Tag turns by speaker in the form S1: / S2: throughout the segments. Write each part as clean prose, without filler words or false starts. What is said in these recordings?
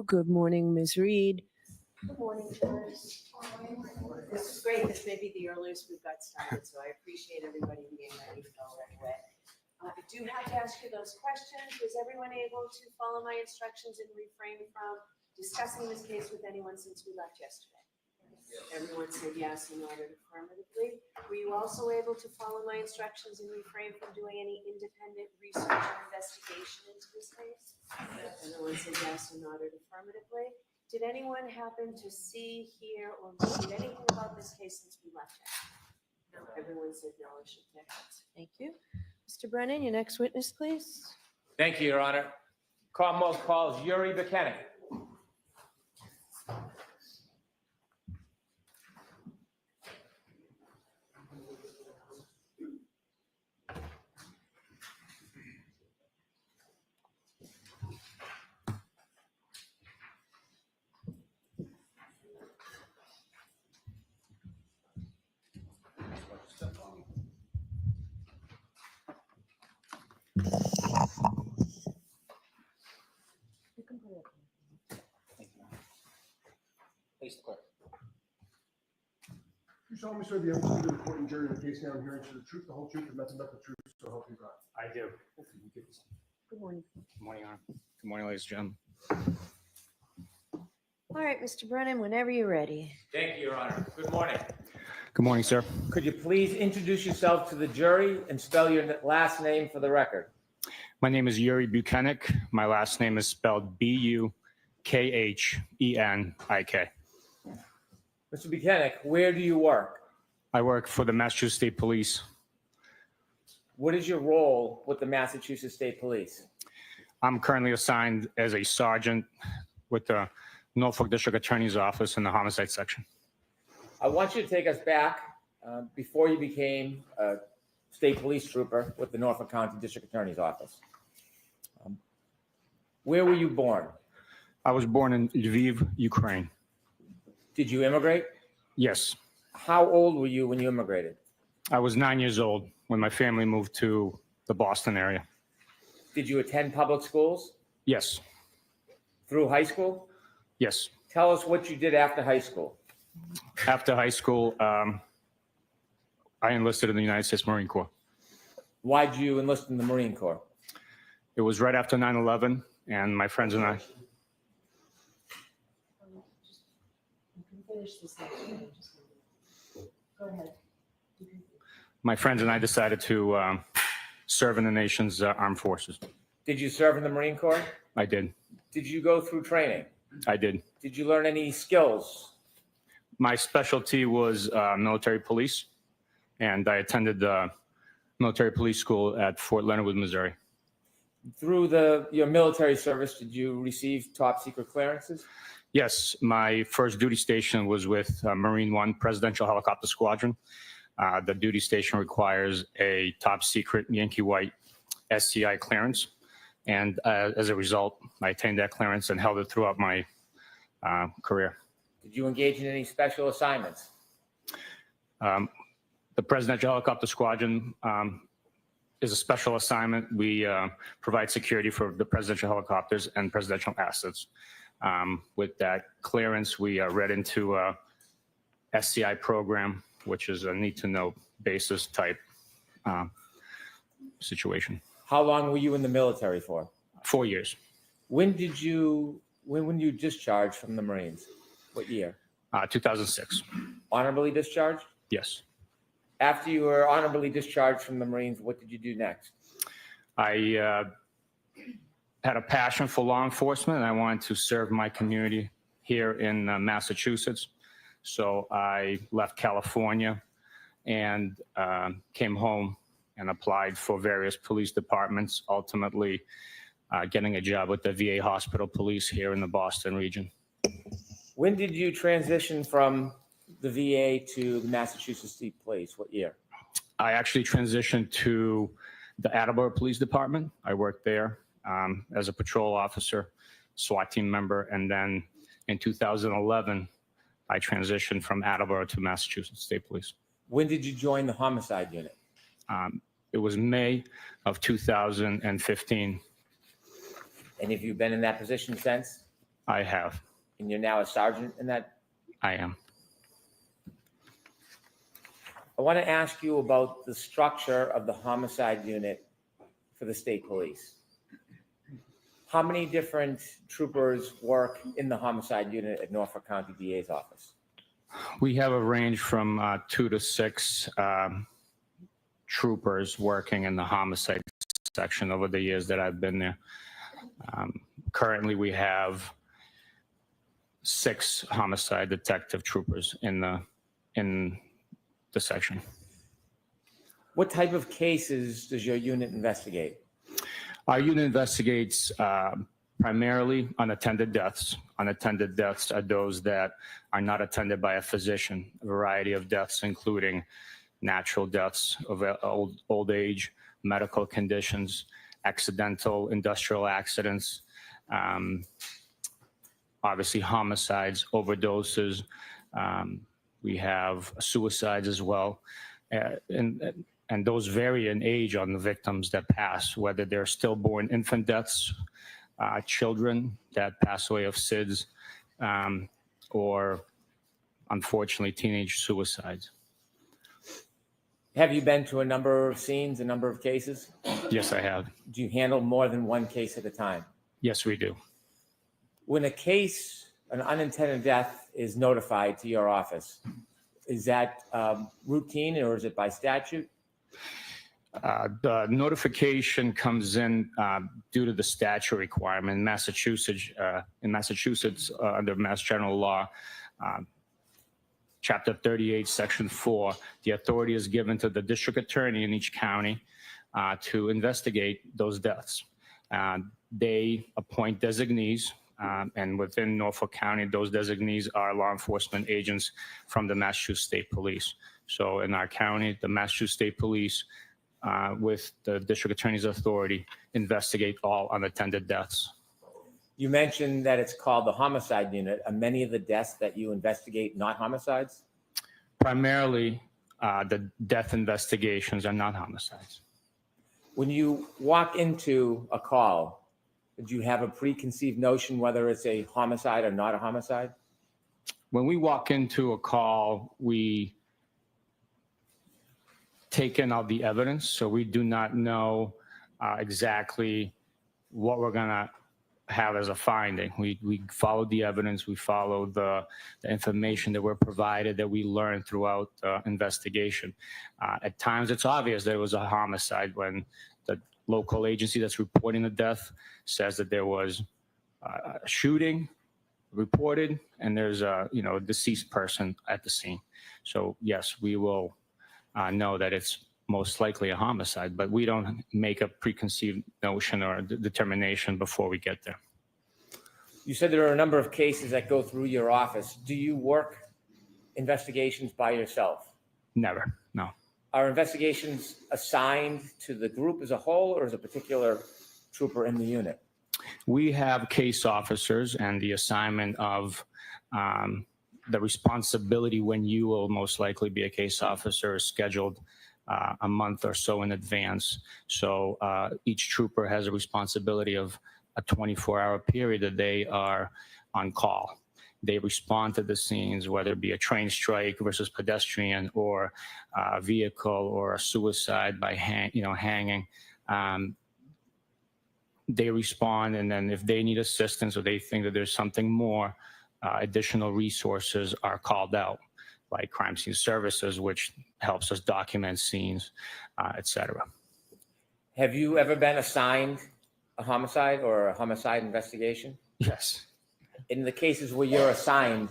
S1: Good morning, Ms. Reed.
S2: Good morning, Joyce. This is great. This may be the earliest we've got started, so I appreciate everybody being ready to go right away. I do have to ask you those questions. Was everyone able to follow my instructions and refrain from discussing this case with anyone since we left yesterday? Everyone said yes and nodded affirmatively. Were you also able to follow my instructions and refrain from doing any independent research or investigation into this case? Everyone said yes and nodded affirmatively. Did anyone happen to see, hear, or read anything about this case since we left it? No, everyone said no, I should take it.
S1: Thank you. Mr. Brennan, your next witness, please.
S3: Thank you, Your Honor. Commonwealth calls Yuri Bukhenik. Please, the clerk.
S4: You solemnly swear the evidence to the court and jury in the case now hearing to the truth, the whole truth, and nothing but the truth, so help you God.
S5: I do.
S1: Good morning.
S5: Good morning, Your Honor. Good morning, ladies and gentlemen.
S1: All right, Mr. Brennan, whenever you're ready.
S3: Thank you, Your Honor. Good morning.
S5: Good morning, sir.
S3: Could you please introduce yourself to the jury and spell your last name for the record?
S5: My name is Yuri Bukhenik. My last name is spelled Bukhenik.
S3: Mr. Bukhenik, where do you work?
S5: I work for the Massachusetts State Police.
S3: What is your role with the Massachusetts State Police?
S5: I'm currently assigned as a sergeant with the Norfolk District Attorney's Office in the homicide section.
S3: I want you to take us back before you became a state police trooper with the Norfolk County District Attorney's Office. Where were you born?
S5: I was born in Lviv, Ukraine.
S3: Did you immigrate?
S5: Yes.
S3: How old were you when you immigrated?
S5: I was 9 years old when my family moved to the Boston area.
S3: Did you attend public schools?
S5: Yes.
S3: Through high school?
S5: Yes.
S3: Tell us what you did after high school.
S5: After high school, I enlisted in the United States Marine Corps.
S3: Why did you enlist in the Marine Corps?
S5: It was right after 9/11, and my friends and I.
S2: You can finish this next one. Go ahead.
S5: My friends and I decided to serve in the nation's armed forces.
S3: Did you serve in the Marine Corps?
S5: I did.
S3: Did you go through training?
S5: I did.
S3: Did you learn any skills?
S5: My specialty was military police, and I attended the military police school at Fort Leonard Wood, Missouri.
S3: Through your military service, did you receive top secret clearances?
S5: Yes, my first duty station was with Marine One Presidential Helicopter Squadron. The duty station requires a top secret Yankee White SCI clearance. And as a result, I attained that clearance and held it throughout my career.
S3: Did you engage in any special assignments?
S5: The Presidential Helicopter Squadron is a special assignment. We provide security for the presidential helicopters and presidential assets. With that clearance, we read into a SCI program, which is a need-to-know basis type situation.
S3: How long were you in the military for?
S5: 4 years.
S3: When you discharged from the Marines? What year?
S5: 2006.
S3: Honorably discharged?
S5: Yes.
S3: After you were honorably discharged from the Marines, what did you do next?
S5: I had a passion for law enforcement, and I wanted to serve my community here in Massachusetts. So I left California and came home and applied for various police departments, ultimately getting a job with the VA Hospital Police here in the Boston region.
S3: When did you transition from the VA to the Massachusetts State Police? What year?
S5: I actually transitioned to the Attleboro Police Department. I worked there as a patrol officer, SWAT team member, and then in 2011, I transitioned from Attleboro to Massachusetts State Police.
S3: When did you join the homicide unit?
S5: It was May of 2015.
S3: And have you been in that position since?
S5: I have.
S3: And you're now a sergeant in that.
S5: I am.
S3: I want to ask you about the structure of the homicide unit for the state police. How many different troopers work in the homicide unit at Norfolk County DA's office?
S5: We have a range from 2 to 6 troopers working in the homicide section over the years that I've been there. Currently, we have 6 homicide detective troopers in the section.
S3: What type of cases does your unit investigate?
S5: Our unit investigates primarily unattended deaths. Unattended deaths are those that are not attended by a physician. A variety of deaths, including natural deaths of old age, medical conditions, accidental industrial accidents, obviously homicides, overdoses. We have suicides as well. And those vary in age on the victims that pass, whether they're stillborn infant deaths, children that pass away of SIDS, or unfortunately teenage suicides.
S3: Have you been to a number of scenes, a number of cases?
S5: Yes, I have.
S3: Do you handle more than one case at a time?
S5: Yes, we do.
S3: When a case, an unintended death, is notified to your office, is that routine or is it by statute?
S5: The notification comes in due to the statute requirement in Massachusetts. Under Mass General Law, Chapter 38, Section 4, the authority is given to the district attorney in each county to investigate those deaths. They appoint designees, and within Norfolk County, those designees are law enforcement agents from the Massachusetts State Police. So in our county, the Massachusetts State Police, with the district attorney's authority, investigate all unattended deaths.
S3: You mentioned that it's called the homicide unit. Are many of the deaths that you investigate not homicides?
S5: Primarily, the death investigations are not homicides.
S3: When you walk into a call, do you have a preconceived notion whether it's a homicide or not a homicide?
S5: When we walk into a call, we take in all the evidence, so we do not know exactly what we're going to have as a finding. We follow the evidence, we follow the information that we're provided, that we learn throughout the investigation. At times, it's obvious that it was a homicide when the local agency that's reporting the death says that there was a shooting reported and there's a deceased person at the scene. So yes, we will know that it's most likely a homicide, but we don't make a preconceived notion or determination before we get there.
S3: You said there are a number of cases that go through your office. Do you work investigations by yourself?
S5: Never, no.
S3: Are investigations assigned to the group as a whole, or is a particular trooper in the unit?
S5: We have case officers, and the assignment of the responsibility when you will most likely be a case officer is scheduled a month or so in advance. So each trooper has a responsibility of a 24-hour period that they are on call. They respond to the scenes, whether it be a train strike versus pedestrian, or a vehicle, or a suicide by hanging. They respond, and then if they need assistance or they think that there's something more, additional resources are called out, like crime scene services, which helps us document scenes, etc.
S3: Have you ever been assigned a homicide or a homicide investigation?
S5: Yes.
S3: In the cases where you're assigned,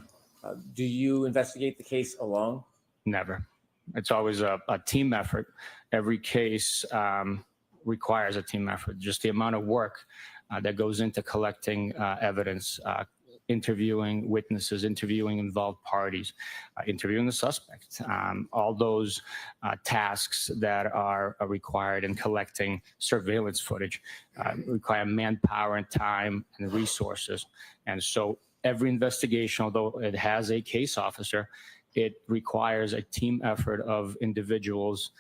S3: do you investigate the case alone?
S5: Never. It's always a team effort. Every case requires a team effort. Just the amount of work that goes into collecting evidence, interviewing witnesses, interviewing involved parties, interviewing the suspect, all those tasks that are required in collecting surveillance footage require manpower and time and resources. And so every investigation, although it has a case officer, it requires a team effort of individuals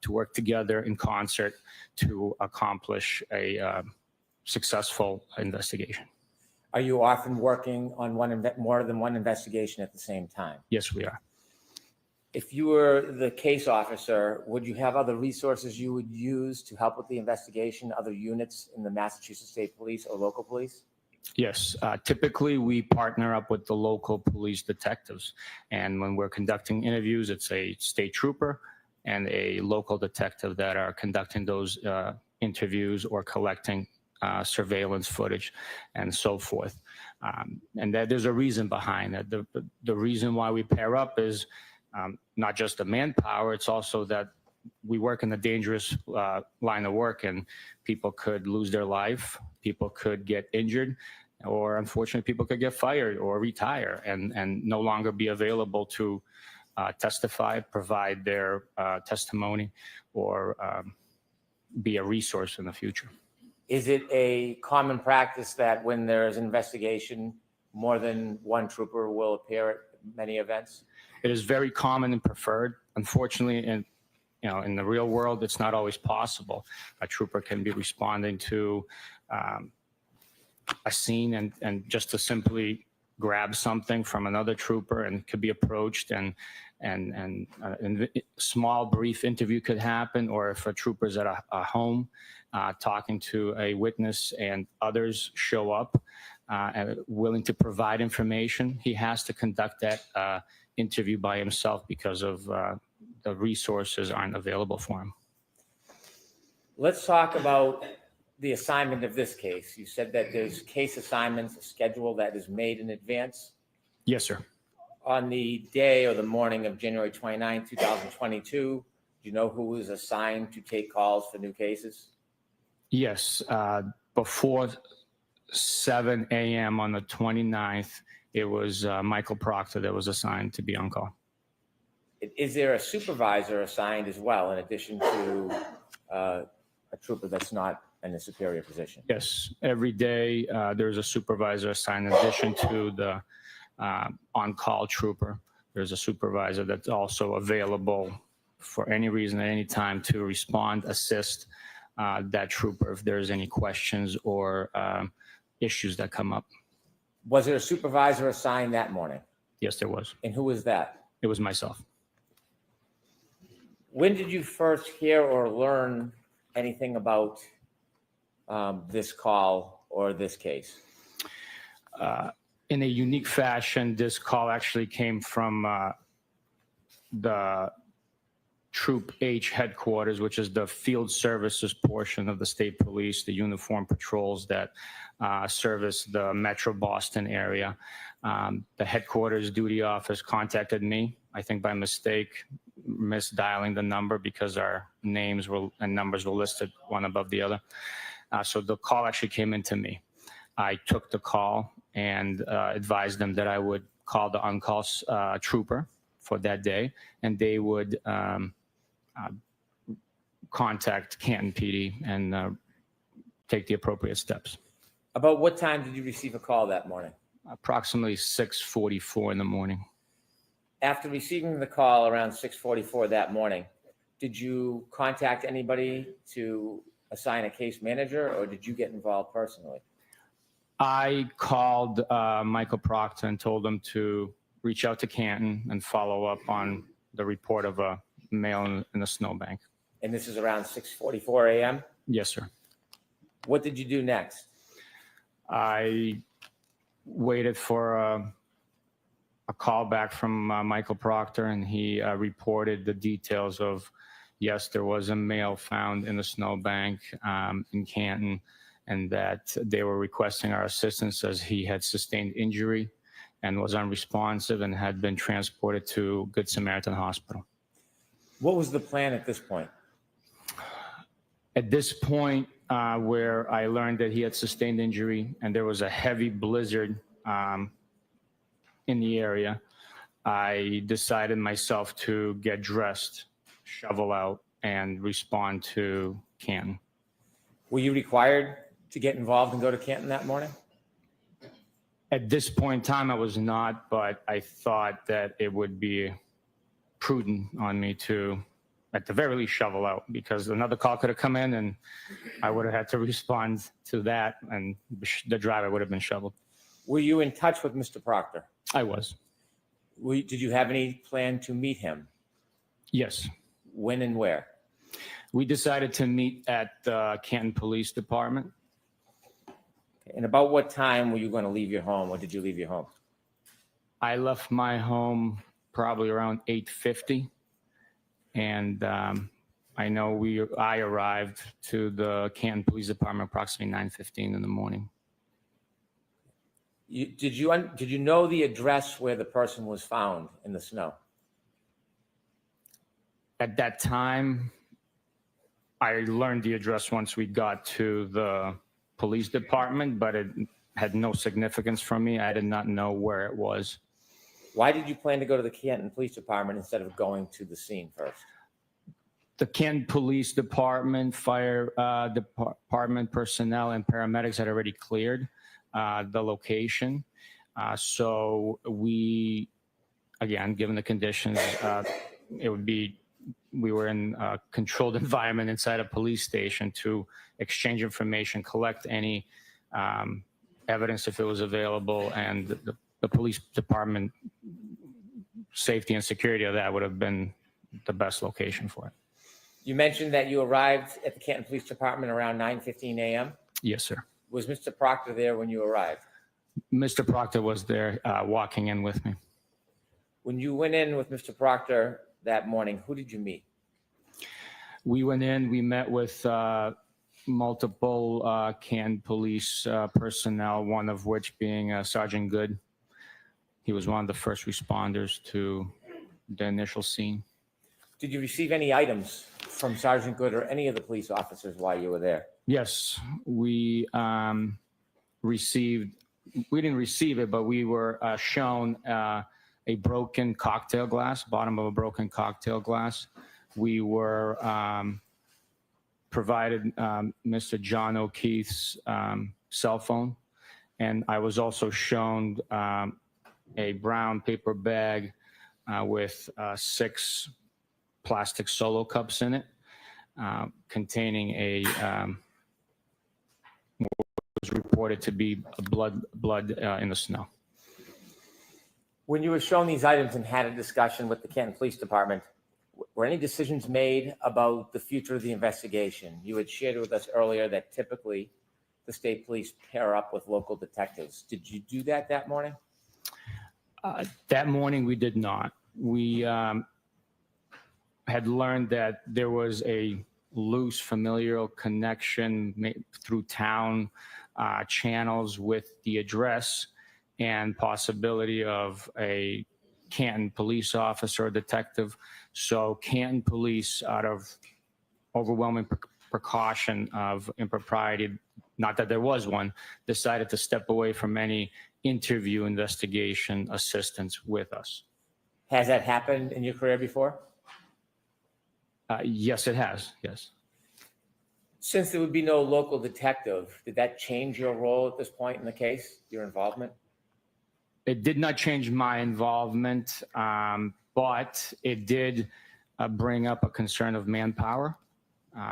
S5: to work together in concert to accomplish a successful investigation.
S3: Are you often working on more than one investigation at the same time?
S5: Yes, we are.
S3: If you were the case officer, would you have other resources you would use to help with the investigation, other units in the Massachusetts State Police or local police?
S5: Yes, typically we partner up with the local police detectives. And when we're conducting interviews, it's a state trooper and a local detective that are conducting those interviews or collecting surveillance footage and so forth. And there's a reason behind that. The reason why we pair up is not just the manpower, it's also that we work in a dangerous line of work, and people could lose their life, people could get injured, or unfortunately people could get fired or retire and no longer be available to testify, provide their testimony, or be a resource in the future.
S3: Is it a common practice that when there is an investigation, more than one trooper will appear at many events?
S5: It is very common and preferred. Unfortunately, in the real world, it's not always possible. A trooper can be responding to a scene and just to simply grab something from another trooper, and could be approached, and a small brief interview could happen. Or if a trooper's at a home talking to a witness and others show up and willing to provide information, he has to conduct that interview by himself because of the resources aren't available for him.
S3: Let's talk about the assignment of this case. You said that there's case assignments, a schedule that is made in advance.
S5: Yes, sir.
S3: On the day or the morning of January 29, 2022, do you know who was assigned to take calls for new cases?
S5: Yes, before 7 a.m. on the 29th, it was Michael Proctor that was assigned to be on call.
S3: Is there a supervisor assigned as well, in addition to a trooper that's not in a superior position?
S5: Yes, every day there's a supervisor assigned in addition to the on-call trooper. There's a supervisor that's also available for any reason at any time to respond, assist that trooper if there's any questions or issues that come up.
S3: Was there a supervisor assigned that morning?
S5: Yes, there was.
S3: And who was that?
S5: It was myself.
S3: When did you first hear or learn anything about this call or this case?
S5: In a unique fashion, this call actually came from the Troop H headquarters, which is the field services portion of the state police, the uniform patrols that service the Metro Boston area. The headquarters duty office contacted me, I think by mistake, misdialing the number because our names and numbers were listed one above the other. So the call actually came into me. I took the call and advised them that I would call the on-call trooper for that day, and they would contact Canton PD and take the appropriate steps.
S3: About what time did you receive a call that morning?
S5: Approximately 6:44 in the morning.
S3: After receiving the call around 6:44 that morning, did you contact anybody to assign a case manager, or did you get involved personally?
S5: I called Michael Proctor and told him to reach out to Canton and follow up on the report of a male in the snowbank.
S3: And this is around 6:44 a.m.?
S5: Yes, sir.
S3: What did you do next?
S5: I waited for a call back from Michael Proctor, and he reported the details of, yes, there was a male found in the snowbank in Canton, and that they were requesting our assistance as he had sustained injury and was unresponsive and had been transported to Good Samaritan Hospital.
S3: What was the plan at this point?
S5: At this point, where I learned that he had sustained injury and there was a heavy blizzard in the area, I decided myself to get dressed, shovel out, and respond to Canton.
S3: Were you required to get involved and go to Canton that morning?
S5: At this point in time, I was not, but I thought that it would be prudent on me to, at the very least, shovel out, because another call could have come in and I would have had to respond to that, and the driver would have been shoveled.
S3: Were you in touch with Mr. Proctor?
S5: I was.
S3: Did you have any plan to meet him?
S5: Yes.
S3: When and where?
S5: We decided to meet at the Canton Police Department.
S3: And about what time were you going to leave your home, or did you leave your home?
S5: I left my home probably around 8:50, and I know I arrived to the Canton Police Department approximately 9:15 in the morning.
S3: Did you know the address where the person was found in the snow?
S5: At that time, I learned the address once we got to the police department, but it had no significance for me. I did not know where it was.
S3: Why did you plan to go to the Canton Police Department instead of going to the scene first?
S5: The Canton Police Department, fire department personnel, and paramedics had already cleared the location. So we, again, given the conditions, we were in a controlled environment inside a police station to exchange information, collect any evidence if it was available, and the police department safety and security of that would have been the best location for it.
S3: You mentioned that you arrived at the Canton Police Department around 9:15 a.m.
S5: Yes, sir.
S3: Was Mr. Proctor there when you arrived?
S5: Mr. Proctor was there walking in with me.
S3: When you went in with Mr. Proctor that morning, who did you meet?
S5: We went in, we met with multiple Canton Police personnel, one of which being Sergeant Good. He was one of the first responders to the initial scene.
S3: Did you receive any items from Sergeant Good or any of the police officers while you were there?
S5: Yes, we didn't receive it, but we were shown a broken cocktail glass, bottom of a broken cocktail glass. We were provided Mr. John O'Keefe's cell phone, and I was also shown a brown paper bag with 6 plastic Solo cups in it, containing what was reported to be blood in the snow.
S3: When you were shown these items and had a discussion with the Canton Police Department, were any decisions made about the future of the investigation? You had shared with us earlier that typically the state police pair up with local detectives. Did you do that morning?
S5: That morning, we did not. We had learned that there was a loose familial connection through town channels with the address and possibility of a Canton police officer or detective. So Canton Police, out of overwhelming precaution of impropriety, not that there was one, decided to step away from any interview investigation assistance with us.
S3: Has that happened in your career before?
S5: Yes, it has. Yes.
S3: Since there would be no local detective, did that change your role at this point in the case, your involvement?
S5: It did not change my involvement, but it did bring up a concern of manpower.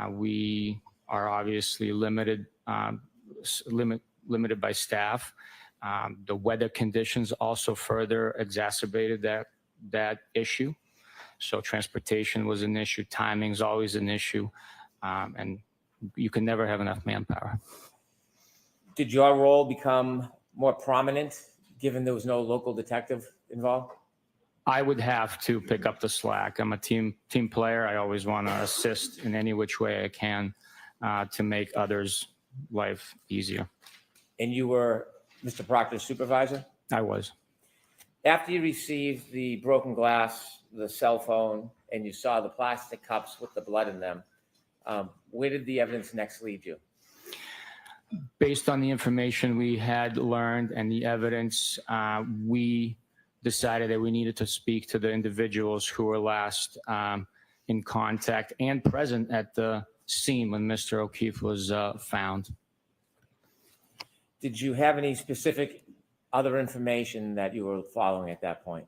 S5: We are obviously limited by staff. The weather conditions also further exacerbated that issue. So transportation was an issue. Timing is always an issue. And you can never have enough manpower.
S3: Did your role become more prominent given there was no local detective involved?
S5: I would have to pick up the slack. I'm a team player. I always want to assist in any which way I can to make others' life easier.
S3: And you were Mr. Proctor's supervisor?
S5: I was.
S3: After you received the broken glass, the cell phone, and you saw the plastic cups with the blood in them, where did the evidence next lead you?
S5: Based on the information we had learned and the evidence, we decided that we needed to speak to the individuals who were last in contact and present at the scene when Mr. O'Keefe was found.
S3: Did you have any specific other information that you were following at that point?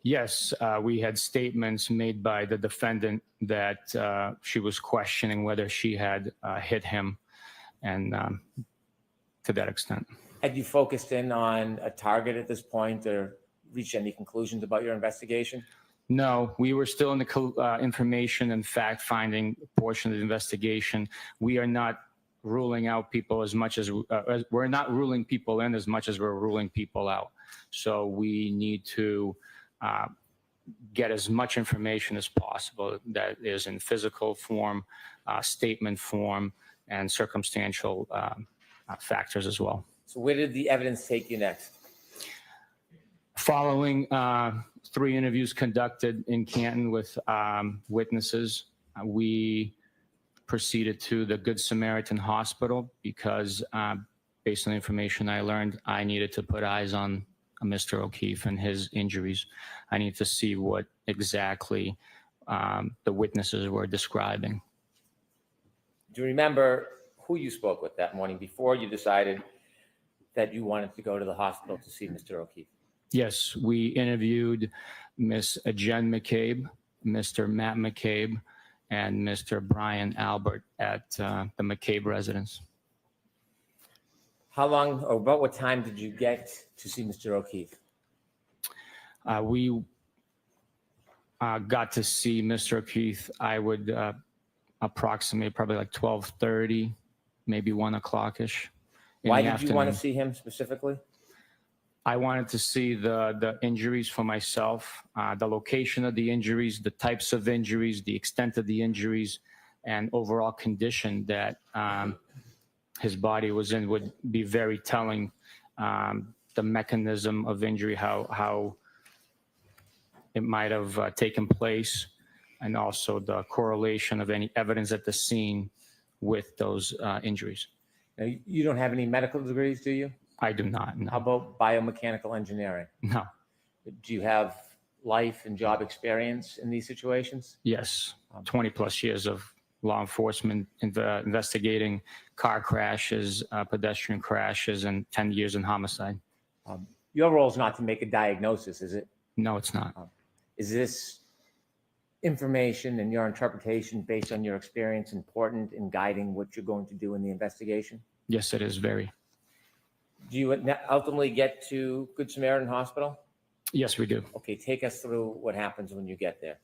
S5: Yes, we had statements made by the defendant that she was questioning whether she had hit him, and to that extent.
S3: Had you focused in on a target at this point or reached any conclusions about your investigation?
S5: No, we were still in the information and fact-finding portion of the investigation. We are not ruling out people as much as we're not ruling people in as much as we're ruling people out. So we need to get as much information as possible that is in physical form, statement form, and circumstantial factors as well.
S3: So where did the evidence take you next?
S5: Following 3 interviews conducted in Canton with witnesses, we proceeded to the Good Samaritan Hospital because based on the information I learned, I needed to put eyes on Mr. O'Keefe and his injuries. I needed to see what exactly the witnesses were describing.
S3: Do you remember who you spoke with that morning before you decided that you wanted to go to the hospital to see Mr. O'Keefe?
S5: Yes, we interviewed Miss Jen McCabe, Mr. Matt McCabe, and Mr. Brian Albert at the McCabe residence.
S3: How long or about what time did you get to see Mr. O'Keefe?
S5: We got to see Mr. O'Keefe, I would approximate probably like 12:30, maybe 1 o'clock-ish.
S3: Why did you want to see him specifically?
S5: I wanted to see the injuries for myself, the location of the injuries, the types of injuries, the extent of the injuries, and overall condition that his body was in would be very telling. The mechanism of injury, how it might have taken place, and also the correlation of any evidence at the scene with those injuries.
S3: Now, you don't have any medical degrees, do you?
S5: I do not,
S3: How
S5: no.
S3: about biomechanical engineering?
S5: No,
S3: Do you have life and job experience in these situations?
S5: yes, 20 plus years of law enforcement investigating car crashes, pedestrian crashes, and 10 years in homicide.
S3: Your role is not to make a diagnosis, is it?
S5: No, it's not.
S3: Is this information and your interpretation based on your experience important in guiding what you're going to do in the investigation?
S5: Yes, it is very.
S3: Do you ultimately get to Good Samaritan Hospital?
S5: Yes, we do.
S3: Okay, take us through what happens when you get there.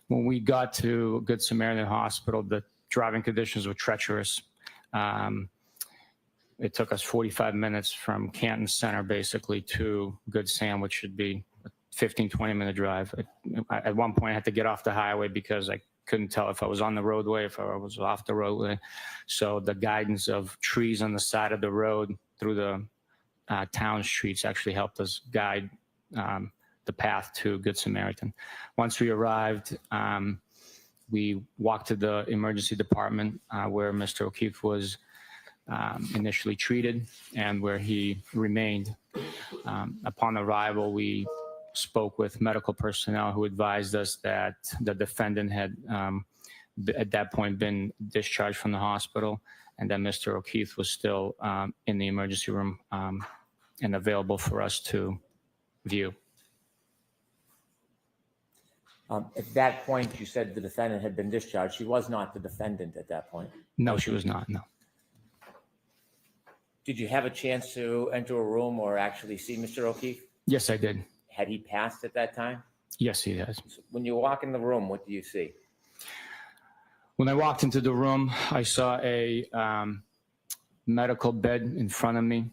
S5: When we got to Good Samaritan Hospital, the driving conditions were treacherous. It took us 45 minutes from Canton Center basically to Good Sam, which should be a 15, 20-minute drive. At one point, I had to get off the highway because I couldn't tell if I was on the roadway, if I was off the roadway. So the guidance of trees on the side of the road through the town streets actually helped us guide the path to Good Samaritan. Once we arrived, we walked to the emergency department where Mr. O'Keefe was initially treated and where he remained. Upon arrival, we spoke with medical personnel who advised us that the defendant had at that point been discharged from the hospital and that Mr. O'Keefe was still in the emergency room and available for us to view.
S3: At that point, you said the defendant had been discharged. She was not the defendant at that point.
S5: No, she was not, no.
S3: Did you have a chance to enter a room or actually see Mr. O'Keefe?
S5: Yes, I did.
S3: Had he passed at that time?
S5: Yes, he has.
S3: When you walk in the room, what do you see?
S5: When I walked into the room, I saw a medical bed in front of me.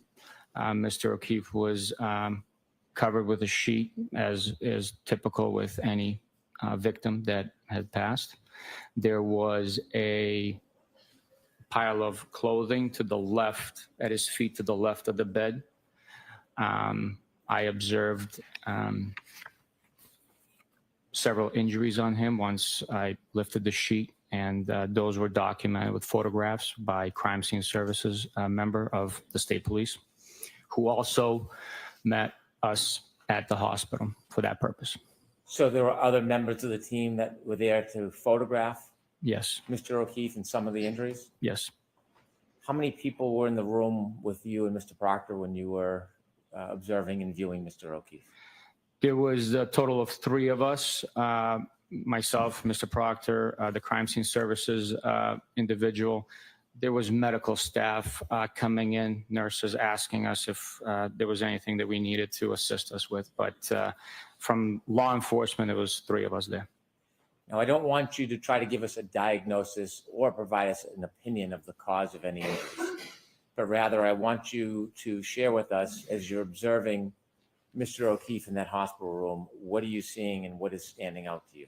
S5: Mr. O'Keefe was covered with a sheet, as is typical with any victim that had passed. There was a pile of clothing to the left, at his feet to the left of the bed. I observed several injuries on him once I lifted the sheet, and those were documented with photographs by crime scene services member of the state police, who also met us at the hospital for that purpose.
S3: So there were other members of the team that were there to photograph
S5: Yes,
S3: Mr. O'Keefe and some of the injuries?
S5: yes.
S3: How many people were in the room with you and Mr. Proctor when you were observing and viewing Mr. O'Keefe?
S5: There was a total of 3 of us, myself, Mr. Proctor, the crime scene services individual, There was medical staff coming in, nurses asking us if there was anything that we needed to assist us with. But from law enforcement, it was 3 of us there.
S3: Now, I don't want you to try to give us a diagnosis or provide us an opinion of the cause of any injuries, but rather I want you to share with us, as you're observing Mr. O'Keefe in that hospital room, what are you seeing and what is standing out to you?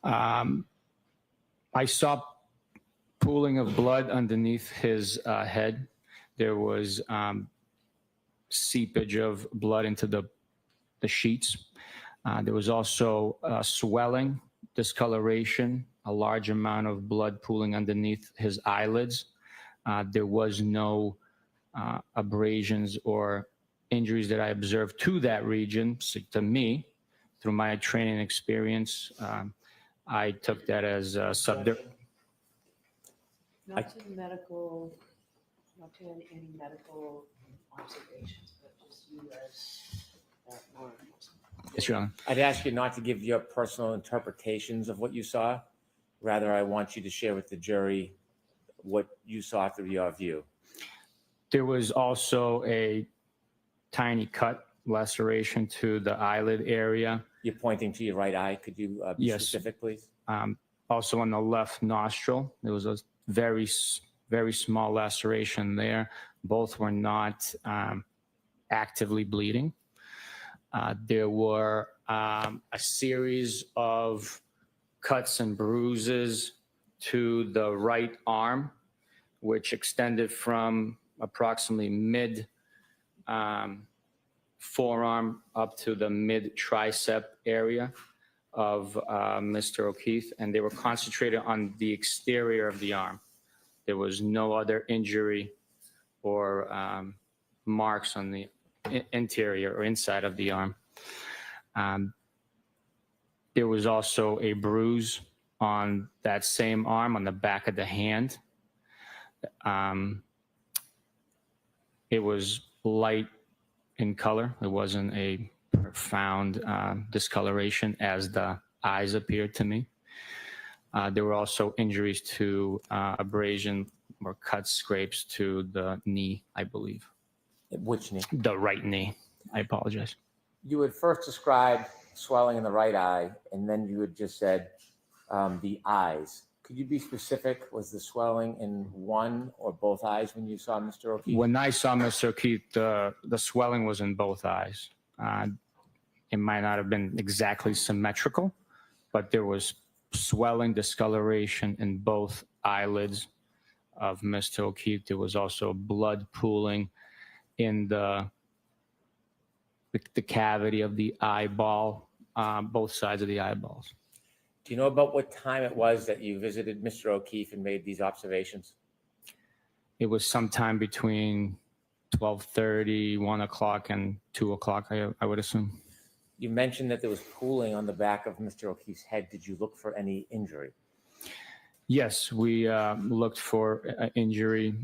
S5: I saw pooling of blood underneath his head. There was seepage of blood into the sheets. There was also swelling, discoloration, a large amount of blood pooling underneath his eyelids. There was no abrasions or injuries that I observed to that region. So to me, through my training experience, I took that as subject.
S2: Not to medical, not to any medical observations, but just you as law enforcement.
S5: Yes, Your Honor.
S3: I'd ask you not to give your personal interpretations of what you saw. Rather, I want you to share with the jury what you saw through your view.
S5: There was also a tiny cut, laceration to the eyelid area.
S3: You're pointing to your right eye. Could you be
S5: Yes.
S3: specific, please?
S5: Also on the left nostril, there was a very small laceration there. Both were not actively bleeding. There were a series of cuts and bruises to the right arm, which extended from approximately mid forearm up to the mid tricep area of Mr. O'Keefe, and they were concentrated on the exterior of the arm. There was no other injury or marks on the interior or inside of the arm. There was also a bruise on that same arm on the back of the hand. It was light in color. It wasn't a profound discoloration as the eyes appeared to me. There were also injuries to abrasion or cut scrapes to the knee, I believe.
S3: Which knee?
S5: The right knee. I apologize.
S3: You had first described swelling in the right eye, and then you had just said the eyes. Could you be specific? Was the swelling in one or both eyes when you saw Mr. O'Keefe?
S5: When I saw Mr. O'Keefe, the swelling was in both eyes. It might not have been exactly symmetrical, but there was swelling, discoloration in both eyelids of Mr. O'Keefe. There was also blood pooling in the cavity of the eyeball, both sides of the eyeballs.
S3: Do you know about what time it was that you visited Mr. O'Keefe and made these observations?
S5: It was sometime between 12:30, 1 o'clock, and 2 o'clock, I would assume.
S3: You mentioned that there was pooling on the back of Mr. O'Keefe's head. Did you look for any injury?
S5: Yes, we looked for injury.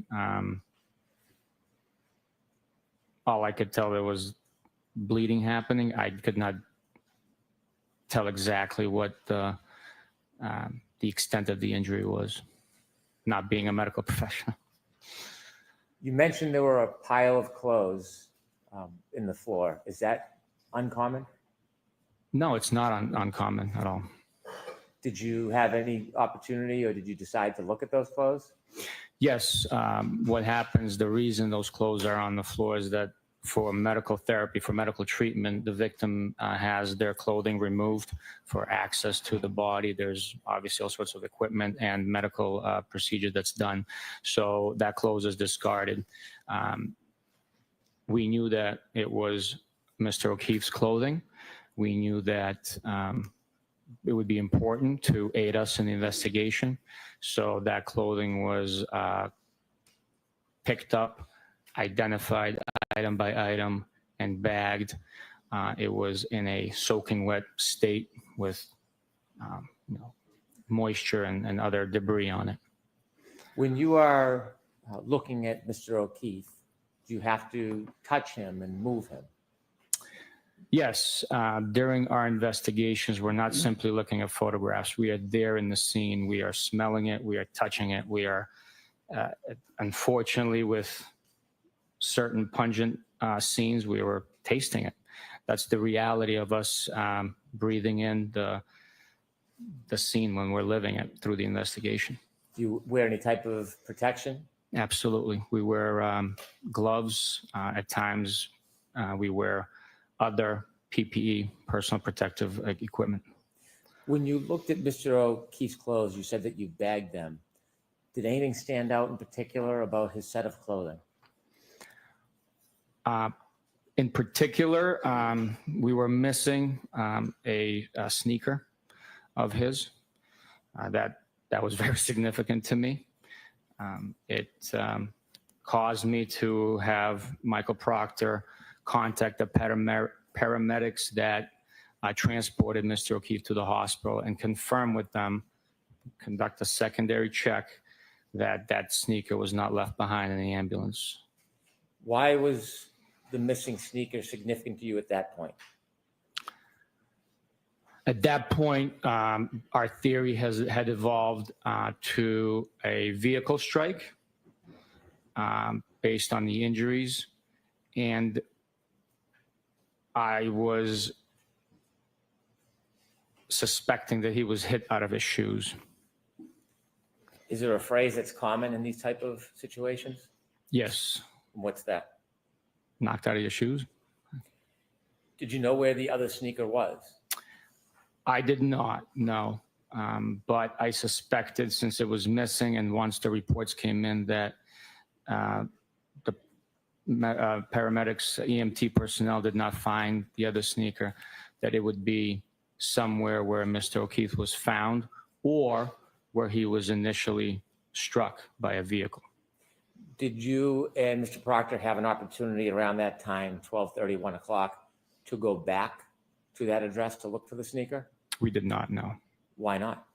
S5: All I could tell, there was bleeding happening. I could not tell exactly what the extent of the injury was, not being a medical professional.
S3: You mentioned there were a pile of clothes in the floor. Is that uncommon?
S5: No, it's not uncommon at all.
S3: Did you have any opportunity or did you decide to look at those clothes?
S5: Yes, what happens, the reason those clothes are on the floor is that for medical therapy, for medical treatment, the victim has their clothing removed for access to the body. There's obviously all sorts of equipment and medical procedure that's done. So that clothes is discarded. We knew that it was Mr. O'Keefe's clothing. We knew that it would be important to aid us in the investigation. So that clothing was picked up, identified item by item, and bagged. It was in a soaking wet state with moisture and other debris on it.
S3: When you are looking at Mr. O'Keefe, do you have to touch him and move him?
S5: Yes, during our investigations, we're not simply looking at photographs. We are there in the scene. We are smelling it. We are touching it. We are Unfortunately, with certain pungent scenes, we were tasting it. That's the reality of us breathing in the scene when we're living it through the investigation.
S3: Do you wear any type of protection?
S5: Absolutely. We wear gloves. At times, we wear other PPE, personal protective equipment.
S3: When you looked at Mr. O'Keefe's clothes, you said that you bagged them. Did anything stand out in particular about his set of clothing?
S5: In particular, we were missing a sneaker of his. That was very significant to me. It caused me to have Michael Proctor contact the paramedics that transported Mr. O'Keefe to the hospital and confirm with them, conduct a secondary check that that sneaker was not left behind in the ambulance.
S3: Why was the missing sneaker significant to you at that point?
S5: At that point, our theory had evolved to a vehicle strike based on the injuries, and I was suspecting that he was hit out of his shoes.
S3: Is there a phrase that's common in these type of situations?
S5: Yes.
S3: What's that?
S5: Knocked out of your shoes?
S3: Did you know where the other sneaker was?
S5: I did not, no. But I suspected, since it was missing, and once the reports came in that the paramedics, EMT personnel did not find the other sneaker, that it would be somewhere where Mr. O'Keefe was found or where he was initially struck by a vehicle.
S3: Did you and Mr. Proctor have an opportunity around that time, 12:30, 1 o'clock, to go back to that address to look for the sneaker?
S5: We did not know.
S3: Why not?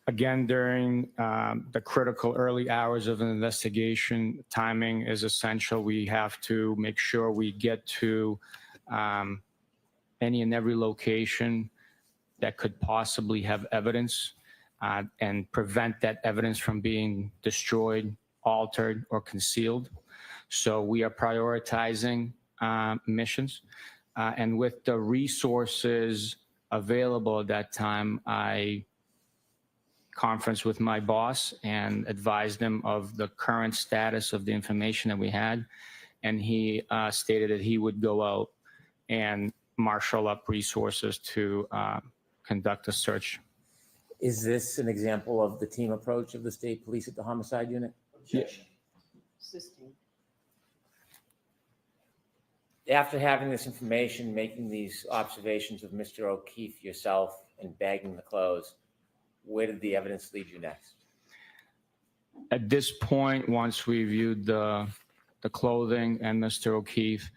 S5: Again, during the critical early hours of an investigation, timing is essential. We have to make sure we get to any and every location that could possibly have evidence and prevent that evidence from being destroyed, altered, or concealed. So we are prioritizing missions. And with the resources available at that time, I conferenced with my boss and advised him of the current status of the information that we had. And he stated that he would go out and marshal up resources to conduct a search.
S3: Is this an example of the team approach of the state police at the homicide unit?
S2: Objection. Assisting.
S3: After having this information, making these observations of Mr. O'Keefe yourself and bagging the clothes, where did the evidence lead you next?
S5: At this point, once we viewed the clothing and Mr. O'Keefe,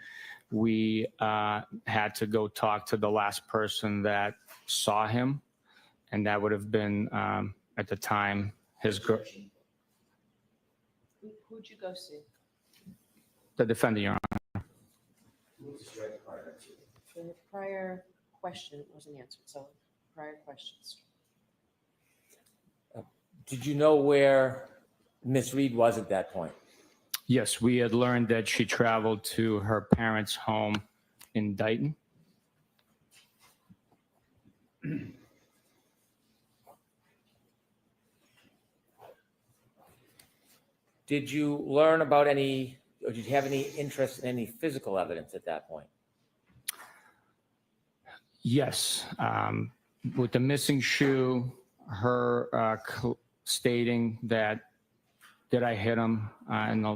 S5: we had to go talk to the last person that saw him, and that would have been, at the time, his girl.
S2: Who'd you go see?
S5: The defendant, Your Honor.
S2: The prior question wasn't answered, so prior questions.
S3: Did you know where Miss Reed was at that point?
S5: Yes, we had learned that she traveled to her parents' home in Dighton.
S3: Did you learn about any, or did you have any interest in any physical evidence at that point?
S5: Yes, with the missing shoe, her stating that, did I hit him, and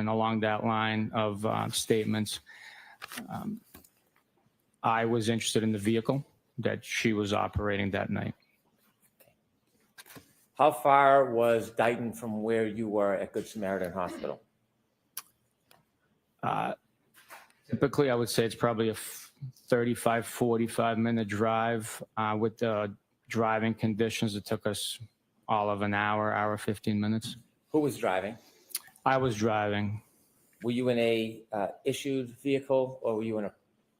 S5: along that line of statements, I was interested in the vehicle that she was operating that night.
S3: How far was Dighton from where you were at Good Samaritan Hospital?
S5: Typically, I would say it's probably a 35, 45-minute drive. With the driving conditions, it took us all of an hour, 15 minutes.
S3: Who was driving?
S5: I was driving.
S3: Were you in a issued vehicle or were you in a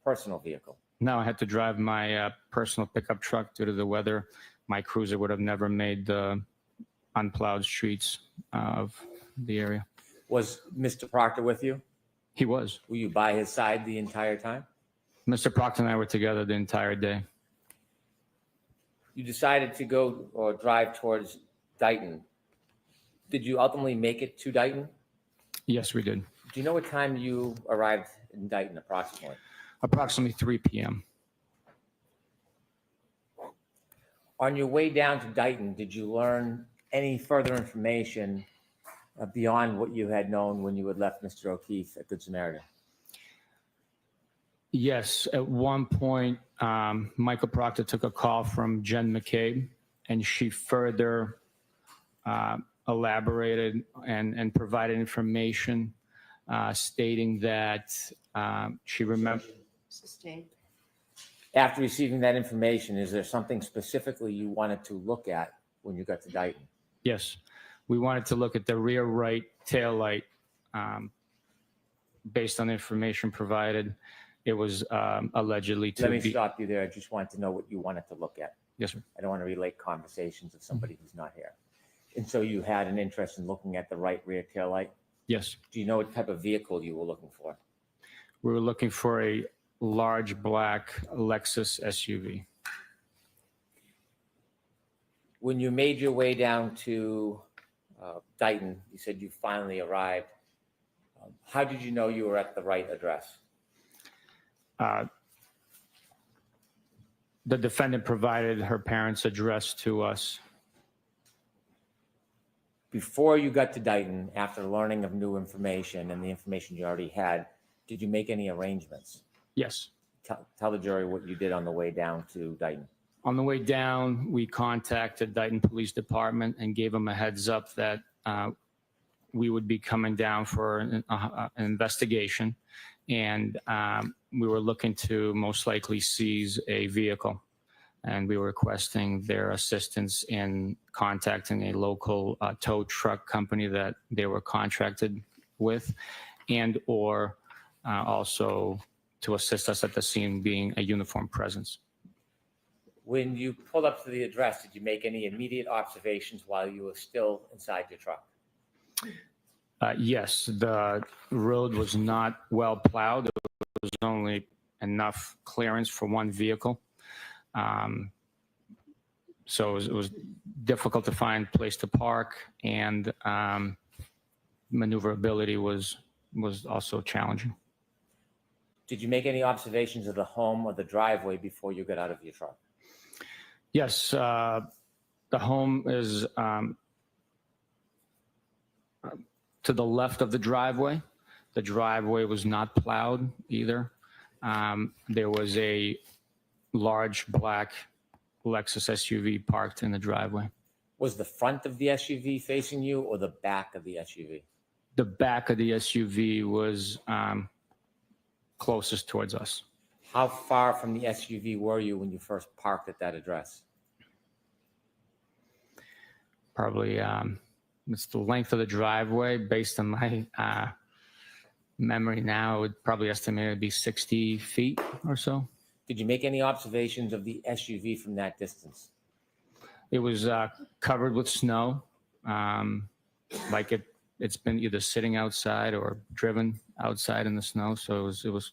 S3: personal vehicle?
S5: No, I had to drive my personal pickup truck due to the weather. My cruiser would have never made the unplowed streets of the area.
S3: Was Mr. Proctor with you?
S5: He was.
S3: Were you by his side the entire time?
S5: Mr. Proctor and I were together the entire day.
S3: You decided to go or drive towards Dayton. Did you ultimately make it to Dayton?
S5: Yes, we did.
S3: Do you know what time you arrived in Dayton approximately?
S5: Approximately 3 p.m.
S3: On your way down to Dayton, did you learn any further information beyond what you had known when you had left Mr. O'Keefe at Good Samaritan?
S5: Yes, at one point, Michael Proctor took a call from Jen McCabe, and she further elaborated and provided information stating that she remembered.
S1: Sustained.
S3: After receiving that information, is there something specifically you wanted to look at when you got to Dayton?
S5: Yes, we wanted to look at the rear right taillight. Based on the information provided, it was allegedly to
S3: Let me
S5: be.
S3: stop you there. I just wanted to know what you wanted to look at.
S5: Yes, sir.
S3: I don't want to relate conversations of somebody who's not here. And so you had an interest in looking at the right rear tail light.
S5: Yes,
S3: Do you know what type of vehicle you were looking for?
S5: we were looking for a large black Lexus SUV.
S3: When you made your way down to Dayton, you said you finally arrived. How did you know you were at the right address?
S5: The defendant provided her parents' address to us.
S3: Before you got to Dayton, after learning of new information and the information you already had, did you make any arrangements?
S5: Yes.
S3: Tell the jury what you did on the way down to Dayton.
S5: On the way down, we contacted Canton Police Department and gave them a heads up that we would be coming down for an investigation, and we were looking to most likely seize a vehicle, and we were requesting their assistance in contacting a local tow truck company that they were contracted with, and or also to assist us at the scene being a uniformed presence.
S3: When you pulled up to the address, did you make any immediate observations while you were still inside your truck?
S5: Yes, the road was not well plowed. There was only enough clearance for one vehicle. So it was difficult to find a place to park, and maneuverability was also challenging.
S3: Did you make any observations of the home or the driveway before you got out of your truck?
S5: Yes, the home is to the left of the driveway. The driveway was not plowed either. There was a large black Lexus SUV parked in the driveway.
S3: Was the front of the SUV facing you or the back of the SUV?
S5: The back of the SUV was closest towards us.
S3: How far from the SUV were you when you first parked at that address?
S5: Probably, it's the length of the driveway. Based on my memory now, it would probably estimate it'd be 60 feet or so.
S3: Did you make any observations of the SUV from that distance?
S5: It was covered with snow, like it's been either sitting outside or driven outside in the snow, so it was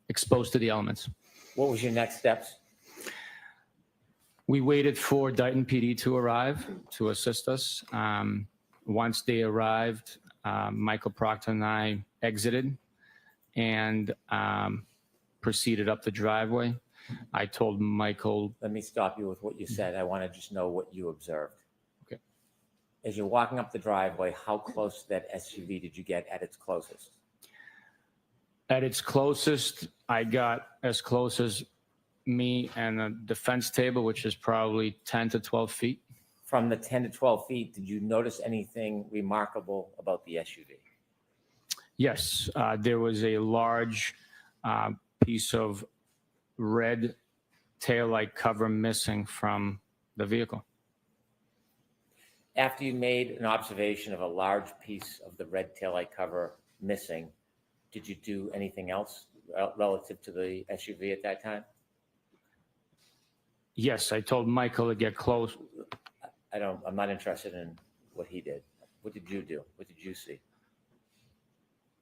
S5: exposed to the elements.
S3: What was your next steps?
S5: We waited for Dayton PD to arrive to assist us. Once they arrived, Michael Proctor and I exited and proceeded up the driveway. I told Michael.
S3: Let me stop you with what you said. I want to just know what you observed.
S5: Okay.
S3: As you're walking up the driveway, how close to that SUV did you get at its closest?
S5: At its closest, I got as close as me and the defense table, which is probably 10 to 12 feet.
S3: From the 10 to 12 feet, did you notice anything remarkable about the SUV?
S5: Yes, there was a large piece of red taillight cover missing from the vehicle.
S3: After you made an observation of a large piece of the red taillight cover missing, did you do anything else relative to the SUV at that time?
S5: Yes, I told Michael to get close.
S3: I'm not interested in what he did? What did you do? What did you see?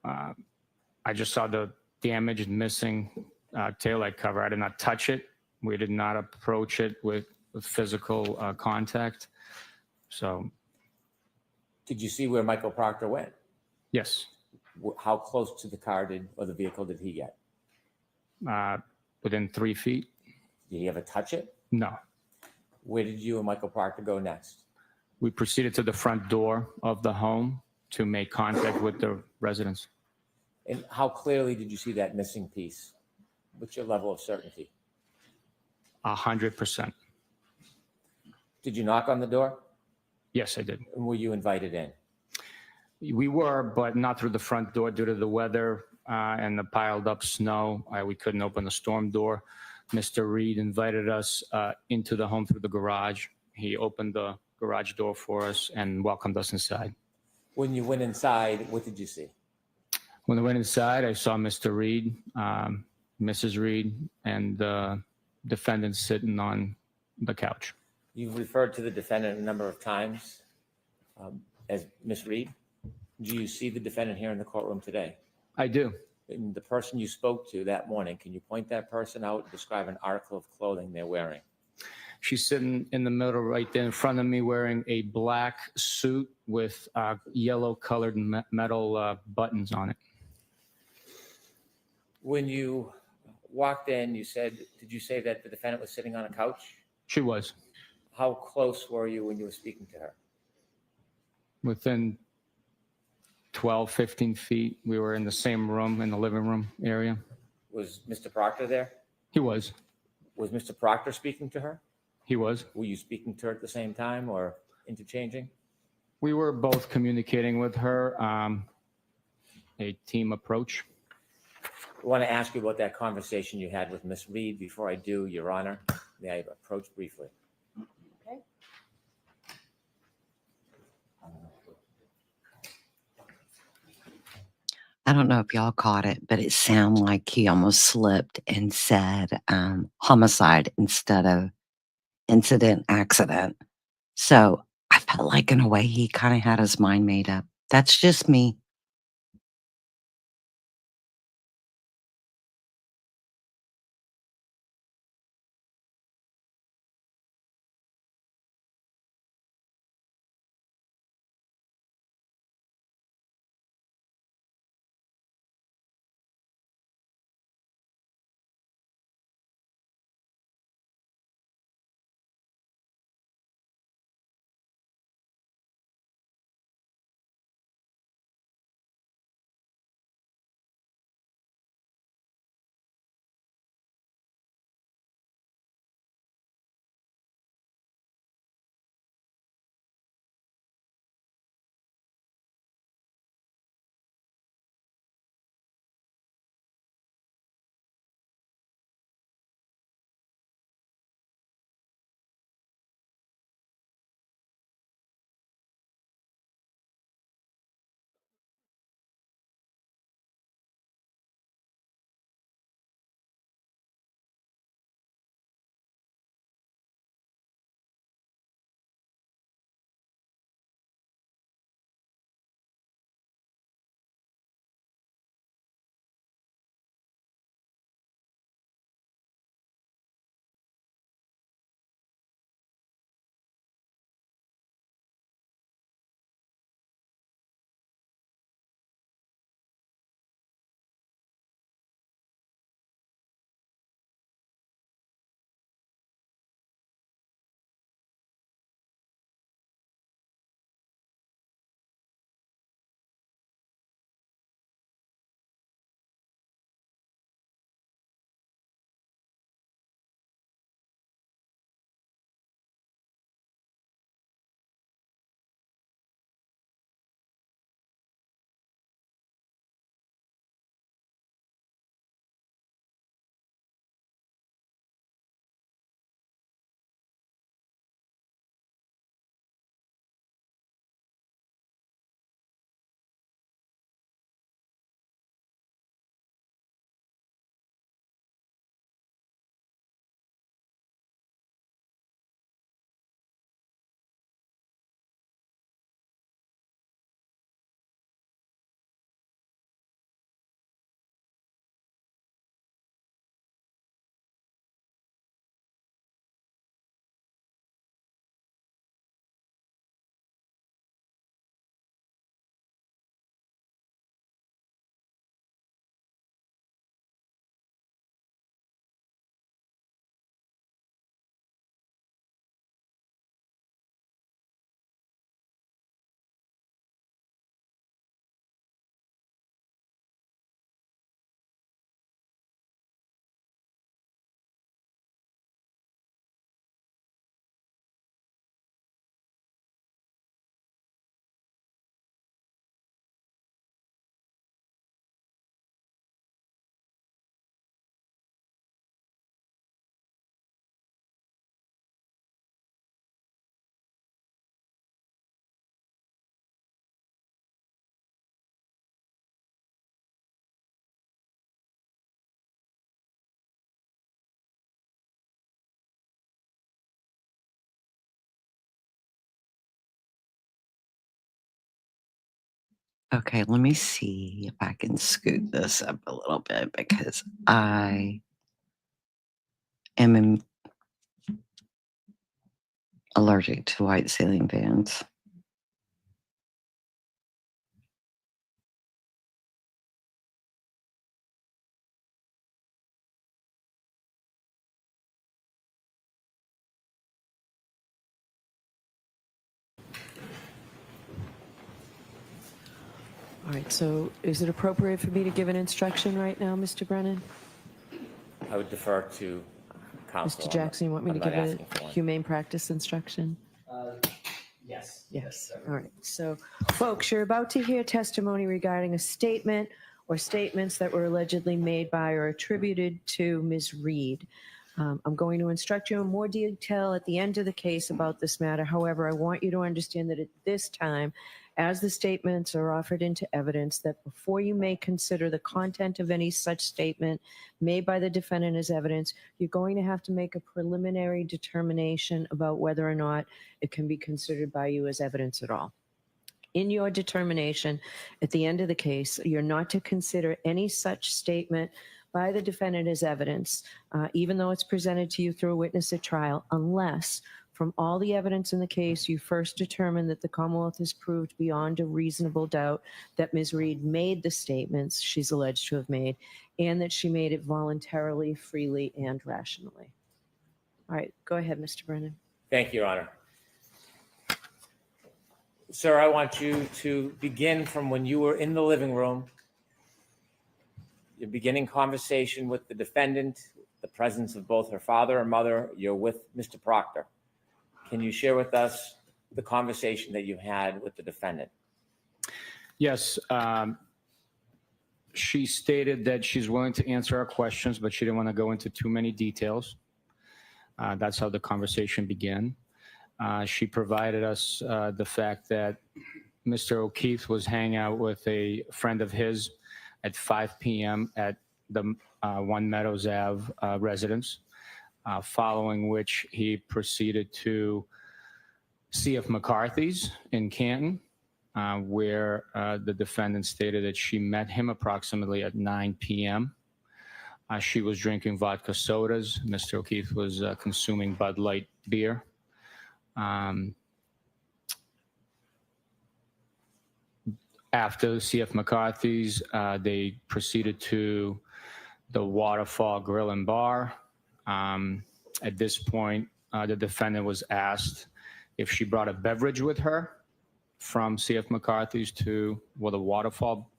S5: I just saw the damaged, missing taillight cover. I did not touch it. We did not approach it with physical contact. So,
S3: Did you see where Michael Proctor went?
S5: yes,
S3: How close to the car or the vehicle did he get?
S5: within 3 feet.
S3: Did he ever touch it?
S5: No.
S3: Where did you and Michael Proctor go next?
S5: We proceeded to the front door of the home to make contact with the residents.
S3: And how clearly did you see that missing piece? What's your level of certainty?
S5: 100%.
S3: Did you knock on the door?
S5: Yes, I did.
S3: And were you invited in?
S5: We were, but not through the front door due to the weather and the piled up snow. We couldn't open the storm door. Mr. Reed invited us into the home through the garage. He opened the garage door for us and welcomed us inside.
S3: When you went inside, what did you see?
S5: When I went inside, I saw Mr. Reed, Mrs. Reed, and the defendant sitting on the couch.
S3: You've referred to the defendant a number of times as Miss Reed. Do you see the defendant here in the courtroom today?
S5: I do.
S3: And the person you spoke to that morning, can you point that person out and describe an article of clothing they're wearing?
S5: She's sitting in the middle right there in front of me wearing a black suit with yellow colored metal buttons on it.
S3: When you walked in, did you say that the defendant was sitting on a couch?
S5: She was.
S3: How close were you when you were speaking to her?
S5: Within 12, 15 feet. We were in the same room, in the living room area.
S3: Was Mr. Proctor there?
S5: He was.
S3: Was Mr. Proctor speaking to her?
S5: He was.
S3: Were you speaking to her at the same time or interchanging?
S5: We were both communicating with her, a team approach.
S3: I want to ask you about that conversation you had with Miss Reed. Before I do, Your Honor, may I approach briefly?
S1: Okay.
S6: I don't know if y'all caught it, but it sounded like he almost slipped and said homicide instead of incident accident. So I felt like in a way he kind of had his mind made up. That's just me. Okay, let me see if I can scoot this up a little bit because I am allergic to white ceiling fans.
S1: All right, so is it appropriate for me to give an instruction right now, Mr. Brennan?
S3: I would defer to counsel.
S1: Mr. Jackson, you want me
S3: I'm
S1: to
S3: not
S1: give
S3: asking for
S1: a
S3: one.
S1: humane practice instruction?
S7: Yes.
S1: Yes, all right. So, folks, you're about to hear testimony regarding a statement or statements that were allegedly made by or attributed to Ms. Reed. I'm going to instruct you in more detail at the end of the case about this matter. However, I want you to understand that at this time, as the statements are offered into evidence, that before you may consider the content of any such statement made by the defendant as evidence, you're going to have to make a preliminary determination about whether or not it can be considered by you as evidence at all. In your determination, at the end of the case, you're not to consider any such statement by the defendant as evidence, even though it's presented to you through a witness at trial, unless from all the evidence in the case, you first determine that the Commonwealth has proved beyond a reasonable doubt that Ms. Reed made the statements she's alleged to have made, and that she made it voluntarily, freely, and rationally. All right, go ahead, Mr. Brennan.
S3: Thank you, Your Honor. Sir, I want you to begin from when you were in the living room, your beginning conversation with the defendant, the presence of both her father and mother. You're with Mr. Proctor. Can you share with us the conversation that you had with the defendant?
S5: Yes. She stated that she's willing to answer our questions, but she didn't want to go into too many details. That's how the conversation began. She provided us the fact that Mr. O'Keefe was hanging out with a friend of his at 5 p.m. at the One Meadows Ave residence, following which he proceeded to C.F. McCarthy's in Canton, where the defendant stated that she met him approximately at 9 p.m. She was drinking vodka sodas. Mr. O'Keefe was consuming Bud Light beer. After C.F. McCarthy's, they proceeded to the Waterfall Grill and Bar. At this point, the defendant was asked if she brought a beverage with her from C.F. McCarthy's to the Waterfall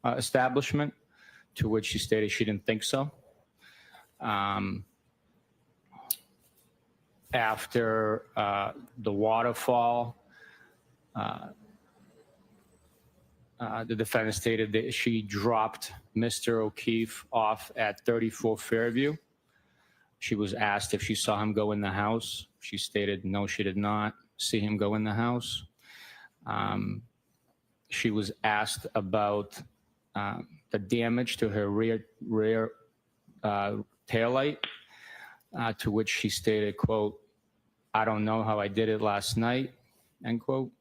S5: establishment, to which she stated she didn't think so. After the Waterfall, the defendant stated that she dropped Mr. O'Keefe off at 34 Fairview. She was asked if she saw him go in the house. She stated no, she did not see him go in the house. She was asked about the damage to her rear taillight, to which she stated, quote, "I don't know how I did it last night," end quote.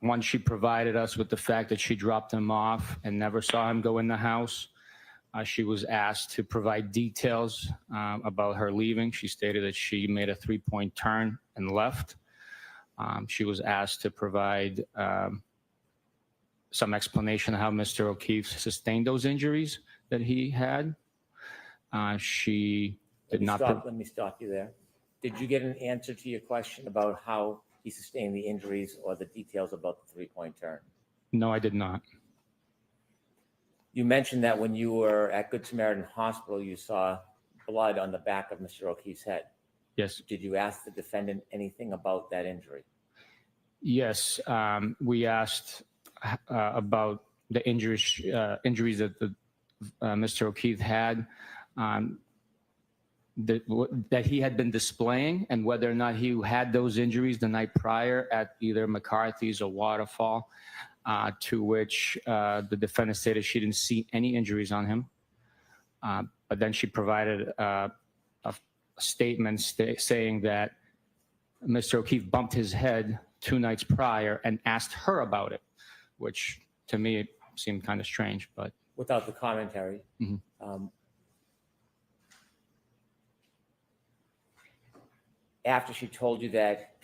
S5: Once she provided us with the fact that she dropped him off and never saw him go in the house, she was asked to provide details about her leaving. She stated that she made a 3-point turn and left. She was asked to provide some explanation of how Mr. O'Keefe sustained those injuries that he had. She did not.
S3: Let me stop you there. Did you get an answer to your question about how he sustained the injuries or the details about the 3-point turn?
S5: No, I did not.
S3: You mentioned that when you were at Good Samaritan Hospital, you saw blood on the back of Mr. O'Keefe's head.
S5: Yes.
S3: Did you ask the defendant anything about that injury?
S5: Yes. We asked about the injuries that Mr. O'Keefe had, that he had been displaying, and whether or not he had those injuries the night prior at either McCarthy's or Waterfall, to which the defendant stated she didn't see any injuries on him. But then she provided a statement saying that Mr. O'Keefe bumped his head 2 nights prior and asked her about it, which to me it seemed kind of strange, but
S3: Without the commentary.
S5: Mhm.
S3: After she told you that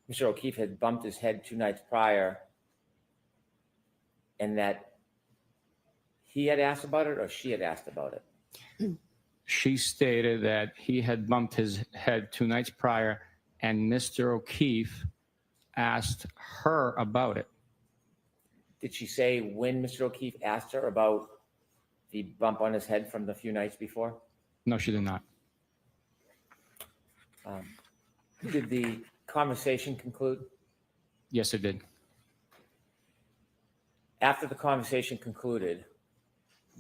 S3: Mr. O'Keefe had bumped his head 2 nights prior and that he had asked about it or she had asked about it?
S5: she stated that he had bumped his head 2 nights prior and Mr. O'Keefe asked her about it.
S3: Did she say when Mr. O'Keefe asked her about the bump on his head from the few nights before?
S5: No, she did not.
S3: Did the conversation conclude?
S5: Yes, it did.
S3: After the conversation concluded,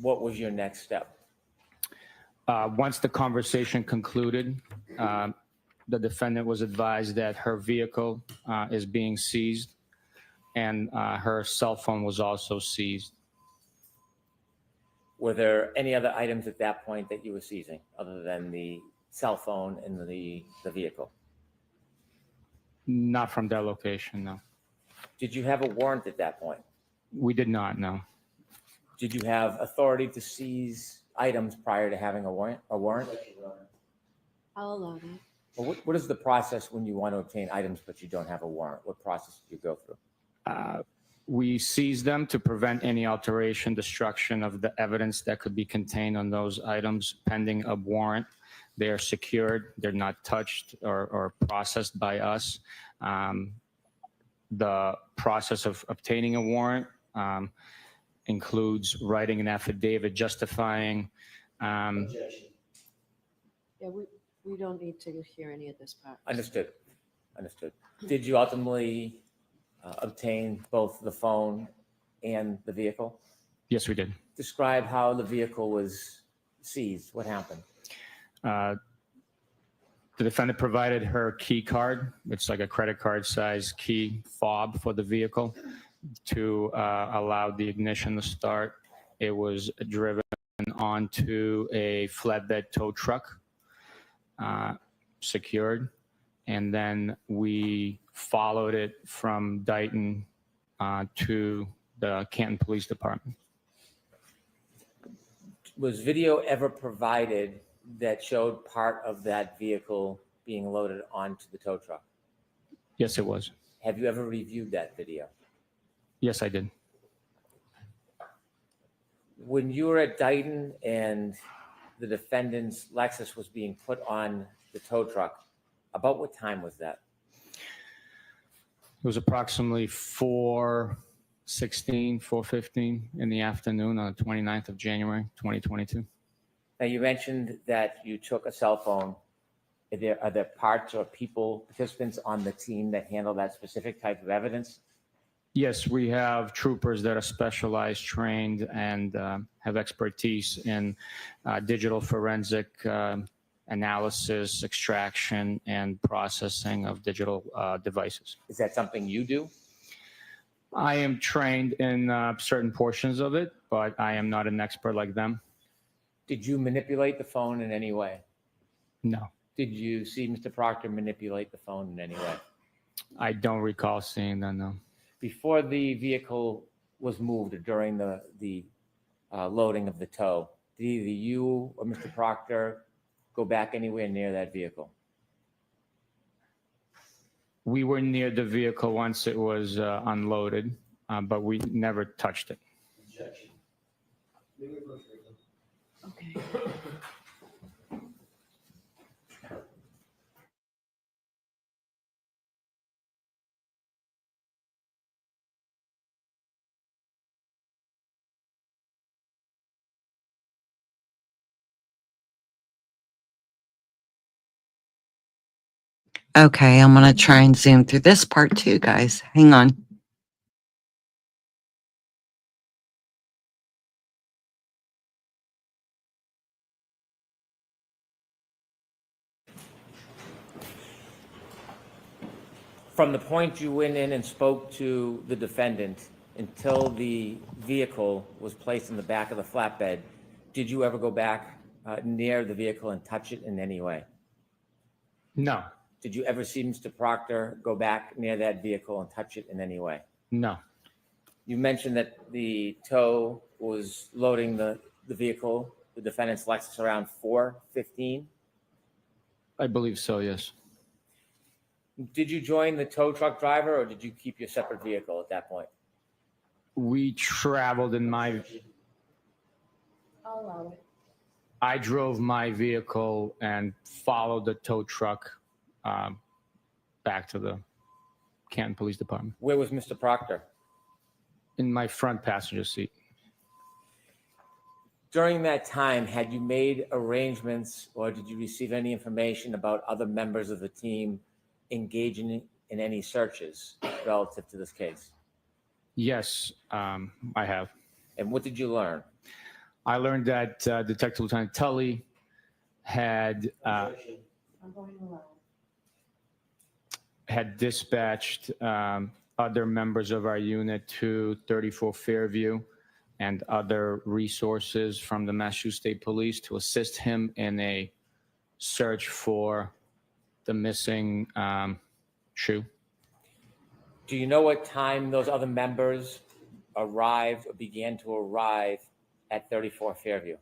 S3: what was your next step?
S5: Once the conversation concluded, the defendant was advised that her vehicle is being seized and her cell phone was also seized.
S3: Were there any other items at that point that you were seizing other than the cell phone and the vehicle?
S5: Not from that location, no.
S3: Did you have a warrant at that point?
S5: We did not, no.
S3: Did you have authority to seize items prior to having a warrant?
S2: I'll allow that.
S3: Well, what is the process when you want to obtain items but you don't have a warrant? What process do you go through?
S5: We seized them to prevent any alteration, destruction of the evidence that could be contained on those items pending a warrant. They are secured. They're not touched or processed by us. The process of obtaining a warrant includes writing an affidavit justifying.
S7: Objection.
S2: Yeah, we don't need to hear any of this part.
S3: Understood. Understood. Did you ultimately obtain both the phone and the vehicle?
S5: Yes, we did.
S3: Describe how the vehicle was seized. What happened?
S5: The defendant provided her key card. It's like a credit card size key fob for the vehicle to allow the ignition to start. It was driven onto a flatbed tow truck, secured, and then we followed it from Dighton to the Canton Police Department.
S3: Was video ever provided that showed part of that vehicle being loaded onto the tow truck?
S5: Yes, it was.
S3: Have you ever reviewed that video?
S5: Yes, I did.
S3: When you were at Dighton and the defendant's Lexus was being put on the tow truck, about what time was that?
S5: It was approximately 4:16, 4:15 in the afternoon on the 29th of January, 2022.
S3: Now, you mentioned that you took a cell phone. Are there parts or participants on the team that handle that specific type of evidence?
S5: Yes, we have troopers that are specialized, trained, and have expertise in digital forensic analysis, extraction, and processing of digital devices.
S3: Is that something you do?
S5: I am trained in certain portions of it, but I am not an expert like them.
S3: Did you manipulate the phone in any way?
S5: No,
S3: Did you see Mr. Proctor manipulate the phone in any way?
S5: I don't recall seeing that, no.
S3: Before the vehicle was moved during the loading of the tow, did either you or Mr. Proctor go back anywhere near that vehicle?
S5: We were near the vehicle once it was unloaded, but we never touched it.
S7: Objection.
S2: Okay.
S6: Okay, I'm going to try and zoom through this part too, guys. Hang on.
S3: From the point you went in and spoke to the defendant until the vehicle was placed in the back of the flatbed, did you ever go back near the vehicle and touch it in any way?
S5: No.
S3: Did you ever see Mr. Proctor go back near that vehicle and touch it in any way?
S5: No.
S3: You mentioned that the tow was loading the vehicle, the defendant's Lexus, around 4:15.
S5: I believe so, yes.
S3: Did you join the tow truck driver, or did you keep your separate vehicle at that point?
S5: We traveled in my,
S2: I'll allow it.
S5: I drove my vehicle and followed the tow truck back to the Canton Police Department
S3: Where was Mr. Proctor?
S5: in my front passenger seat.
S3: During that time, had you made arrangements or did you receive any information about other members of the team engaging in any searches relative to this case?
S5: Yes, I have.
S3: And what did you learn?
S5: I learned that Detective Lieutenant Tully had
S7: Objection.
S2: I'm going to allow it.
S5: had dispatched other members of our unit to 34 Fairview and other resources from the Massachusetts State Police to assist him in a search for the missing shoe.
S3: Do you know what time those other members arrived or began to arrive at 34 Fairview?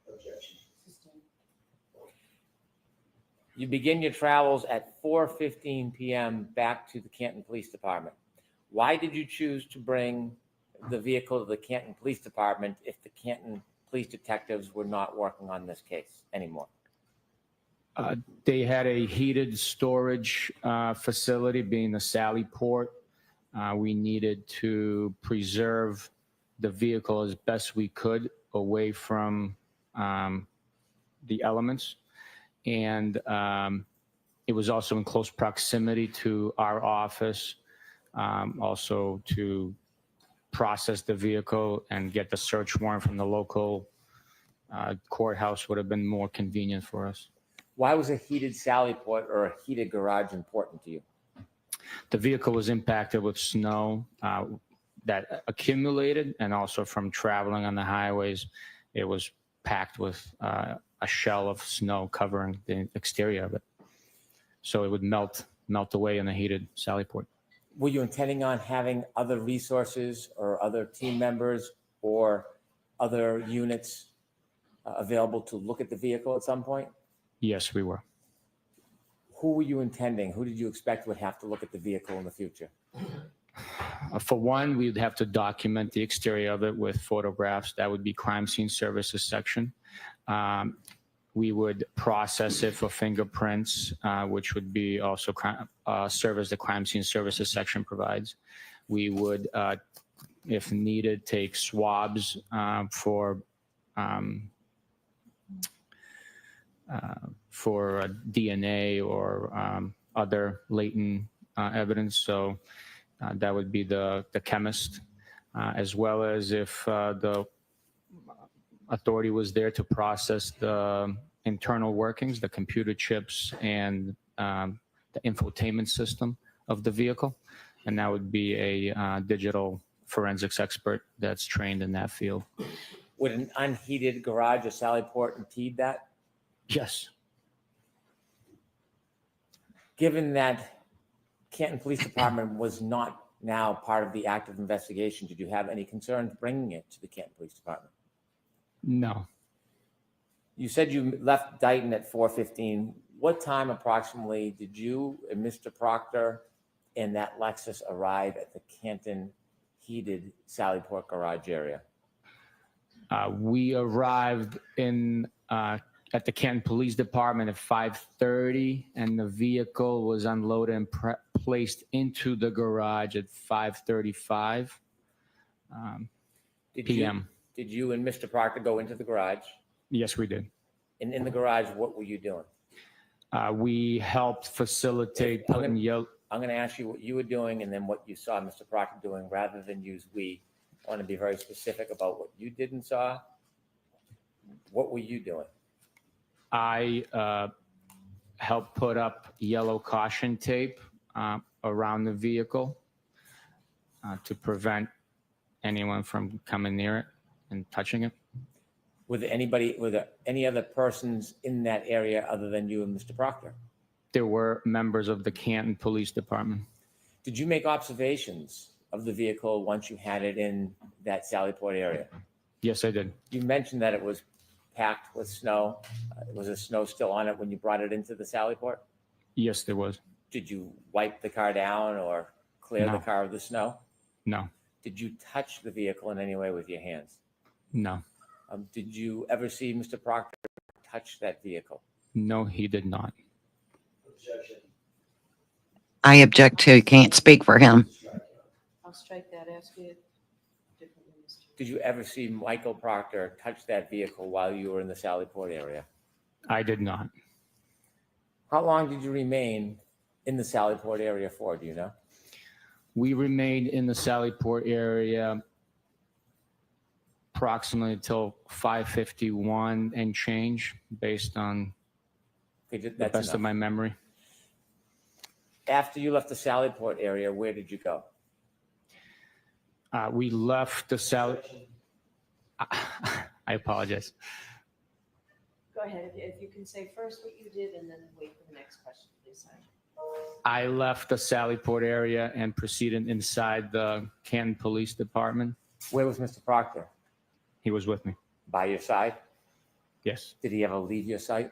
S7: Objection.
S2: Sustained.
S3: You begin your travels at 4:15 p.m. back to the Canton Police Department. Why did you choose to bring the vehicle to the Canton Police Department if the Canton Police detectives were not working on this case anymore?
S5: They had a heated storage facility, being the Sally Port. We needed to preserve the vehicle as best we could away from the elements. And it was also in close proximity to our office, also to process the vehicle and get the search warrant from the local courthouse would have been more convenient for us.
S3: Why was a heated Sally Port or a heated garage important to you?
S5: The vehicle was impacted with snow that accumulated, and also from traveling on the highways, it was packed with a shell of snow covering the exterior of it. So it would melt away in the heated Sally Port.
S3: Were you intending on having other resources or other team members or other units available to look at the vehicle at some point?
S5: Yes, we were.
S3: Who were you intending? Who did you expect would have to look at the vehicle in the future?
S5: For one, we'd have to document the exterior of it with photographs. That would be crime scene services section. We would process it for fingerprints, which would be also service the crime scene services section provides. We would, if needed, take swabs for DNA or other latent evidence. So that would be the chemist, as well as if the authority was there to process the internal workings, the computer chips, and the infotainment system of the vehicle. And that would be a digital forensics expert that's trained in that field.
S3: Would an unheated garage or Sally Port impede that?
S5: Yes.
S3: Given that Canton Police Department was not now part of the active investigation, did you have any concerns bringing it to the Canton Police Department?
S5: No.
S3: You said you left Dighton at 4:15. What time approximately did you and Mr. Proctor and that Lexus arrive at the Canton heated Sally Port garage area?
S5: We arrived at the Canton Police Department at 5:30, and the vehicle was unloaded and placed into the garage at 5:35 p.m.
S3: Did you and Mr. Proctor go into the garage?
S5: Yes, we did.
S3: And in the garage, what were you doing?
S5: We helped facilitate putting yellow.
S3: I'm going to ask you what you were doing and then what you saw Mr. Proctor doing rather than use we. I want to be very specific about what you did and saw. What were you doing?
S5: I helped put up yellow caution tape around the vehicle to prevent anyone from coming near it and touching it.
S3: Were there any other persons in that area other than you and Mr. Proctor?
S5: There were members of the Canton Police Department.
S3: Did you make observations of the vehicle once you had it in that Sallyport area?
S5: Yes, I did.
S3: You mentioned that it was packed with snow. Was the snow still on it when you brought it into the Sallyport?
S5: Yes, there was.
S3: Did you wipe the car down or clear the
S5: No.
S3: car of the snow?
S5: No,
S3: Did you touch the vehicle in any way with your hands?
S5: no,
S3: Did you ever see Mr. Proctor touch that vehicle?
S5: no, he did not.
S7: Objection.
S6: I object to, can't speak for him.
S2: I'll strike that, ask you differently, Mr.
S3: Did you ever see Michael Proctor touch that vehicle while you were in the Sallyport area?
S5: I did not.
S3: How long did you remain in the Sallyport area for, do you know?
S5: We remained in the Sallyport area approximately until 5:51 and change, based on
S3: Okay,
S5: the
S3: that's
S5: best of
S3: enough.
S5: my memory.
S3: After you left the Sallyport area, where did you go?
S5: We left the Sally.
S7: Objection.
S5: I apologize.
S2: Go ahead, if you can say first what you did and then wait for the next question, please. Sergeant.
S5: I left the Sallyport area and proceeded inside the Canton Police Department.
S3: Where was Mr. Proctor?
S5: He was with me.
S3: By your side?
S5: Yes.
S3: Did he ever leave your sight?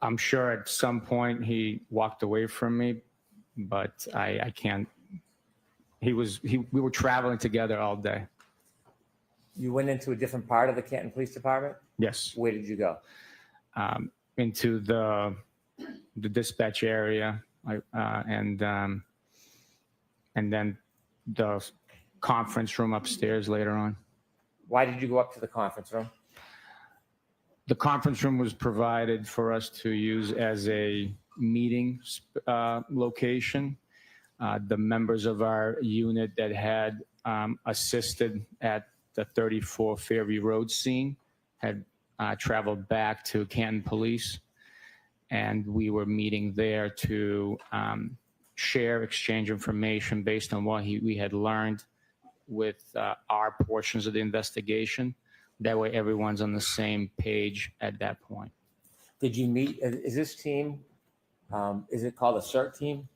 S5: I'm sure at some point he walked away from me, but I can't. We were traveling together all day.
S3: You went into a different part of the Canton Police Department?
S5: Yes.
S3: Where did you go?
S5: Into the dispatch area, and then the conference room upstairs later on.
S3: Why did you go up to the conference room?
S5: The conference room was provided for us to use as a meeting location. The members of our unit that had assisted at the 34 Fairview Road scene had traveled back to Canton Police, and we were meeting there to exchange information based on what we had learned with our portions of the investigation. That way everyone's on the same page at that point.
S3: Did you meet, is this team, is it called a CERT team?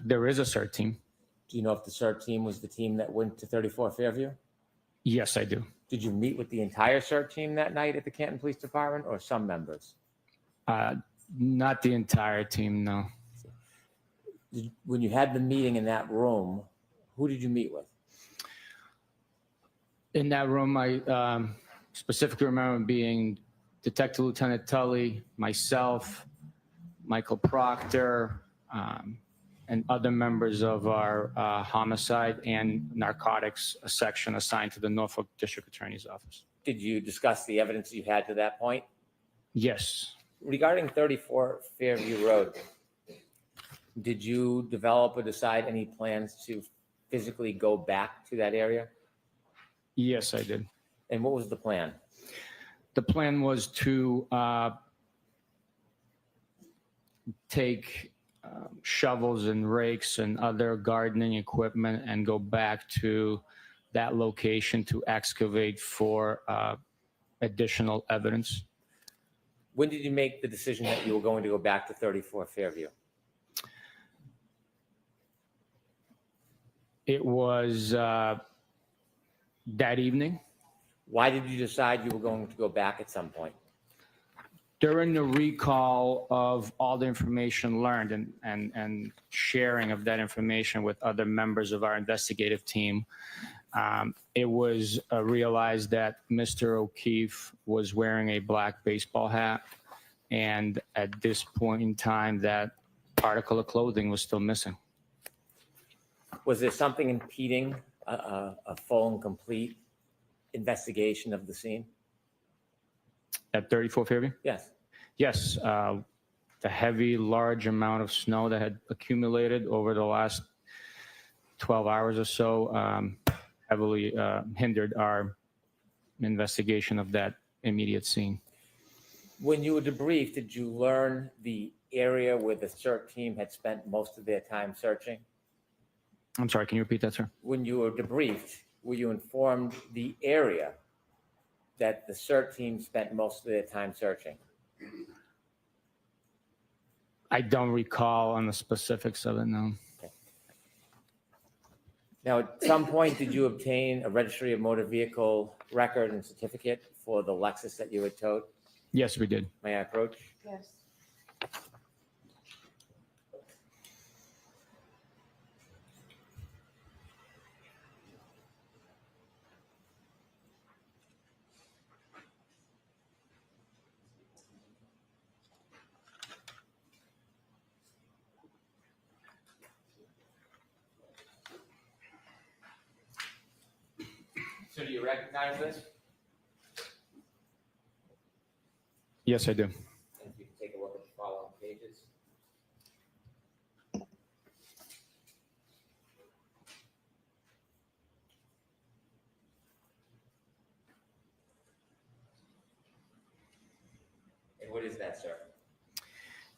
S5: There is a CERT team.
S3: Do you know if the CERT team was the team that went to 34 Fairview?
S5: Yes, I do.
S3: Did you meet with the entire CERT team that night at the Canton Police Department or some members?
S5: Not the entire team, no.
S3: When you had the meeting in that room, who did you meet with?
S5: In that room, I specifically remember being Detective Lieutenant Tully, myself, Michael Proctor, and other members of our homicide and narcotics section assigned to the Norfolk District Attorney's Office.
S3: Did you discuss the evidence you had to that point?
S5: Yes.
S3: Regarding 34 Fairview Road, did you develop or decide any plans to physically go back to that area?
S5: Yes, I did.
S3: And what was the plan?
S5: The plan was to take shovels and rakes and other gardening equipment and go back to that location to excavate for additional evidence.
S3: When did you make the decision that you were going to go back to 34 Fairview?
S5: It was that evening.
S3: Why did you decide you were going to go back at some point?
S5: During the recall of all the information learned and sharing of that information with other members of our investigative team, it was realized that Mr. O'Keefe was wearing a black baseball hat. And at this point in time, that article of clothing was still missing.
S3: Was there something impeding a full and complete investigation of the scene?
S5: At 34 Fairview?
S3: Yes.
S5: Yes, the heavy, large amount of snow that had accumulated over the last 12 hours or so heavily hindered our investigation of that immediate scene.
S3: When you were debriefed, did you learn the area where the CERT team had spent most of their time searching?
S5: I'm sorry, can you repeat that, sir?
S3: When you were debriefed, were you informed the area that the CERT team spent most of their time searching?
S5: I don't recall on the specifics of it, no.
S3: Now, at some point, did you obtain a registry of motor vehicle record and certificate for the Lexus that you had towed?
S5: Yes, we did.
S3: May I approach?
S2: Yes.
S3: So do you recognize this?
S5: Yes, I do.
S3: And if you can take a look at the following pages. And what is that, sir?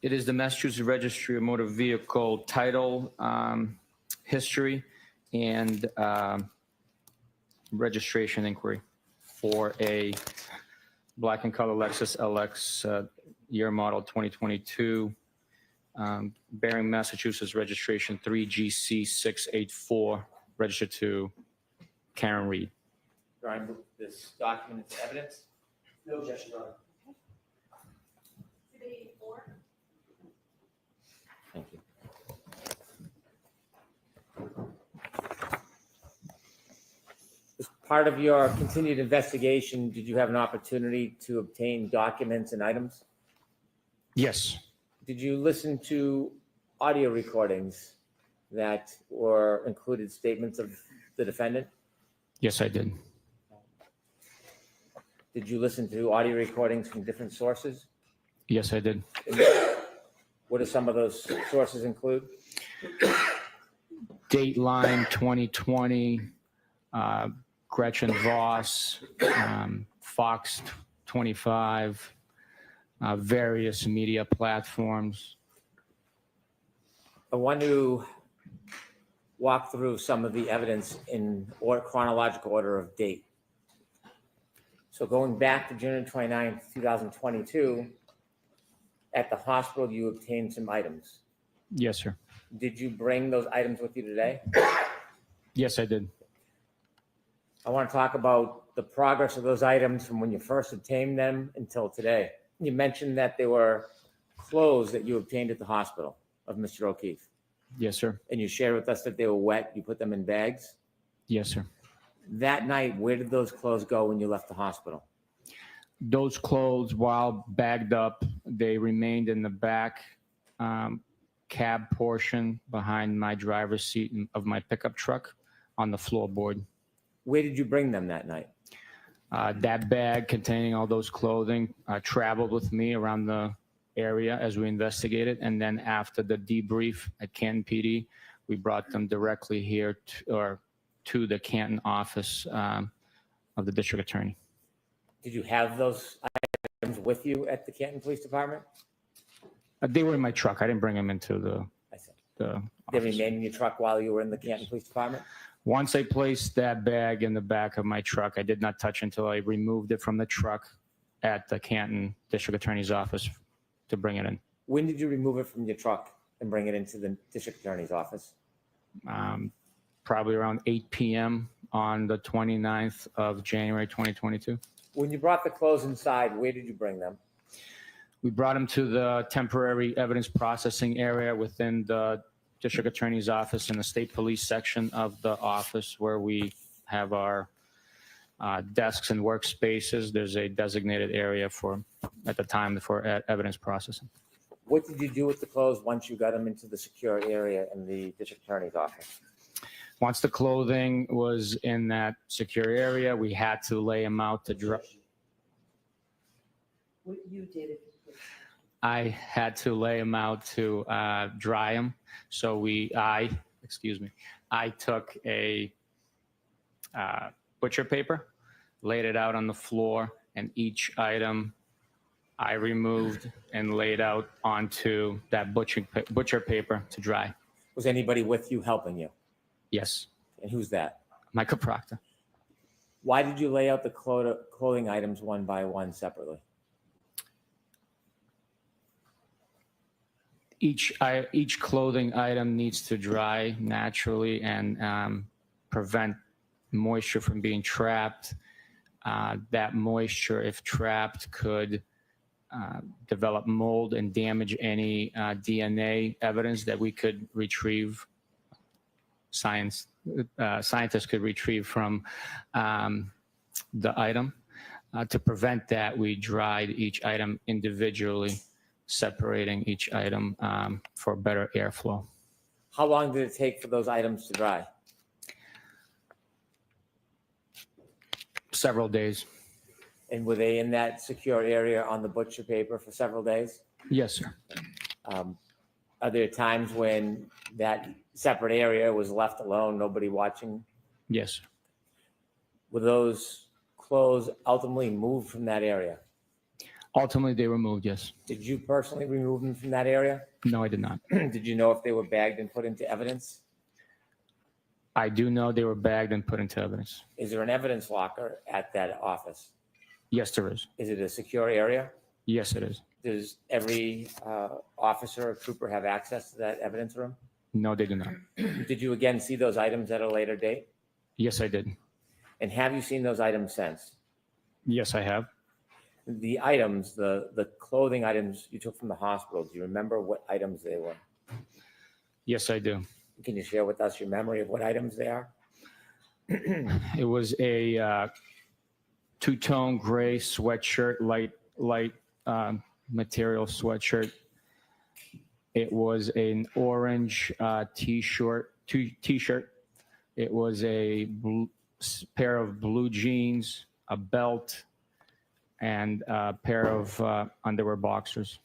S5: It is the Massachusetts Registry of Motor Vehicle title, history, and registration inquiry for a black and color Lexus LX year model 2022, bearing Massachusetts registration 3GC684, registered to Karen Reed.
S3: Do I move this document into evidence?
S7: No objection, Your Honor.
S3: Thank you. As part of your continued investigation, did you have an opportunity to obtain documents and items?
S5: Yes,
S3: Did you listen to audio recordings that were included statements of the defendant?
S5: yes, I did.
S3: Did you listen to audio recordings from different sources?
S5: Yes, I did.
S3: What do some of those sources include?
S5: Dateline 2020, Gretchen Voss, Fox 25, various media platforms.
S3: I want to walk through some of the evidence in chronological order of date. So going back to June 29th, 2022, at the hospital, you obtained some items.
S5: Yes, sir.
S3: Did you bring those items with you today?
S5: Yes, I did.
S3: I want to talk about the progress of those items from when you first obtained them until today. You mentioned that they were clothes that you obtained at the hospital of Mr. O'Keefe,
S5: Yes, sir.
S3: and you shared with us that they were wet. You put them in bags.
S5: Yes, sir.
S3: That night, where did those clothes go when you left the hospital?
S5: Those clothes, while bagged up, they remained in the back cab portion behind my driver's seat of my pickup truck on the floorboard.
S3: Where did you bring them that night?
S5: That bag containing all those clothing traveled with me around the area as we investigated. And then after the debrief at Canton PD, we brought them directly here to the Canton office of the district attorney.
S3: Did you have those items with you at the Canton Police Department?
S5: They were in my truck. I didn't bring them into the
S3: I said,
S5: the
S3: they
S5: office.
S3: remained in your truck while you were in the Canton Police Department?
S5: Once I placed that bag in the back of my truck, I did not touch until I removed it from the truck at the Canton District Attorney's office to bring it in.
S3: When did you remove it from your truck and bring it into the district attorney's office?
S5: Probably around 8 p.m. on the 29th of January 2022.
S3: When you brought the clothes inside, where did you bring them?
S5: We brought them to the temporary evidence processing area within the district attorney's office in the state police section of the office where we have our desks and workspaces. There's a designated area at the time for evidence processing.
S3: What did you do with the clothes once you got them into the secure area in the district attorney's office?
S5: Once the clothing was in that secure area, we had to lay them out to dry.
S2: What you did, if you could.
S5: I had to lay them out to dry them. So I took a butcher paper, laid it out on the floor, and each item I removed and laid out onto that butcher paper to dry.
S3: Was anybody with you helping you?
S5: Yes,
S3: And who's that?
S5: Michael Proctor.
S3: Why did you lay out the clothing items one by one separately?
S5: Each clothing item needs to dry naturally and prevent moisture from being trapped. That moisture, if trapped, could develop mold and damage any DNA evidence that we could retrieve. Scientists could retrieve from the item. To prevent that, we dried each item individually, separating each item for better airflow.
S3: How long did it take for those items to dry?
S5: Several days.
S3: And were they in that secure area on the butcher paper for several days?
S5: Yes, sir.
S3: Are there times when that separate area was left alone, nobody watching?
S5: Yes, sir.
S3: Were those clothes ultimately moved from that area?
S5: Ultimately, they were moved, yes.
S3: Did you personally remove them from that area?
S5: No, I did not.
S3: Did you know if they were bagged and put into evidence?
S5: I do know they were bagged and put into evidence.
S3: Is there an evidence locker at that office?
S5: Yes, there is.
S3: Is it a secure area?
S5: Yes, it is.
S3: Does every officer or trooper have access to that evidence room?
S5: No, they do not.
S3: Did you again see those items at a later date?
S5: Yes, I did.
S3: And have you seen those items since?
S5: Yes, I have.
S3: The items, the clothing items you took from the hospital, do you remember what items they were?
S5: Yes, I do.
S3: Can you share with us your memory of what items they are?
S5: It was a two-tone gray sweatshirt, light material sweatshirt. It was an orange t-shirt. It was a pair of blue jeans, a belt, and a pair of underwear boxers.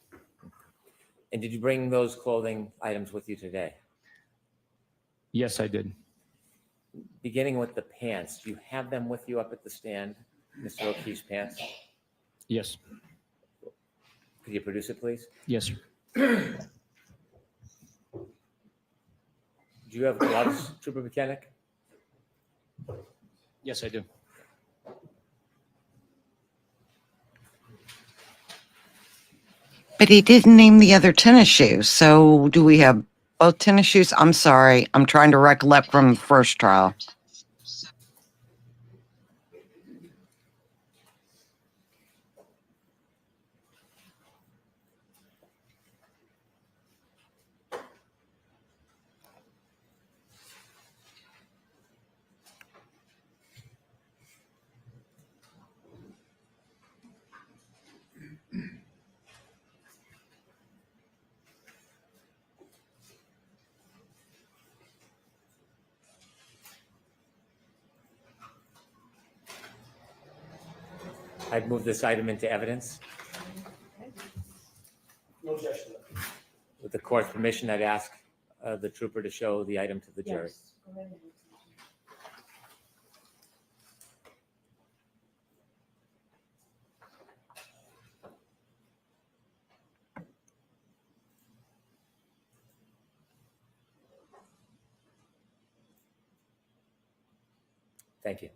S3: And did you bring those clothing items with you today?
S5: Yes, I did.
S3: Beginning with the pants, do you have them with you up at the stand, Mr. O'Keefe's pants?
S5: Yes.
S3: Could you produce it, please?
S5: Yes, sir.
S3: Do you have gloves, Trooper Bukhenik?
S5: Yes, I do.
S6: But he didn't name the other tennis shoes. So do we have both tennis shoes? I'm sorry. I'm trying to recollect from the first trial.
S3: I'd move this item into evidence.
S7: No objection.
S3: With the court's permission, I'd ask the trooper to show the item to the jury.
S2: Yes. Go right ahead.
S3: Thank you.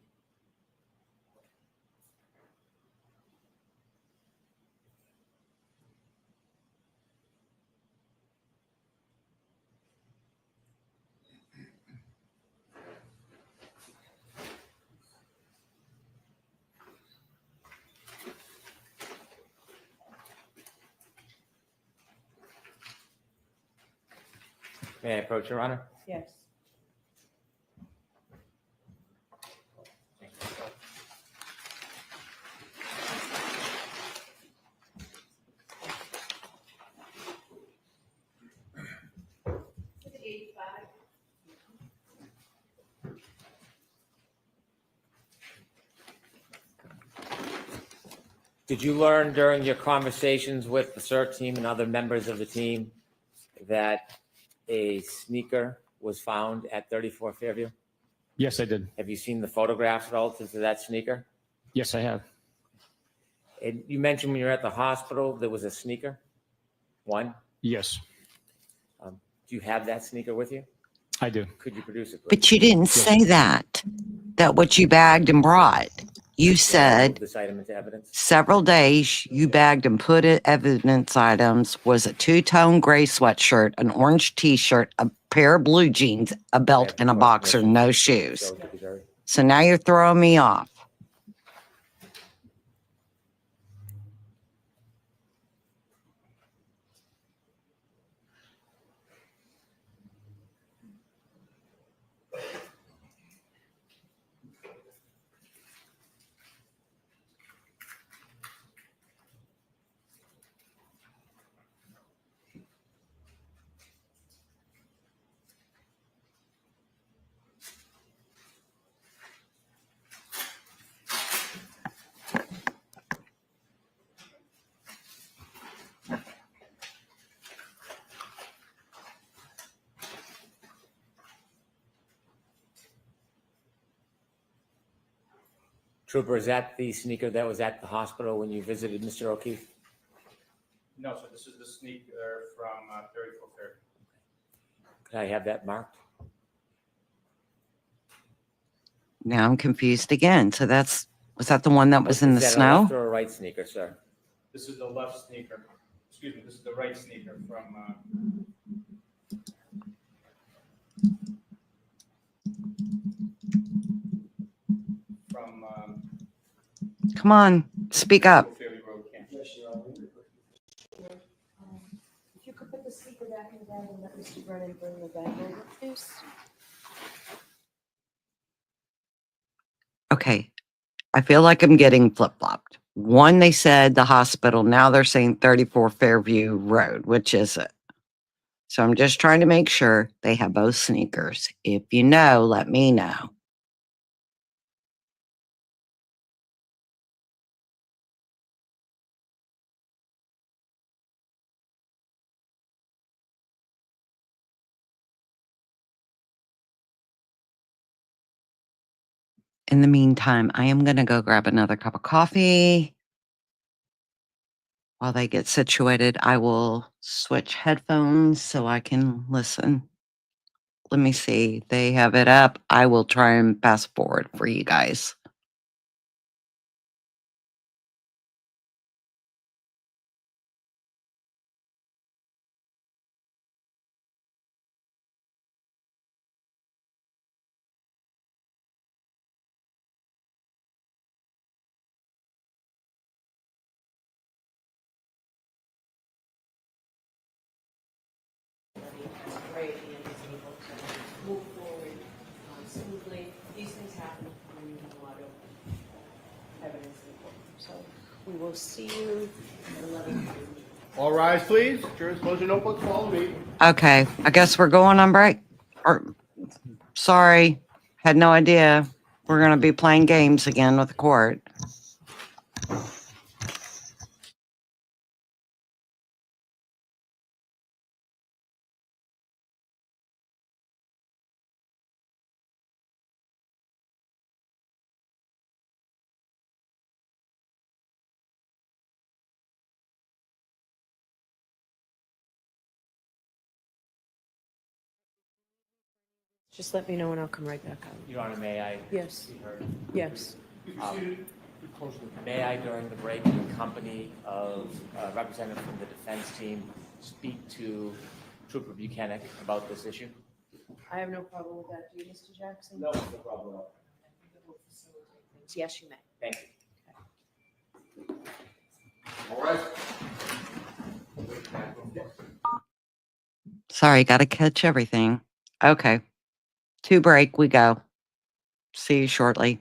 S3: May I approach, Your Honor?
S2: Yes.
S3: Did you learn during your conversations with the CERT team and other members of the team that a sneaker was found at 34 Fairview?
S5: Yes, I did.
S3: Have you seen the photographs relative to that sneaker?
S5: Yes, I have.
S3: And you mentioned when you were at the hospital, there was a sneaker? One?
S5: Yes,
S3: Do you have that sneaker with you?
S5: I do.
S3: Could you produce it, please?
S6: But you didn't say that what you bagged and brought. You
S3: Then I'll
S6: said
S3: move this item into evidence.
S6: several days you bagged and put it evidence items was a two-tone gray sweatshirt, an orange t-shirt, a pair of blue jeans, a
S3: I
S6: belt,
S3: have the
S6: and a
S3: court's
S6: boxer,
S3: permission
S6: no
S3: to
S6: shoes.
S3: show to the jury.
S6: So now you're throwing me off.
S3: Trooper, is that the sneaker that was at the hospital when you visited Mr. O'Keefe?
S5: No, sir, this is the sneaker from 34 Fairview.
S3: Could I have that marked?
S6: Now I'm confused again. So was that the one that was in the
S3: Is that a
S6: snow?
S3: left or a right sneaker, sir?
S5: This is the left sneaker. Excuse me, this is the right sneaker from
S6: Come on, speak up.
S5: Fairview Road, Canton.
S7: Yes, Your Honor.
S1: If you could put the speaker back in the bag and let Mr. Brennan bring the bag over, please.
S6: Okay. I feel like I'm getting flip-flopped. One, they said the hospital. Now they're saying 34 Fairview Road. Which is it? So I'm just trying to make sure they have both sneakers. If you know, let me know. In the meantime, I am going to go grab another cup of coffee. While they get situated, I will switch headphones so I can listen. Let me see. They have it up. I will try and fast forward for you guys.
S2: Great, and is able to move forward smoothly. These things happen when you have a lot of evidence in the court.
S1: So we will see you at 11.
S4: All rise, please. Jurors, close your notebooks, follow me.
S6: Okay, I guess we're going on break. Sorry, had no idea. We're going to be playing games again with the court.
S1: Just let me know and I'll come right back out.
S3: Your Honor, may I?
S1: Yes.
S3: be heard?
S1: Yes.
S3: May I, during the break, in company of a representative from the defense team, speak to Trooper Bukhenik about this issue?
S1: I have no problem with that. Do you, Mr. Jackson?
S3: No problem.
S1: Yes, you may.
S3: Thank you.
S4: All right.
S6: Sorry, got to catch everything. Okay. To break we go. See you shortly.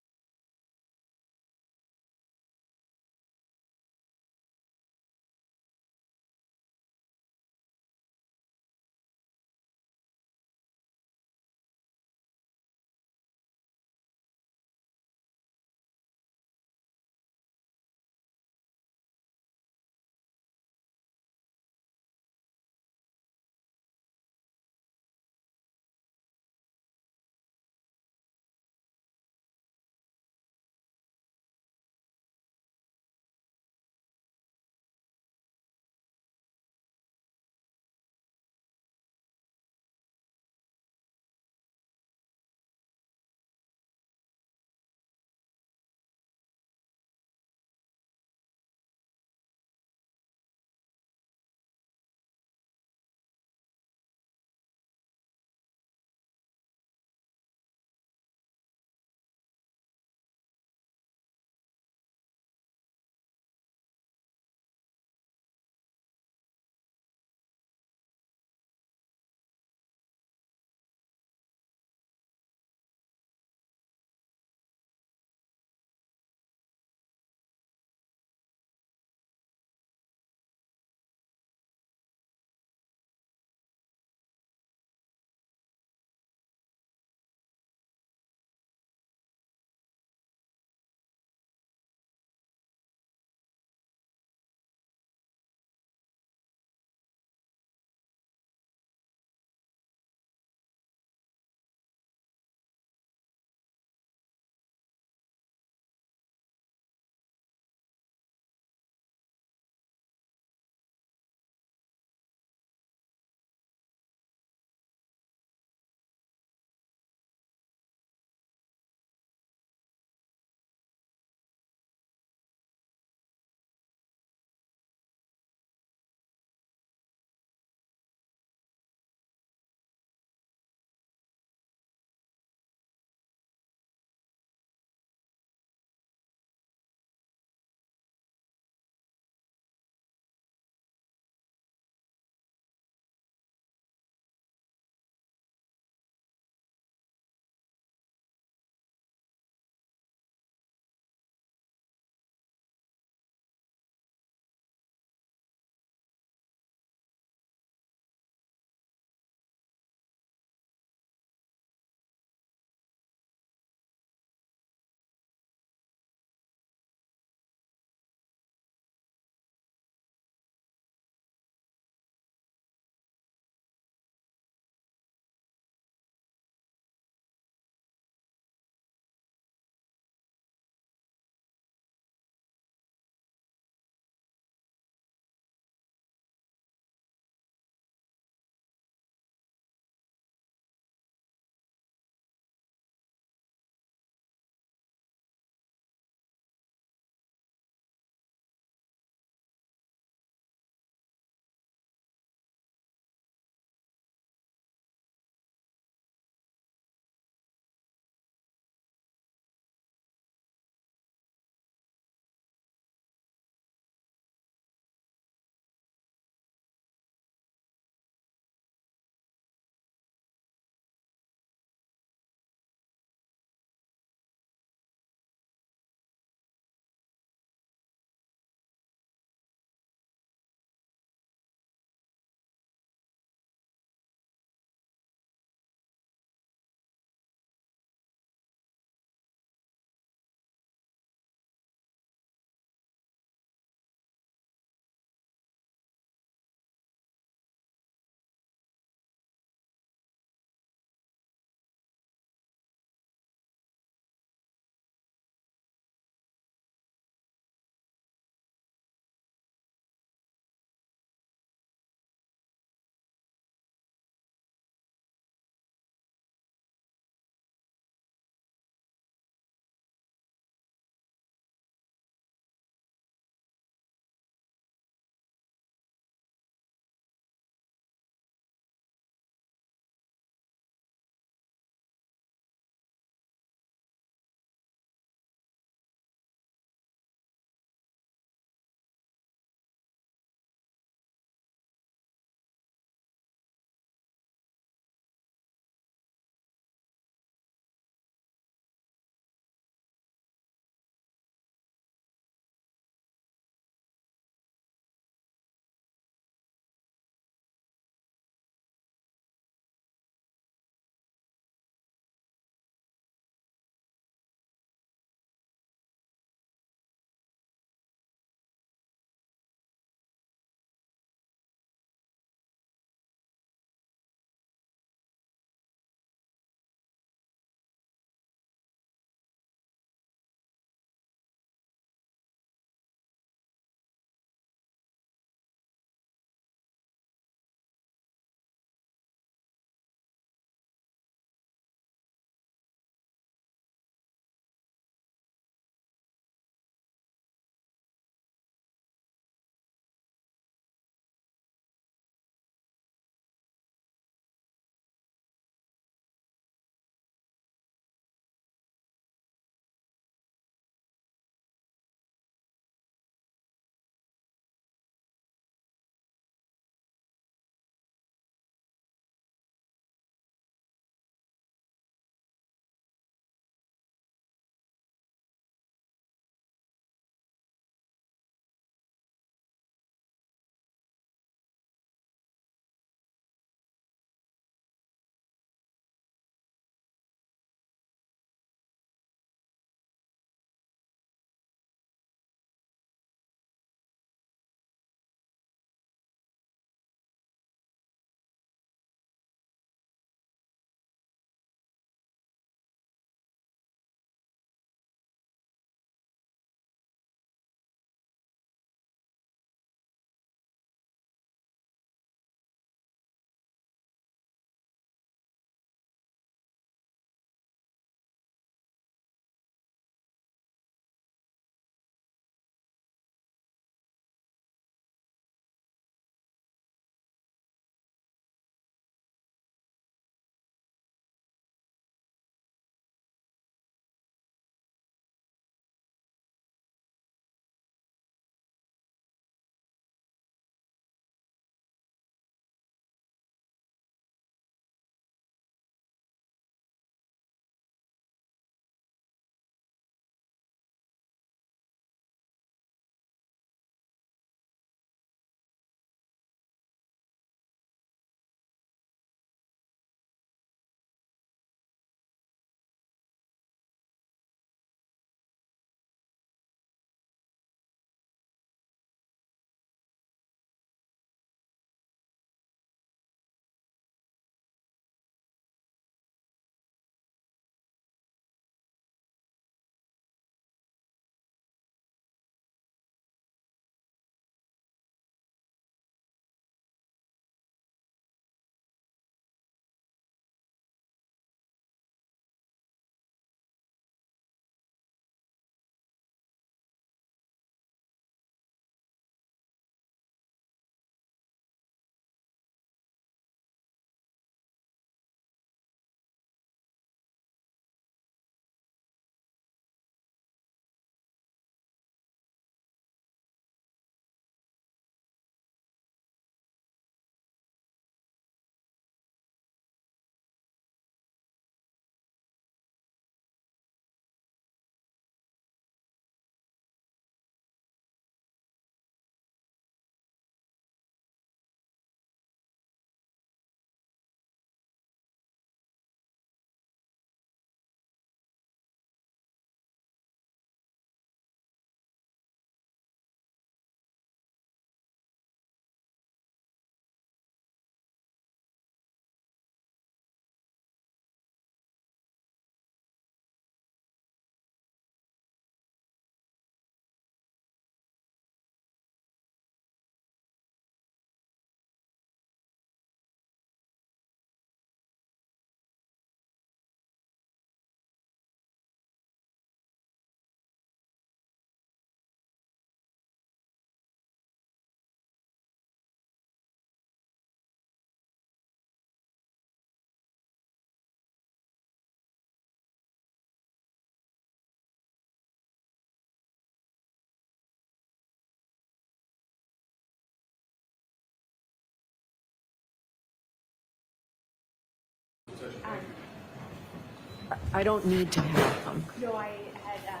S1: I don't need to have them.
S8: No, I had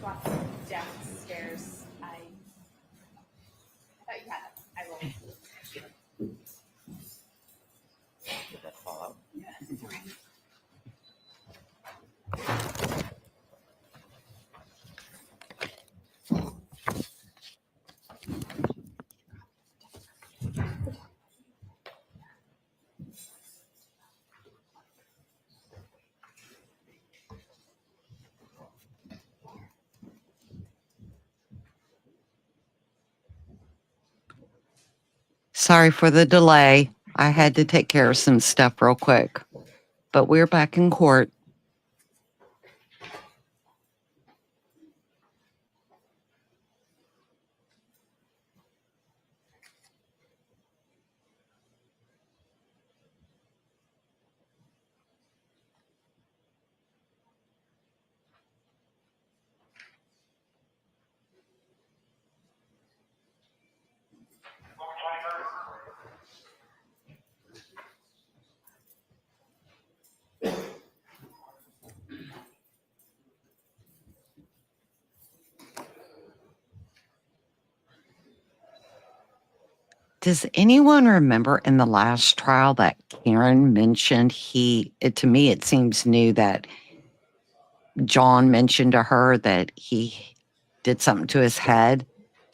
S8: brought them downstairs. I thought you had them. I will.
S3: Did that fall out?
S6: Sorry for the delay. I had to take care of some stuff real quick, but we're back in court. Does anyone remember in the last trial that Karen mentioned to me, it seems new that John mentioned to her that he did something to his head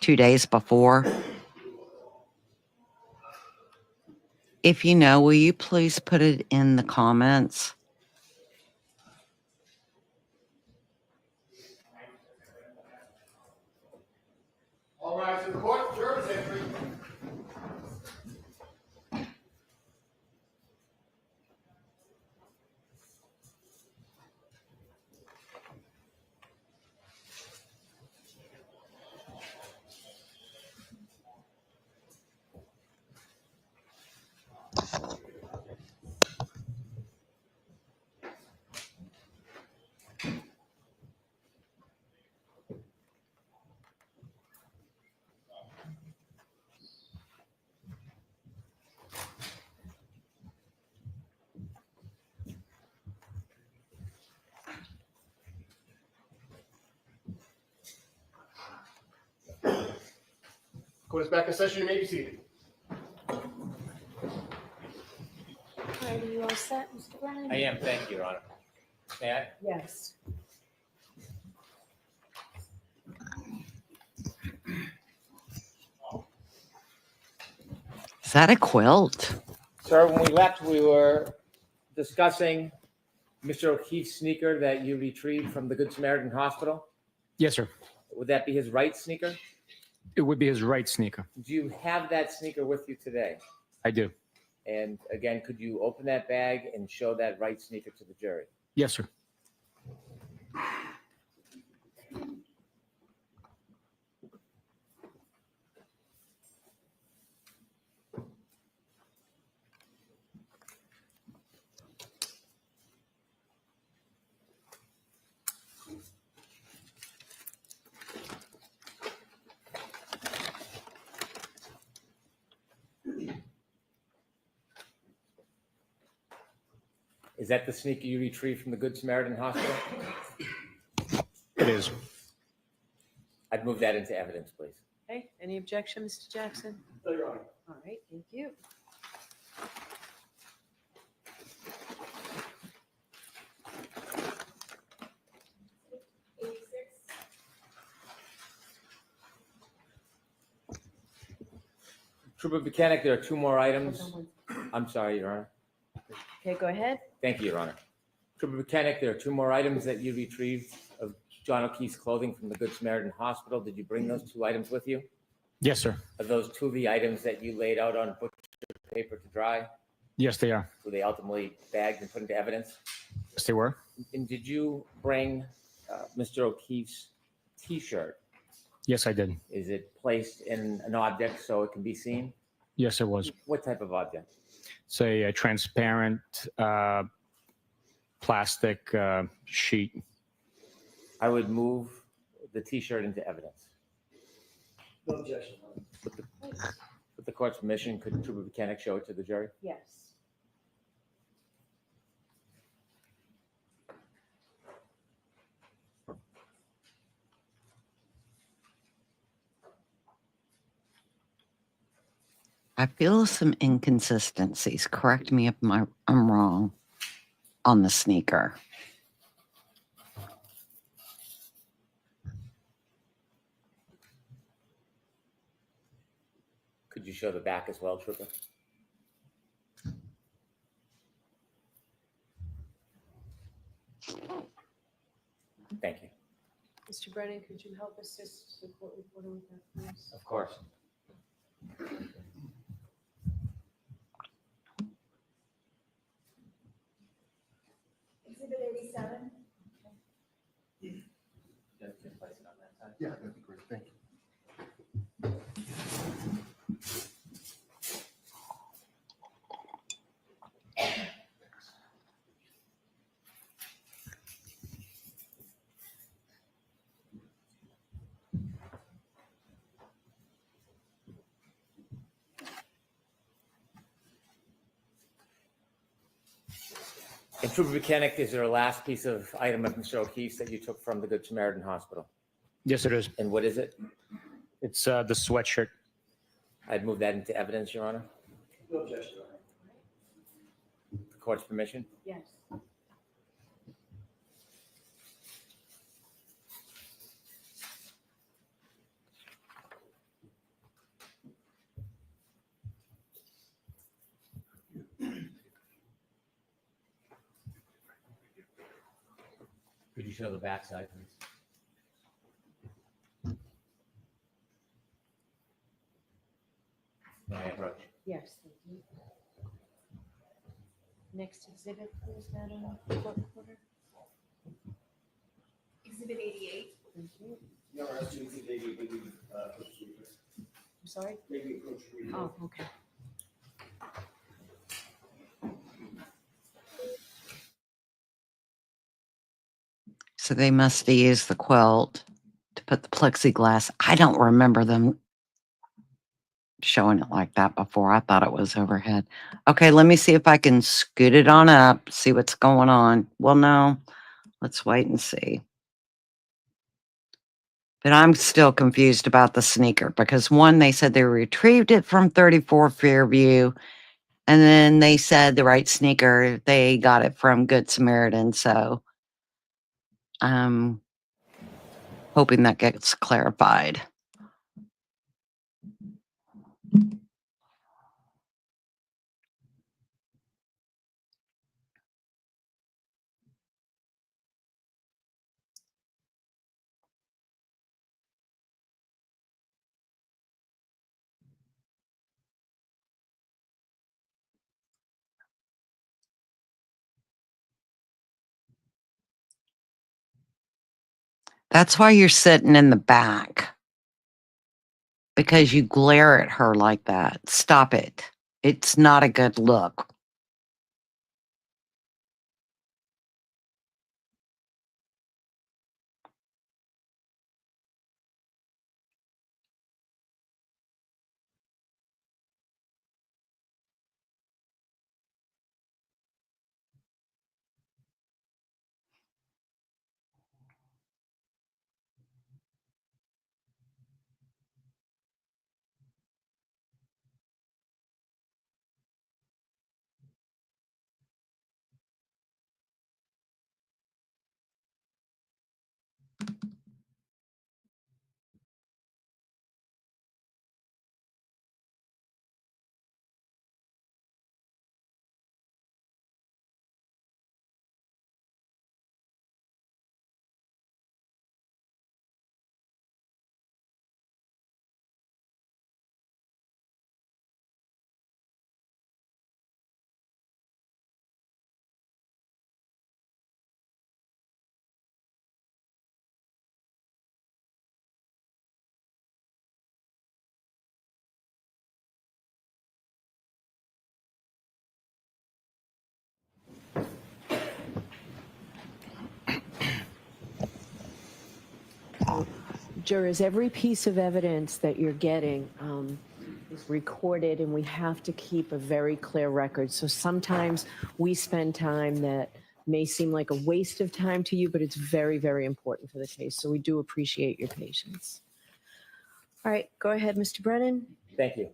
S6: 2 days before? If you know, will you please put it in the comments?
S4: All rise to the court. Jurors entry. Court is back in session. You may be seated.
S2: Are you all set, Mr. Brennan?
S3: I am, thank you, Your Honor. May I?
S2: Yes.
S6: Is that a quilt?
S3: Sir, when we left, we were discussing Mr. O'Keefe's sneaker that you retrieved from the Good Samaritan Hospital.
S5: Yes, sir.
S3: Would that be his right sneaker?
S5: It would be his right sneaker.
S3: Do you have that sneaker with you today?
S5: I do.
S3: And again, could you open that bag and show that right sneaker to the jury?
S5: Yes, sir.
S3: Is that the sneaker you retrieved from the Good Samaritan Hospital?
S5: It is.
S3: I'd move that into evidence, please.
S1: Okay, any objection, Mr. Jackson?
S4: No, Your Honor.
S1: All right, thank you.
S3: Trooper Bukhenik, there are two more items. I'm sorry, Your Honor.
S1: Okay, go ahead.
S3: Thank you, Your Honor. Trooper Bukhenik, there are two more items that you retrieved of John O'Keefe's clothing from the Good Samaritan Hospital. Did you bring those two items with you?
S5: Yes, sir.
S3: Are those two of the items that you laid out on butcher paper to dry?
S5: Yes, they are.
S3: Were they ultimately bagged and put into evidence?
S5: Yes, they were.
S3: And did you bring Mr. O'Keefe's T-shirt?
S5: Yes, I did.
S3: Is it placed in an object so it can be seen?
S5: Yes, it was.
S3: What type of object?
S5: It's a transparent plastic sheet.
S3: I would move the T-shirt into evidence.
S7: No objection.
S3: With the court's permission, could Trooper Bukhenik show it to the jury?
S2: Yes.
S6: I feel some inconsistencies. Correct me if I'm wrong on the sneaker.
S3: Could you show the back as well, Trooper? Thank you.
S2: Mr. Brennan, could you help assist the court reporter with that, please?
S3: Of course.
S8: Exhibit 87.
S4: Yeah, that'd be great. Thank you.
S3: And Trooper Bukhenik, is there a last piece of item of Mr. O'Keefe's that you took from the Good Samaritan Hospital?
S5: Yes, it is.
S3: And what is it?
S5: It's the sweatshirt.
S3: I'd move that into evidence, Your Honor.
S7: No objection, Your Honor.
S3: The court's permission.
S2: Yes.
S3: Could you show the back side, please? May I approach?
S2: Yes, thank you. Next exhibit, please, Madam Court Reporter.
S8: Exhibit 88.
S2: Thank you.
S7: Your Honor, as to exhibit 88, maybe approach the witness.
S2: I'm sorry?
S7: Maybe approach the witness.
S2: Oh, okay.
S6: So they must have used the quilt to put the plexiglass. I don't remember them showing it like that before. I thought it was overhead. Okay, let me see if I can scoot it on up, see what's going on. Well, no, let's wait and see. But I'm still confused about the sneaker because one, they said they retrieved it from 34 Fairview. And then they said the right sneaker, they got it from Good Samaritan. So I'm hoping that gets clarified. That's why you're sitting in the back. Because you glare at her like that. Stop it. It's not a good look.
S1: Jurors, every piece of evidence that you're getting is recorded, and we have to keep a very clear record. So sometimes we spend time that may seem like a waste of time to you, but it's very, very important for the case. So we do appreciate your patience. All right, go ahead, Mr. Brennan.
S3: Thank you.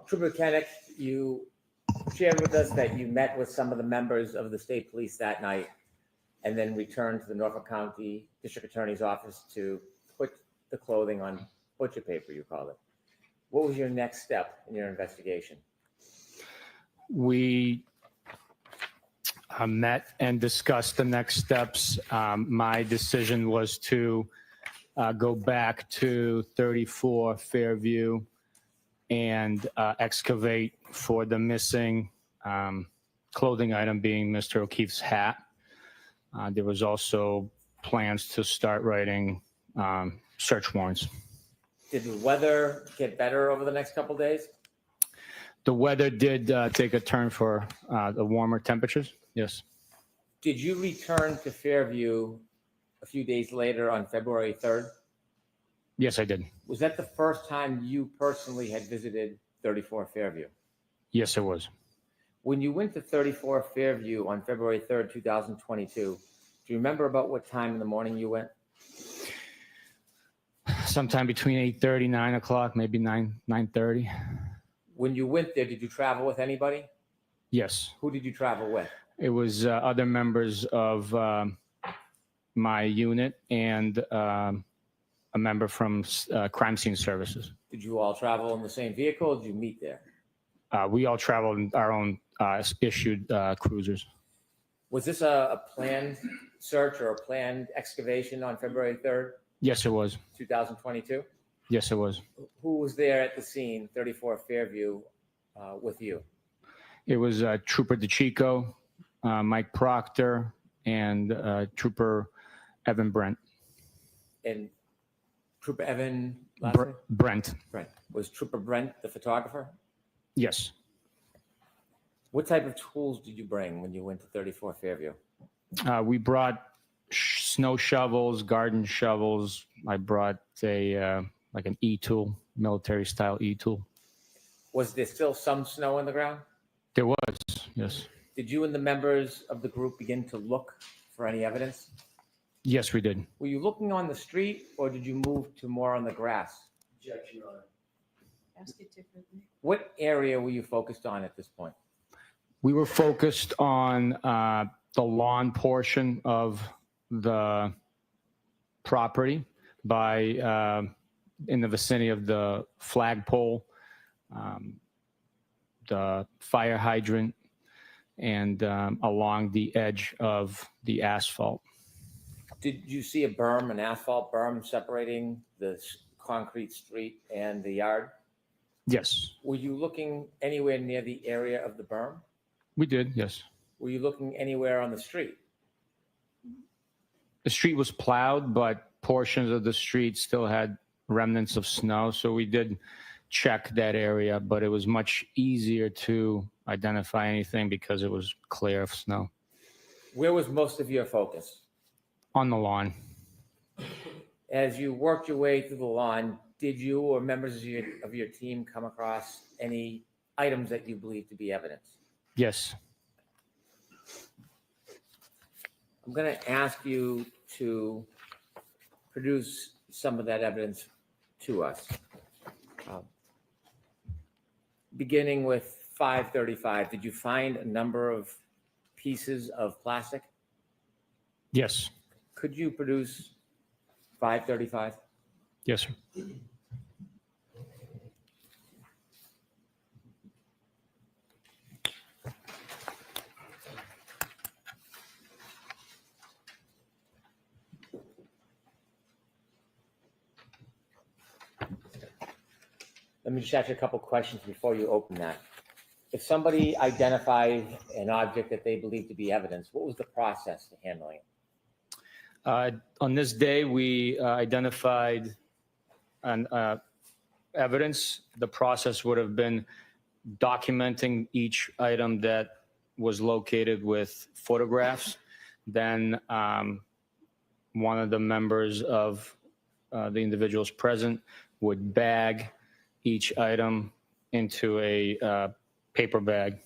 S3: Trooper Bukhenik, you shared with us that you met with some of the members of the state police that night and then returned to the Norfolk County District Attorney's Office to put the clothing on butcher paper, you called it. What was your next step in your investigation?
S5: We met and discussed the next steps. My decision was to go back to 34 Fairview and excavate for the missing clothing item, being Mr. O'Keefe's hat. There was also plans to start writing search warrants.
S3: Did the weather get better over the next couple days?
S5: The weather did take a turn for the warmer temperatures. Yes.
S3: Did you return to Fairview a few days later on February 3rd?
S5: Yes, I did.
S3: Was that the first time you personally had visited 34 Fairview?
S5: Yes, it was.
S3: When you went to 34 Fairview on February 3rd, 2022, do you remember about what time in the morning you went?
S5: Sometime between 8:30, 9 o'clock, maybe 9:30.
S3: When you went there, did you travel with anybody?
S5: Yes.
S3: Who did you travel with?
S5: It was other members of my unit and a member from crime scene services.
S3: Did you all travel in the same vehicle or did you meet there?
S5: We all traveled in our own issued cruisers.
S3: Was this a planned search or a planned excavation on February 3rd,
S5: Yes, it was.
S3: 2022?
S5: Yes, it was.
S3: Who was there at the scene, 34 Fairview, with you?
S5: It was Trooper DeChico, Mike Proctor, and Trooper Evan Brent.
S3: And Trooper Evan, last name?
S5: Brent.
S3: Brent. Was Trooper Brent the photographer?
S5: Yes.
S3: What type of tools did you bring when you went to 34 Fairview?
S5: We brought snow shovels, garden shovels. I brought a like an e-tool, military style e-tool.
S3: Was there still some snow on the ground?
S5: There was, yes.
S3: Did you and the members of the group begin to look for any evidence?
S5: Yes, we did.
S3: Were you looking on the street or did you move to more on the grass?
S7: Objection, Your Honor.
S2: Ask it differently.
S3: What area were you focused on at this point?
S5: We were focused on the lawn portion of the property by in the vicinity of the flagpole, the fire hydrant, and along the edge of the asphalt.
S3: Did you see a berm, an asphalt berm separating the concrete street and the yard?
S5: Yes,
S3: Were you looking anywhere near the area of the berm?
S5: we did, yes.
S3: Were you looking anywhere on the street?
S5: The street was plowed, but portions of the street still had remnants of snow, so we did check that area, but it was much easier to identify anything because it was clear of snow.
S3: Where was most of your focus?
S5: On the lawn.
S3: As you worked your way through the lawn, did you or members of your team come across any items that you believe to be evidence?
S5: Yes.
S3: I'm going to ask you to produce some of that evidence to us. Beginning with 535, did you find a number of pieces of plastic?
S5: Yes.
S3: Could you produce 535?
S5: Yes, sir.
S3: Let me just ask you a couple questions before you open that. If somebody identified an object that they believed to be evidence, what was the process to handling it?
S5: On this day, we identified an evidence. The process would have been documenting each item that was located with photographs. Then one of the members of the individuals present would bag each item into a paper bag.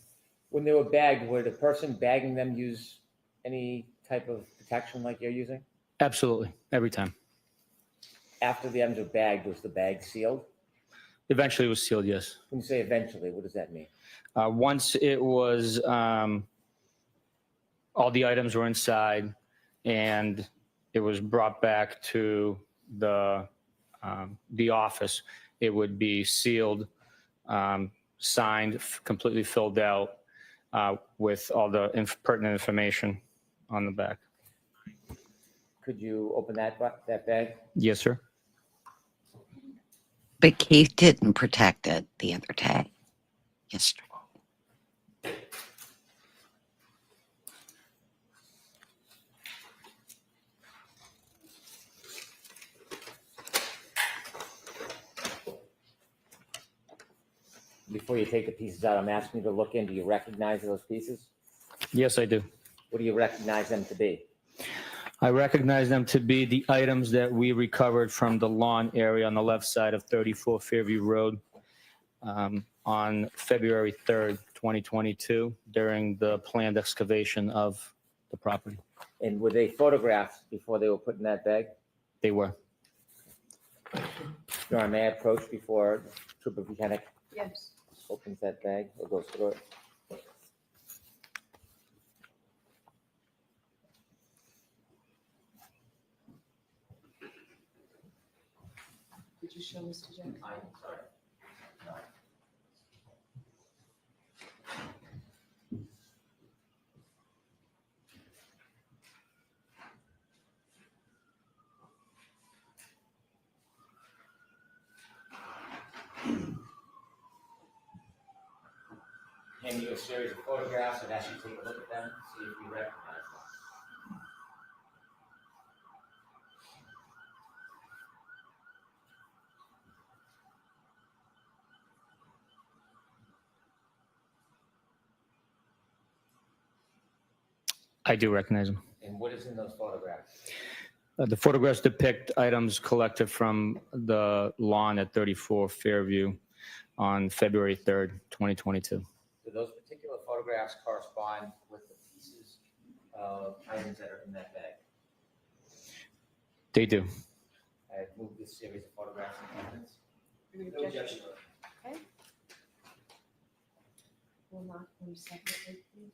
S3: When they were bagged, would the person bagging them use any type of protection like you're using?
S5: Absolutely, every time.
S3: After the items were bagged, was the bag sealed?
S5: Eventually it was sealed, yes.
S3: When you say eventually, what does that mean?
S5: Once it was, all the items were inside and it was brought back to the office, it would be sealed, signed, completely filled out with all the pertinent information on the back.
S3: Could you open that bag?
S5: Yes, sir.
S6: But Keith didn't protect it the other day. Yesterday.
S3: Before you take the pieces out, I'm asking you to look in. Do you recognize those pieces?
S5: Yes, I do.
S3: What do you recognize them to be?
S5: I recognize them to be the items that we recovered from the lawn area on the left side of 34 Fairview Road on February 3rd, 2022, during the planned excavation of the property.
S3: And were they photographed before they were put in that bag?
S5: They were.
S3: Your Honor, may I approach before Trooper Bukhenik
S2: Yes.
S3: opens that bag or goes through it?
S2: Did you show Mr. Jackson?
S3: Hand you a series of photographs. I'd ask you to take a look at them, see if you recognize them.
S5: I do recognize them.
S3: And what is in those photographs?
S5: The photographs depict items collected from the lawn at 34 Fairview on February 3rd, 2022.
S3: Do those particular photographs correspond with the pieces of items that are in that bag?
S5: They do.
S3: I have moved this series of photographs in evidence.
S7: No objection.
S2: Okay. We'll mark them separately, please.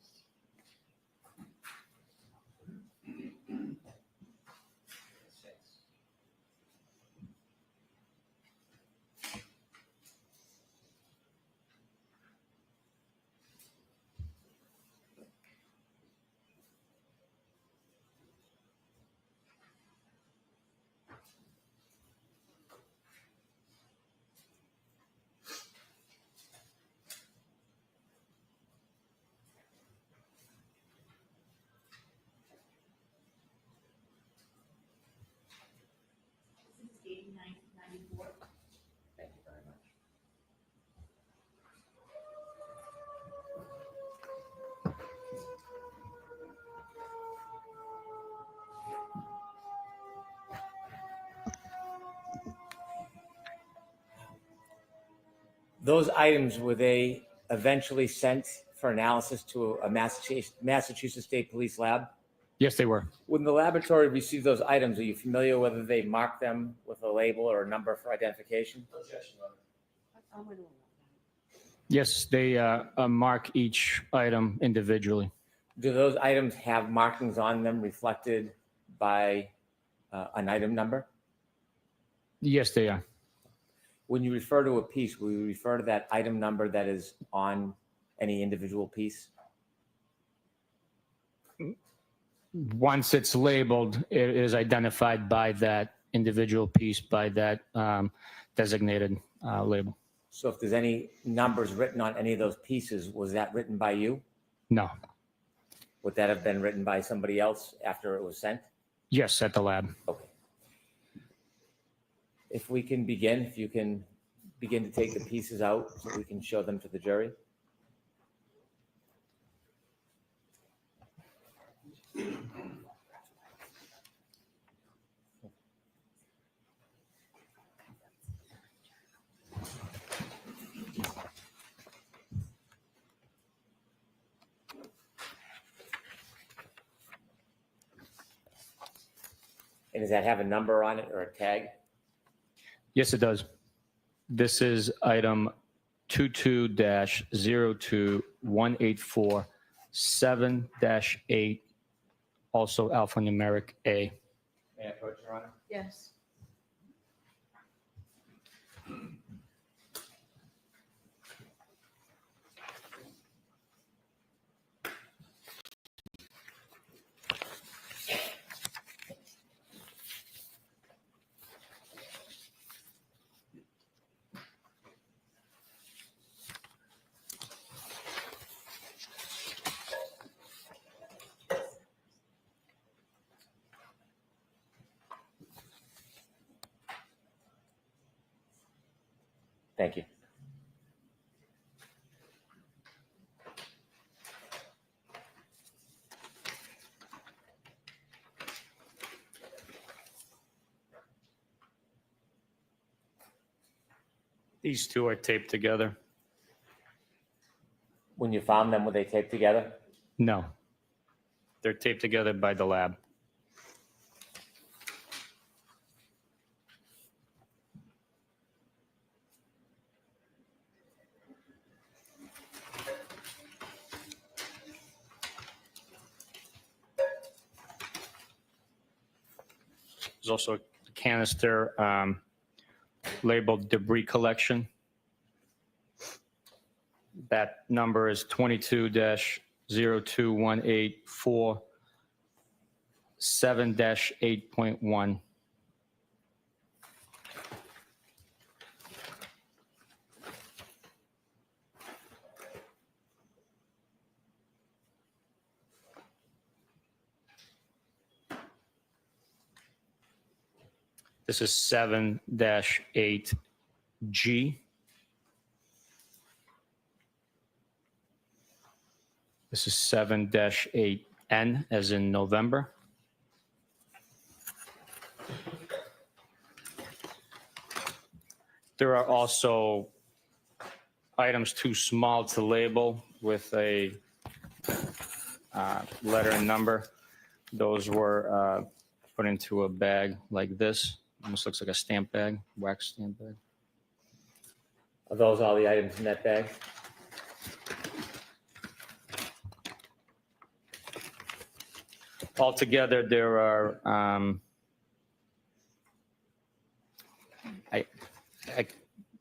S8: This is dated 1994.
S3: Thank you very much. Those items, were they eventually sent for analysis to a Massachusetts State Police lab?
S5: Yes, they were.
S3: When the laboratory received those items, are you familiar whether they marked them with a label or a number for identification?
S7: No objection, Your Honor.
S2: I'm going to allow that.
S5: Yes, they mark each item individually.
S3: Do those items have markings on them reflected by an item number?
S5: Yes, they are.
S3: When you refer to a piece, will you refer to that item number that is on any individual piece?
S5: Once it's labeled, it is identified by that individual piece, by that designated label.
S3: So if there's any numbers written on any of those pieces, was that written by you?
S5: No.
S3: Would that have been written by somebody else after it was sent?
S5: Yes, at the lab.
S3: Okay. If we can begin, if you can begin to take the pieces out so we can show them to the jury. And does that have a number on it or a tag?
S5: Yes, it does. This is item 22-02-184-7-8, also alphanumeric A.
S3: May I approach, Your Honor?
S1: Yes.
S3: Thank you.
S5: These two are taped together.
S3: When you found them, were they taped together?
S5: No, they're taped together by the lab. There's also a canister labeled debris collection. That number is 22-02-184-7-8.1. This is 7-8G. This is 7-8N as in November. There are also items too small to label with a letter and number. Those were put into a bag like this. Almost looks like a stamp bag, wax stamp bag.
S3: Are those all the items in that bag?
S5: Altogether, there are,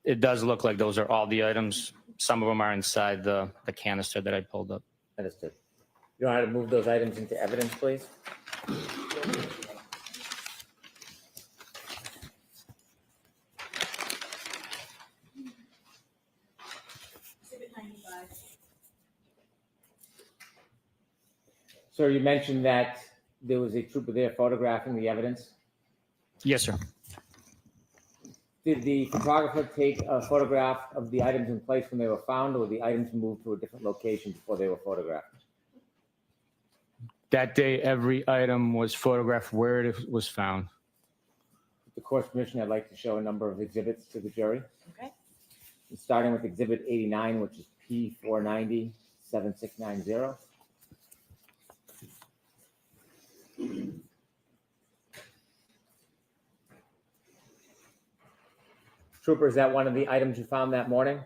S5: it does look like those are all the items. Some of them are inside the canister that I pulled up.
S3: Understood. You want to move those items into evidence, please?
S8: Exhibit 95.
S3: Sir, you mentioned that there was a trooper there photographing the evidence.
S5: Yes, sir.
S3: Did the photographer take a photograph of the items in place when they were found, or were the items moved to a different location before they were photographed?
S5: That day, every item was photographed where it was found.
S3: With the court's permission, I'd like to show a number of exhibits to the jury.
S2: Okay.
S3: Starting with Exhibit 89, which is P490-7690. Trooper, is that one of the items you found that morning?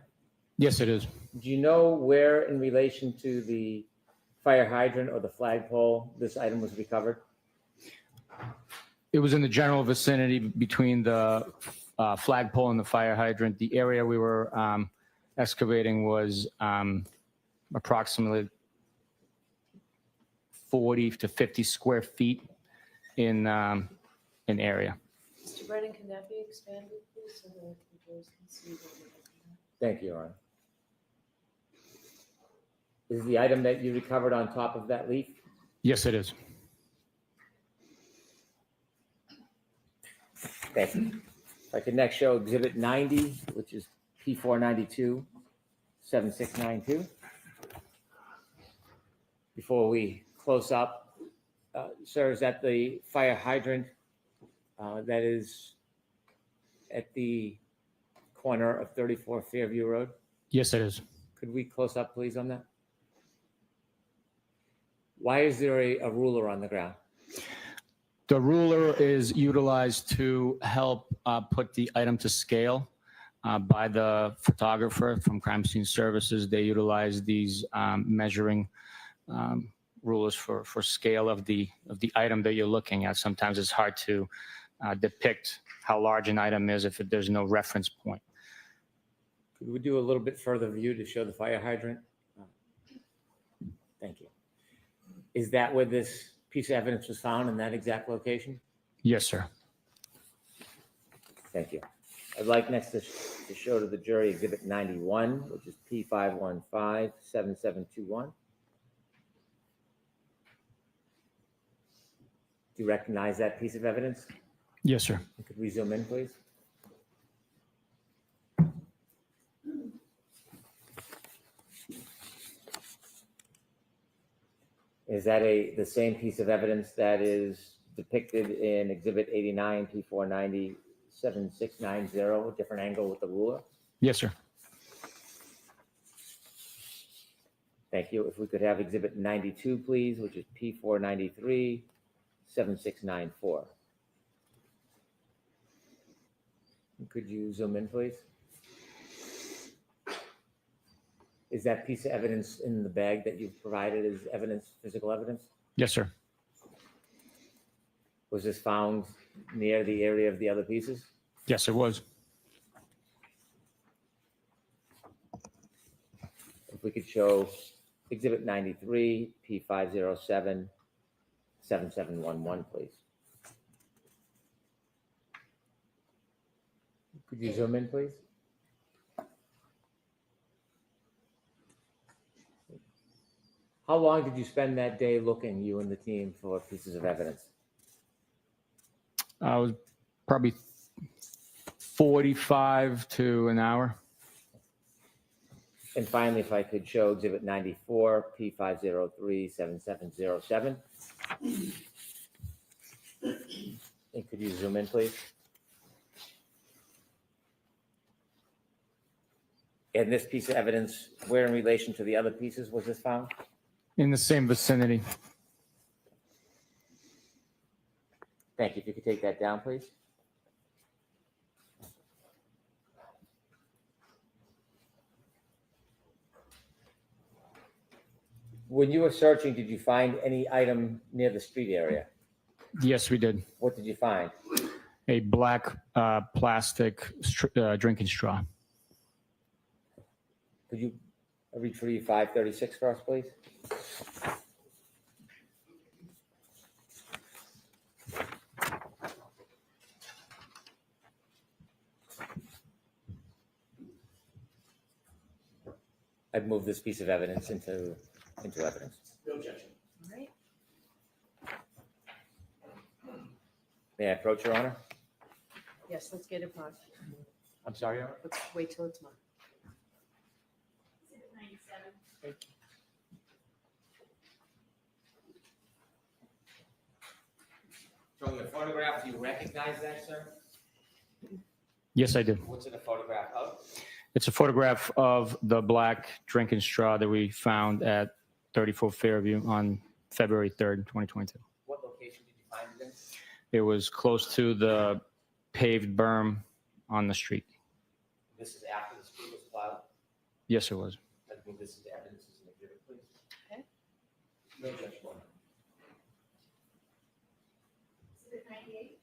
S5: Yes, it is.
S3: Do you know where in relation to the fire hydrant or the flagpole this item was recovered?
S5: It was in the general vicinity between the flagpole and the fire hydrant. The area we were excavating was approximately 40 to 50 square feet in area.
S1: Mr. Brennan, can that be expanded, please, so that the viewers can see what we're looking at?
S3: Thank you, Your Honor. Is the item that you recovered on top of that leaf?
S5: Yes, it is.
S3: Thank you. If I could next show Exhibit 90, which is P492-7692. Before we close up, sir, is that the fire hydrant that is at the corner of 34 Fairview Road?
S5: Yes, it is.
S3: Could we close up, please, on that? Why is there a ruler on the ground?
S5: The ruler is utilized to help put the item to scale. by the photographer from Crime Scene Services. They utilize these measuring rulers for scale of the item that you're looking at. Sometimes it's hard to depict how large an item is if there's no reference point.
S3: Could we do a little bit further view to show the fire hydrant? Thank you. Is that where this piece of evidence was found, in that exact location?
S5: Yes, sir.
S3: Thank you. I'd like next to show to the jury Exhibit 91, which is P5157721. Do you recognize that piece of evidence?
S5: Yes, sir.
S3: Could we zoom in, please? Is that the same piece of evidence that is depicted in Exhibit 89, P490, 7690, a different angle with the ruler?
S5: Yes, sir.
S3: Thank you. If we could have Exhibit 92, please, which is P493, 7694. Could you zoom in, please? Is that piece of evidence in the bag that you've provided as evidence, physical evidence?
S5: Yes, sir.
S3: Was this found near the area of the other pieces?
S5: Yes, it was.
S3: If we could show Exhibit 93, P507, 7711, please. Could you zoom in, please? How long did you spend that day looking, you and the team, for pieces of evidence?
S5: I was probably 45 to an hour.
S3: And finally, if I could show Exhibit 94, P503, 7707. And could you zoom in, please? And this piece of evidence, where in relation to the other pieces was this found?
S5: In the same vicinity.
S3: Thank you. If you could take that down, please. When you were searching, did you find any item near the street area?
S5: Yes, we did.
S3: What did you find?
S5: A black plastic drinking straw.
S3: Could you retrieve 536 for us, please? I'd move this piece of evidence into evidence.
S7: No objection.
S2: All right.
S3: May I approach, Your Honor?
S2: Yes, let's get it marked.
S3: I'm sorry, Your Honor?
S2: Let's wait till it's marked.
S8: Exhibit 97.
S3: From the photograph, do you recognize that, sir?
S5: Yes, I did.
S3: What's it a photograph of?
S5: It's a photograph of the black drinking straw that we found at 34 Fairview on February 3rd, 2022.
S3: What location did you find it in?
S5: It was close to the paved berm on the street.
S3: This is after the street was plowed.
S5: Yes, it was.
S3: I'd move this into evidence as an exhibit, please.
S2: Okay.
S3: No objection, Your Honor.
S8: Exhibit 98.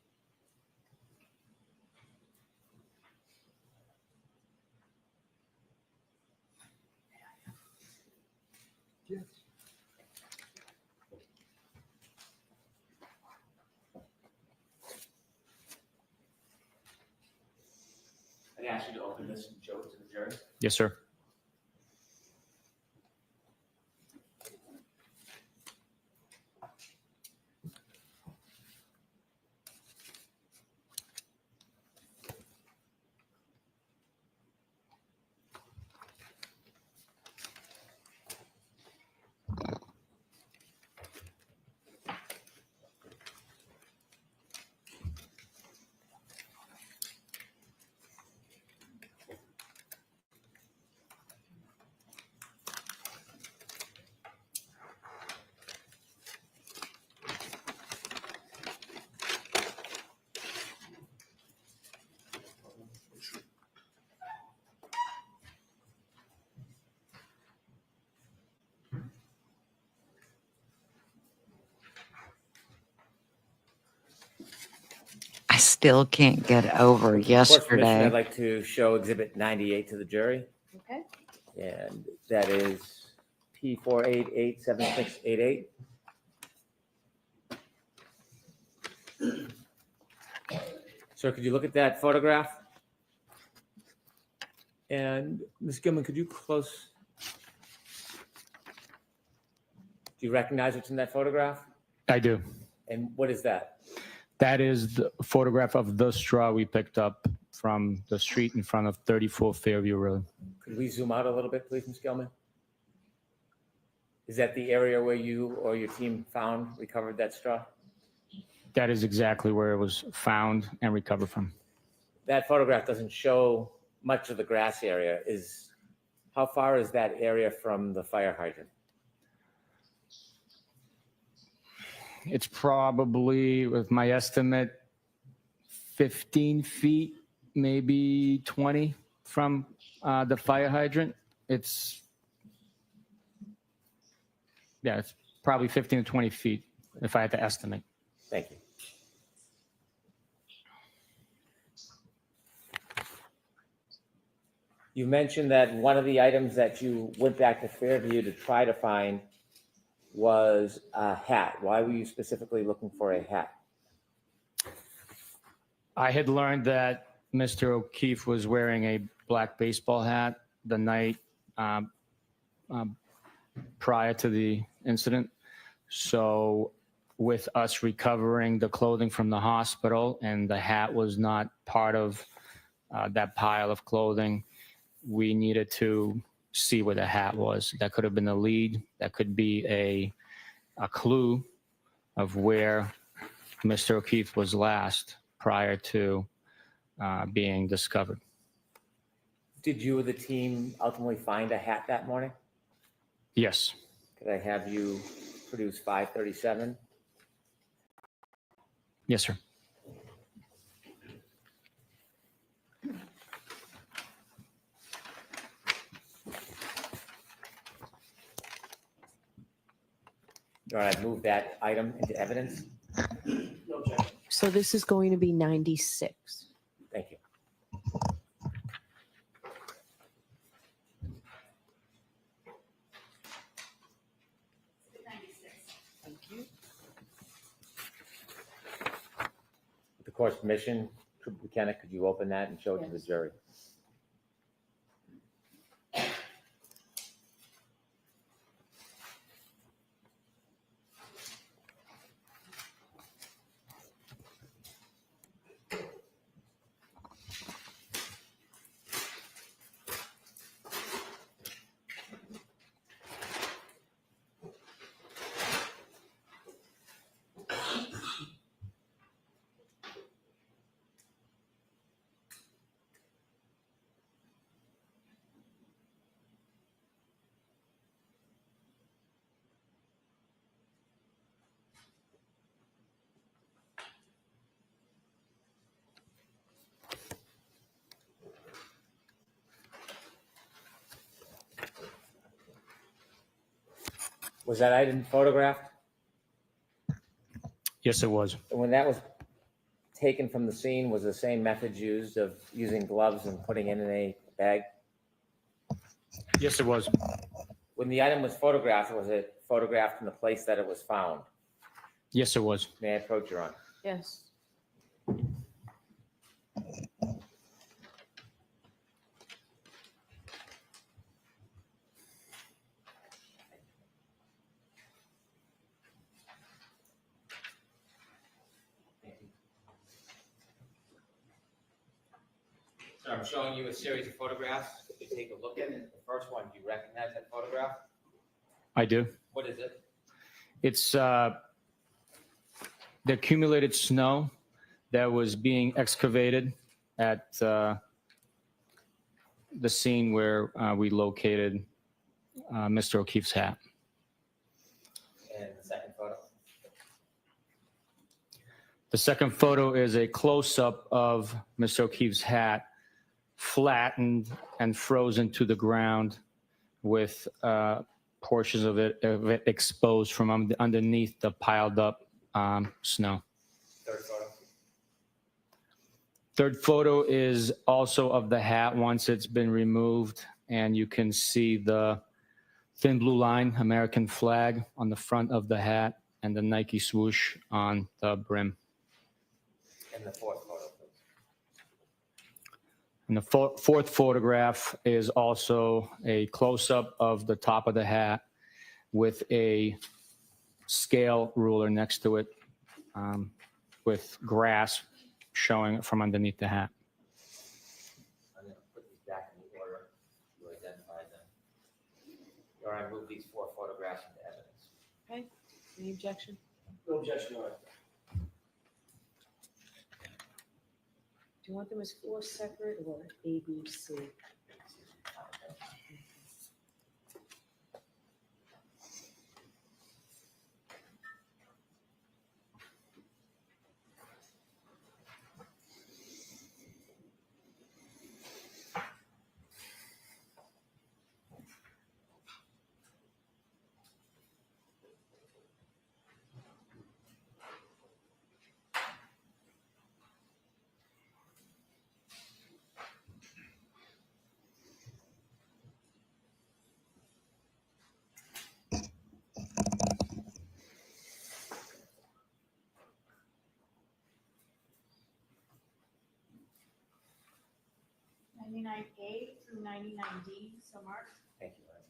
S3: I'd ask you to open this and show it to the jury.
S5: Yes, sir.
S6: still can't get over
S3: With court's permission,
S6: yesterday.
S3: I'd like to show Exhibit 98 to the jury,
S2: Okay.
S3: and that is P4887688. Sir, could you look at that photograph? And Ms. Gilman, could you close? Do you recognize what's in that photograph?
S5: I do.
S3: And what is that?
S5: That is the photograph of the straw we picked up from the street in front of 34 Fairview Road.
S3: Could we zoom out a little bit, please, Ms. Gilman? Is that the area where you or your team recovered that straw?
S5: That is exactly where it was found and recovered from.
S3: That photograph doesn't show much of the grass area. How far is that area from the fire hydrant?
S5: It's probably, with my estimate, 15 feet, maybe 20 from the fire hydrant. It's probably 15 to 20 feet if I had to estimate.
S3: Thank you. You mentioned that one of the items that you went back to Fairview to try to find was a hat. Why were you specifically looking for a hat?
S5: I had learned that Mr. O'Keefe was wearing a black baseball hat the night prior to the incident. So with us recovering the clothing from the hospital and the hat was not part of that pile of clothing, we needed to see where the hat was. That could have been a lead. That could be a clue of where Mr. O'Keefe was last prior to being discovered.
S3: Did you or the team ultimately find a hat that morning?
S5: Yes.
S3: Could I have you produce 537?
S5: Yes, sir.
S3: All right, move that item into evidence.
S4: No objection.
S1: So this is going to be 96.
S3: Thank you.
S2: Thank you.
S3: With the court's permission, Trooper Bukhenik, could you open that and show it to the
S2: Yes.
S3: jury? Was that item photographed?
S5: Yes, it was.
S3: And when that was taken from the scene, was the same method used of using gloves and putting it in a bag?
S5: Yes, it was.
S3: When the item was it photographed in the place that it was found?
S5: Yes, it was.
S3: May I approach, Your Honor?
S1: Yes.
S3: So I'm showing you a series of photographs. If you take a look at it, the first one, do you recognize that photograph?
S5: I do.
S3: What is it?
S5: It's the accumulated snow that was being excavated at the scene where we located Mr. O'Keefe's hat.
S3: And the second photo?
S5: The second photo is a close-up of Mr. O'Keefe's hat, flattened and frozen to the ground with portions of it exposed from underneath the piled up snow.
S3: Third photo?
S5: Third photo is also of the hat once it's been removed, and you can see the thin blue line, American flag on the front of the hat, and the Nike swoosh on the brim.
S3: And the fourth photo, please.
S5: And the fourth photograph is also a close-up of the top of the hat with a scale ruler next to it, with grass showing from underneath the hat.
S3: I'm going to put these back in the order you identified them. Or I move these 4 photographs into evidence.
S1: Okay, any objection?
S7: No objection, Your Honor.
S1: Do you want them as 4 separate or A, B, C?
S8: A through 99D, so marked.
S3: Thank you. Larry.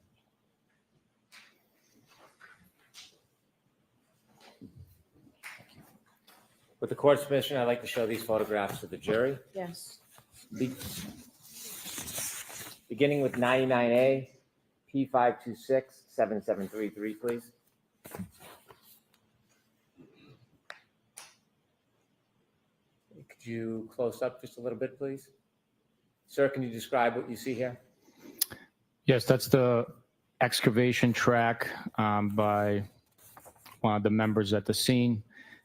S3: With the court's permission, I'd like to show these photographs to the jury.
S1: Yes.
S3: Beginning with 99A, P5267733, please. Could you close up just a little bit, please? Sir, can you describe what you see here?
S5: Yes, that's the excavation track by one of the members at the scene.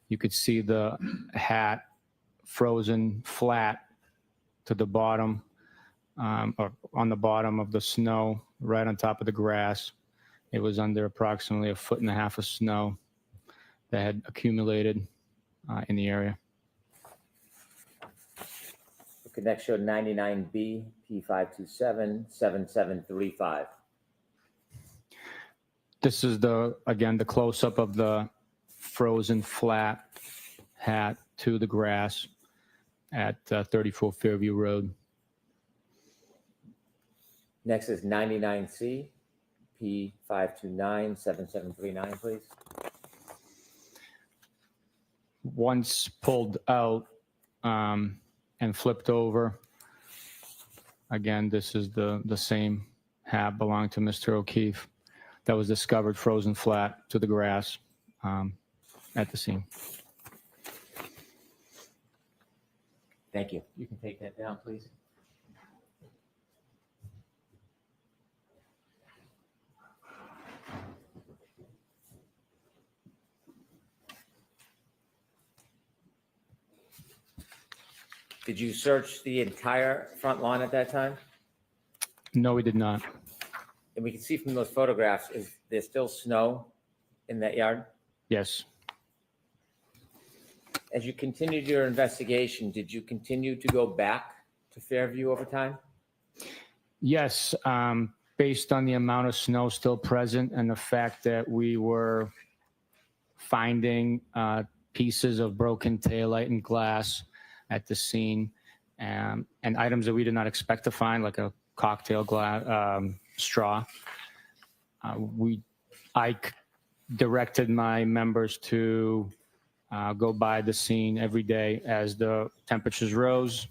S5: You could see the hat frozen flat to the bottom, or on the bottom of the snow, right on top of the grass. It was under approximately 1.5 feet of snow that had accumulated in the area.
S3: We could next show 99B, P5277735.
S5: This is again the close-up of the frozen flat hat to the grass at 34 Fairview Road.
S3: Next is 99C, P5297739, please.
S5: Once pulled out and flipped over, again, this is the same hat belonging to Mr. O'Keefe that was discovered frozen flat to the grass at the scene.
S3: Thank you. You can take that down, please. Did you search the entire front lawn at that time?
S5: No, we did not.
S3: And we can see from those photographs, is there still snow in that yard?
S5: Yes.
S3: As you continued your investigation, did you continue to go back to Fairview over time?
S5: Yes, based on the amount of snow still present and the fact that we were finding pieces of broken taillight and glass at the scene, and items that we did not expect to find, like a cocktail glass straw. I directed my members to go by the scene every day as the temperatures rose.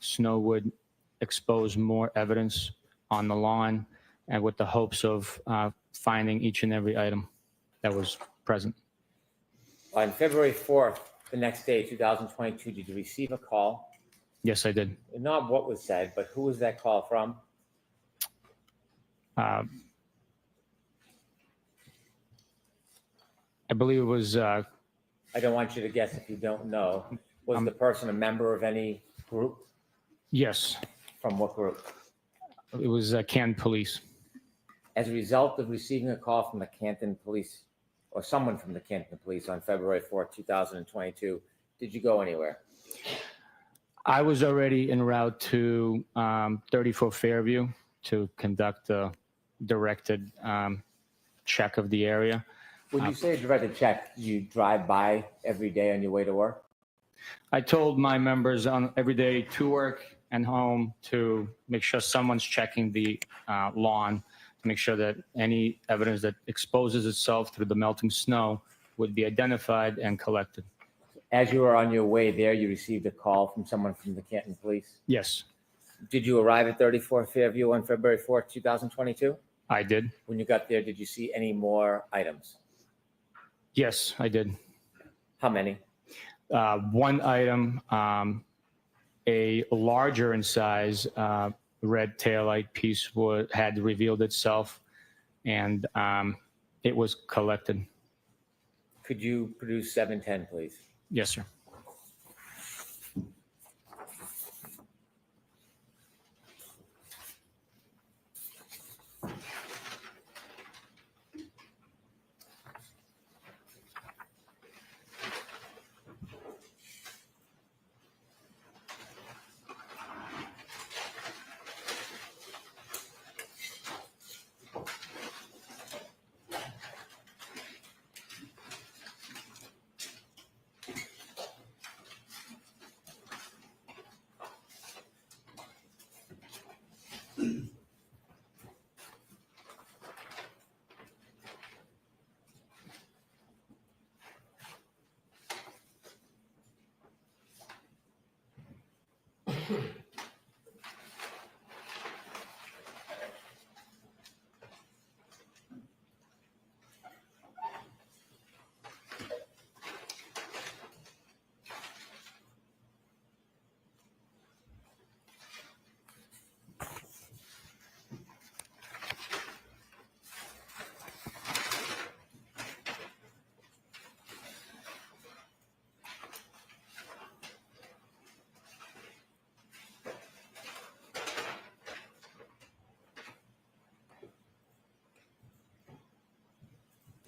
S5: Snow would expose more evidence on the lawn, and with the hopes of finding each and every item that was present.
S3: On February 4th, the next day, 2022, did you receive a call?
S5: Yes, I did.
S3: Not what was said, but who was that call from?
S5: I believe it was,
S3: I don't want you to guess if you don't know. Was the person a member of any group?
S5: yes,
S3: From what group?
S5: it was Canton Police.
S3: As a result of receiving a call from the Canton Police, or someone from the Canton Police on February 4th, 2022, did you go anywhere?
S5: I was already en route to 34 Fairview to conduct a directed check of the area.
S3: When you say directed check, you drive by every day on your way to work?
S5: I told my members on every day to work and home to make sure someone's checking the lawn, to make sure that any evidence that exposes itself through the melting snow would be identified and collected.
S3: As you were on your way there, you received a call from someone from the Canton Police.
S5: Yes,
S3: Did you arrive at 34 Fairview on February 4th, 2022?
S5: I did.
S3: When you got there, did you see any more items?
S5: Yes, I did.
S3: How many?
S5: One item, a larger in size red taillight piece had revealed itself, and it was collected.
S3: Could you produce 710, please?
S5: Yes, sir.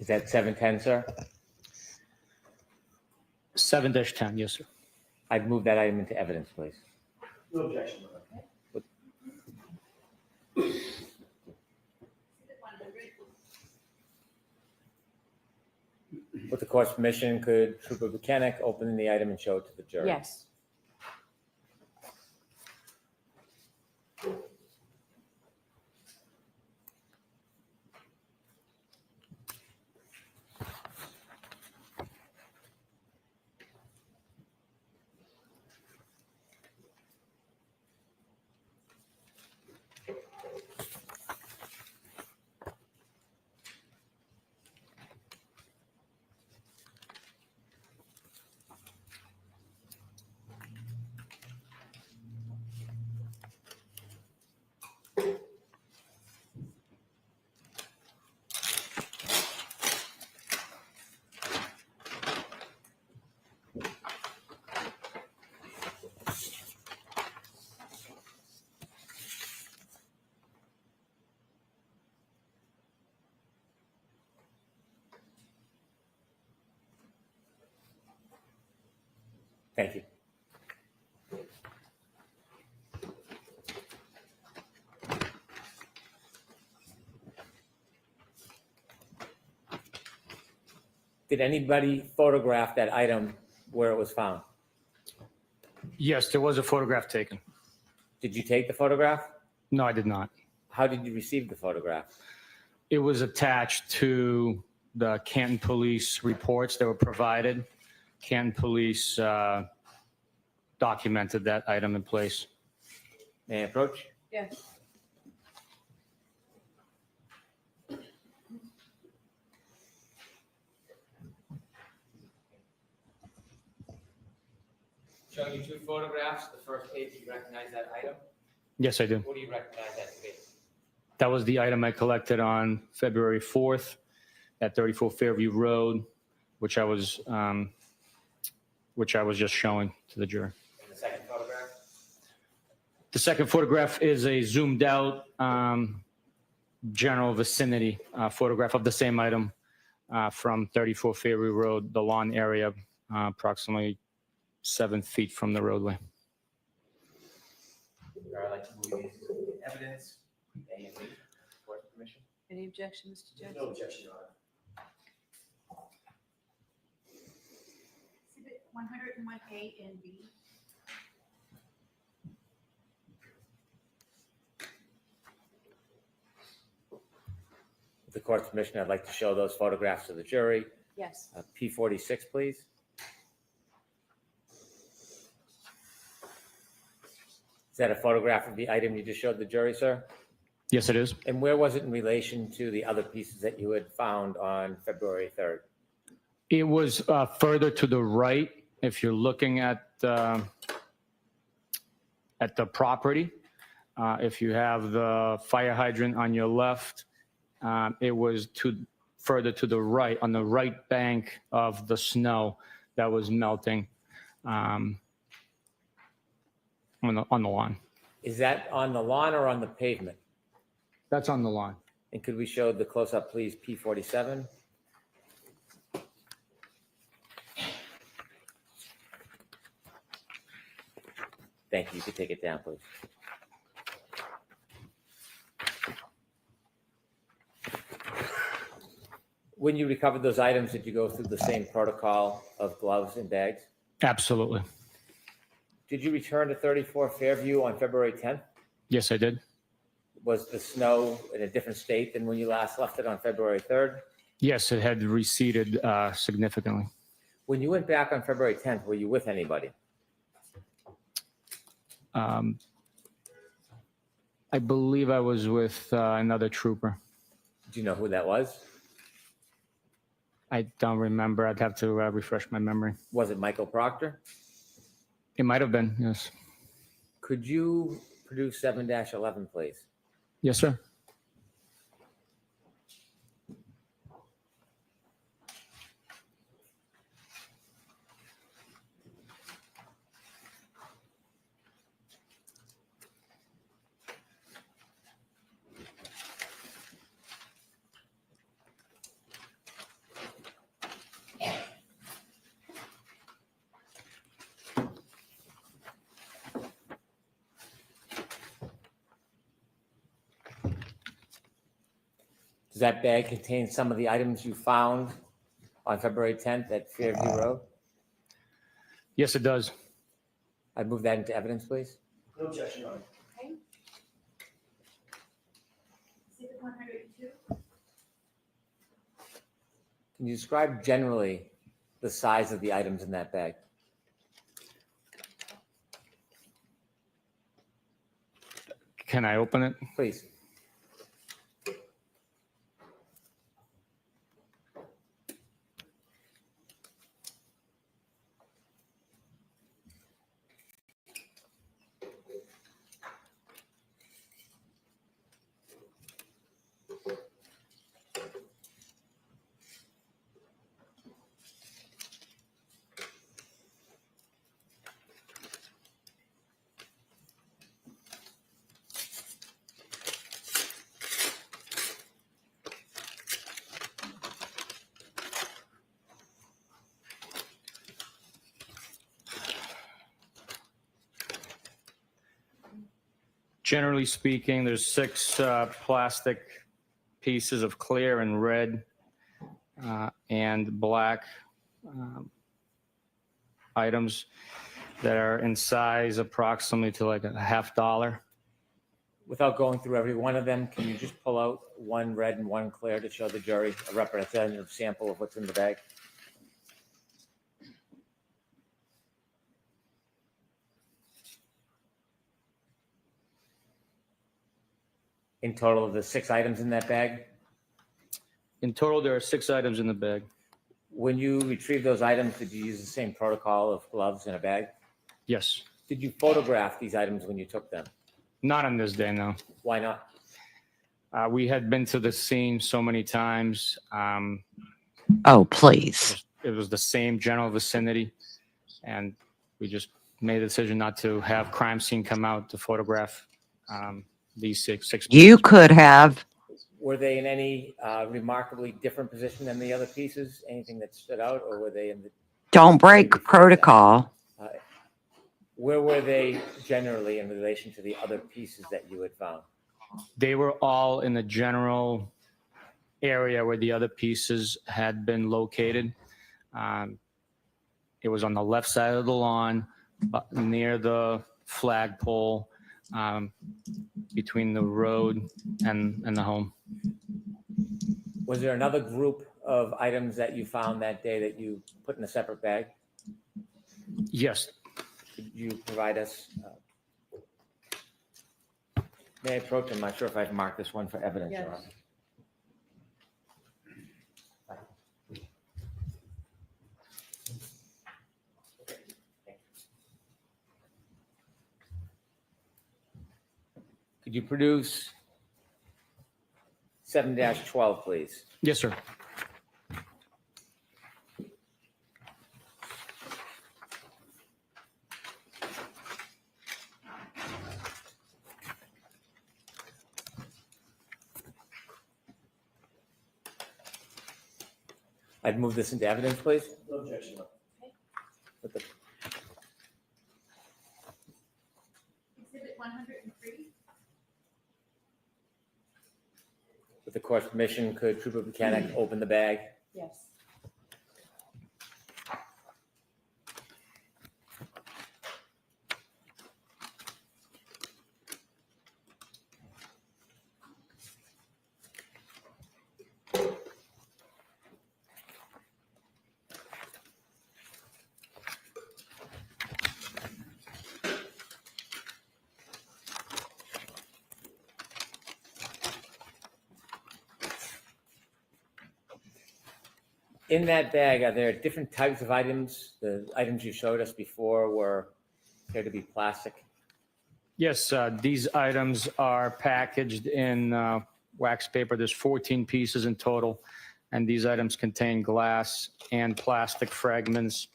S3: Is that 710, sir?
S5: 7-10, yes, sir.
S3: I'd move that item into evidence, please.
S4: No objection.
S3: With the court's permission, could Trooper Bukhenik open the item and show it to the jury?
S1: Yes.
S3: Thank you. Did anybody photograph that item where it was found?
S5: Yes, there was a photograph taken.
S3: Did you take the photograph?
S5: No, I did not.
S3: How did you receive the photograph?
S5: It was attached to the Canton Police reports that were provided. Canton Police documented that item in place.
S3: May I approach?
S1: Yes.
S3: Showing you two photographs. The first page, you recognize that item?
S5: Yes, I do.
S3: What do you recognize that to be?
S5: That was the item I collected on February 4th at 34 Fairview Road, which I was just showing to the jury.
S3: And the second photograph?
S5: The second photograph is a zoomed out general vicinity photograph of the same item from 34 Fairview Road, the lawn area, approximately 7 feet from the roadway.
S3: Your Honor, I'd like to move these into evidence, A and B, court permission.
S1: Any objection, Mr. Jackson?
S7: No objection, Your Honor.
S8: Exhibit 101A and B.
S3: With the court's permission, I'd like to show those photographs to the jury.
S1: Yes.
S3: P46, please. Is that a photograph of the item you just showed the jury, sir?
S5: Yes, it is.
S3: And where was it in relation to the other pieces that you had found on February 3rd?
S5: It was further to the right. If you're looking at the property, if you have the fire hydrant on your left, it was further to the right, on the right bank of the snow that was melting on the lawn.
S3: Is that on the lawn or on the pavement?
S5: That's on the lawn.
S3: And could we show the close-up, please, P47? Thank you. You could take it down, please. When you recovered those items, did you go through the same protocol of gloves and bags?
S5: Absolutely.
S3: Did you return to 34 Fairview on February 10th?
S5: Yes, I did.
S3: Was the snow in a different state than when you last left it on February 3rd?
S5: Yes, it had receded significantly.
S3: When you went back on February 10th, were you with anybody?
S5: I believe I was with another trooper.
S3: Do you know who that was?
S5: I don't remember. I'd have to refresh my memory.
S3: Was it Michael Proctor?
S5: It might have been, yes.
S3: Could you produce 7-11, please?
S5: Yes, sir.
S3: Does that bag contain some of the items you found on February 10th at Fairview Road?
S5: Yes, it does.
S3: I'd move that into evidence, please.
S7: No objection, Your Honor.
S8: Okay. Exhibit 102.
S3: Can you describe generally the size of the items in that bag?
S5: Can I open it?
S3: Please.
S5: Generally speaking, there's 6 plastic pieces of clear and red and black items that are in size approximately to like $50.
S3: Without going through every one of them, can you just pull out one red and one clear to show the jury a representative sample of what's in the bag? In total of the 6 items in that bag?
S5: In total, there are 6 items in the bag.
S3: When you retrieved those items, did you use the same protocol of gloves in a bag?
S5: Yes.
S3: Did you photograph these items when you took them?
S5: Not on this day, no.
S3: Why not?
S5: We had been to the scene so many times.
S6: Oh, please.
S5: It was the same general vicinity, and we just made the decision not to have crime scene come out to photograph these six.
S6: You could have.
S3: Were they in any remarkably different position than the other pieces? Anything that stood out, or were they in the?
S6: Don't break protocol.
S3: Where were they generally in relation to the other pieces that you had found?
S5: They were all in the general area where the other pieces had been located. It was on the left side of the lawn, but near the flagpole, between the road and the home.
S3: Was there another group of items that you found that day that you put in a separate bag?
S5: Yes,
S3: Could you provide us? May I approach? I'm not sure if I've marked this one for evidence or not. Could you produce 7-12, please?
S5: yes, sir.
S3: I'd move this into evidence, please.
S7: No objection.
S3: With the-
S8: Exhibit 103.
S3: With the court's permission, could Trooper Bukhenik open the bag?
S2: Yes.
S3: In that bag, are there different types of items? The items you showed us before were appear to be plastic.
S5: Yes, these items are packaged in wax paper. There's 14 pieces in total, and these items contain glass and plastic fragments,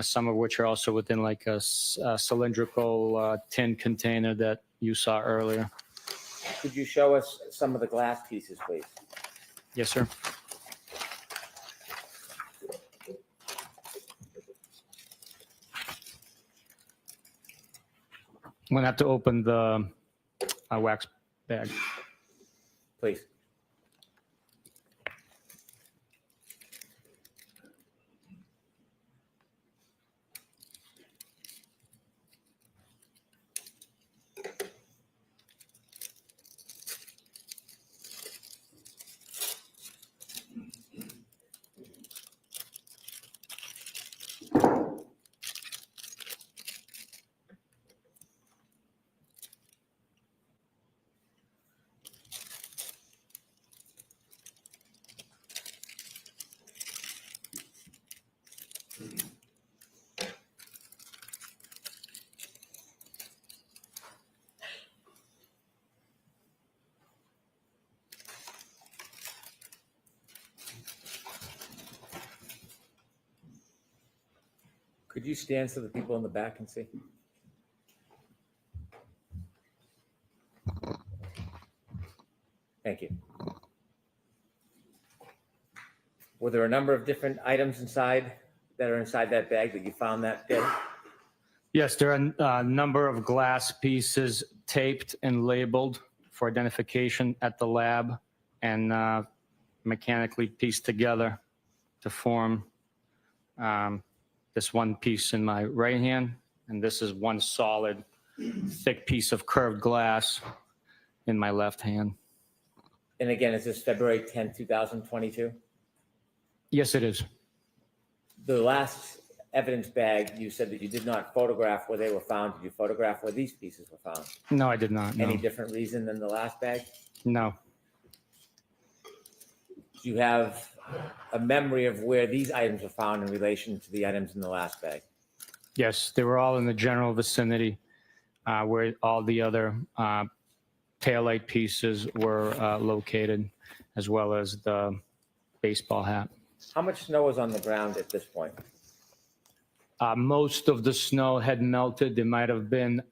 S5: some of which are also within like a cylindrical tin container that you saw earlier.
S3: Could you show us some of the glass pieces, please?
S5: Yes, sir. I'm gonna have to open the wax bag.
S3: Please. Could you stand so the people in the back can see? Thank you. Were there a number of different items inside that are inside that bag that you found that day?
S5: Yes, there are a number of glass pieces taped and labeled for identification at the lab and mechanically pieced together to form this one piece in my right hand, and this is one solid, thick piece of curved glass in my left hand.
S3: And again, is this February 10th, 2022?
S5: Yes, it is.
S3: The last evidence bag, you said that you did not photograph where they were found. Did you photograph where these pieces were found?
S5: No, I did not. No.
S3: Any different reason than the last bag?
S5: No.
S3: Do you have a memory of where these items were found in relation to the items in the last bag?
S5: Yes, they were all in the general vicinity where all the other taillight pieces were located, as well as the baseball hat.
S3: How much snow was on the ground at this point?
S5: Most of the snow had melted. There might have been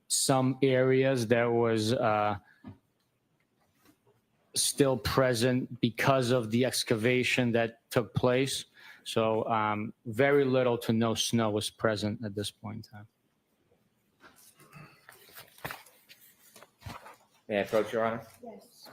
S5: some areas that was still present because of the excavation that took place. So very little to no snow was present at this point in time.
S3: May I approach, Your Honor?
S2: Yes.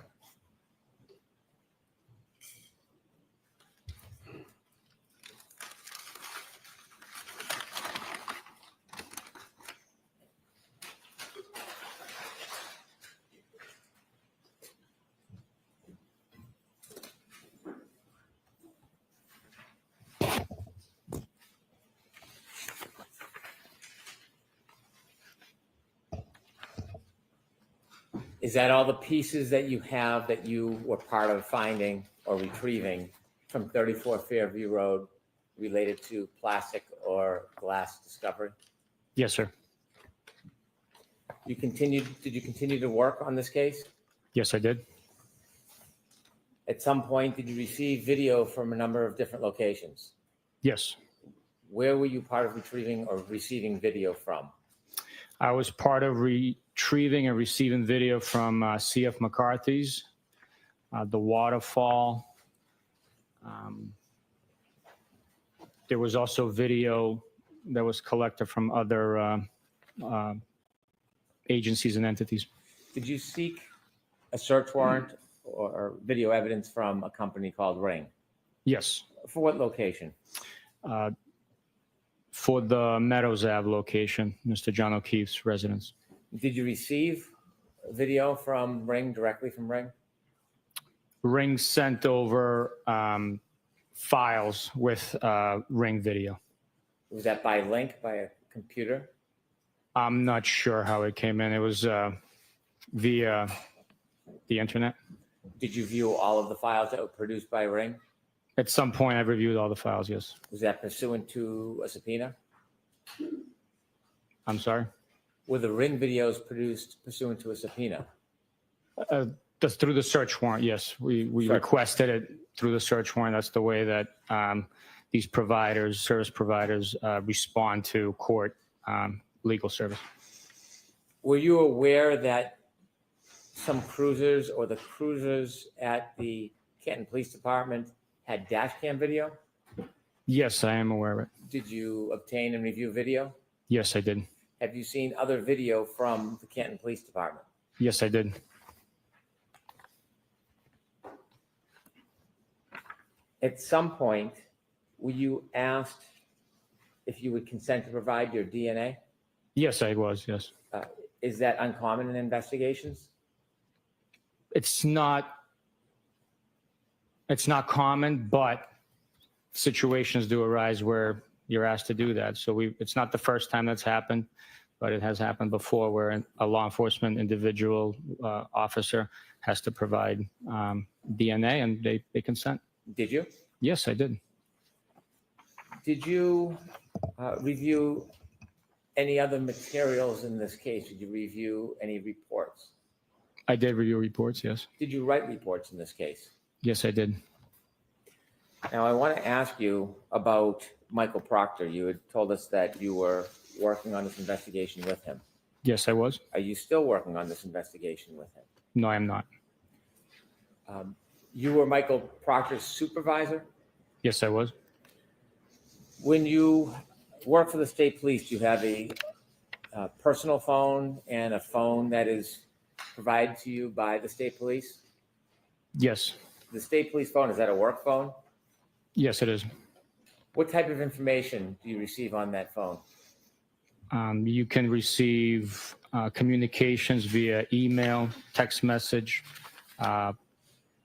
S3: Is that all the pieces that you have that you were part of finding or retrieving from 34 Fairview Road related to plastic or glass discovery?
S5: Yes, sir.
S3: Did you continue to work on this case?
S5: Yes, I did.
S3: At some point, did you receive video from a number of different locations?
S5: Yes.
S3: Where were you part of retrieving or receiving video from?
S5: I was part of retrieving and receiving video from CF McCarthy's, the waterfall. There was also video that was collected from other agencies and entities.
S3: Did you seek a search warrant or video evidence from a company called Ring?
S5: Yes.
S3: For what location?
S5: For the Meadows Ave location, Mr. John O'Keefe's residence.
S3: Did you receive video from Ring, directly from Ring?
S5: Ring sent over files with Ring video.
S3: Was that by link, by a computer?
S5: I'm not sure how it came in. It was via the internet.
S3: Did you view all of the files that were produced by Ring?
S5: At some point, I reviewed all the files, yes.
S3: Was that pursuant to a subpoena?
S5: I'm sorry?
S3: Were the Ring videos produced pursuant to a subpoena?
S5: That's through the search warrant, yes. We
S3: Sure.
S5: requested it through the search warrant. That's the way that these providers, service providers, respond to court legal service.
S3: Were you aware that some cruisers or the cruisers at the Canton Police Department had dash cam video?
S5: Yes, I am aware of it.
S3: Did you obtain and review video?
S5: Yes, I did.
S3: Have you seen other video from the Canton Police Department?
S5: Yes, I did.
S3: At some point, were you asked if you would consent to provide your DNA?
S5: Yes, I was, yes.
S3: Is that uncommon in investigations?
S5: It's not common, but situations do arise where you're asked to do that. So it's not the first time that's happened, but it has happened before where a law enforcement individual officer has to provide DNA and they consent.
S3: Did you?
S5: Yes, I did.
S3: Did you review any other materials in this case? Did you review any reports?
S5: I did review reports, yes.
S3: Did you write reports in this case?
S5: Yes, I did.
S3: Now, I want to ask you about Michael Proctor. You had told us that you were working on this investigation with him.
S5: Yes, I was.
S3: Are you still working on this investigation with him?
S5: No, I am not.
S3: You were Michael Proctor's supervisor?
S5: Yes, I was.
S3: When you work for the state police, do you have a personal phone and a phone that is provided to you by the state police?
S5: Yes.
S3: The state police phone, is that a work phone?
S5: Yes, it is.
S3: What type of information do you receive on that phone?
S5: You can receive communications via email, text message,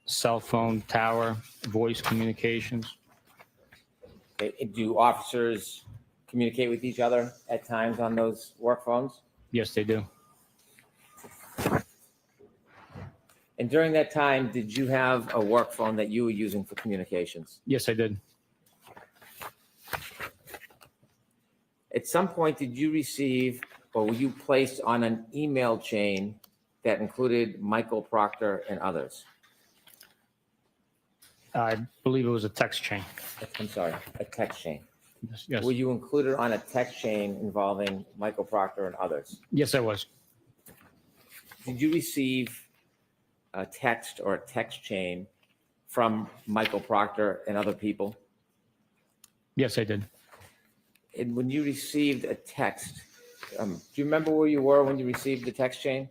S5: cell phone, tower, voice communications.
S3: Do officers communicate with each other at times on those work phones?
S5: Yes, they do.
S3: And during that time, did you have a work phone that you were using for communications?
S5: Yes, I did.
S3: At some point, did you receive or were you placed on an email chain that included Michael Proctor and others?
S5: I believe it was a text chain.
S3: I'm sorry, a text chain.
S5: Yes.
S3: Were you included on a text chain involving Michael Proctor and others?
S5: Yes, I was.
S3: Did you receive a text or a text chain from Michael Proctor and other people?
S5: Yes, I did.
S3: And when you received a text, do you remember where you were when you received the text chain?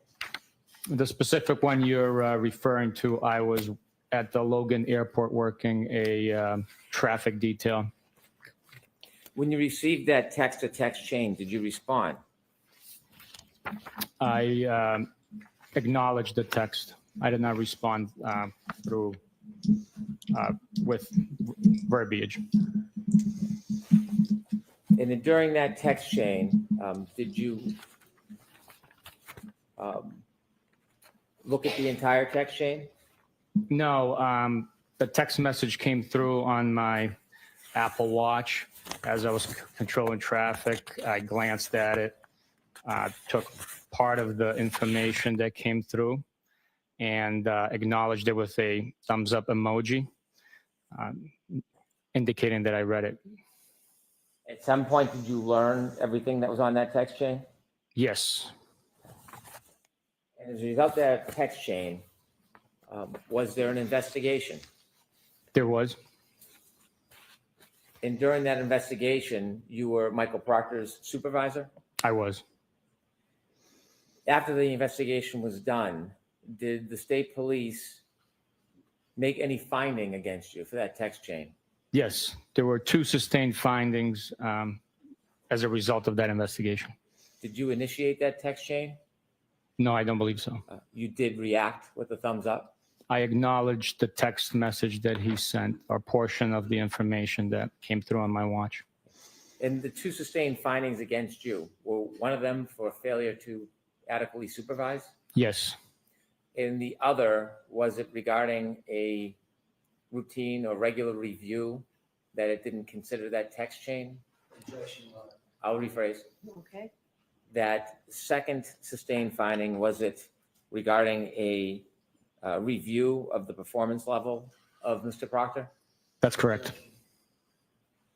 S5: The specific one you're referring to, I was at the Logan Airport working a traffic detail.
S3: When you received that text-to-text chain, did you respond?
S5: I acknowledged the text. I did not respond through with verbiage.
S3: And then during that text chain, did you look at the entire text chain?
S5: No, the text message came through on my Apple Watch as I was controlling traffic. I glanced at it, took part of the information that came through and acknowledged it with a thumbs up emoji, indicating that I read it.
S3: At some point, did you learn everything that was on that text chain?
S5: Yes,
S3: And as a result of that text chain, was there an investigation?
S5: there was.
S3: And during that investigation, you were Michael Proctor's supervisor?
S5: I was.
S3: After the investigation was done, did the state police make any finding against you for that text chain?
S5: Yes, there were 2 sustained findings as a result of that investigation.
S3: Did you initiate that text chain?
S5: No, I don't believe so.
S3: You did react with a thumbs up?
S5: I acknowledged the text message that he sent, or portion of the information that came through on my watch.
S3: And the 2 sustained findings against you, were one of them for failure to adequately supervise?
S5: Yes,
S3: And the other, was it regarding a routine or regular review that it didn't consider that text chain? I'll rephrase.
S2: Okay.
S3: That second sustained finding, was it regarding a review of the performance level of Mr. Proctor?
S5: that's correct.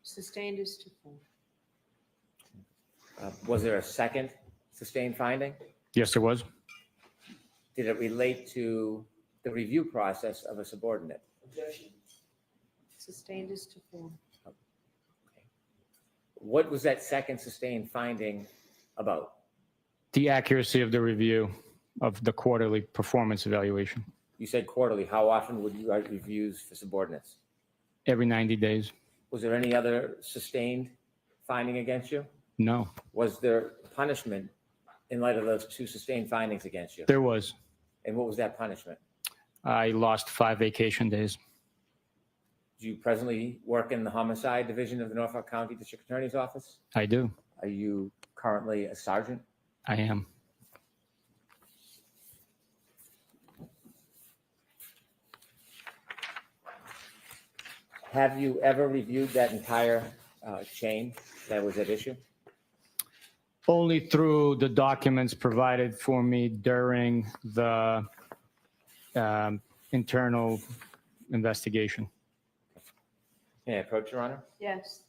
S2: Sustained is to full.
S3: Was there a second sustained finding?
S5: Yes, there was.
S3: Did it relate to the review process of a subordinate?
S2: Sustained is to full.
S3: What was that second sustained finding about?
S5: The accuracy of the review of the quarterly performance evaluation
S3: You said quarterly. How often would you write reviews for subordinates?
S5: every 90 days.
S3: Was there any other sustained finding against you?
S5: No,
S3: Was there punishment in light of those 2 sustained findings against you?
S5: there was.
S3: And what was that punishment?
S5: I lost 5 vacation days.
S3: Do you presently work in the homicide division of the Norfolk County District Attorney's Office?
S5: I do.
S3: Are you currently a sergeant?
S5: I am.
S3: Have you ever reviewed that entire chain that was at issue?
S5: Only through the documents provided for me during the internal investigation.
S3: May I approach, Your Honor?
S2: Yes.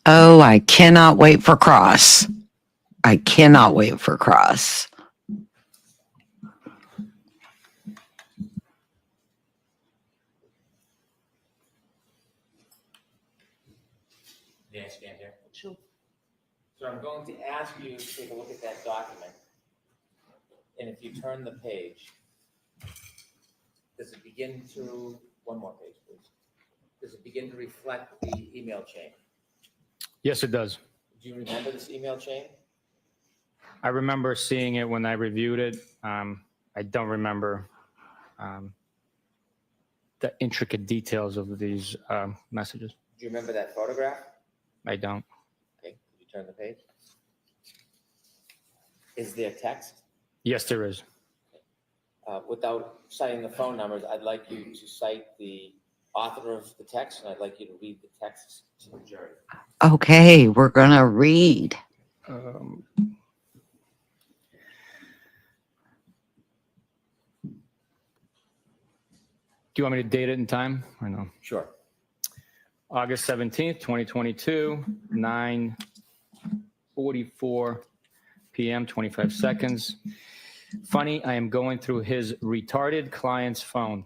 S6: Oh, I cannot wait for cross. I cannot wait for cross.
S3: May I stand here?
S2: Sure.
S3: So I'm going to ask you to take a look at that document. And if you turn the page, does it begin to, one more page, please. Does it begin to reflect the email chain?
S5: Yes, it does.
S3: Do you remember this email chain?
S5: I remember seeing it when I reviewed it. I don't remember the intricate details of these messages.
S3: Do you remember that photograph?
S5: I don't.
S3: Okay, could you turn the page? Is there text?
S5: Yes, there is.
S3: Without citing the phone numbers, I'd like you to cite the author of the text, and I'd like you to read the text to the jury.
S6: Okay, we're going to read.
S5: Do you want me to date it in time or no?
S3: Sure.
S5: August 17th, 2022, 9:44 p.m., 25 seconds. Funny, I am going through his retarded client's phone.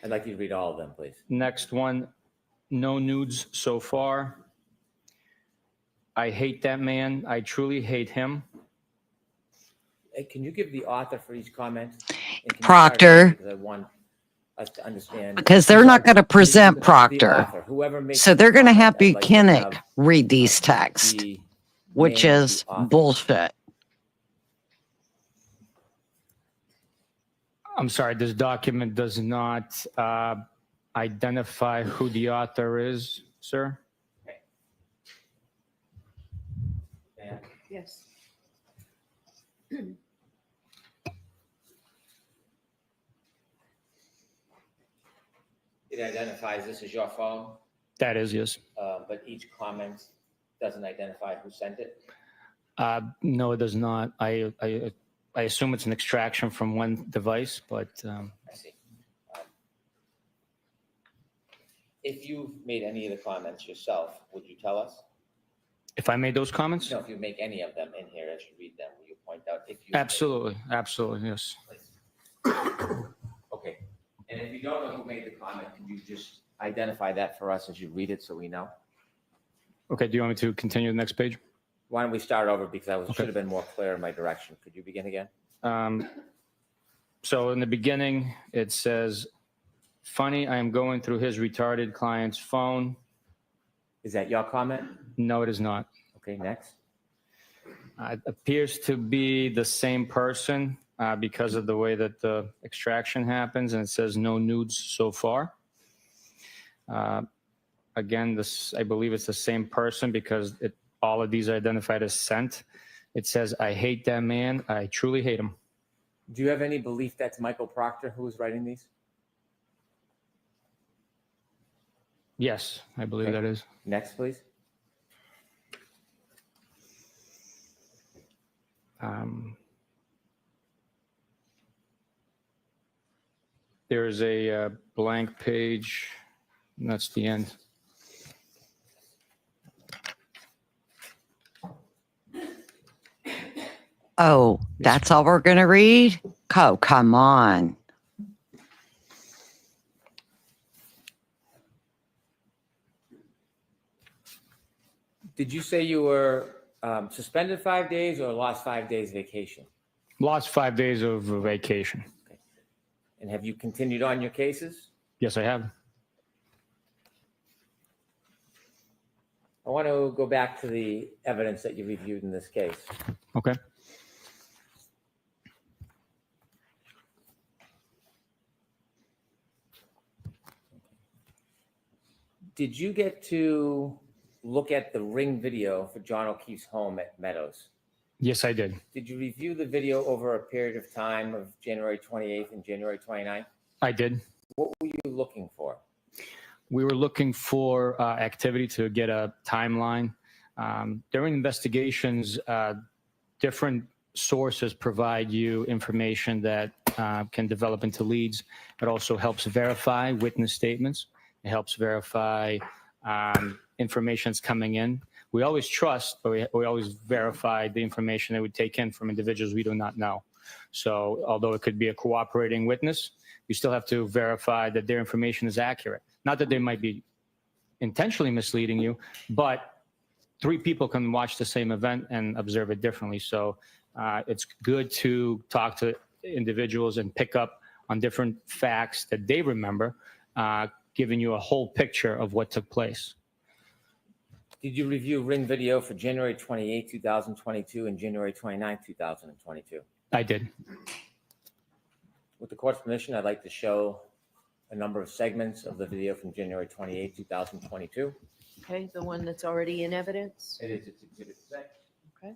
S3: I'd like you to read all of them, please.
S5: Next one, no nudes so far. I hate that man. I truly hate him.
S3: Hey, can you give the author for each comment? And can you
S6: Proctor.
S3: start, because I want us to understand.
S6: Because they're not going to present
S3: The
S6: Proctor.
S3: author, whoever makes
S6: So
S3: the
S6: they're going to
S3: comment,
S6: have
S3: I'd like to
S6: Bukhenik
S3: have,
S6: read these texts,
S3: the
S6: which
S3: name of
S6: is
S3: the author.
S6: bullshit.
S5: I'm sorry, this document does not identify who the author is, sir.
S3: Yeah.
S2: Yes.
S3: It identifies this as your phone,
S5: That is, yes.
S3: but each comment doesn't identify who sent it.
S5: No, it does not. I assume it's an extraction from one device, but
S3: I see. If you've made any of the comments yourself, would you tell us?
S5: if I made those comments?
S3: No, if you make any of them in here as you read them, will you point out if you?
S5: Absolutely, absolutely, yes.
S3: Okay. And if you don't know who made the comment, could you just identify that for us as you read it so we know?
S5: Okay, do you want me to continue the next page?
S3: Why don't we start over because I
S5: Okay.
S3: should have been more clear in my direction. Could you begin again?
S5: So in the beginning, it says, funny, I am going through his retarded client's phone.
S3: Is that your comment?
S5: No, it is not.
S3: Okay, next.
S5: It appears to be the same person because of the way that the extraction happens, and it says no nudes so far. Again, this, I believe it's the same person because all of these are identified as sent. It says, I hate that man. I truly hate him.
S3: Do you have any belief that's Michael Proctor who is writing these?
S5: Yes, I believe
S3: Okay.
S5: that is.
S3: Next, please.
S5: There is a blank page, and that's the end.
S6: Oh, that's all we're going to read? Oh, come on.
S3: Did you say you were suspended 5 days or lost 5 days vacation?
S5: Lost 5 days of vacation.
S3: And have you continued on your cases?
S5: Yes, I have.
S3: I want to go back to the evidence that you reviewed in this case.
S5: Okay.
S3: Did you get to look at the Ring video for John O'Keefe's home at Meadows?
S5: Yes, I did.
S3: Did you review the video over a period of time of January 28th and January 29th?
S5: I did.
S3: What were you looking for?
S5: We were looking for activity to get a timeline. During investigations, different sources provide you information that can develop into leads. It also helps verify witness statements. It helps verify information that's coming in. We always trust, but we always verify the information that we take in from individuals we do not know. So although it could be a cooperating witness, you still have to verify that their information is accurate. Not that they might be intentionally misleading you, but 3 people can watch the same event and observe it differently. So it's good to talk to individuals and pick up on different facts that they remember, giving you a whole picture of what took place.
S3: Did you review Ring video for January 28, 2022 and January 29, 2022?
S5: I did.
S3: With the court's permission, I'd like to show a number of segments of the video from January 28, 2022.
S1: Okay, the one that's already in evidence?
S3: It is, it's Exhibit 6.
S1: Okay.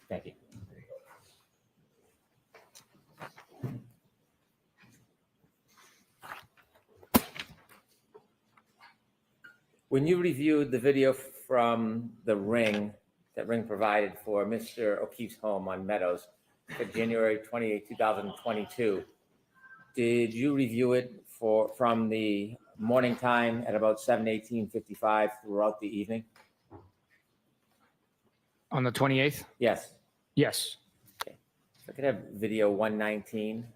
S3: Thank you. When you reviewed the video from the Ring that Ring provided for Mr. O'Keefe's home on Meadows for January 28, 2022. Did you review it from the morning time at about 7:18:55 throughout the evening?
S5: On the 28th?
S3: Yes.
S5: Yes.
S3: If I could have video 119.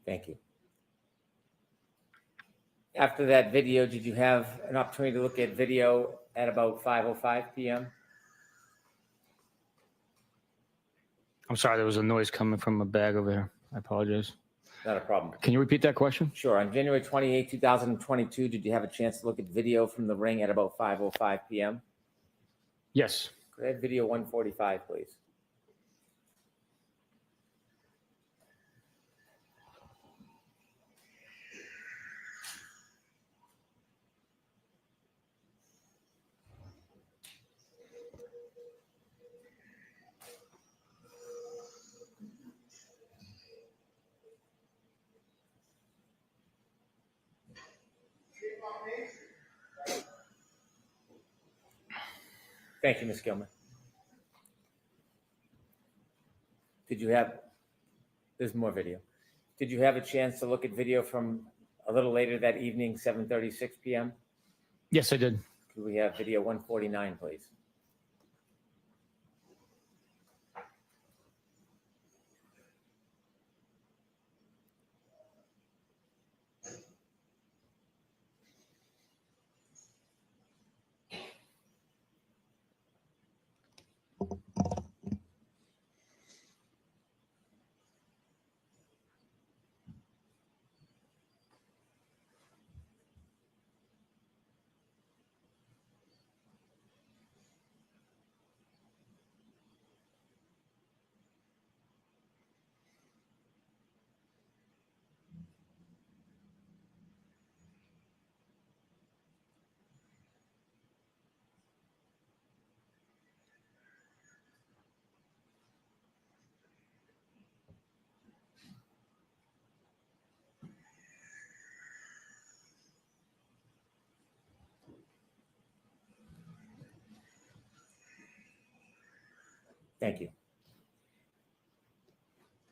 S3: Thank you. After that video, did you have an opportunity to look at video at about 5:05 p.m.?
S5: I'm sorry, there was a noise coming from a bag over here. I apologize.
S3: Not a problem.
S5: Can you repeat that question?
S3: Sure. On January 28, 2022, did you have a chance to look at video from the ring at about 5:05 p.m.?
S5: Yes.
S3: Could I have video 145, please? Thank you, Ms. Gilman. There's more video. Did you have a chance to look at video from a little later that evening, 7:36 p.m.?
S5: Yes, I did.
S3: Could we have video 149, please? Thank you.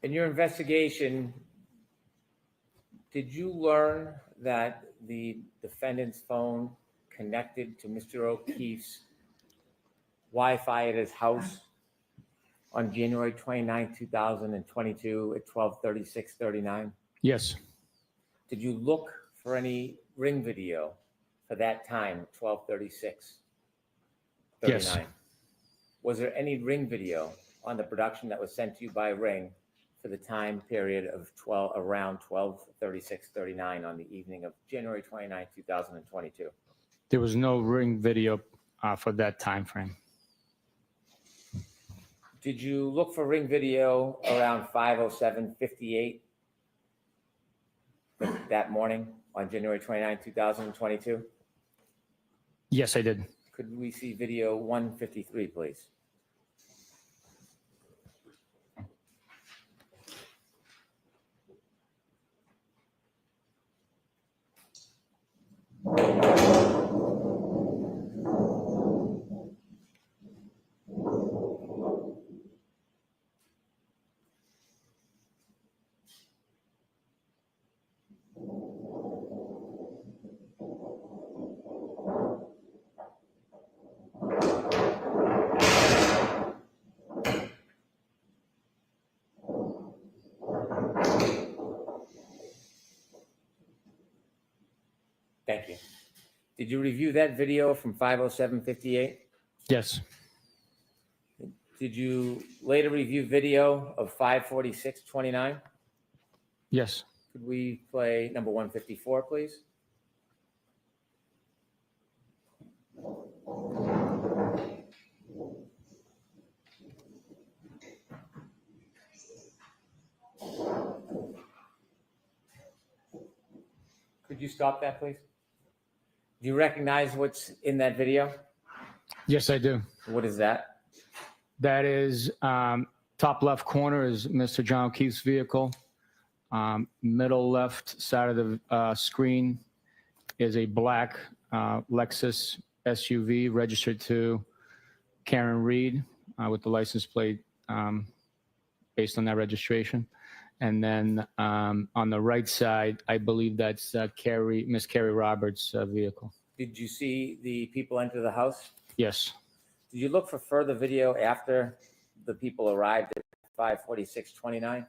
S3: In your investigation, did you learn that the defendant's phone connected to Mr. O'Keefe's Wi-Fi at his house on January 29, 2022 at 12:36:39?
S5: Yes.
S3: Did you look for any ring video for that time, 12:36:39?
S5: Yes.
S3: Was there any ring video on the production that was sent to you by Ring for the time period of around 12:36:39 on the evening of January 29, 2022?
S5: There was no ring video for that time frame.
S3: Did you look for ring video around 5:07:58 that morning on January 29, 2022?
S5: Yes, I did.
S3: Could we see video 153, please? Thank you. Did you review that video from 5:07:58?
S5: Yes.
S3: Did you later review video of 5:46:29?
S5: Yes.
S3: Could we play number 154, please? Could you stop that, please? Do you recognize what's in that video?
S5: Yes, I do.
S3: What is that?
S5: That is top left corner is Mr. John O'Keefe's vehicle. Middle left side of the screen is a black Lexus SUV registered to Karen Reed with the license plate based on that registration. And then on the right side, I believe that's Miss Carrie Roberts' vehicle.
S3: Did you see the people enter the house?
S5: Yes.
S3: Did you look for further video after the people arrived at 5:46:29?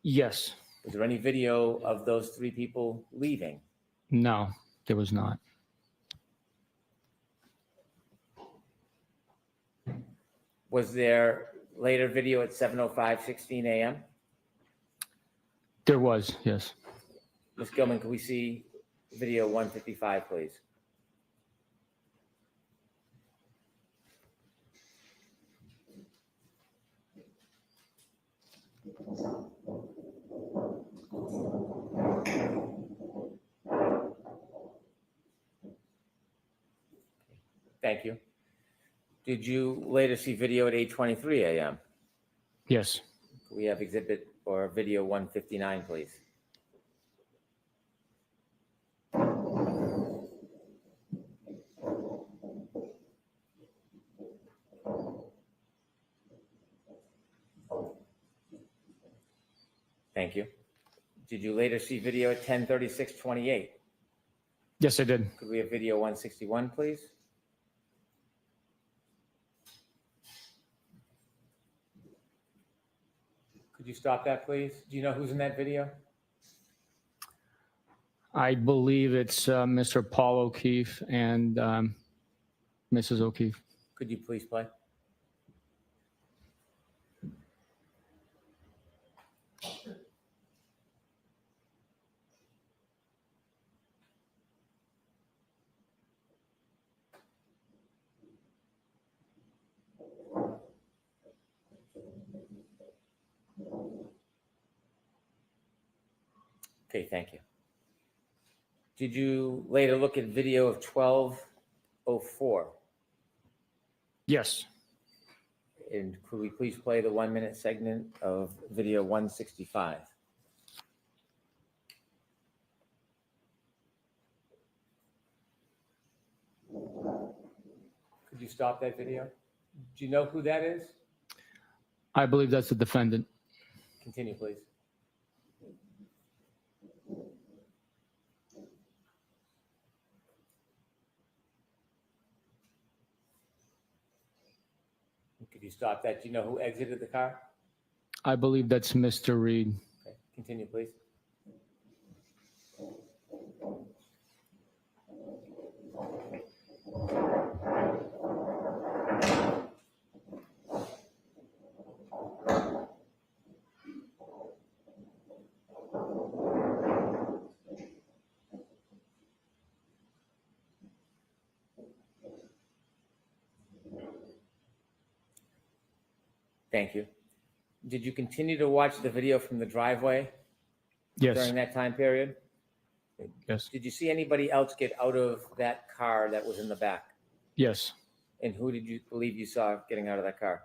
S5: Yes.
S3: Was there any video of those three people leaving?
S5: No, there was not.
S3: Was there later video at 7:05:16 a.m.?
S5: There was, yes.
S3: Ms. Gilman, can we see video 155, please? Thank you. Did you later see video at 8:23 a.m.?
S5: Yes.
S3: Could we have exhibit or video 159, please? Thank you. Did you later see video at 10:36:28?
S5: Yes, I did.
S3: Could we have video 161, please? Could you stop that, please? Do you know who's in that video?
S5: I believe it's Mr. Paul O'Keefe and Mrs. O'Keefe.
S3: Could you please play? Okay, thank you. Did you later look at video of 12:04?
S5: Yes.
S3: And could we please play the 1-minute segment of video 165? Could you stop that video? Do you know who that is?
S5: I believe that's the defendant.
S3: Continue, please. Could you stop that? Do you know who exited the car?
S5: I believe that's Mr. Reed.
S3: Okay, continue, please. Thank you. Did you continue to watch the video from the driveway
S5: Yes.
S3: during that time period?
S5: Yes.
S3: Did you see anybody else get out of that car that was in the back?
S5: Yes.
S3: And who did you believe you saw getting out of that car?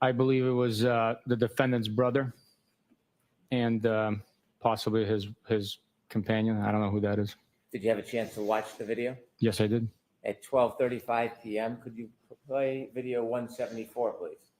S5: I believe it was the defendant's brother and possibly his companion. I don't know who that is.
S3: Did you have a chance to watch the video?
S5: Yes, I did.
S3: At 12:35 p.m., could you play video 174, please?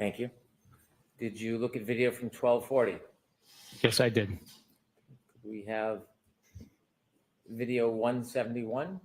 S3: Thank you. Did you look at video from 1240?
S5: Yes, I did.
S3: We have video 171.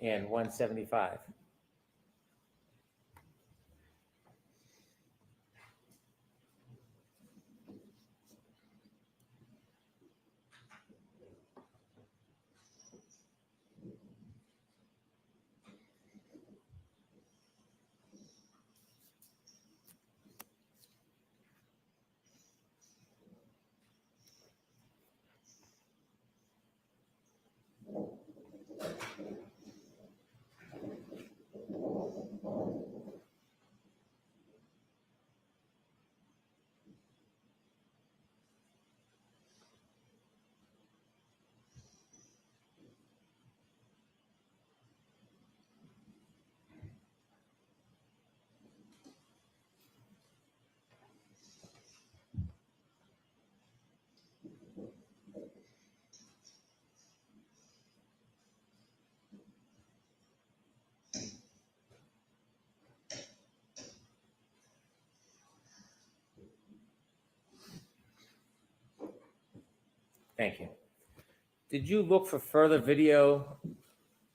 S3: And 175. Thank you. Did you look for further video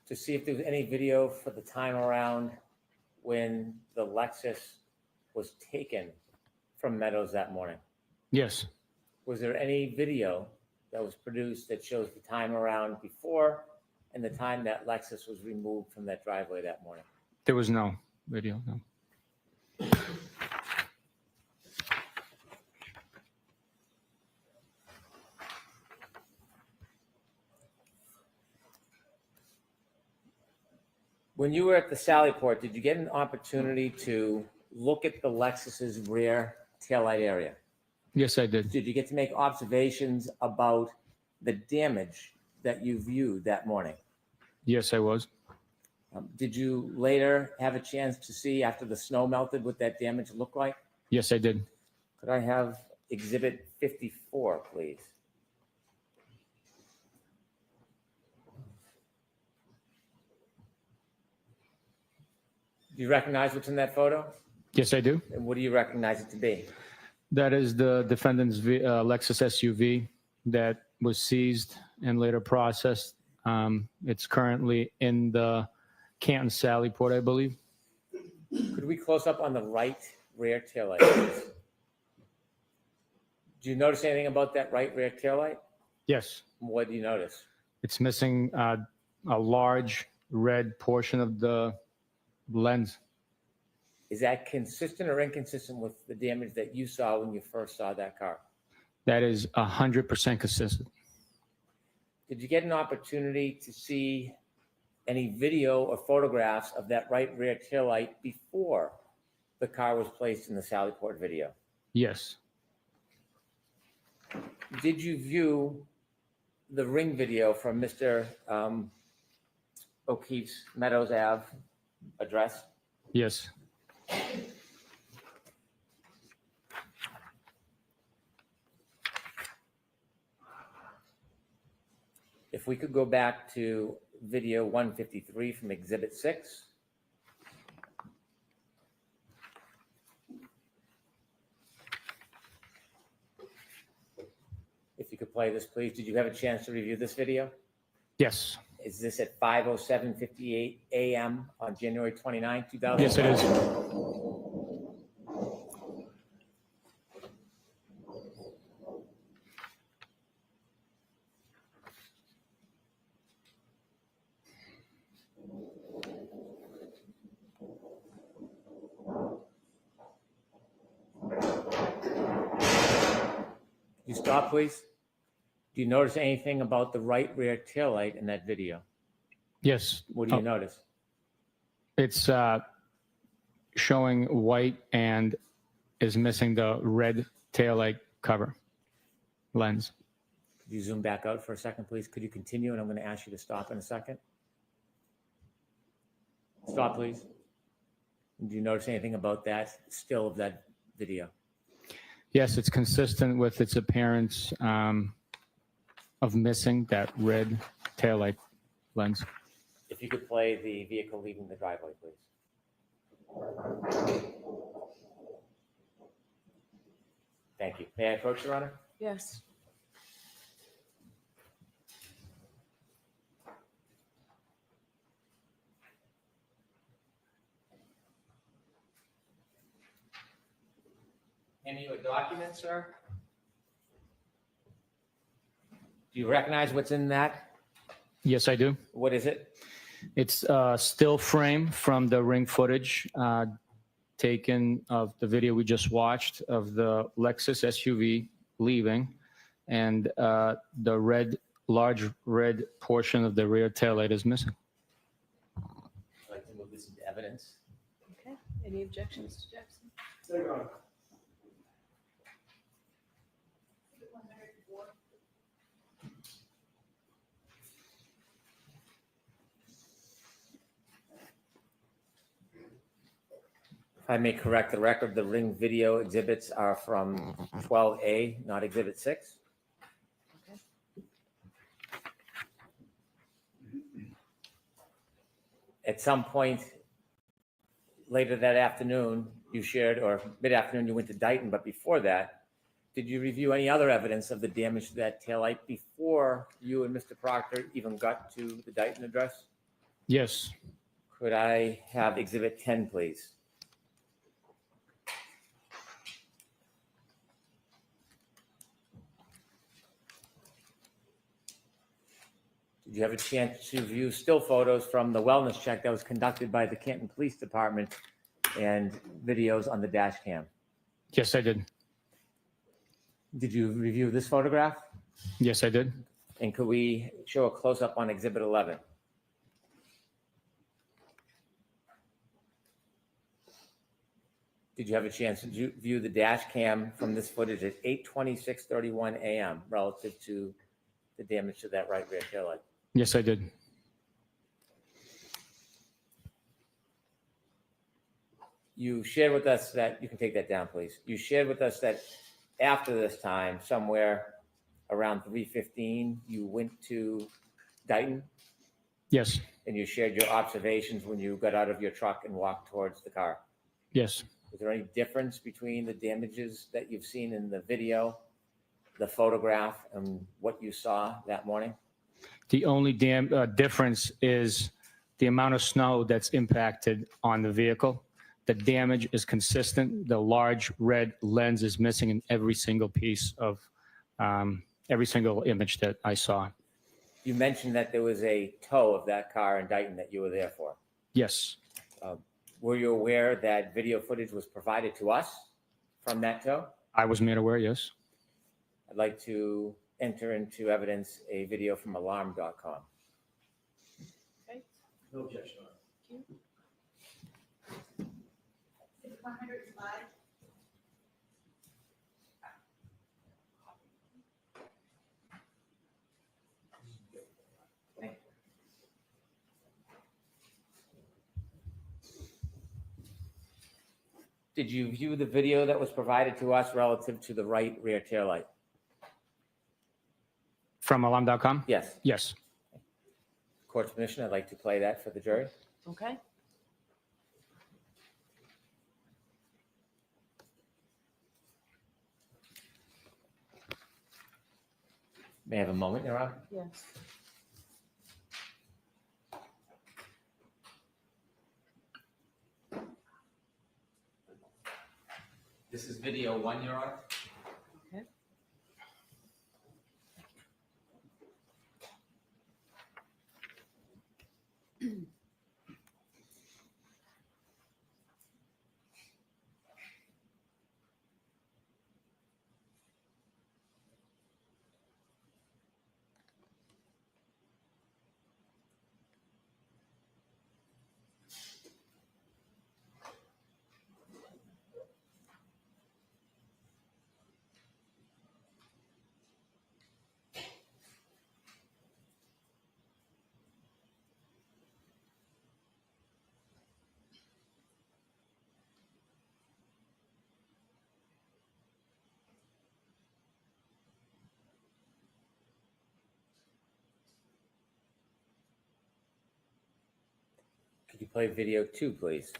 S3: to see if there was any video for the time around when the Lexus was taken from Meadows that morning?
S5: Yes,
S3: Was there any video that was produced that shows the time around before and the time that Lexus was removed from that driveway that morning?
S5: there was no video, no.
S3: When you were at the Sallyport, did you get an opportunity to look at the Lexus's rear taillight area?
S5: Yes, I did.
S3: Did you get to make observations about the damage that you viewed that morning?
S5: Yes, I was.
S3: Did you later have a chance to see, after the snow melted, what that damage looked like?
S5: Yes, I did.
S3: Could I have Exhibit 54, please? Do you recognize what's in that photo?
S5: Yes, I do.
S3: And what do you recognize it to be?
S5: That is the defendant's Lexus SUV that was seized and later processed. It's currently in the Canton Sallyport, I believe.
S3: Could we close up on the right rear taillight, please? Do you notice anything about that right rear taillight?
S5: Yes,
S3: What do you notice?
S5: it's missing a large red portion of the lens.
S3: Is that consistent or inconsistent with the damage that you saw when you first saw that car?
S5: That is 100% consistent.
S3: Did you get an opportunity to see any video or photographs of that right rear taillight before the car was placed in the Sallyport video?
S5: Yes,
S3: Did you view the ring video from Mr. O'Keefe's Meadows Ave address?
S5: yes.
S3: If we could go back to video 153 from Exhibit 6. could play this, please. Did you have a chance to review this video?
S5: Yes.
S3: Is this at 5:07:58 a.m. on January 29, 2000?
S5: Yes, it is.
S3: You stop, please. Do you notice anything about the right rear taillight in that video?
S5: Yes.
S3: What do you notice?
S5: It's showing white and is missing the red taillight cover lens.
S3: Could you zoom back out for a second, please? Could you continue? And I'm going to ask you to stop in a second. Stop, please. Do you notice anything about that still of that video?
S5: Yes, it's consistent with its appearance of missing that red taillight lens.
S3: If you could play the vehicle leaving the driveway, please. Thank you. May I approach, Your Honor?
S1: Yes.
S3: Any of your documents, sir? Do you recognize what's in that?
S5: Yes, I do.
S3: What is it?
S5: It's a still frame from the ring footage taken of the video we just watched of the Lexus SUV leaving, and the large red portion of the rear taillight is missing.
S3: I'd like to move this into evidence.
S1: Okay. Any objections to Jackson?
S4: No, Your Honor.
S3: If I may correct the record, the ring video exhibits are from 12A, not Exhibit 6.
S1: Okay.
S3: At some point later that afternoon, you shared, or mid-afternoon, you went to Dighton, but before that, did you review any other evidence of the damage to that taillight before you and Mr. Proctor even got to the Dighton address?
S5: Yes.
S3: Could I have Exhibit 10, please? Did you have a chance to view still photos from the wellness check that was conducted by the Canton Police Department and videos on the dash cam?
S5: Yes, I did.
S3: Did you review this photograph?
S5: Yes, I did.
S3: And could we show a close-up on Exhibit 11? Did you have a chance to view the dash cam from this footage at 8:26:31 a.m. relative to the damage to that right rear taillight?
S5: Yes, I did.
S3: You shared with us that, you can take that down, please. You shared with us that after this time, somewhere around 3:15, you went to Dighton
S5: Yes.
S3: and you shared your observations when you got out of your truck and walked towards the car.
S5: Yes.
S3: Was there any difference between the damages that you've seen in the video, the photograph, and what you saw that morning?
S5: The only difference is the amount of snow that's impacted on the vehicle. The damage is consistent. The large red lens is missing in every single piece of every single image that I saw.
S3: You mentioned that there was a tow of that car in Dighton that you were there for.
S5: Yes.
S3: Were you aware that video footage was provided to us from that tow?
S5: I was made aware, yes.
S3: I'd like to enter into evidence a video from alarm.com.
S4: No objection. Your Honor.
S8: 105.
S3: Did you view the video that was provided to us relative to the right rear taillight?
S5: From alarm.com?
S3: Yes.
S5: Yes.
S3: Court's permission, I'd like to play that for the jury.
S1: Okay.
S3: May I have a moment, Your Honor?
S1: Yes.
S3: This is video one, Your Honor.
S1: Okay.
S3: Could you play video two, please?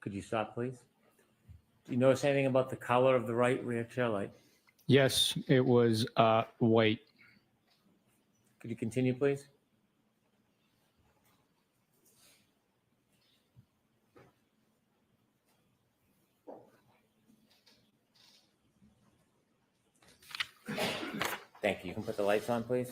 S3: Could you stop, please? Do you notice anything about the color of the right rear tail light?
S5: Yes, it was white.
S3: Could you continue, please? Thank you. You can put the lights on, please.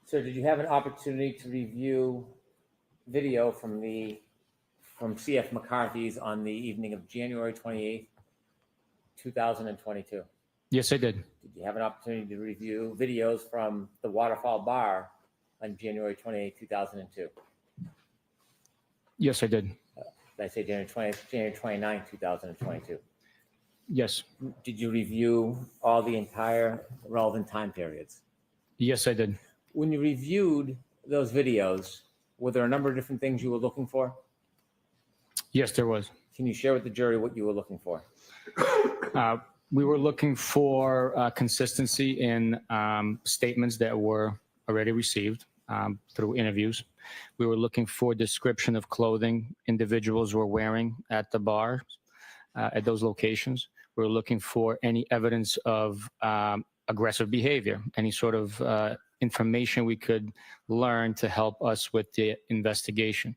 S3: Sir, did you have an opportunity to review video from CF McCarthy's on the evening of January 28th, 2022?
S5: Yes, I did.
S3: Did you have an opportunity to review videos from the Waterfall Bar on January 28th, 2002?
S5: Yes, I did.
S3: Did I say January 29th, 2022?
S5: Yes.
S3: Did you review all the entire relevant time periods?
S5: Yes, I did.
S3: When you reviewed those videos, were there a number of different things you were looking for?
S5: Yes, there was.
S3: Can you share with the jury what you were looking for?
S5: We were looking for consistency in statements that were already received through interviews. We were looking for description of clothing individuals were wearing at the bar, at those locations. We were looking for any evidence of aggressive behavior, any sort of information we could learn to help us with the investigation.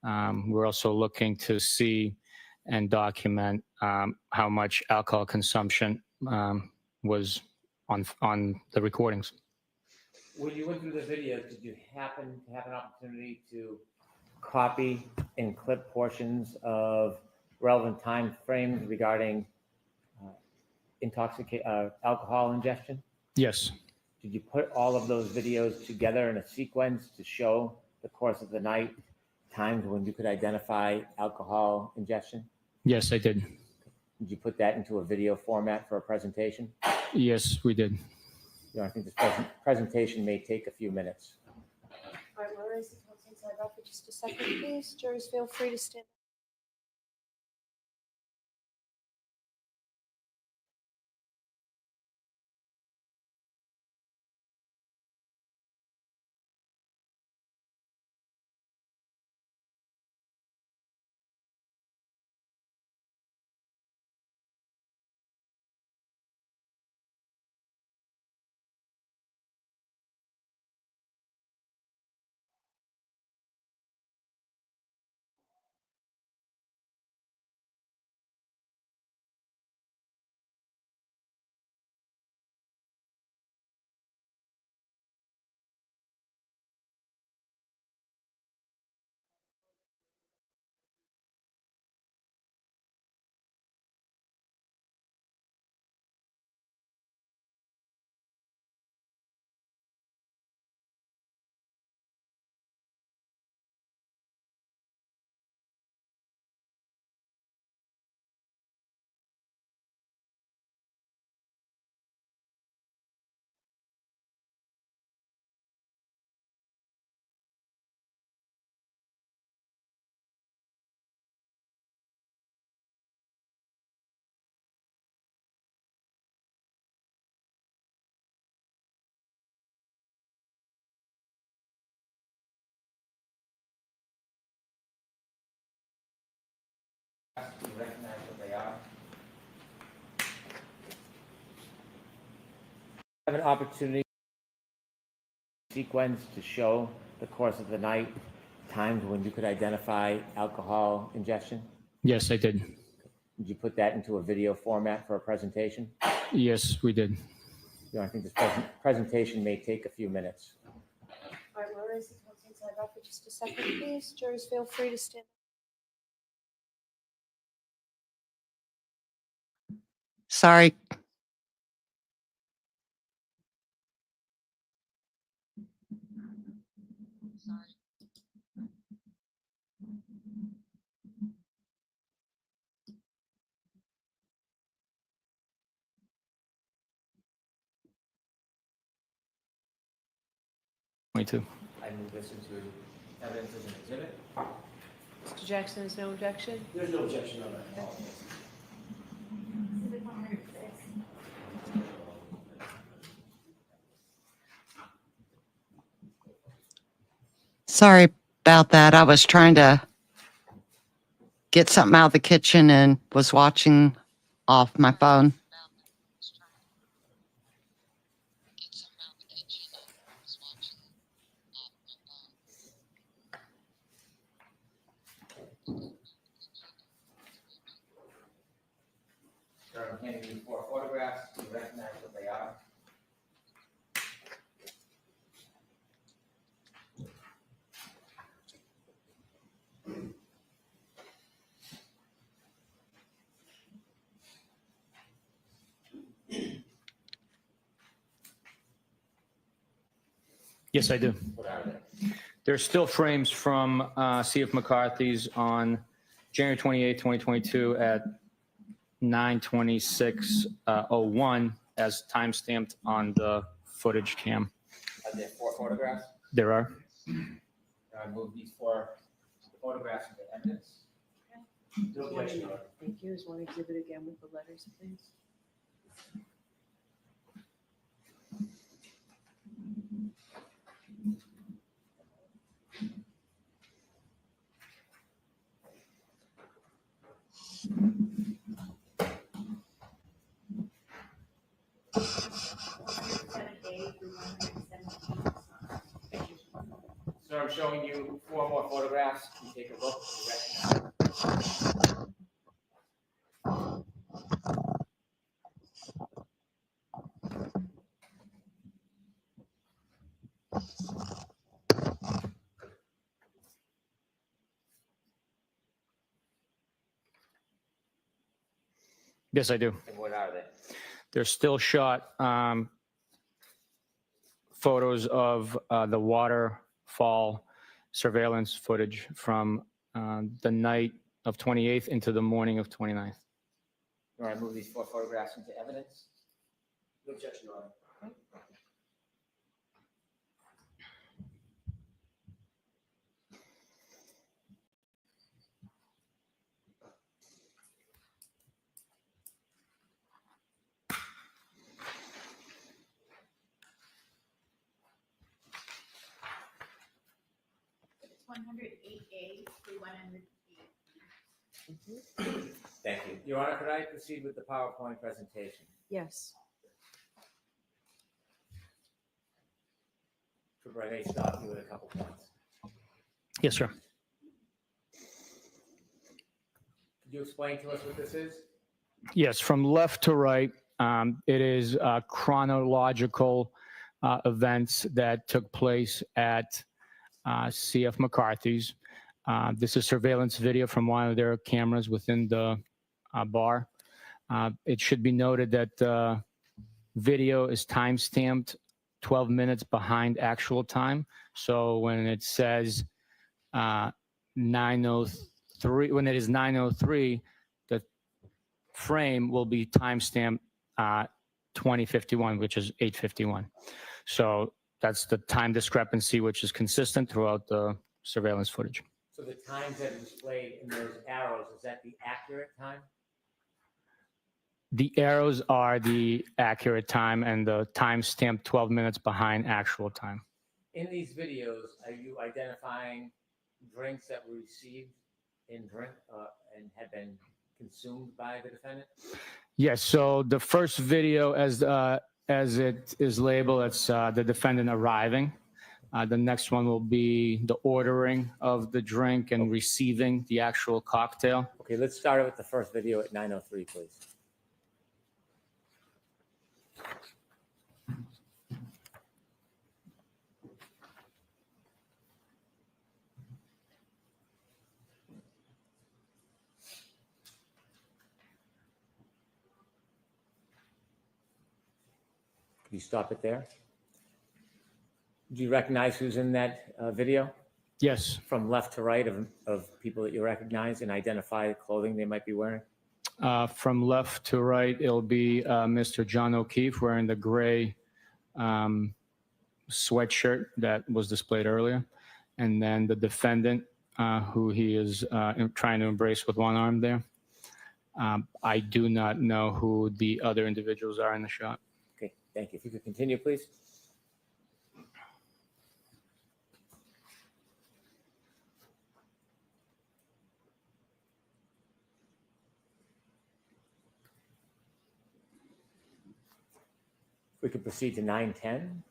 S5: We're also looking to see and document how much alcohol consumption was on the recordings.
S3: When you went through the videos, did you happen to have an opportunity to copy and clip portions of relevant time frames regarding alcohol ingestion?
S5: Yes.
S3: Did you put all of those videos together in a sequence to show the course of the night, times when you could identify alcohol ingestion?
S5: Yes, I did.
S3: Did you put that into a video format for a presentation?
S5: Yes, we did.
S3: I think this presentation may take a few minutes.
S1: All right, we'll raise the council side up for just a second, please. Jurors, feel free to stand.
S3: recognize what they are. Have an opportunity sequence to show the course of the night, times when you could identify alcohol ingestion?
S5: Yes, I did.
S3: Did you put that into a video format for a presentation?
S5: Yes, we did.
S3: I think this presentation may take a few minutes.
S1: All right, where is the council inside out for just a second, please? Jurors, feel free to stand.
S6: Sorry.
S5: Me too.
S3: I move this into evidence as an exhibit.
S1: Mr. Jackson, is no objection?
S7: There's no objection on that.
S8: Exhibit 106.
S6: Sorry about that. I was trying to get something out of the kitchen and was watching off my phone.
S3: Sir, I'm handing you 4 photographs. You recognize what they are.
S5: Yes, I do.
S3: What are they?
S5: There's still frames from C.F. McCarthy's on January 28, 2022 at 9:26:01 as timestamped on the footage cam.
S3: Are there 4 photographs?
S5: There are.
S3: I move these 4 photographs into evidence.
S7: No objection on it.
S1: Thank you. Is one exhibit again with the letters, please?
S3: So I'm showing you 4 more photographs. You take a look. You recognize.
S5: Yes, I do.
S3: And what are they?
S5: There's still shot photos of the waterfall surveillance footage from the night of 28th into the morning of 29th.
S3: All right, move these 4 photographs into evidence.
S7: No objection on it.
S8: It's 108A through 108.
S3: Thank you. Your Honor, could I proceed with the PowerPoint presentation?
S1: Yes.
S3: Trooper, I may stop you at a couple points.
S5: Yes, sir.
S3: Could you explain to us what this is?
S5: Yes, from left to right, it is chronological events that took place at C.F. McCarthy's. This is surveillance video from one of their cameras within the bar. It should be noted that the video is time-stamped 12 minutes behind actual time. So when it says 9:03, when it is 9:03, the frame will be time-stamped 2051, which is 8:51. So that's the time discrepancy, which is consistent throughout the surveillance footage.
S3: So the times that are displayed in those arrows, is that the accurate time?
S5: The arrows are the accurate time, and the time stamped 12 minutes behind actual time.
S3: In these videos, are you identifying drinks that were received in drink and had been consumed by the defendant?
S5: Yes, so the first video, as it is labeled, it's the defendant arriving. The next one will be the ordering of the drink and receiving the actual cocktail.
S3: Okay, let's start with the first video at 9:03, please. Can you stop it there? Do you recognize who's in that video?
S5: Yes,
S3: From left to right of people that you recognize and identify the clothing they might be wearing?
S5: from left to right, it'll be Mr. John O'Keefe wearing the gray sweatshirt that was displayed earlier. And then the defendant, who he is trying to embrace with one arm there. I do not know who the other individuals are in the shot.
S3: Okay, thank you. If you could continue, please. We could proceed to 9:10.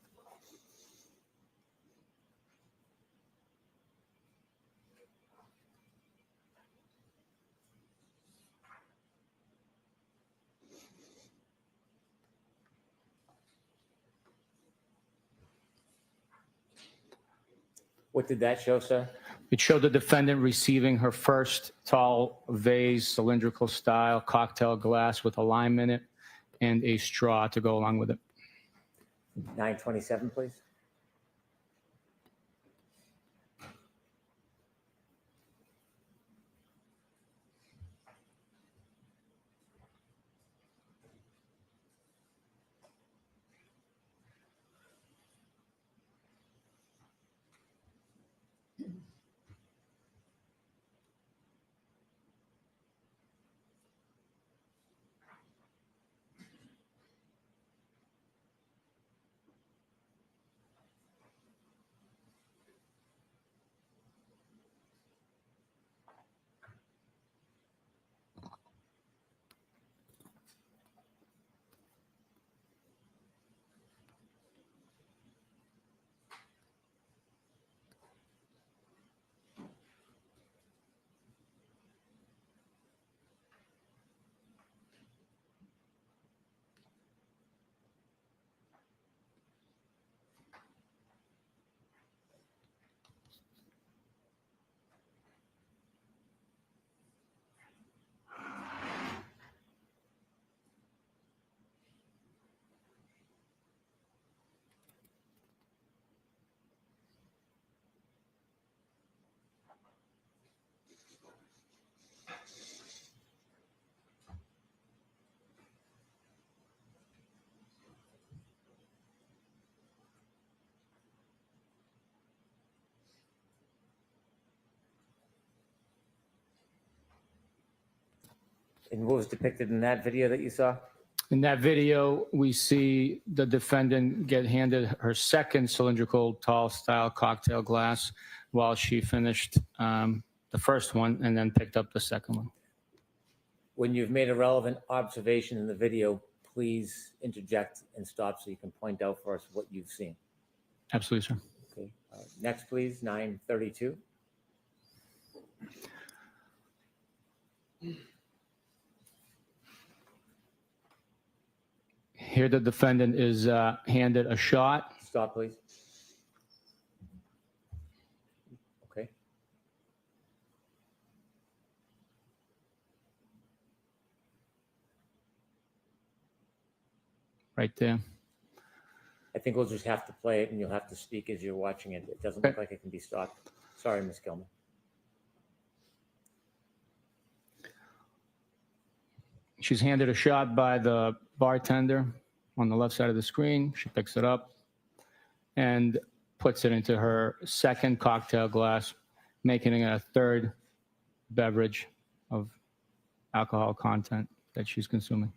S3: What did that show, sir?
S5: It showed the defendant receiving her first tall vase, cylindrical style cocktail glass with a lime in it and a straw to go along with it.
S3: 9:27, please. And what was depicted in that video that you saw?
S5: In that video, we see the defendant get handed her second cylindrical tall style cocktail glass while she finished the first one and then picked up the second one.
S3: When you've made a relevant observation in the video, please interject and stop so you can point out for us what you've seen.
S5: Absolutely, sir.
S3: Okay. Next, please, 9:32.
S5: Here, the defendant is handed a shot.
S3: Stop, please. Okay.
S5: Right there.
S3: I think we'll just have to play it and you'll have to speak as you're watching it. It doesn't look like it can be stopped. Sorry, Ms. Gilman.
S5: She's handed a shot by the bartender on the left side of the screen. She picks it up and puts it into her second cocktail glass, making it a third beverage of alcohol content that she's consuming.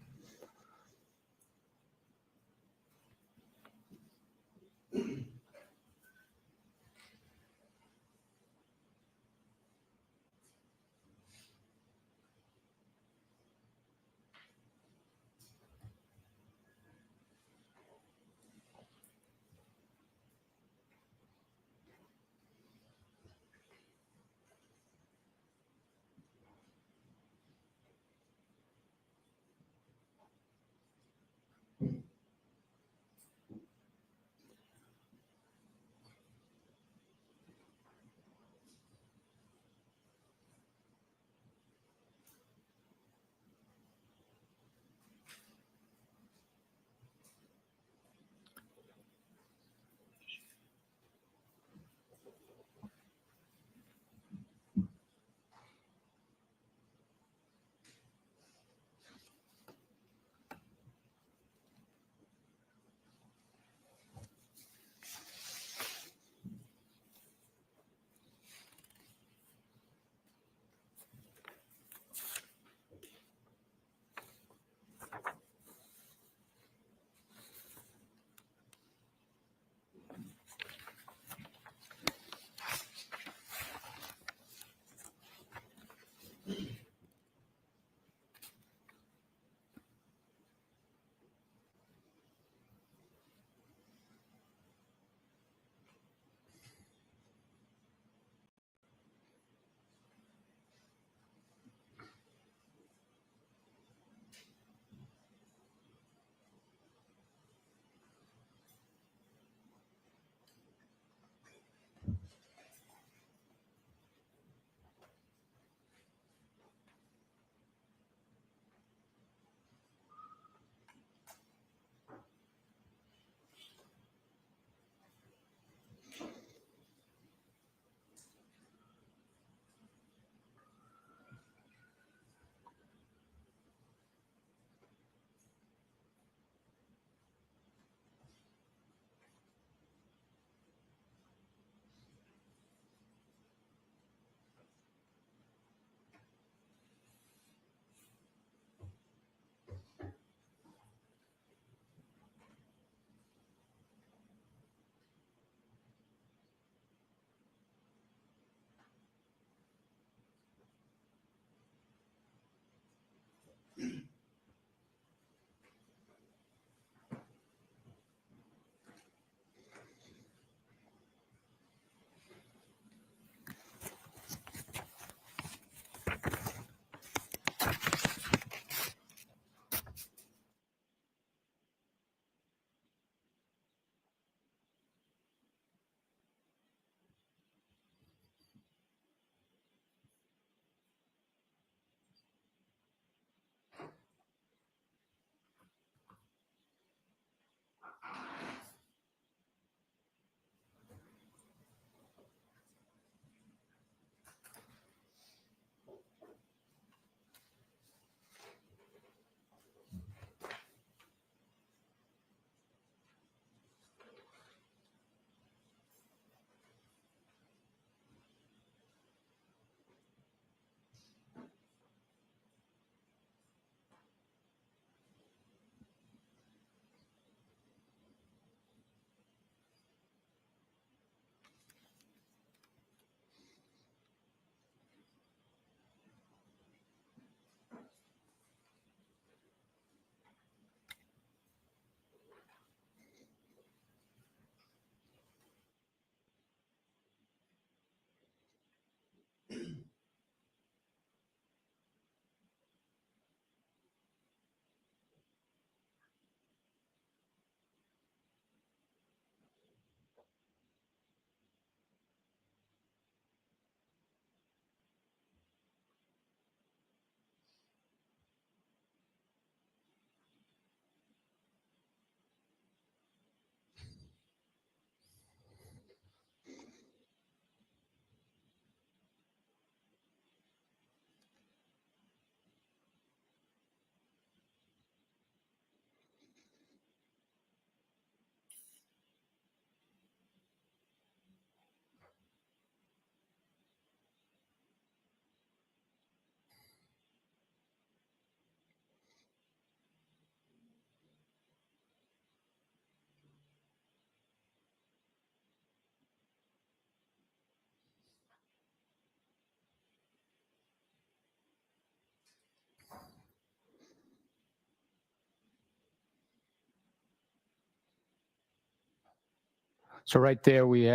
S5: So right there, we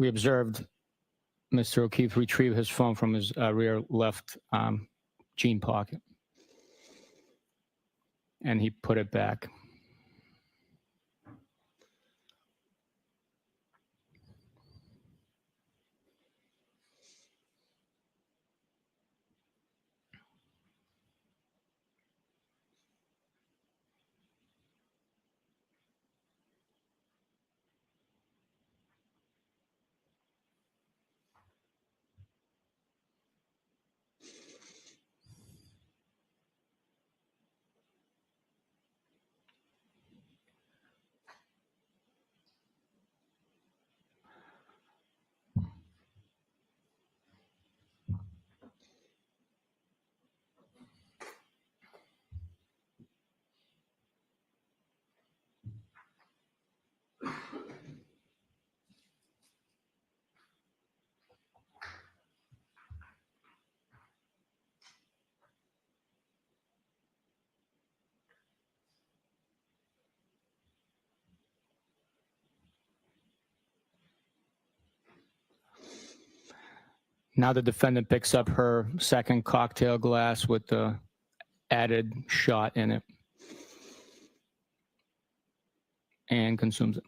S5: observed Mr. O'Keefe retrieve his phone from his rear left jean pocket, and he put it back. Now the defendant picks up her second cocktail glass with the added shot in it and consumes it.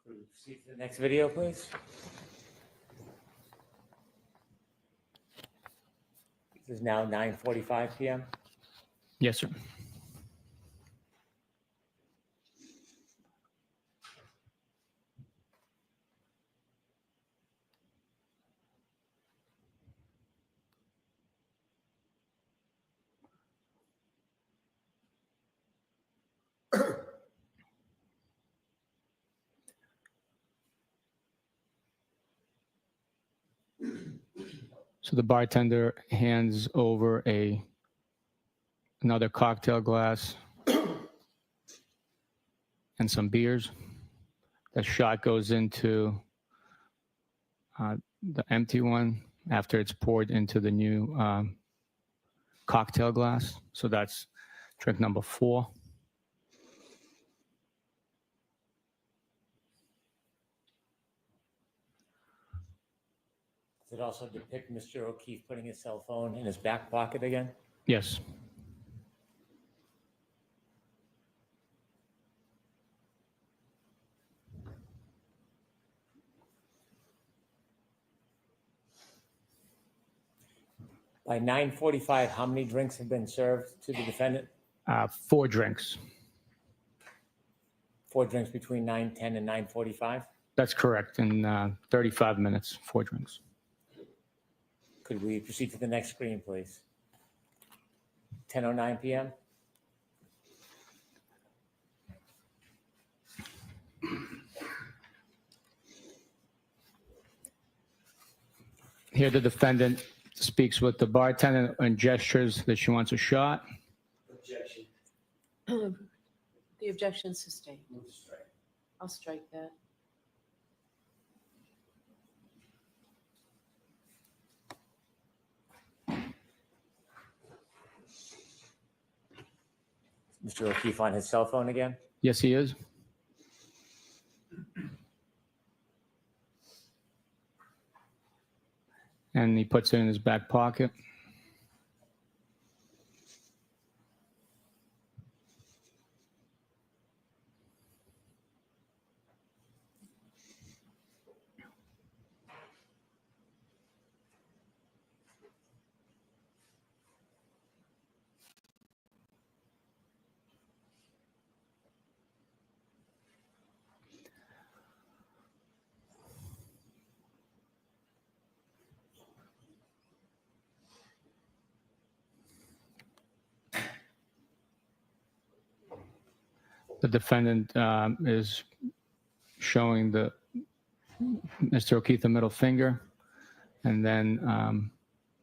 S3: Could we proceed to the next video, please? This is now 9:45 p.m.
S5: Yes, sir. So the bartender hands over another cocktail glass and some beers. The shot goes into the empty one after it's poured into the new cocktail glass. So that's drink number 4.
S3: Does it also depict Mr. O'Keefe putting his cell phone in his back pocket again?
S5: Yes.
S3: By 9:45, how many drinks have been served to the defendant?
S5: 4 drinks.
S3: 4 drinks between 9:10 and 9:45.
S5: That's correct. In 35 minutes, 4 drinks.
S3: Could we proceed to the next screen, please? 10:09 p.m.
S5: Here, the defendant speaks with the bartender and gestures that she wants a shot.
S7: Objection.
S2: The objection's sustained.
S7: Move to strike.
S2: I'll strike that.
S3: Mr. O'Keefe on his cell phone again.
S5: Yes, he is. And he puts it in his back pocket. The defendant is showing Mr. O'Keefe the middle finger, and then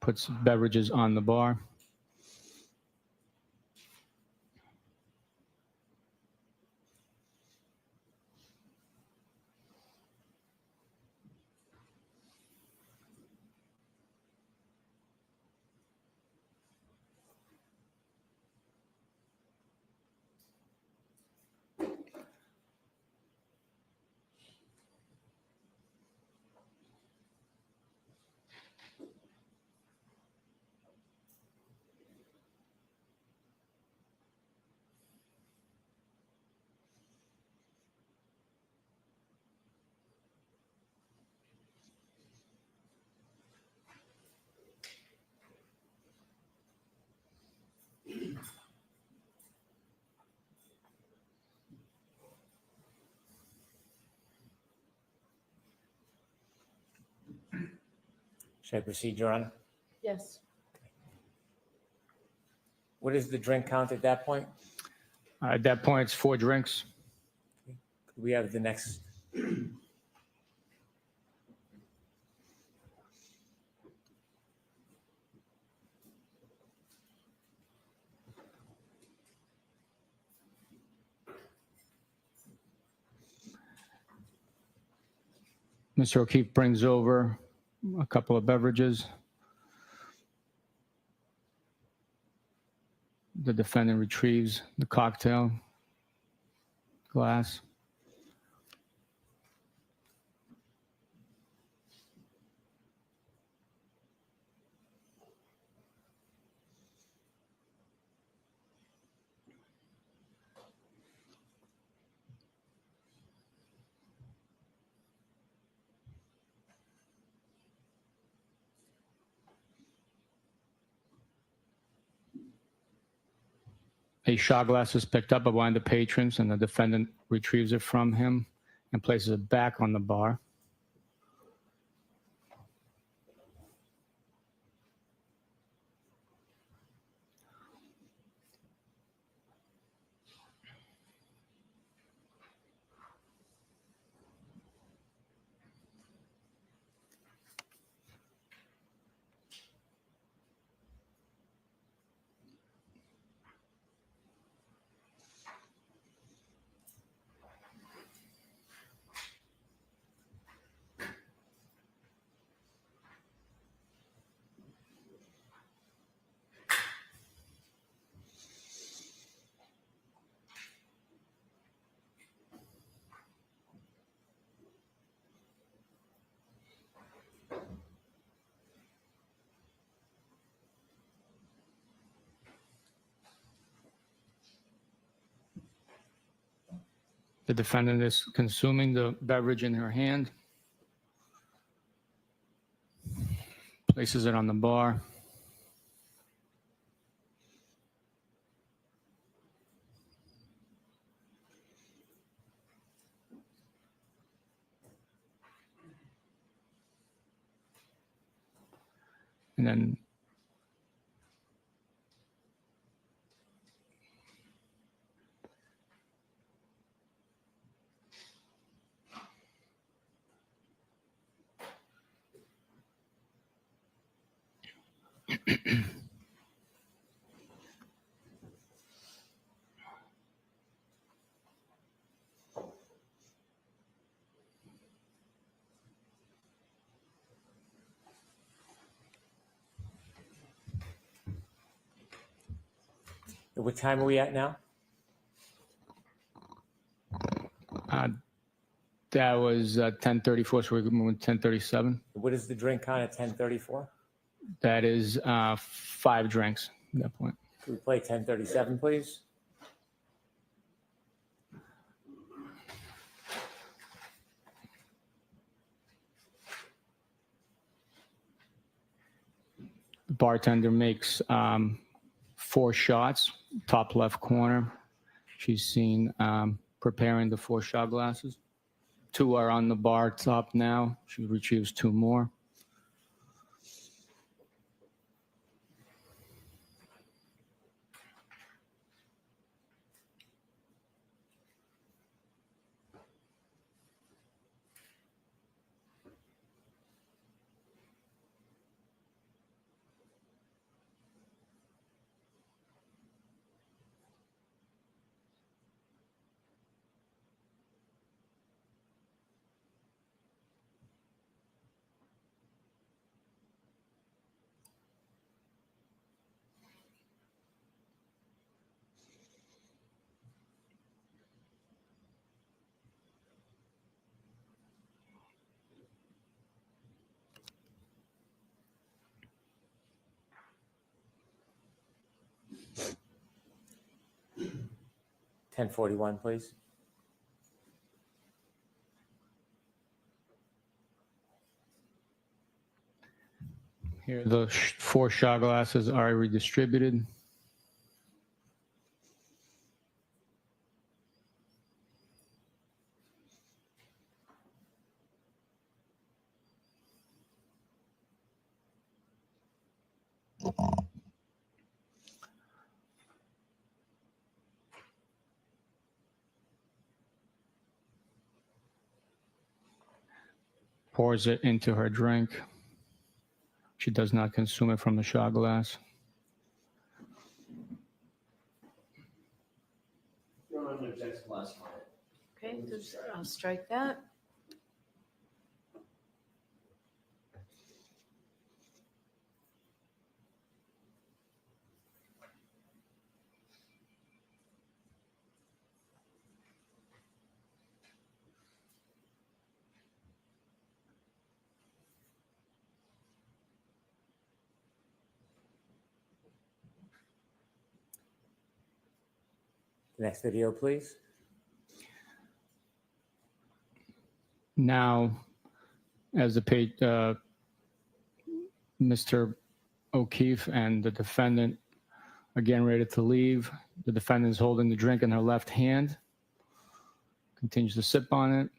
S5: puts beverages on the bar.
S3: Should I proceed, Your Honor?
S1: Yes.
S3: What is the drink count at that point?
S5: At that point, it's 4 drinks.
S3: Could we have the next?
S5: Mr. O'Keefe brings over a couple of beverages. The defendant retrieves the cocktail glass. A shot glass is picked up by one of the patrons, and the defendant retrieves it from him and places it back on the bar. The defendant is consuming the beverage in her hand, places it on the bar. And then
S3: What time are we at now?
S5: that was 10:34, so we're moving 10:37.
S3: What is the drink count at 10:34?
S5: That is 5 drinks at that point.
S3: Could we play 10:37, please?
S5: The bartender makes 4 shots, top left corner. She's seen preparing the 4 shot glasses. 2 are on the bar top now. She retrieves 2 more.
S3: $10.41, please.
S5: Here, the 4 shot glasses are redistributed. Pours it into her drink. She does not consume it from the shot glass.
S7: Your Honor, objects to last comment.
S1: Okay, I'll strike that.
S3: Next video, please.
S5: Now, as Mr. O'Keefe and the defendant are getting ready to leave, the defendant is holding the drink in her left hand, continues to sip on it.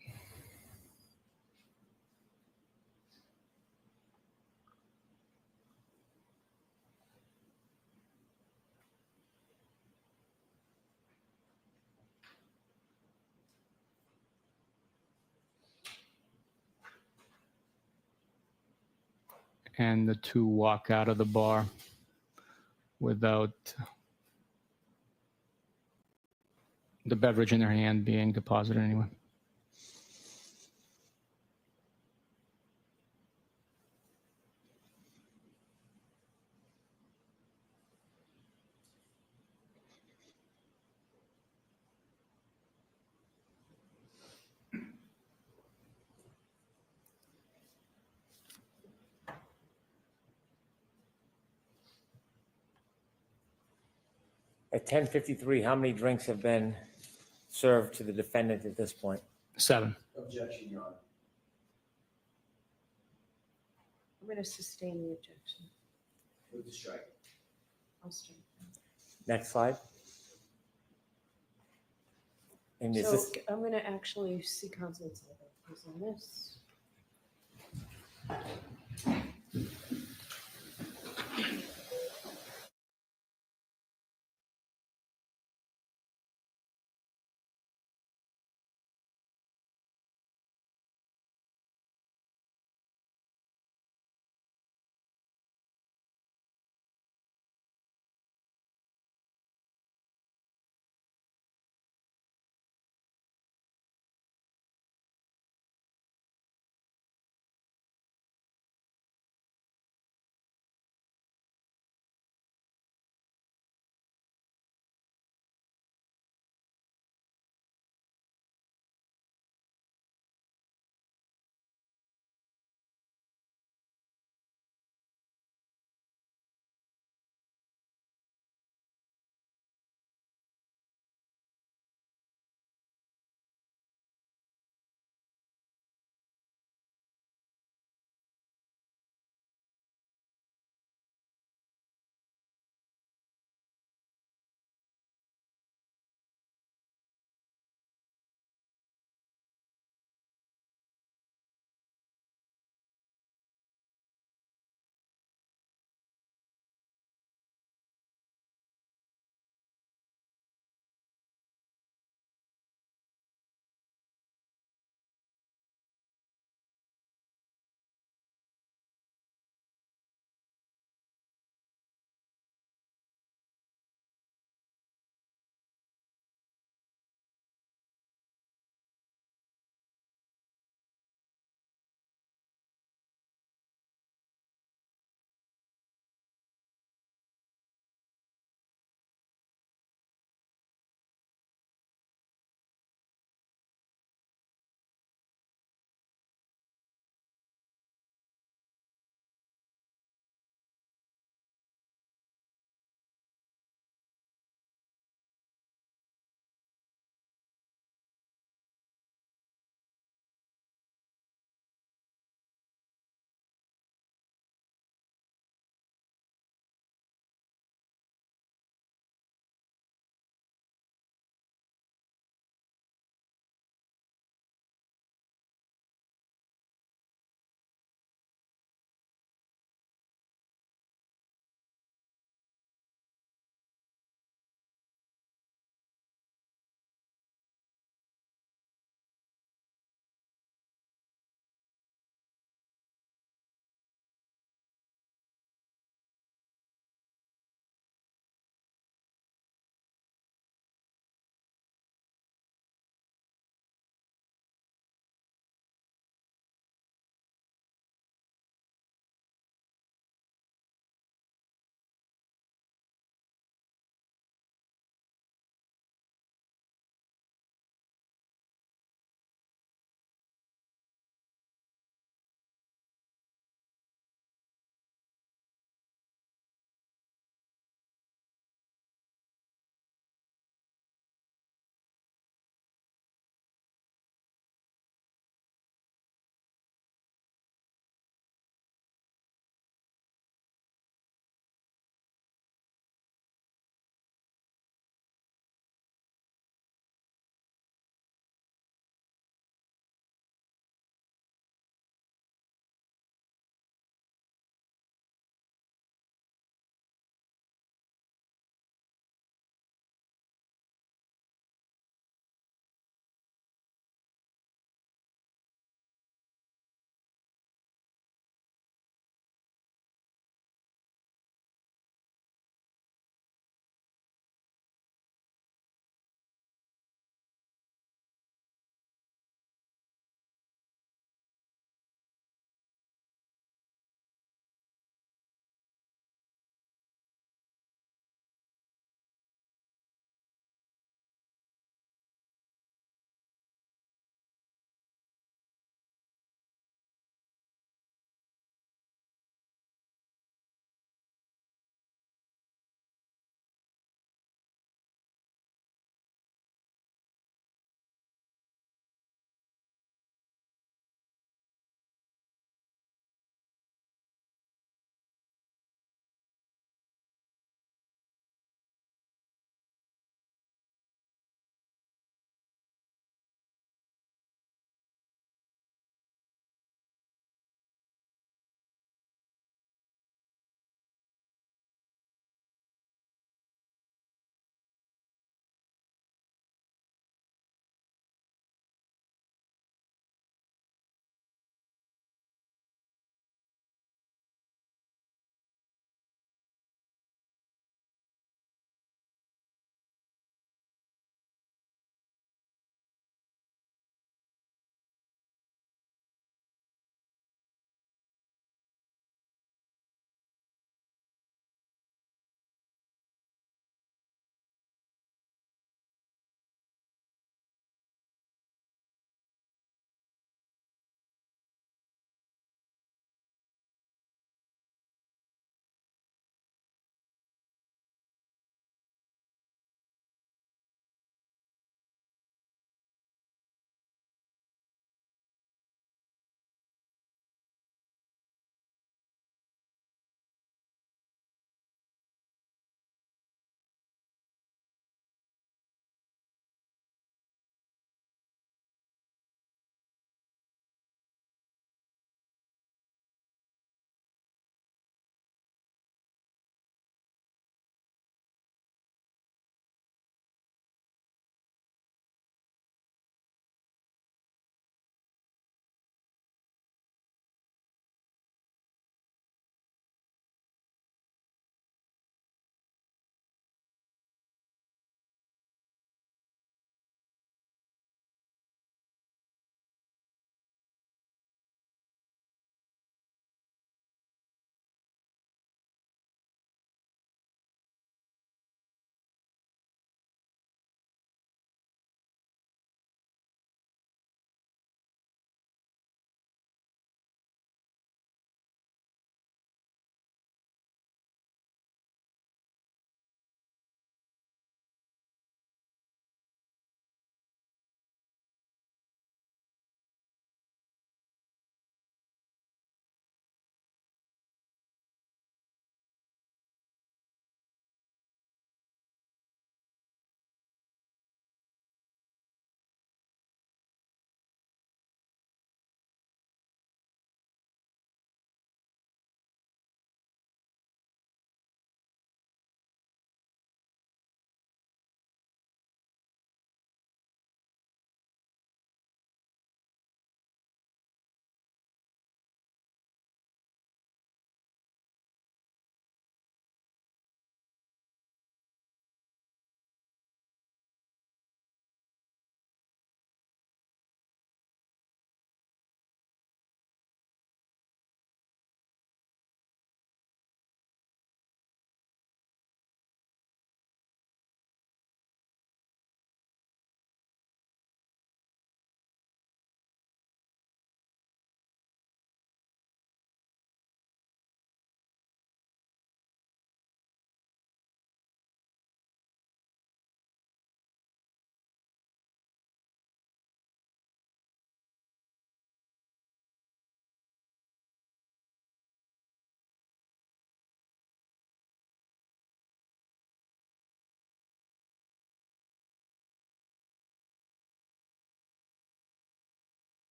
S5: And the two walk out of the bar without the beverage in their hand being deposited anywhere.
S3: At 10:53, how many drinks have been served to the defendant at this point?
S5: 7.
S7: Objection, Your Honor.
S1: I'm going to sustain the objection.
S7: Move to strike.
S1: I'll strike
S3: Next slide. And
S1: that.
S3: is
S1: So
S3: this,
S1: I'm going to actually see counsel on this.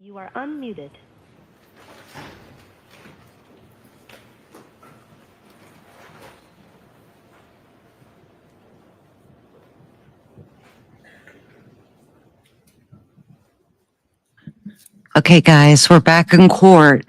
S9: You are unmuted.
S6: Okay, guys, we're back in court.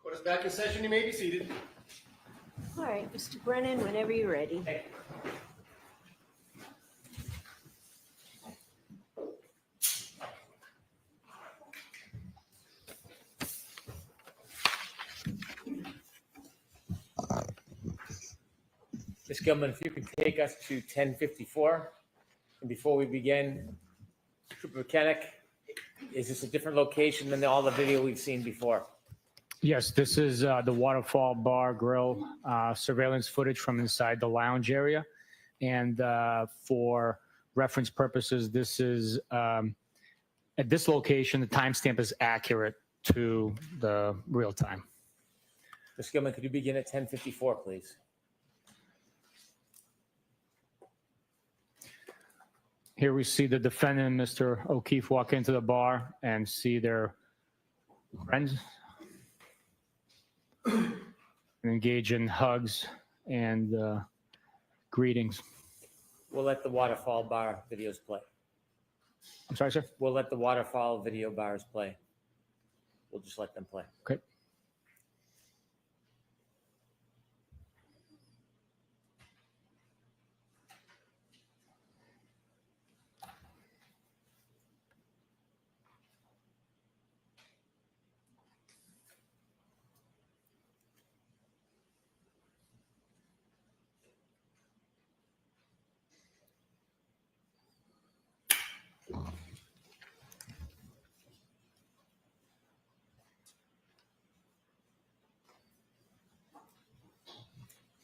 S4: Court is back in session. You may be seated.
S2: All right, Mr. Brennan, whenever you're ready.
S3: Ms. Gilman, if you could take us to 1054. And before we begin, Trooper Bukhenik, is this a different location than all the video we've seen before?
S5: Yes, this is the Waterfall Bar Grill surveillance footage from inside the lounge area. And for reference purposes, this is at this location, the timestamp is accurate to the real time.
S3: Ms. Gilman, could you begin at 1054, please?
S5: Here we see the defendant, Mr. O'Keefe, walk into the bar and see their friends and engage in hugs and greetings.
S3: We'll let the Waterfall Bar videos play.
S5: I'm sorry, sir?
S3: We'll let the Waterfall video bars play. We'll just let them play.
S5: Okay.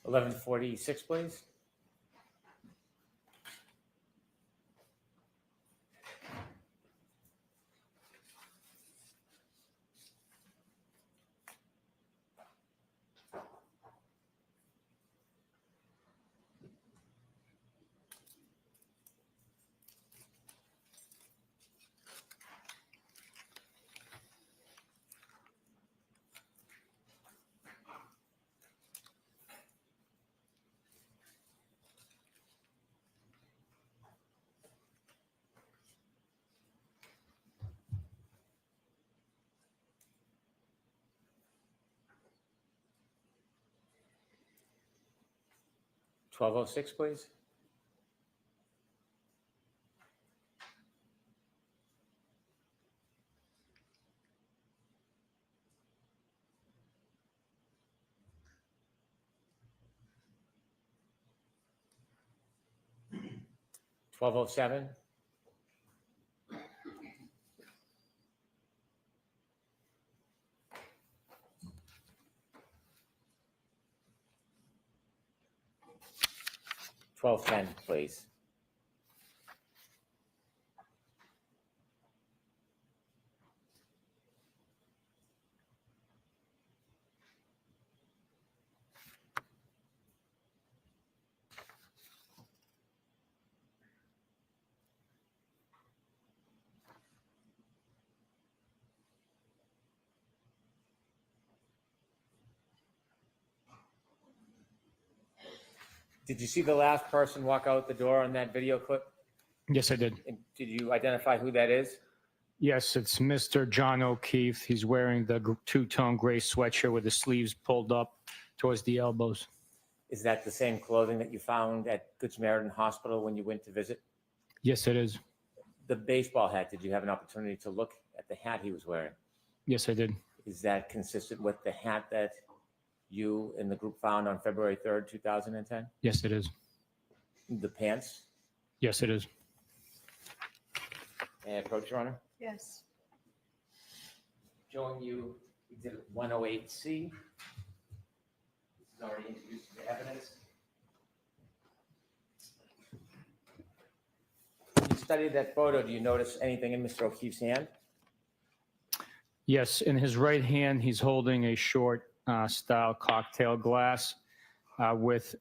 S3: $11.46, please. $12.06, please. $12.07. $12.10, please. Did you see the last person walk out the door on that video clip?
S5: Yes, I did.
S3: And did you identify who that is?
S5: Yes, it's Mr. John O'Keefe. He's wearing the two-tone gray sweatshirt with the sleeves pulled up towards the elbows.
S3: Is that the same clothing that you found at Good Samaritan Hospital when you went to visit?
S5: Yes, it is.
S3: The baseball hat, did you have an opportunity to look at the hat he was wearing?
S5: Yes, I did.
S3: Is that consistent with the hat that you and the group found on February 3rd, 2010?
S5: Yes, it is.
S3: The pants?
S5: Yes, it is.
S3: May I approach, Your Honor?
S2: Yes.
S3: Showing you Exhibit 108C. This is already introduced to the evidence. studied that photo, do you notice anything in Mr. O'Keefe's hand?
S5: Yes, in his right hand, he's holding a short style cocktail glass with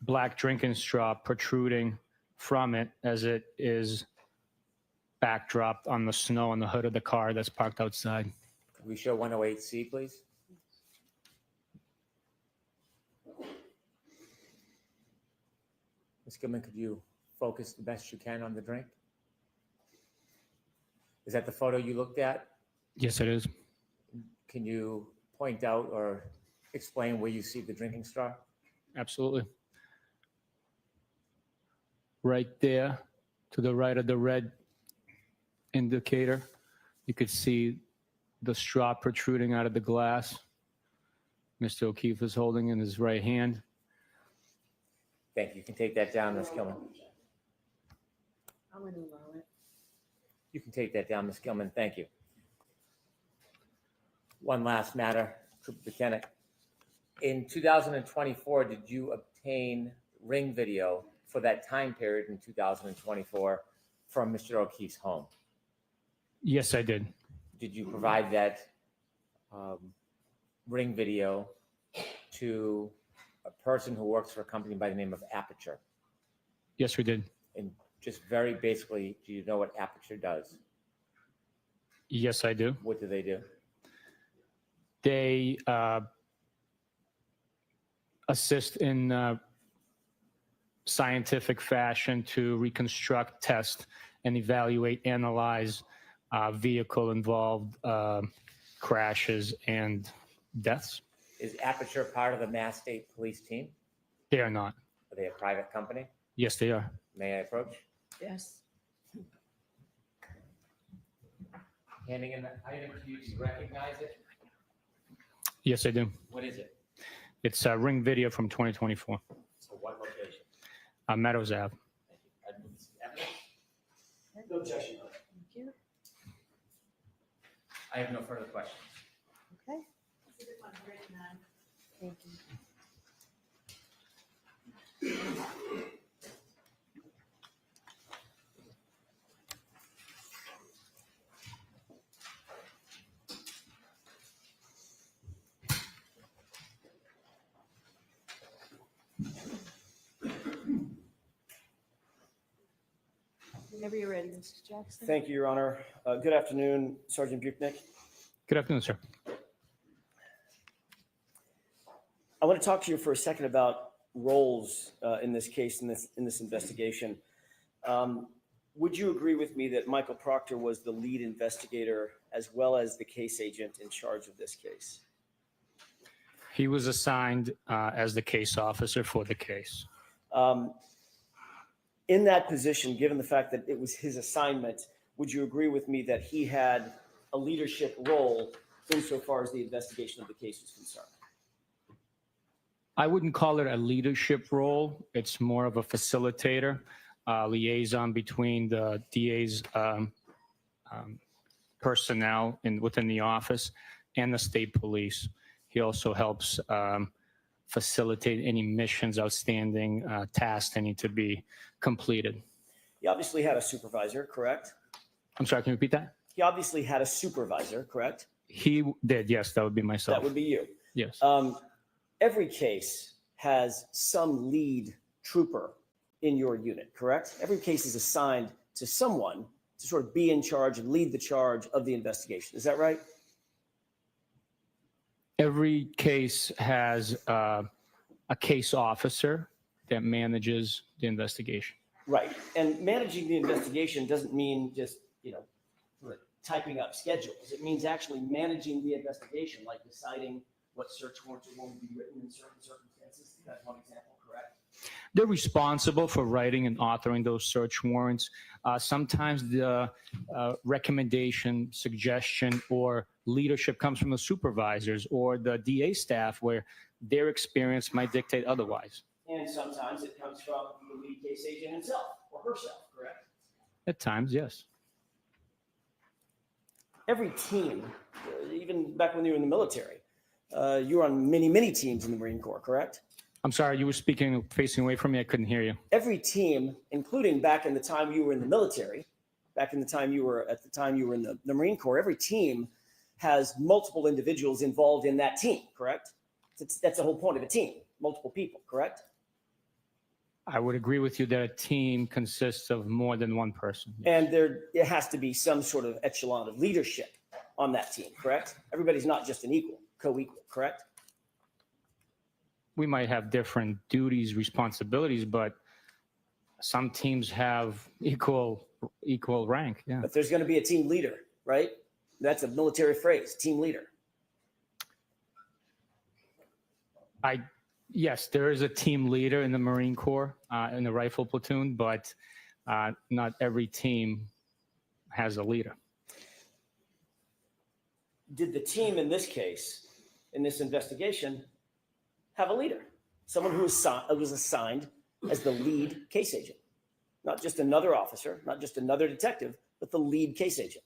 S5: black drinking straw protruding from it as it is backdropped on the snow on the hood of the car that's parked outside.
S3: Could we show 108C, please? Ms. Gilman, could you focus the best you can on the drink? Is that the photo you looked at?
S5: Yes, it is.
S3: Can you point out or explain where you see the drinking straw?
S5: Absolutely. Right there to the right of the red indicator, you could see the straw protruding out of the glass. Mr. O'Keefe is holding in his right hand.
S3: Thank you. You can take that down, Ms. Gilman.
S2: I'm going to allow it.
S3: You can take that down, Ms. Gilman. Thank you. One last matter, Trooper Bukhenik. In 2024, did you obtain ring video for that time period in 2024 from Mr. O'Keefe's home?
S5: Yes, I did.
S3: Did you provide that ring video to a person who works for a company by the name of Aperture?
S5: Yes, we did.
S3: And just very basically, do you know what Aperture does?
S5: Yes, I do.
S3: What do they do?
S5: They assist in scientific fashion to reconstruct, test, and evaluate, analyze vehicle-involved crashes and deaths.
S3: Is Aperture part of the Mass State Police team?
S5: They are not.
S3: Are they a private company?
S5: Yes, they are.
S3: May I approach?
S2: Yes.
S3: Handing in the item to you, do you recognize it?
S5: Yes, I do.
S3: What is it?
S5: It's a ring video from 2024.
S3: So what location?
S5: Meadows Ave.
S3: I'd move this evidence.
S7: No objection, Your Honor.
S2: Thank you.
S3: I have no further questions.
S2: Okay.
S8: Exhibit 139.
S2: Thank you. Whenever you're ready, Mr. Jackson.
S7: Thank you, Your Honor. Good afternoon, Sergeant Bukhenik.
S5: Good afternoon, sir.
S7: I want to talk to you for a second about roles in this case, in this investigation. Would you agree with me that Michael Proctor was the lead investigator as well as the case agent in charge of this case?
S5: He was assigned as the case officer for the case.
S7: In that position, given the fact that it was his assignment, would you agree with me that he had a leadership role insofar as the investigation of the case is concerned?
S5: I wouldn't call it a leadership role. It's more of a facilitator, liaison between the DA's personnel within the office and the state police. He also helps facilitate any missions, outstanding tasks that need to be completed.
S7: He obviously had a supervisor, correct?
S5: I'm sorry, can you repeat that?
S7: He obviously had a supervisor, correct?
S5: He did, yes, that would be myself.
S7: That would be you.
S5: Yes.
S7: Every case has some lead trooper in your unit, correct? Every case is assigned to someone to sort of be in charge and lead the charge of the investigation. Is that right?
S5: Every case has a case officer that manages the investigation.
S7: Right. And managing the investigation doesn't mean just, sort of typing up schedules. It means actually managing the investigation, like deciding what search warrants are going to be written in certain circumstances. That's one example, correct?
S5: They're responsible for writing and authoring those search warrants. Sometimes the recommendation, suggestion, or leadership comes from the supervisors or the DA staff where their experience might dictate otherwise.
S7: And sometimes it comes from the lead case agent himself or herself, correct?
S5: At times, yes.
S7: Every team, even back when you were in the military, you were on many, many teams in the Marine Corps, correct?
S5: I'm sorry, you were speaking, facing away from me. I couldn't hear you.
S7: Every team, including back in the time you were in the military, back in the time you were in the Marine Corps, every team has multiple individuals involved in that team, correct? That's the whole point of a team, multiple people, correct?
S5: I would agree with you that a team consists of more than one person.
S7: And it has to be some sort of echelon of leadership on that team, correct? Everybody's not just an equal, co-equal, correct?
S5: We might have different duties, responsibilities, but some teams have equal rank. Yeah.
S7: But there's going to be a team leader, right? That's a military phrase, team leader.
S5: Yes, there is a team leader in the Marine Corps, in the rifle platoon, but not every team has a leader.
S7: Did the team in this case, in this investigation, have a leader? Someone who was assigned as the lead case agent? Not just another officer, not just another detective, but the lead case agent.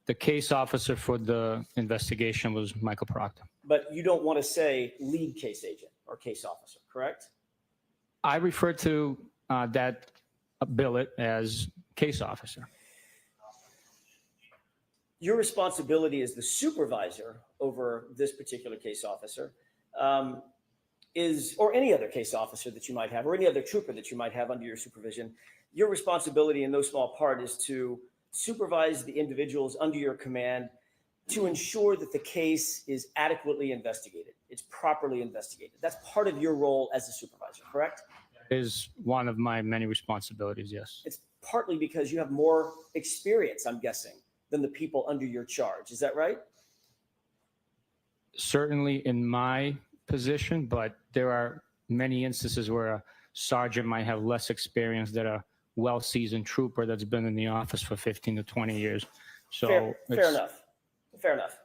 S5: The case officer for the investigation was Michael Proctor.
S7: But you don't want to say lead case agent or case officer, correct?
S5: I refer to that billet as case officer.
S7: Your responsibility as the supervisor over this particular case officer or any other case officer that you might have, or any other trooper that you might have under your supervision, your responsibility in no small part is to supervise the individuals under your command to ensure that the case is adequately investigated. It's properly investigated. That's part of your role as a supervisor, correct?
S5: Is one of my many responsibilities, yes.
S7: It's partly because you have more experience, I'm guessing, than the people under your charge. Is that right?
S5: Certainly in my position, but there are many instances where a sergeant might have less experience than a well-seasoned trooper that's been in the office for 15 to 20 years. So
S7: fair enough. Fair enough.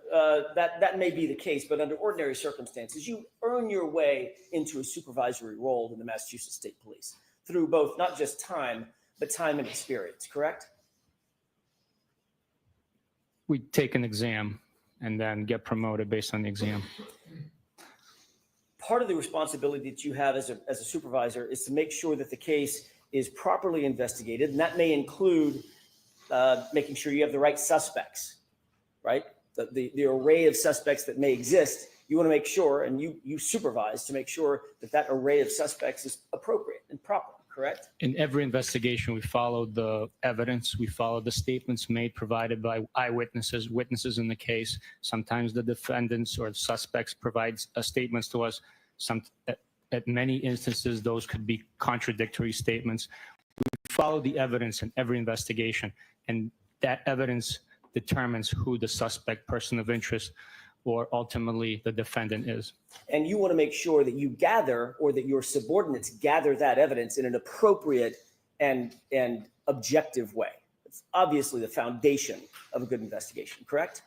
S7: That may be the case, but under ordinary circumstances, you earn your way into a supervisory role in the Massachusetts State Police through both not just time, but time and experience, correct?
S5: We take an exam and then get promoted based on the exam.
S7: Part of the responsibility that you have as a supervisor is to make sure that the case is properly investigated, and that may include making sure you have the right suspects, right? The array of suspects that may exist, you want to make sure, and you supervise to make sure that array of suspects is appropriate and proper, correct?
S5: In every investigation, we follow the evidence, we follow the statements made, provided by eyewitnesses, witnesses in the case. Sometimes the defendants or the suspects provide statements to us. At many instances, those could be contradictory statements. We follow the evidence in every investigation, and that evidence determines who the suspect, person of interest, or ultimately the defendant is.
S7: And you want to make sure that you gather, or that your subordinates gather, that evidence in an appropriate and objective way. It's obviously the foundation of a good investigation, correct?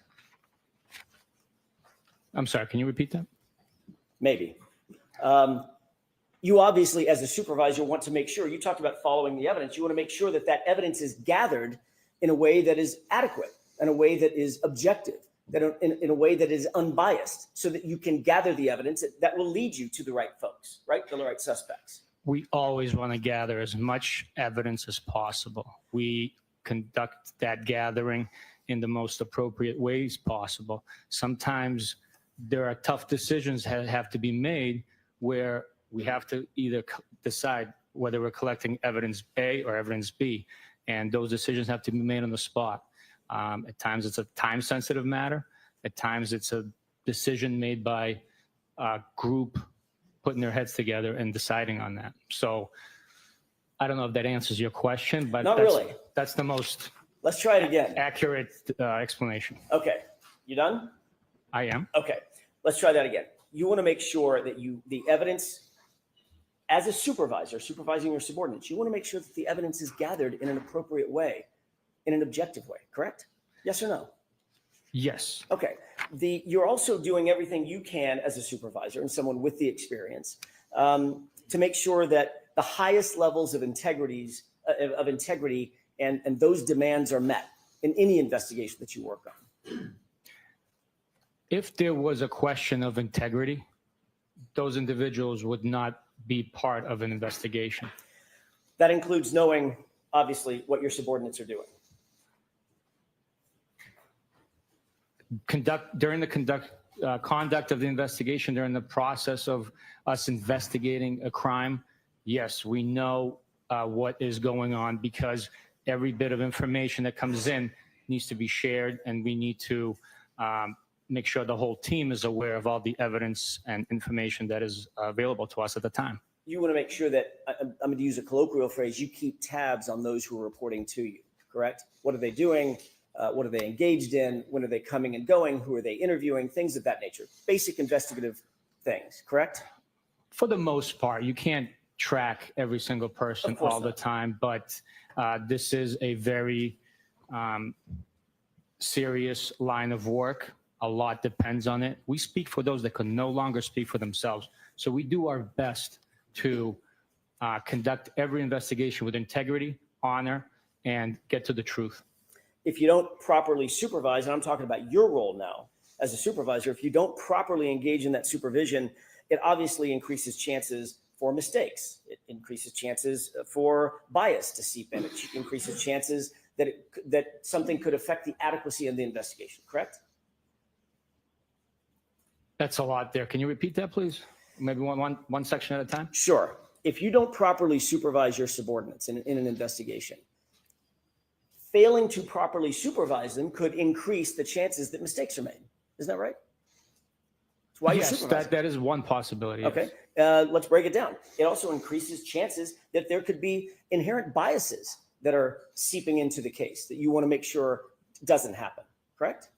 S5: I'm sorry, can you repeat that?
S7: Maybe. You obviously, as a supervisor, want to make sure, you talked about following the evidence, you want to make sure that evidence is gathered in a way that is adequate, in a way that is objective, that in a way that is unbiased, so that you can gather the evidence that will lead you to the right folks, right? To the right suspects.
S5: We always want to gather as much evidence as possible. We conduct that gathering in the most appropriate ways possible. Sometimes there are tough decisions that have to be made where we have to either decide whether we're collecting evidence A or evidence B, and those decisions have to be made on the spot. At times it's a time-sensitive matter. At times it's a decision made by a group putting their heads together and deciding on that. So I don't know if that answers your question, but
S7: Not really.
S5: That's the most
S7: Let's try it again.
S5: accurate explanation.
S7: Okay, you done?
S5: I am.
S7: Okay, let's try that again. You want to make sure that the evidence, as a supervisor, supervising your subordinates, you want to make sure that the evidence is gathered in an appropriate way, in an objective way, correct? Yes or no?
S5: Yes.
S7: Okay. You're also doing everything you can as a supervisor and someone with the experience to make sure that the highest levels of integrity and those demands are met in any investigation that you work on.
S5: If there was a question of integrity, those individuals would not be part of an investigation.
S7: That includes knowing, obviously, what your subordinates are doing.
S5: Conduct of the investigation during the process of us investigating a crime. Yes, we know what is going on because every bit of information that comes in needs to be shared, and we need to make sure the whole team is aware of all the evidence and information that is available to us at the time.
S7: You want to make sure that, I'm going to use a colloquial phrase, you keep tabs on those who are reporting to you, correct? What are they doing? What are they engaged in? When are they coming and going? Who are they interviewing? Things of that nature. Basic investigative things, correct?
S5: For the most part, you can't track every single person
S7: Of course
S5: all the
S7: not.
S5: time, but this is a very serious line of work. A lot depends on it. We speak for those that can no longer speak for themselves. So we do our best to conduct every investigation with integrity, honor, and get to the truth.
S7: If you don't properly supervise, and I'm talking about your role now as a supervisor, if you don't properly engage in that supervision, it obviously increases chances for mistakes. It increases chances for bias to seep in. It increases chances that something could affect the adequacy of the investigation, correct?
S5: That's a lot there. Can you repeat that, please? Maybe one section at a time?
S7: Sure. If you don't properly supervise your subordinates in an investigation, failing to properly supervise them could increase the chances that mistakes are made. Isn't that right? That's why you
S5: Yes,
S7: supervise.
S5: that is one possibility.
S7: Okay.
S5: Yes.
S7: Let's break it down. It also increases chances that there could be inherent biases that are seeping into the case that you want to make sure doesn't happen, correct?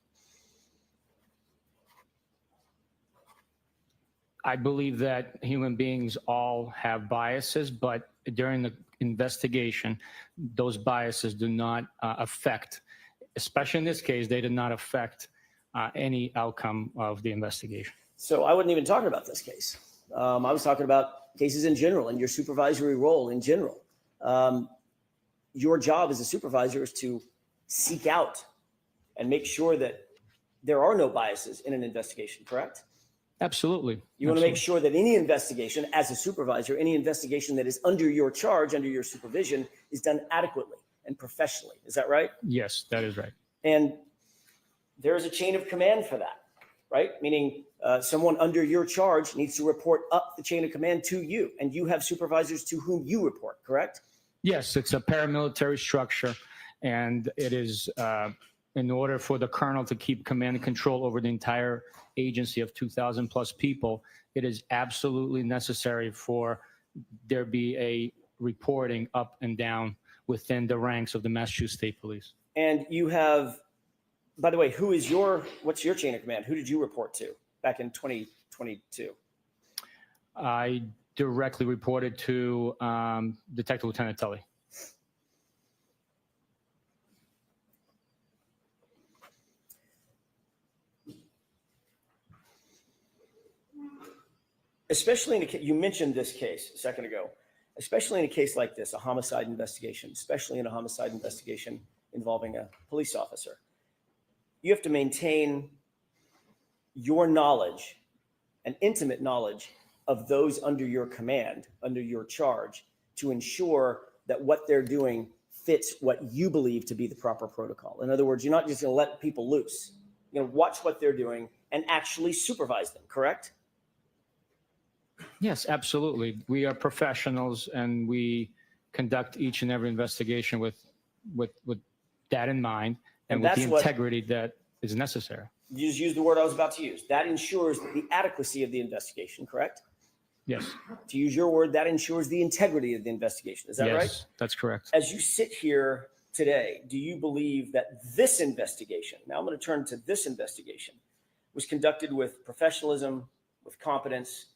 S5: I believe that human beings all have biases, but during the investigation, those biases do not affect, especially in this case, they did not affect any outcome of the investigation.
S7: So I wasn't even talking about this case. I was talking about cases in general and your supervisory role in general. Your job as a supervisor is to seek out and make sure that there are no biases in an investigation, correct?
S5: Absolutely.
S7: You want to make sure that any investigation as a supervisor, any investigation that is under your charge, under your supervision, is done adequately and professionally. Is that right?
S5: Yes, that is right.
S7: And there is a chain of command for that, right? Meaning someone under your charge needs to report up the chain of command to you, and you have supervisors to whom you report, correct?
S5: Yes, it's a paramilitary structure, and it is in order for the colonel to keep command and control over the entire agency of 2,000 plus people, it is absolutely necessary for there be a reporting up and down within the ranks of the Massachusetts State Police.
S7: And you have, by the way, what's your chain of command? Who did you report to back in 2022?
S5: I directly reported to Detective Lieutenant Tully.
S7: Especially you mentioned this case a second ago, especially in a case like this, a homicide investigation, especially in a homicide investigation involving a police officer. You have to maintain your knowledge, an intimate knowledge of those under your command, under your charge, to ensure that what they're doing fits what you believe to be the proper protocol. In other words, you're not just going to let people loose. You're going to watch what they're doing and actually supervise them, correct?
S5: Yes, absolutely. We are professionals, and we conduct each and every investigation with that in mind and with the integrity that is necessary.
S7: You just used the word I was about to use. That ensures the adequacy of the investigation, correct?
S5: Yes.
S7: To use your word, that ensures the integrity of the investigation. Is that right?
S5: Yes, that's correct.
S7: As you sit here today, do you believe that this investigation, now I'm going to turn to this investigation, was conducted with professionalism, with competence,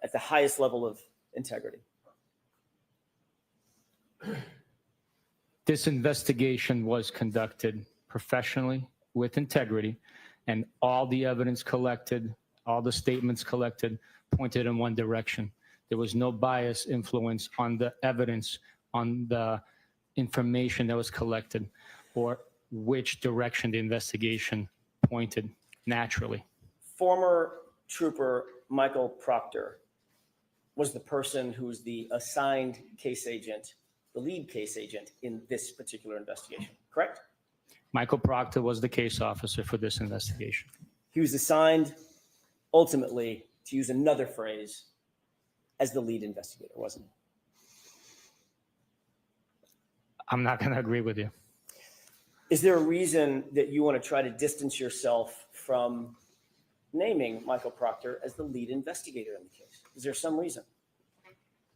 S7: at the highest level of integrity?
S5: This investigation was conducted professionally with integrity, and all the evidence collected, all the statements collected pointed in one direction. There was no bias influence on the evidence, on the information that was collected, or which direction the investigation pointed naturally.
S7: Former Trooper Michael Proctor was the person who's the assigned case agent, the lead case agent in this particular investigation, correct?
S5: Michael Proctor was the case officer for this investigation.
S7: He was assigned ultimately, to use another phrase, as the lead investigator, wasn't he?
S5: I'm not going to agree with you.
S7: Is there a reason that you want to try to distance yourself from naming Michael Proctor as the lead investigator in the case? Is there some reason?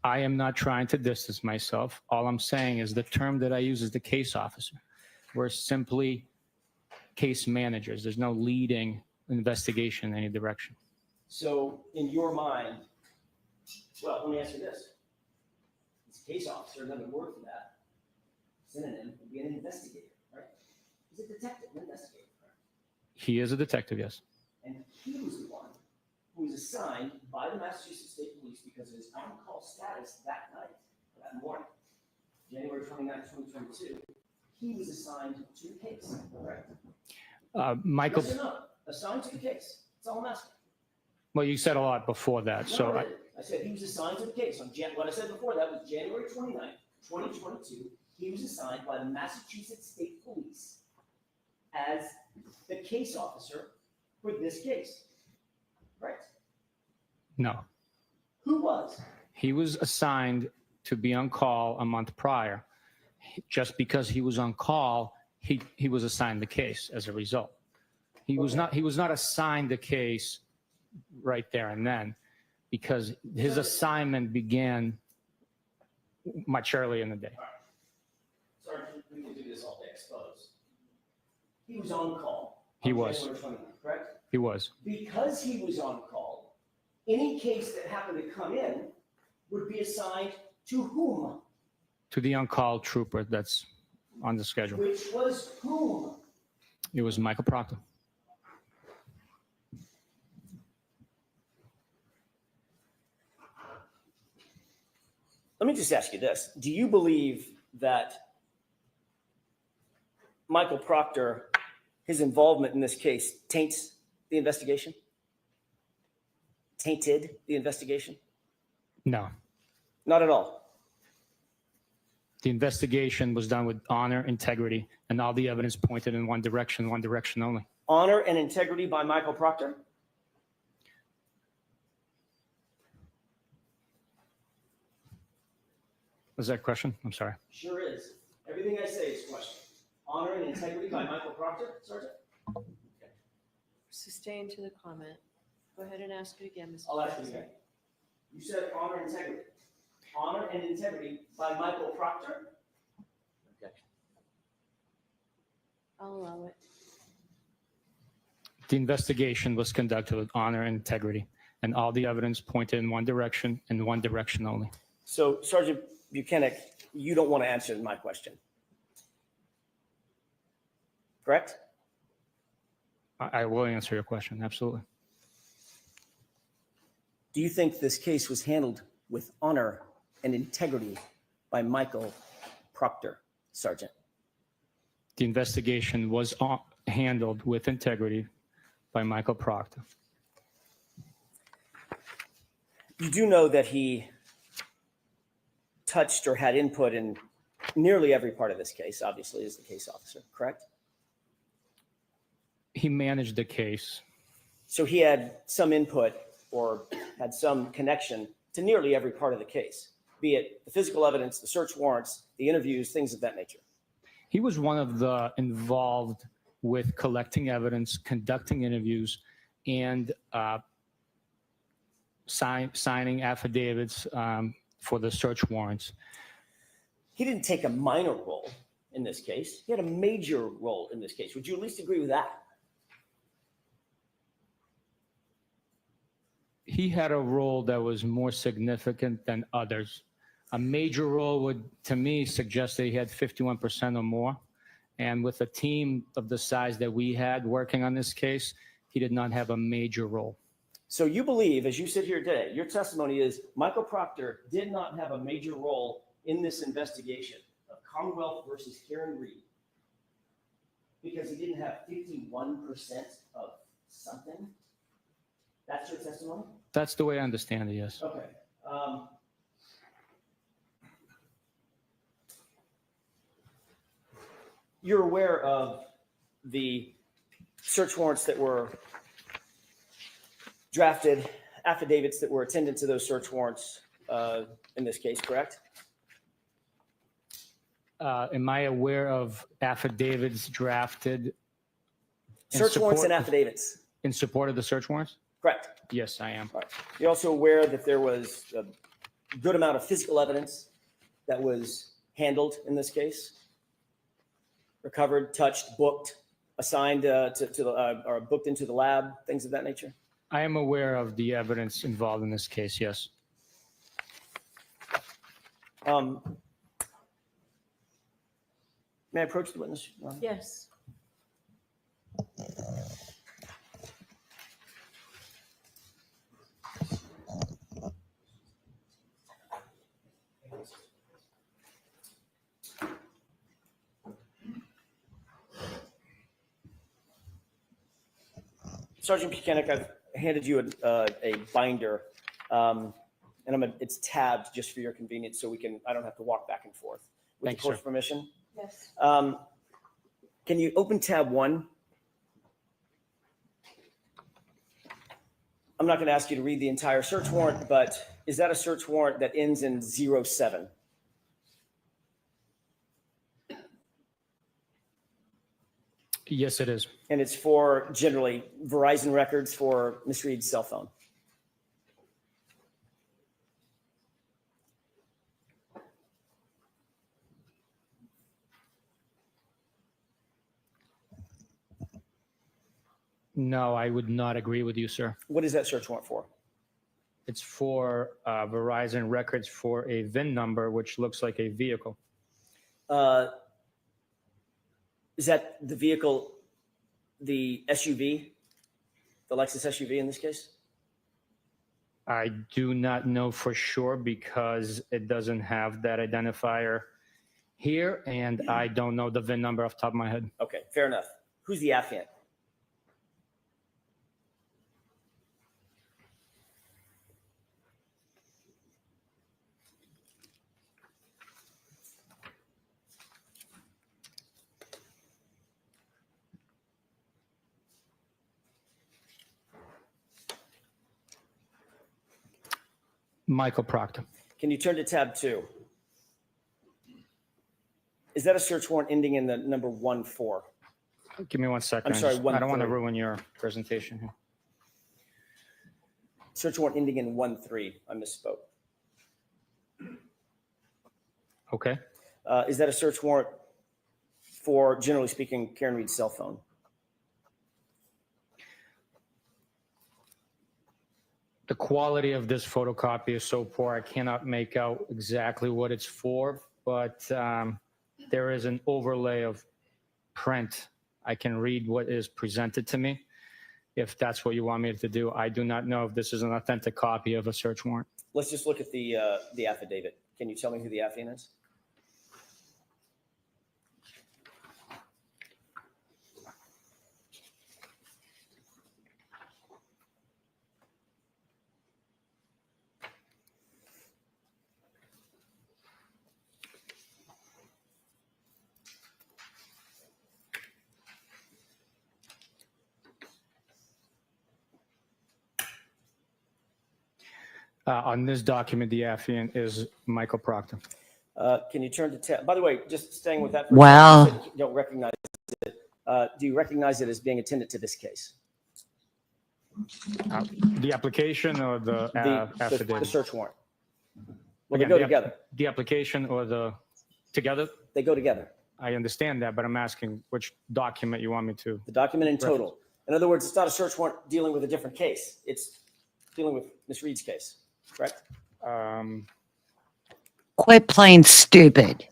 S5: I am not trying to distance myself. All I'm saying is the term that I use is the case officer. We're simply case managers. There's no leading investigation in any direction.
S7: So in your mind, well, let me ask you this. This case officer, another word for that, synonym would be an investigator, right? He's a detective, an investigator, correct?
S5: He is a detective, yes.
S7: And he was the one who was assigned by the Massachusetts State Police because of his on-call status that night, that morning, January 29, 2022. He was assigned to the case, correct?
S5: Michael,
S7: Yes or no? Assigned to the case. That's all I'm asking.
S5: well, you said a lot before that.
S7: No,
S5: So
S7: I said he was assigned to the case. What I said before that was January 29, 2022. He was assigned by the Massachusetts State Police as the case officer for this case. Right?
S5: no,
S7: Who was?
S5: he was assigned to be on call a month prior. Just because he was on call, he was assigned the case as a result. He was not assigned the case right there and then, because his assignment began much earlier in the day.
S7: Sergeant, we can do this all day, I suppose. He was on call.
S5: He
S7: on
S5: was.
S7: January 29, correct?
S5: He was.
S7: Because he was on call, any case that happened to come in would be assigned to whom?
S5: To the on-call trooper that's on the schedule.
S7: Which was whom?
S5: It was Michael Proctor.
S7: Let me just ask you this. Do you believe that Michael Proctor, his involvement in this case, taints the investigation? Tainted the investigation?
S5: No.
S7: Not at all.
S5: The investigation was done with honor, integrity, and all the evidence pointed in one direction only.
S7: Honor and integrity by Michael Proctor?
S5: Was that a question? I'm sorry.
S7: Sure is. Everything I say is question. Honor and integrity by Michael Proctor, Sergeant?
S1: Sustain to the comment. Go ahead and ask it again, Mr.
S7: I'll ask you
S1: Jackson.
S7: again. You said honor and integrity. Honor and integrity by Michael Proctor?
S1: I'll allow it.
S5: The investigation was conducted with honor and integrity, and all the evidence pointed in one direction and one direction only.
S7: So, Sergeant Bukhenik, you don't want to answer my question. Correct?
S5: I will answer your question, absolutely.
S7: Do you think this case was handled with honor and integrity by Michael Proctor, Sergeant?
S5: The investigation was handled with integrity by Michael Proctor.
S7: You do know that he touched or had input in nearly every part of this case, obviously, as the case officer, correct?
S5: He managed the case.
S7: So he had some input or had some connection to nearly every part of the case, be it the physical evidence, the search warrants, the interviews, things of that nature.
S5: He was one of the involved with collecting evidence, conducting interviews, and signing affidavits for the search warrants.
S7: He didn't take a minor role in this case. He had a major role in this case. Would you at least agree with that?
S5: He had a role that was more significant than others. A major role would, to me, suggest that he had 51% or more. And with a team of the size that we had working on this case, he did not have a major role.
S7: So you believe, as you sit here today, your testimony is Michael Proctor did not have a major role in this investigation of Commonwealth versus Karen Reed because he didn't have 51% of something? That's your testimony?
S5: That's the way I understand it, yes.
S7: Okay. You're aware of the search warrants that were drafted, affidavits that were attendant to those search warrants in this case, correct?
S5: Am I aware of affidavits drafted in
S7: Search warrants and
S5: support-
S7: affidavits,
S5: in support of the search warrants?
S7: correct?
S5: Yes, I am.
S7: You're also aware that there was a good amount of physical evidence that was handled in this case? Recovered, touched, booked, assigned or booked into the lab, things of that nature?
S5: I am aware of the evidence involved in this case, yes.
S7: May I approach the witness?
S2: Yes.
S7: Sergeant Bukhenik, I've handed you a binder, and it's tabbed just for your convenience, so I don't have to walk back and forth. With
S5: Thanks,
S7: the court's
S5: sir.
S7: permission,
S2: Yes.
S7: can you open tab 1? I'm not going to ask you to read the entire search warrant, but is that a search warrant that ends in 07?
S5: Yes, it is.
S7: And it's for generally Verizon records for Miss Reed's cell phone.
S5: No, I would not agree with you, sir.
S7: What is that search warrant for?
S5: It's for Verizon records for a VIN number, which looks like a vehicle.
S7: Is that the vehicle, the SUV, the Lexus SUV in this case?
S5: I do not know for sure because it doesn't have that identifier here, and I don't know the VIN number off the top of my head.
S7: Okay, fair enough. Who's the affiant?
S5: Michael Proctor.
S7: Can you turn to tab 2? Is that a search warrant ending in the number 14?
S5: Give me 1 second.
S7: I'm sorry,
S5: I don't want to
S7: 1-3.
S5: ruin your presentation here.
S7: Search warrant ending in 13. I misspoke.
S5: Okay.
S7: Is that a search warrant for, generally speaking, Karen Reed's cell phone?
S5: The quality of this photocopy is so poor, I cannot make out exactly what it's for, but there is an overlay of print. I can read what is presented to me, if that's what you want me to do. I do not know if this is an authentic copy of a search warrant.
S7: Let's just look at the affidavit. Can you tell me who the affiant is?
S5: On this document, the affiant is Michael Proctor.
S7: Can you turn to tab? By the way, just staying with that.
S6: Well-
S7: you said you don't recognize it. Do you recognize it as being attendant to this case?
S5: The application or the
S7: The
S5: affidavit?
S7: search warrant. Well,
S5: Again,
S7: they go
S5: the
S7: together.
S5: The application or the together?
S7: They go together.
S5: I understand that, but I'm asking which document you want me to.
S7: The document in total. In other words, it's not a search warrant dealing with a different case. It's dealing with Miss Reed's case, correct?
S6: Quit playing stupid.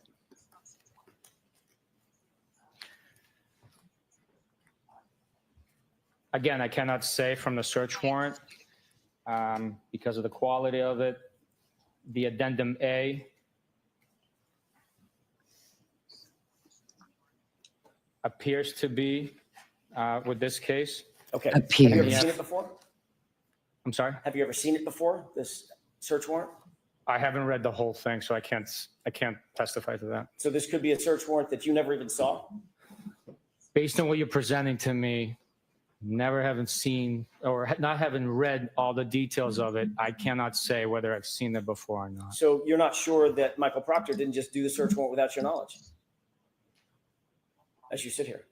S5: Again, I cannot say from the search warrant because of the quality of it. The addendum A appears to be with this case.
S7: Okay. Have you ever
S6: Appears.
S7: seen it before?
S5: I'm sorry?
S7: Have you ever seen it before, this search warrant?
S5: I haven't read the whole thing, so I can't testify to that.
S7: So this could be a search warrant that you never even saw?
S5: Based on what you're presenting to me, never having seen or not having read all the details of it, I cannot say whether I've seen it before or not.
S7: So you're not sure that Michael Proctor didn't just do the search warrant without your knowledge? As you sit here.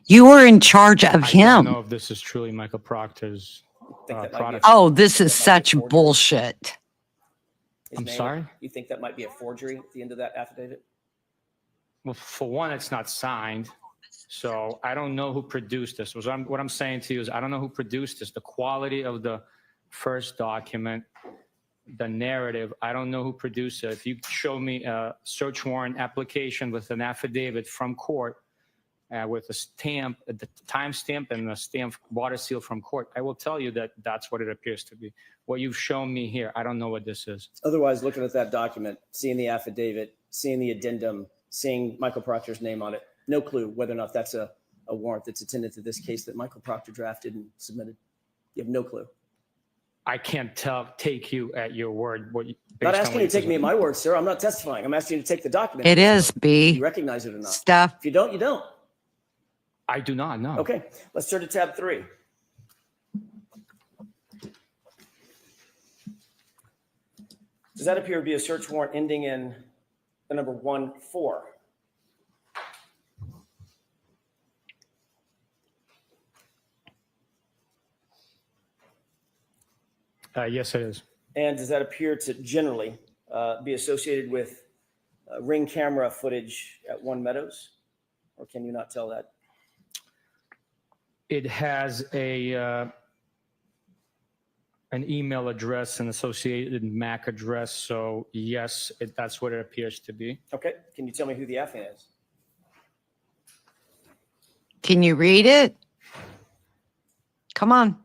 S6: You were in charge of
S5: I don't know
S6: him.
S5: if this is truly Michael Proctor's
S7: Think that might be a-
S5: product.
S6: Oh, this is
S7: That might be
S6: such
S7: a forgery.
S6: bullshit.
S7: His
S5: I'm
S7: name?
S5: sorry?
S7: You think that might be a forgery at the end of that affidavit?
S5: Well, for one, it's not signed. So I don't know who produced this. What I'm saying to you is I don't know who produced this. The quality of the first document, the narrative, I don't know who produced it. If you show me a search warrant application with an affidavit from court with a stamp, the timestamp and a stamp water seal from court, I will tell you that that's what it appears to be. What you've shown me here, I don't know what this is.
S7: Otherwise, looking at that document, seeing the affidavit, seeing the addendum, seeing Michael Proctor's name on it, no clue whether or not that's a warrant that's attendant to this case that Michael Proctor drafted and submitted. You have no clue.
S5: I can't take you at your word.
S7: Not asking you to take me at my word, sir. I'm not testifying. I'm asking you to take the document.
S6: It is,
S7: Do you
S6: B.
S7: recognize it or not?
S6: Stuff.
S7: If you don't, you don't.
S5: I do not know.
S7: Okay, let's turn to tab 3. Does that appear to be a search warrant ending in the number 14?
S5: Yes, it is.
S7: And does that appear to generally be associated with ring camera footage at One Meadows? Or can you not tell that?
S5: It has an email address, an associated MAC address. So yes, that's what it appears to be.
S7: Okay, can you tell me who the affiant is?
S6: Can you read it? Come on.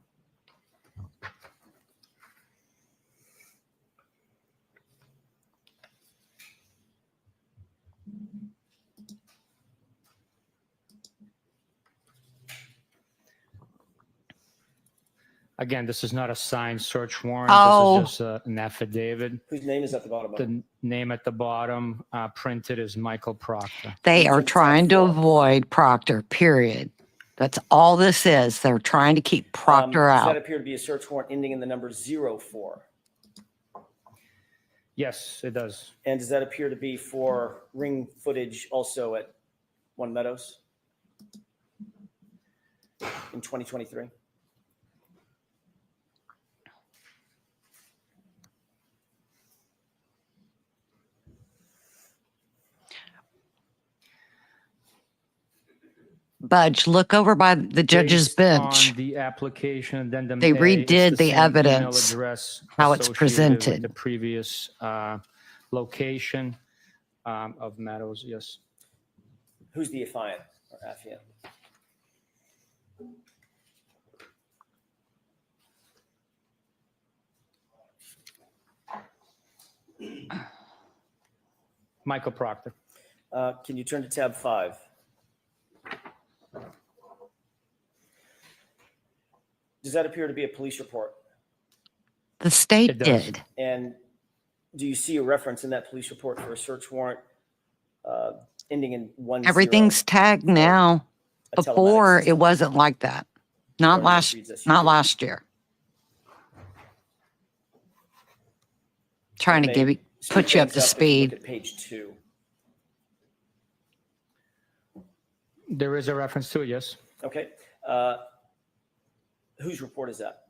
S5: Again, this is not a signed search warrant.
S6: Oh.
S5: This is just an affidavit.
S7: Whose name is at the bottom of it?
S5: The name at the bottom printed is Michael Proctor.
S6: They are trying to avoid Proctor, period. That's all this is. They're trying to keep Proctor
S7: Does that
S6: out.
S7: appear to be a search warrant ending in the number 04?
S5: Yes, it does.
S7: And does that appear to be for ring footage also at One Meadows in 2023?
S6: Budge, look over by the judge's
S5: Based
S6: bench.
S5: on the application addendum
S6: They
S5: A, it's
S6: redid the
S5: same
S6: evidence,
S5: email address
S6: how it's
S5: associated with
S6: presented.
S5: the previous location of Meadows. Yes.
S7: Who's the affiant or affiant?
S5: Michael Proctor.
S7: Can you turn to tab 5? Does that appear to be a police report?
S6: The state
S5: It does.
S6: did.
S7: And do you see a reference in that police report for a search warrant ending in 10?
S6: Everything's tagged now.
S7: A telematics
S6: Before,
S7: system.
S6: it wasn't like that. Not
S7: Or
S6: last,
S7: reads as
S6: not
S7: usual.
S6: last year. Trying to
S7: May
S6: give you,
S7: speed
S6: put you up
S7: things
S6: to
S7: if you
S6: speed.
S7: Look at page 2.
S5: There is a reference to it. Yes.
S7: Okay. Whose report is that?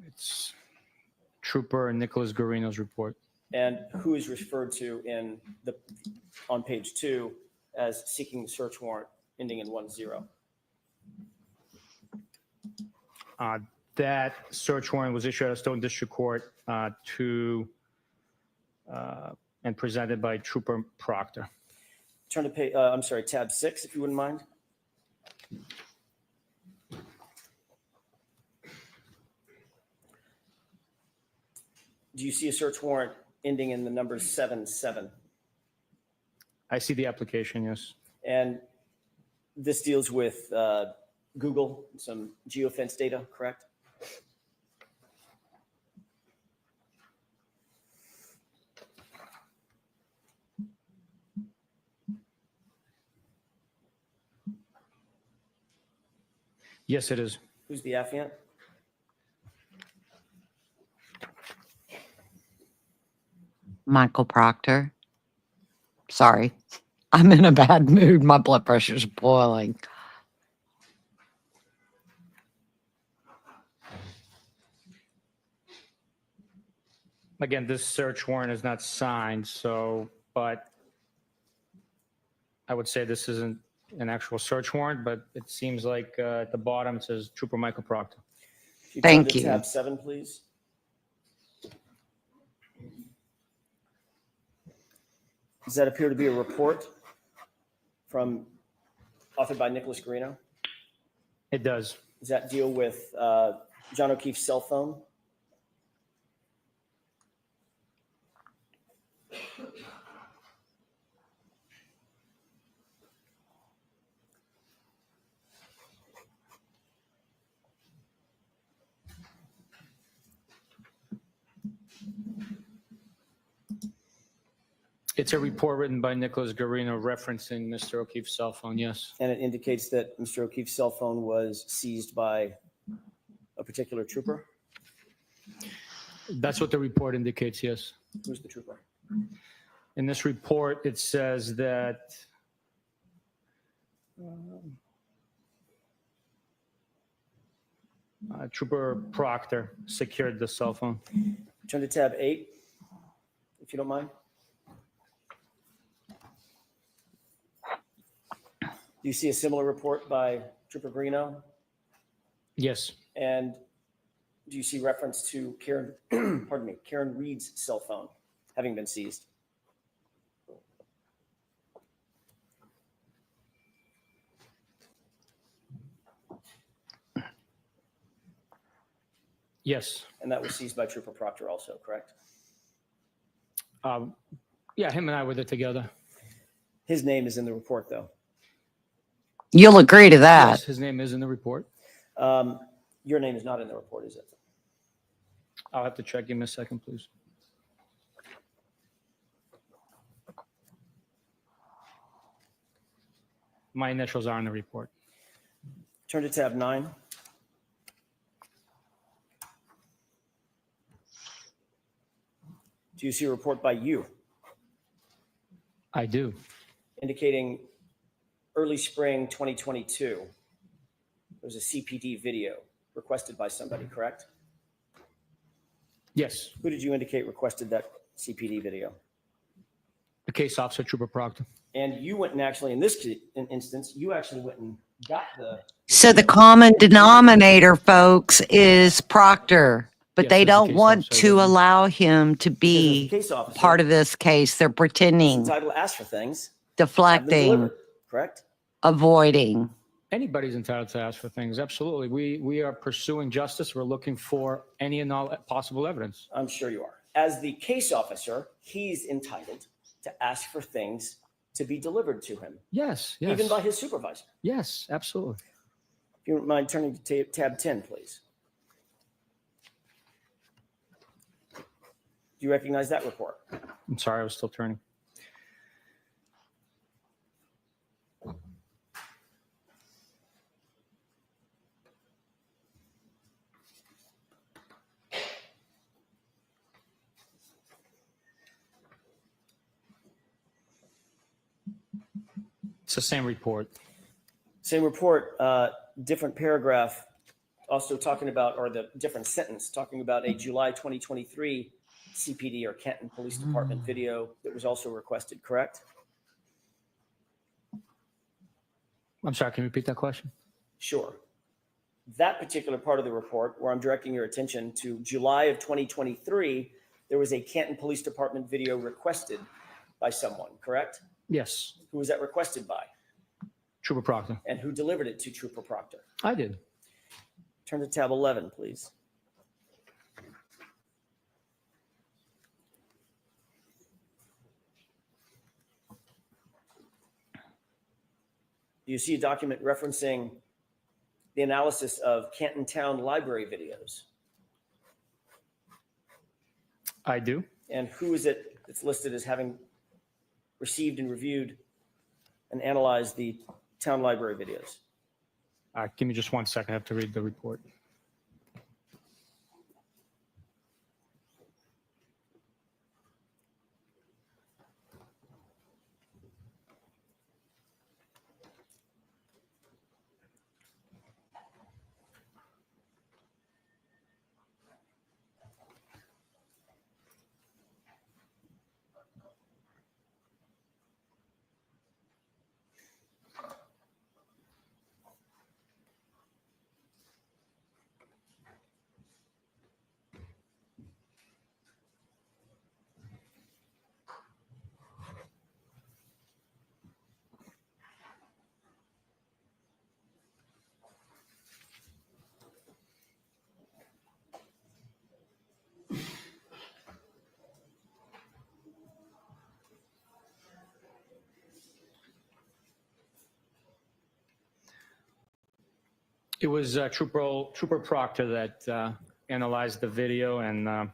S5: It's Trooper Nicholas Guarino's report.
S7: And who is referred to on page 2 as seeking search warrant ending in 10?
S5: That search warrant was issued at Stone District Court and presented by Trooper Proctor.
S7: Turn to tab 6, if you wouldn't mind. Do you see a search warrant ending in the number 77?
S5: I see the application. Yes.
S7: And this deals with Google, some geofence data, correct?
S5: Yes, it is.
S7: Who's the affiant?
S6: Michael Proctor. Sorry. I'm in a bad mood. My blood pressure's boiling.
S5: Again, this search warrant is not signed, but I would say this isn't an actual search warrant, but it seems like at the bottom it says Trooper Michael Proctor.
S7: If you
S6: Thank
S7: turn to
S6: you.
S7: tab 7, please. Does that appear to be a report authored by Nicholas Garino?
S5: It does.
S7: Does that deal with John O'Keefe's cell phone?
S5: It's a report written by Nicholas Garino referencing Mr. O'Keefe's cell phone, yes.
S7: And it indicates that Mr. O'Keefe's cell phone was seized by a particular trooper?
S5: That's what the report indicates, yes.
S7: Who's the trooper?
S5: In this report, it says that Trooper Proctor secured the cell phone.
S7: Turn to tab 8, if you don't mind. Do you see a similar report by Trooper Garino?
S5: Yes,
S7: And do you see reference to Karen, pardon me, Karen Reed's cell phone having been seized?
S5: yes.
S7: And that was seized by Trooper Proctor also, correct?
S5: Yeah, him and I were there together.
S7: His name is in the report, though.
S6: You'll agree to that.
S5: Yes, his name is in the report.
S7: Your name is not in the report, is it?
S5: I'll have to check. Give me a second, please. My initials are in the report.
S7: Turn to tab 9. Do you see a report by you
S5: I do.
S7: indicating early spring 2022? There was a CPD video requested by somebody, correct?
S5: Yes,
S7: Who did you indicate requested that CPD video?
S5: the case officer, Trooper Proctor.
S7: And you went and actually, in this instance, you actually went and got the.
S6: So the common denominator, folks, is Proctor, but
S5: Yes,
S6: they
S5: as the
S6: don't
S5: case
S6: want
S5: officer,
S6: to
S5: I didn't-
S6: allow him to
S7: Because as the
S6: be
S7: case officer,
S6: part of this case. They're
S7: he's
S6: pretending,
S7: entitled to ask for things, have them
S6: deflecting,
S7: delivered, correct?
S6: avoiding.
S5: Anybody's entitled to ask for things. Absolutely. We are pursuing justice. We're looking for any and all possible evidence.
S7: I'm sure you are. As the case officer, he's entitled to ask for things to be delivered to him,
S5: Yes, yes.
S7: even by his supervisor.
S5: Yes, absolutely.
S7: If you don't mind turning to tab 10, please. Do you recognize that report?
S5: I'm sorry, I was still turning. It's the same report.
S7: Same report, different paragraph, also talking about, or the different sentence, talking about a July 2023 CPD or Canton Police Department video that was also requested, correct?
S5: I'm sorry, can you repeat that question?
S7: Sure. That particular part of the report, where I'm directing your attention to July of 2023, there was a Canton Police Department video requested by someone, correct?
S5: Yes,
S7: Who was that requested by?
S5: Trooper Proctor.
S7: And who delivered it to Trooper Proctor?
S5: I did.
S7: Turn to tab 11, please. Do you see a document referencing the analysis of Canton Town library videos?
S5: I do.
S7: And who is it that's listed as having received and reviewed and analyzed the town library videos?
S5: Give me just 1 second. I have to read the report. It was Trooper Proctor that analyzed the video and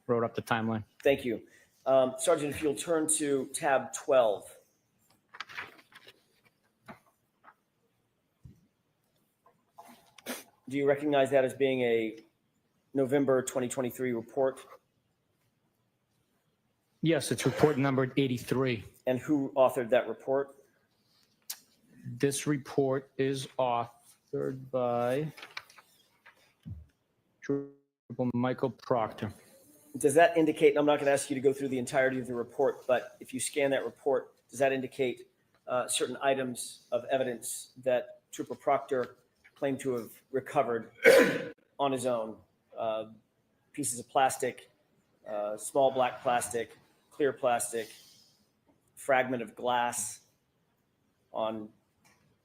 S5: wrote up the timeline.
S7: Thank you. Sergeant, if you'll turn to tab 12. Do you recognize that as being a November 2023 report?
S5: Yes, it's report number 83.
S7: And who authored that report?
S5: This report is authored by Trooper Michael Proctor.
S7: Does that indicate, and I'm not going to ask you to go through the entirety of the report, but if you scan that report, does that indicate certain items of evidence that Trooper Proctor claimed to have recovered on his own? Pieces of plastic, small black plastic, clear plastic, fragment of glass on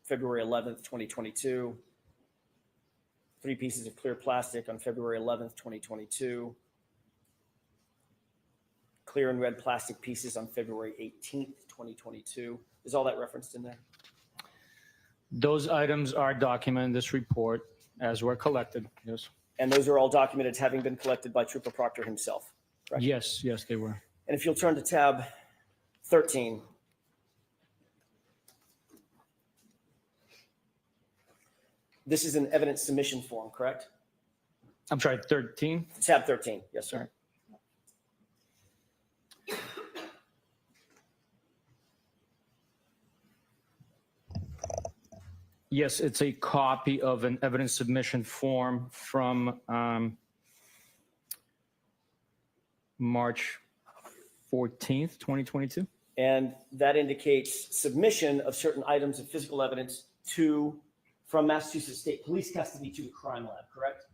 S7: February 11th, 2022, 3 pieces of clear plastic on February 11th, 2022, clear and red plastic pieces on February 18th, 2022. Is all that referenced in there?
S5: Those items are documented in this report as were collected. Yes.
S7: And those are all documented as having been collected by Trooper Proctor himself, correct?
S5: Yes, yes, they were.
S7: And if you'll turn to tab 13. This is an evidence submission form, correct?
S5: I'm sorry, 13.
S7: Tab 13, yes, sir.
S5: Yes, it's a copy of an evidence submission form from March 14th, 2022.
S7: And that indicates submission of certain items of physical evidence from Massachusetts State Police custody to the crime lab, correct?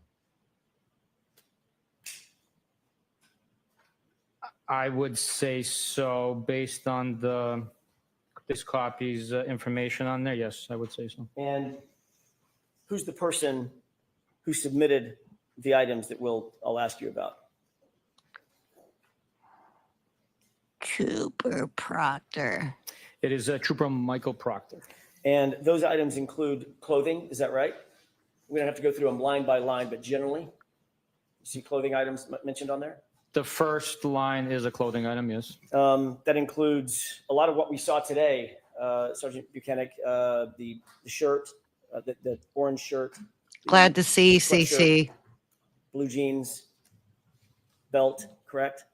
S5: I would say so, based on this copy's information on there. Yes, I would say so.
S7: And who's the person who submitted the items that I'll ask you about?
S6: Trooper Proctor.
S5: It is Trooper Michael Proctor.
S7: And those items include clothing, is that right? We don't have to go through them line by line, but generally, you see clothing items mentioned on there?
S5: The first line is a clothing item, yes.
S7: That includes a lot of what we saw today, Sergeant Bukhenik, the shirt, the orange shirt.
S6: Glad to see
S7: sweatshirt,
S6: CC.
S7: Blue jeans, belt, correct?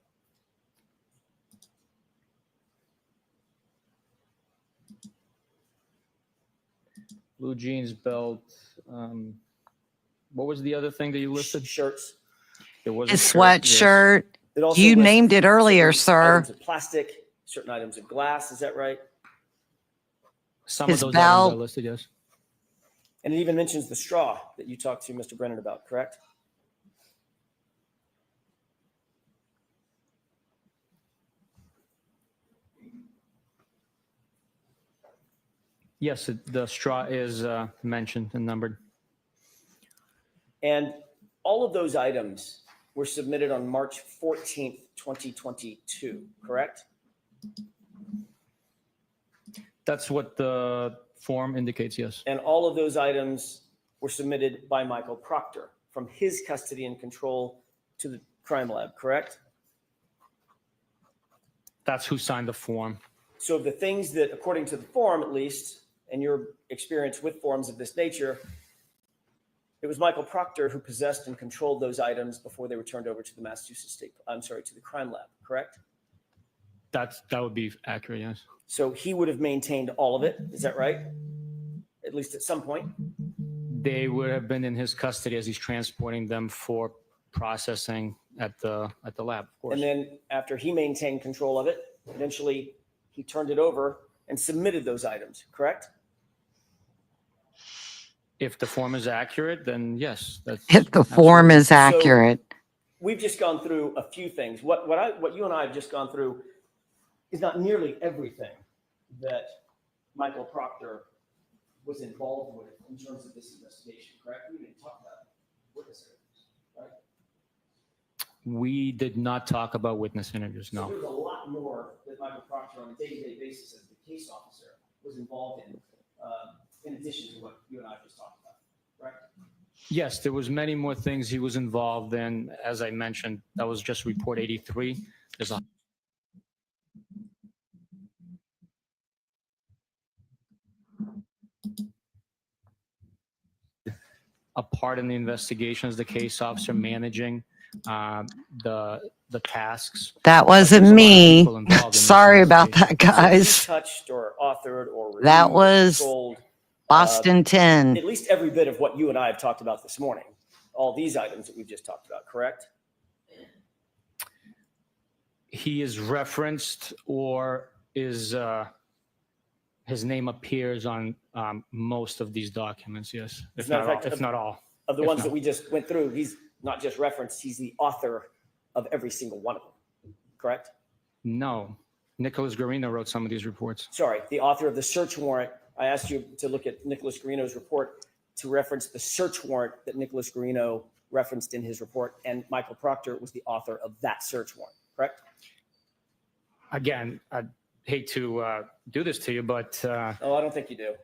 S5: Blue jeans, belt. What was the other thing that you listed?
S7: Shirts.
S5: There was
S6: His
S5: a shirt, yes.
S6: sweatshirt.
S7: It also
S6: You
S7: lists
S6: named it earlier,
S7: certain
S6: sir.
S7: items of plastic, certain items of glass, is that right?
S5: Some
S6: His
S5: of those
S6: belt.
S5: items are listed, yes.
S7: And it even mentions the straw that you talked to Mr. Brennan about, correct?
S5: Yes, the straw is mentioned and numbered.
S7: And all of those items were submitted on March 14th, 2022, correct?
S5: That's what the form indicates, yes.
S7: And all of those items were submitted by Michael Proctor from his custody and control to the crime lab, correct?
S5: That's who signed the form.
S7: So the things that, according to the form at least, and your experience with forms of this nature, it was Michael Proctor who possessed and controlled those items before they were turned over to the to the crime lab, correct?
S5: That would be accurate, yes.
S7: So he would have maintained all of it, is that right? At least at some point?
S5: They would have been in his custody as he's transporting them for processing at the lab, of course.
S7: And then after he maintained control of it, eventually he turned it over and submitted those items, correct?
S5: If the form is accurate, then yes. That's
S6: If the form is
S7: So-
S6: accurate.
S7: We've just gone through a few things. What you and I have just gone through is not nearly everything that Michael Proctor was involved with in terms of this investigation, correct? We didn't talk about witness interviews, right?
S5: We did not talk about witness interviews,
S7: So
S5: no.
S7: there's a lot more that Michael Proctor on a day-to-day basis as the case officer was involved in addition to what you and I just talked about, right?
S5: Yes, there was many more things he was involved in. As I mentioned, that was just report 83. There's a part in the investigation as the case officer managing the tasks.
S6: That
S5: There's
S6: wasn't
S5: a lot of
S6: me.
S5: people involved in this
S6: Sorry about
S5: investigation.
S6: that,
S7: So you
S6: guys.
S7: touched or authored or reviewed
S6: That
S7: or
S6: was
S7: controlled
S6: Boston 10.
S7: at least every bit of what you and I have talked about this morning, all these items that we've just talked about, correct?
S5: He is referenced or is his name appears on most of these documents, yes.
S7: As a matter of fact,
S5: If not all.
S7: Of the
S5: If
S7: ones
S5: not.
S7: that we just went through, he's not just referenced, he's the author of every single one of them, correct?
S5: No. Nicholas Garino wrote some of these reports.
S7: Sorry, the author of the search warrant. I asked you to look at Nicholas Garino's report to reference the search warrant that Nicholas Garino referenced in his report, and Michael Proctor was the author of that search warrant, correct?
S5: Again, I'd hate to do this to you, but
S7: Oh, I don't think you do.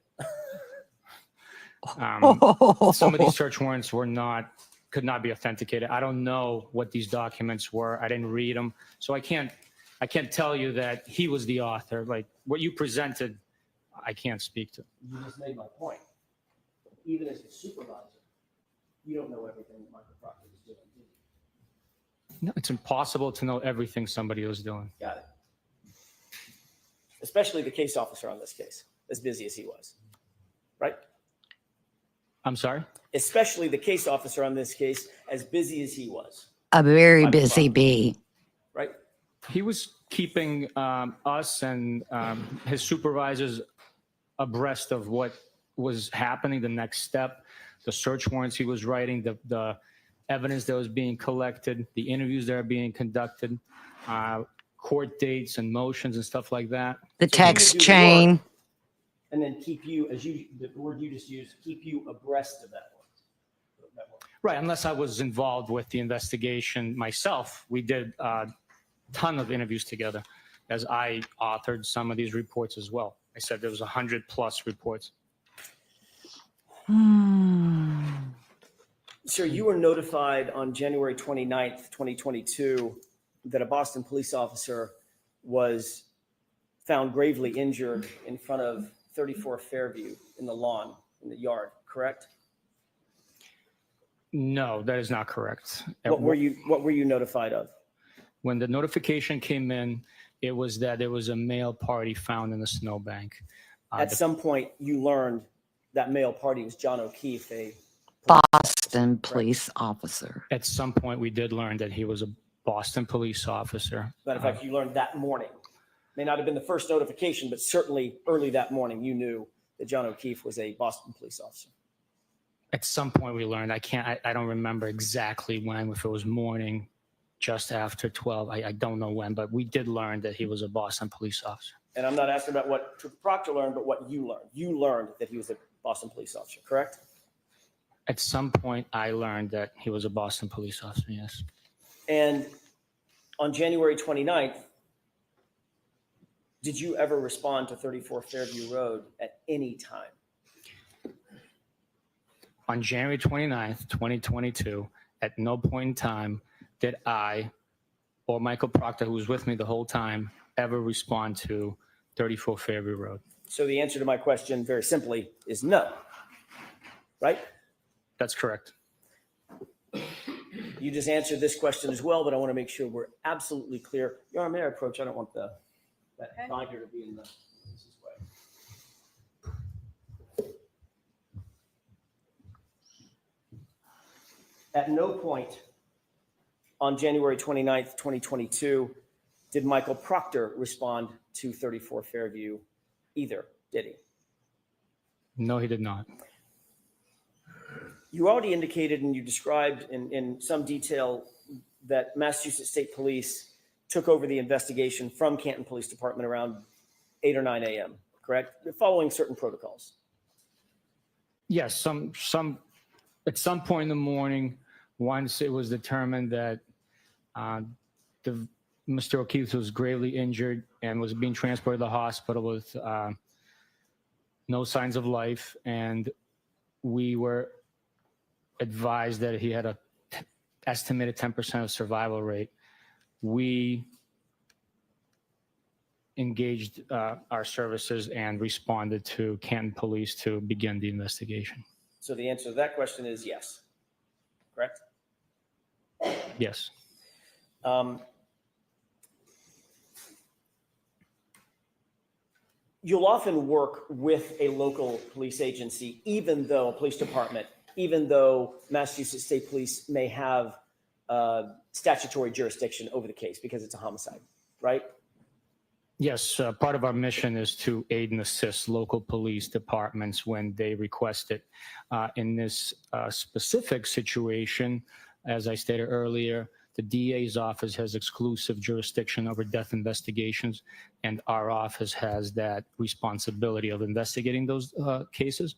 S5: some of these search warrants could not be authenticated. I don't know what these documents were. I didn't read them. So I can't tell you that he was the author. Like what you presented, I can't speak to.
S7: You just made my point. Even as the supervisor, you don't know everything that Michael Proctor was doing, do you?
S5: No, it's impossible to know everything somebody was doing.
S7: Got it. Especially the case officer on this case, as busy as he was, right?
S5: I'm sorry?
S7: Especially the case officer on this case, as busy as he was,
S6: A very
S7: Michael
S6: busy
S7: Proctor.
S6: bee.
S7: right?
S5: He was keeping us and his supervisors abreast of what was happening, the next step, the search warrants he was writing, the evidence that was being collected, the interviews that are being conducted, court dates and motions and stuff like that.
S6: The
S7: So he would
S6: text
S7: do the
S6: chain.
S7: work And then keep you, the word you just used, keep you abreast of that work.
S5: Right, unless I was involved with the investigation myself. We did a ton of interviews together as I authored some of these reports as well. I said there was 100+ reports.
S7: Sir, you were notified on January 29th, 2022, that a Boston police officer was found gravely injured in front of 34 Fairview in the lawn, in the yard, correct?
S5: No, that is not correct.
S7: What were you notified of?
S5: When the notification came in, it was that there was a male party found in the snowbank.
S7: At some point, you learned that male party was John O'Keefe, a
S6: Boston police officer.
S5: At some point, we did learn that he was a Boston police officer.
S7: matter of fact, you learned that morning. May not have been the first notification, but certainly early that morning, you knew that John O'Keefe was a Boston police officer.
S5: At some point, we learned. I don't remember exactly when, if it was morning, just after 12. I don't know when, but we did learn that he was a Boston police officer.
S7: And I'm not asking about what Trooper Proctor learned, but what you learned. You learned that he was a Boston police officer, correct?
S5: At some point, I learned that he was a Boston police officer, yes.
S7: And on January 29th, did you ever respond to 34 Fairview Road at any time?
S5: On January 29th, 2022, at no point in time did I or Michael Proctor, who was with me the whole time, ever respond to 34 Fairview Road.
S7: So the answer to my question, very simply, is no. Right?
S5: That's correct.
S7: You just answered this question as well, but I want to make sure we're absolutely clear. Your Honor, may I approach? I don't want that
S2: Okay.
S7: binder to be in the witness's way. At no point on January 29th, 2022, did Michael Proctor respond to 34 Fairview either, did he?
S5: No, he did not.
S7: You already indicated and you described in some detail that Massachusetts State Police took over the investigation from Canton Police Department around 8 or 9 a.m., correct? Following certain protocols.
S5: Yes, at some point in the morning, once it was determined that Mr. O'Keefe was gravely injured and was being transported to the hospital with no signs of life, and we were advised that he had a estimated 10% of survival rate, we engaged our services and responded to Canton Police to begin the investigation.
S7: So the answer to that question is yes, correct?
S5: Yes.
S7: You'll often work with a local police agency, even though a police department, even though Massachusetts State Police may have statutory jurisdiction over the case because it's a homicide, right?
S5: Yes, part of our mission is to aid and assist local police departments when they request it. In this specific situation, as I stated earlier, the DA's office has exclusive jurisdiction over death investigations, and our office has that responsibility of investigating those cases.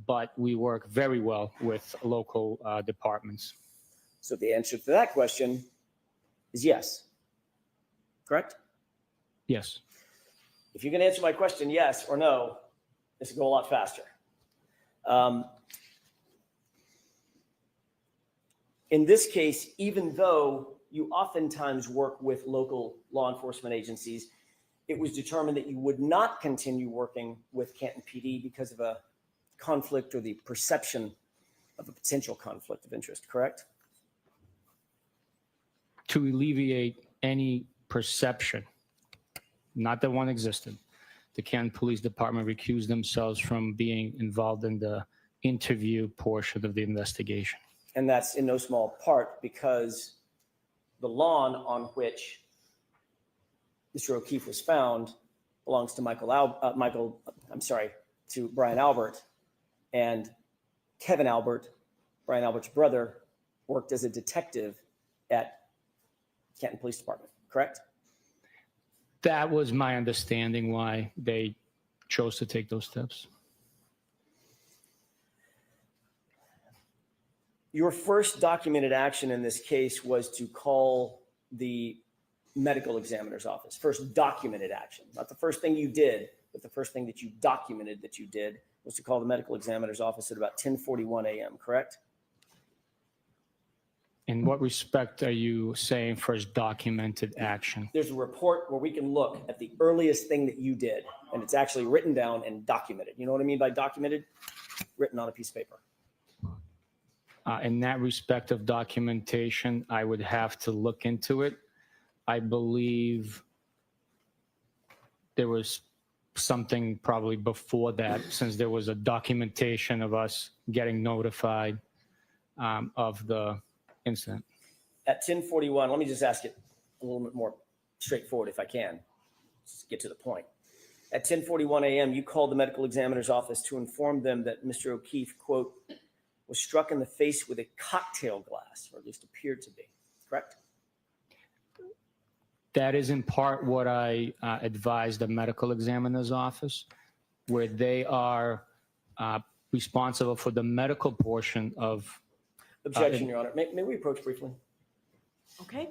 S5: But we work very well with local departments.
S7: So the answer to that question is yes, correct?
S5: Yes.
S7: If you can answer my question yes or no, this will go a lot faster. In this case, even though you oftentimes work with local law enforcement agencies, it was determined that you would not continue working with Canton PD because of a conflict or the perception of a potential conflict of interest, correct?
S5: To alleviate any perception, not that one existed, the Canton Police Department recused themselves from being involved in the interview portion of the investigation.
S7: And that's in no small part because the lawn on which Mr. O'Keefe was found belongs to to Brian Albert, and Kevin Albert, Brian Albert's brother, worked as a detective at Canton Police Department, correct?
S5: That was my understanding why they chose to take those steps.
S7: Your first documented action in this case was to call the medical examiner's office. First documented action, not the first thing you did, but the first thing that you documented that you did was to call the medical examiner's office at about 10:41 a.m., correct?
S5: In what respect are you saying first documented action?
S7: There's a report where we can look at the earliest thing that you did, and it's actually written down and documented. You know what I mean by documented? Written on a piece of paper.
S5: In that respect of documentation, I would have to look into it. I believe there was something probably before that, since there was a documentation of us getting notified of the incident.
S7: At 10:41, let me just ask it a little bit more straightforward if I can, just get to the point. At 10:41 a.m., you called the medical examiner's office to inform them that Mr. O'Keefe, quote, was struck in the face with a cocktail glass, or at least appeared to be, correct?
S5: That is in part what I advised the medical examiner's office, where they are responsible for the medical portion of.
S7: Objection, Your Honor. May we approach briefly?
S2: Okay.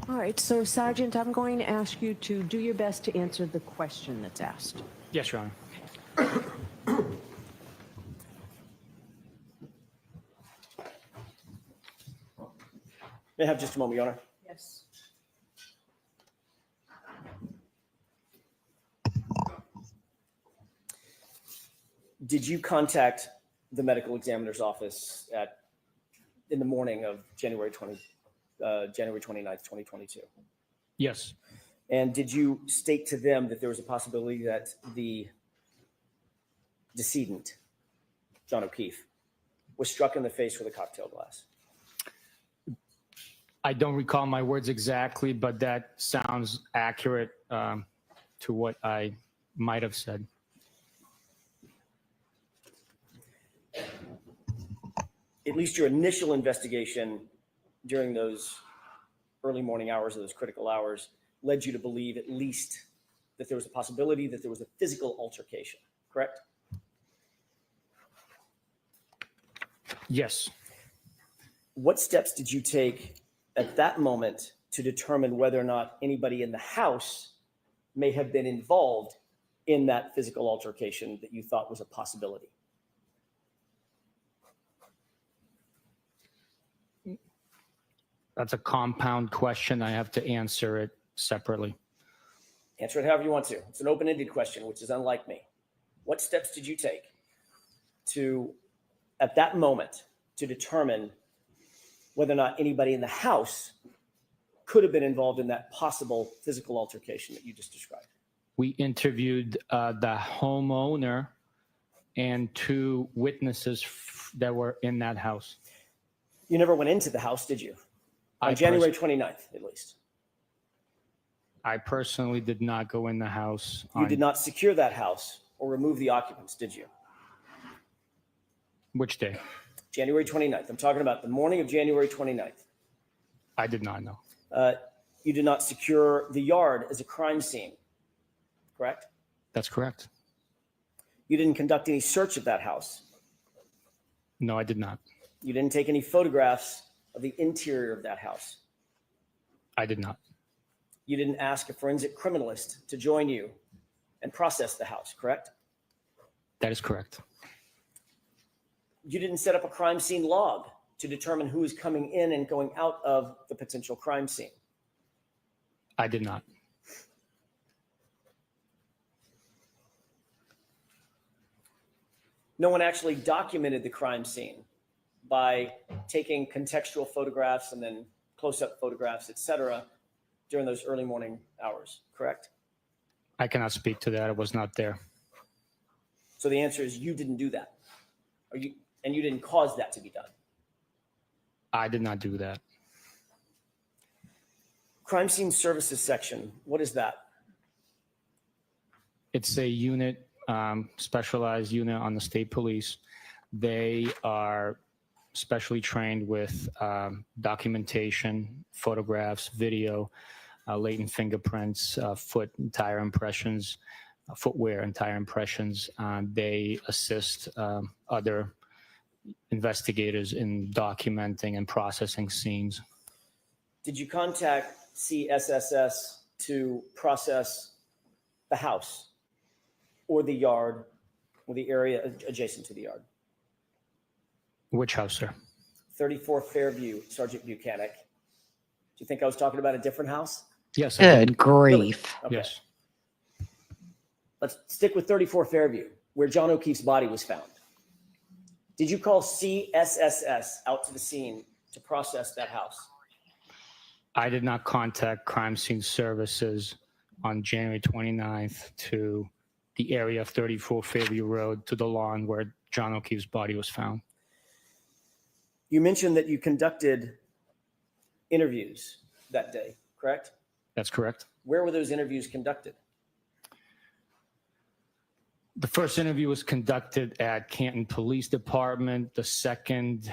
S1: All right, so Sergeant, I'm going to ask you to do your best to answer the question that's asked.
S5: Yes, Your Honor.
S7: May I have just a moment, Your Honor?
S2: Yes.
S7: Did you contact the medical examiner's office in the morning of January 29th, 2022?
S5: Yes,
S7: And did you state to them that there was a possibility that the decedent, John O'Keefe, was struck in the face with a cocktail glass?
S5: I don't recall my words exactly, but that sounds accurate to what I might have said.
S7: At least your initial investigation during those early morning hours, or those critical hours, led you to believe at least that there was a possibility that there was a physical altercation, correct?
S5: Yes.
S7: What steps did you take at that moment to determine whether or not anybody in the house may have been involved in that physical altercation that you thought was a possibility?
S5: That's a compound question. I have to answer it separately.
S7: Answer it however you want to. It's an open-ended question, which is unlike me. What steps did you take to, at that moment, to determine whether or not anybody in the house could have been involved in that possible physical altercation that you just described?
S5: We interviewed the homeowner and two witnesses that were in that house.
S7: You never went into the house, did you? On
S5: I
S7: January 29th, at least.
S5: I personally did not go in the house.
S7: You did not secure that house or remove the occupants, did you?
S5: Which day?
S7: January 29th. I'm talking about the morning of January 29th.
S5: I did not know.
S7: You did not secure the yard as a crime scene, correct?
S5: That's correct.
S7: You didn't conduct any search of that house.
S5: No, I did not.
S7: You didn't take any photographs of the interior of that house.
S5: I did not.
S7: You didn't ask a forensic criminalist to join you and process the house, correct?
S5: That is correct.
S7: You didn't set up a crime scene log to determine who is coming in and going out of the potential crime scene.
S5: I did not.
S7: No one actually documented the crime scene by taking contextual photographs and then close-up photographs, etc., during those early morning hours, correct?
S5: I cannot speak to that. I was not there.
S7: So the answer is you didn't do that, and you didn't cause that to be done.
S5: I did not do that.
S7: Crime scene services section, what is that?
S5: It's a unit, specialized unit on the state police. They are specially trained with documentation, photographs, video, latent fingerprints, foot and tire impressions, footwear and tire impressions. They assist other investigators in documenting and processing scenes.
S7: Did you contact CSSS to process the house or the yard or the area adjacent to the yard?
S5: Which house, sir?
S7: 34 Fairview, Sergeant Bukhenik. Do you think I was talking about a different house?
S5: Yes. I did.
S6: Good grief.
S7: Okay.
S5: Yes.
S7: Let's stick with 34 Fairview, where John O'Keefe's body was found. Did you call CSSS out to the scene to process that house?
S5: I did not contact crime scene services on January 29th to the area of 34 Fairview Road to the lawn where John O'Keefe's body was found.
S7: You mentioned that you conducted interviews that day, correct?
S5: That's correct.
S7: Where were those interviews conducted?
S5: The first interview was conducted at Canton Police Department. The second,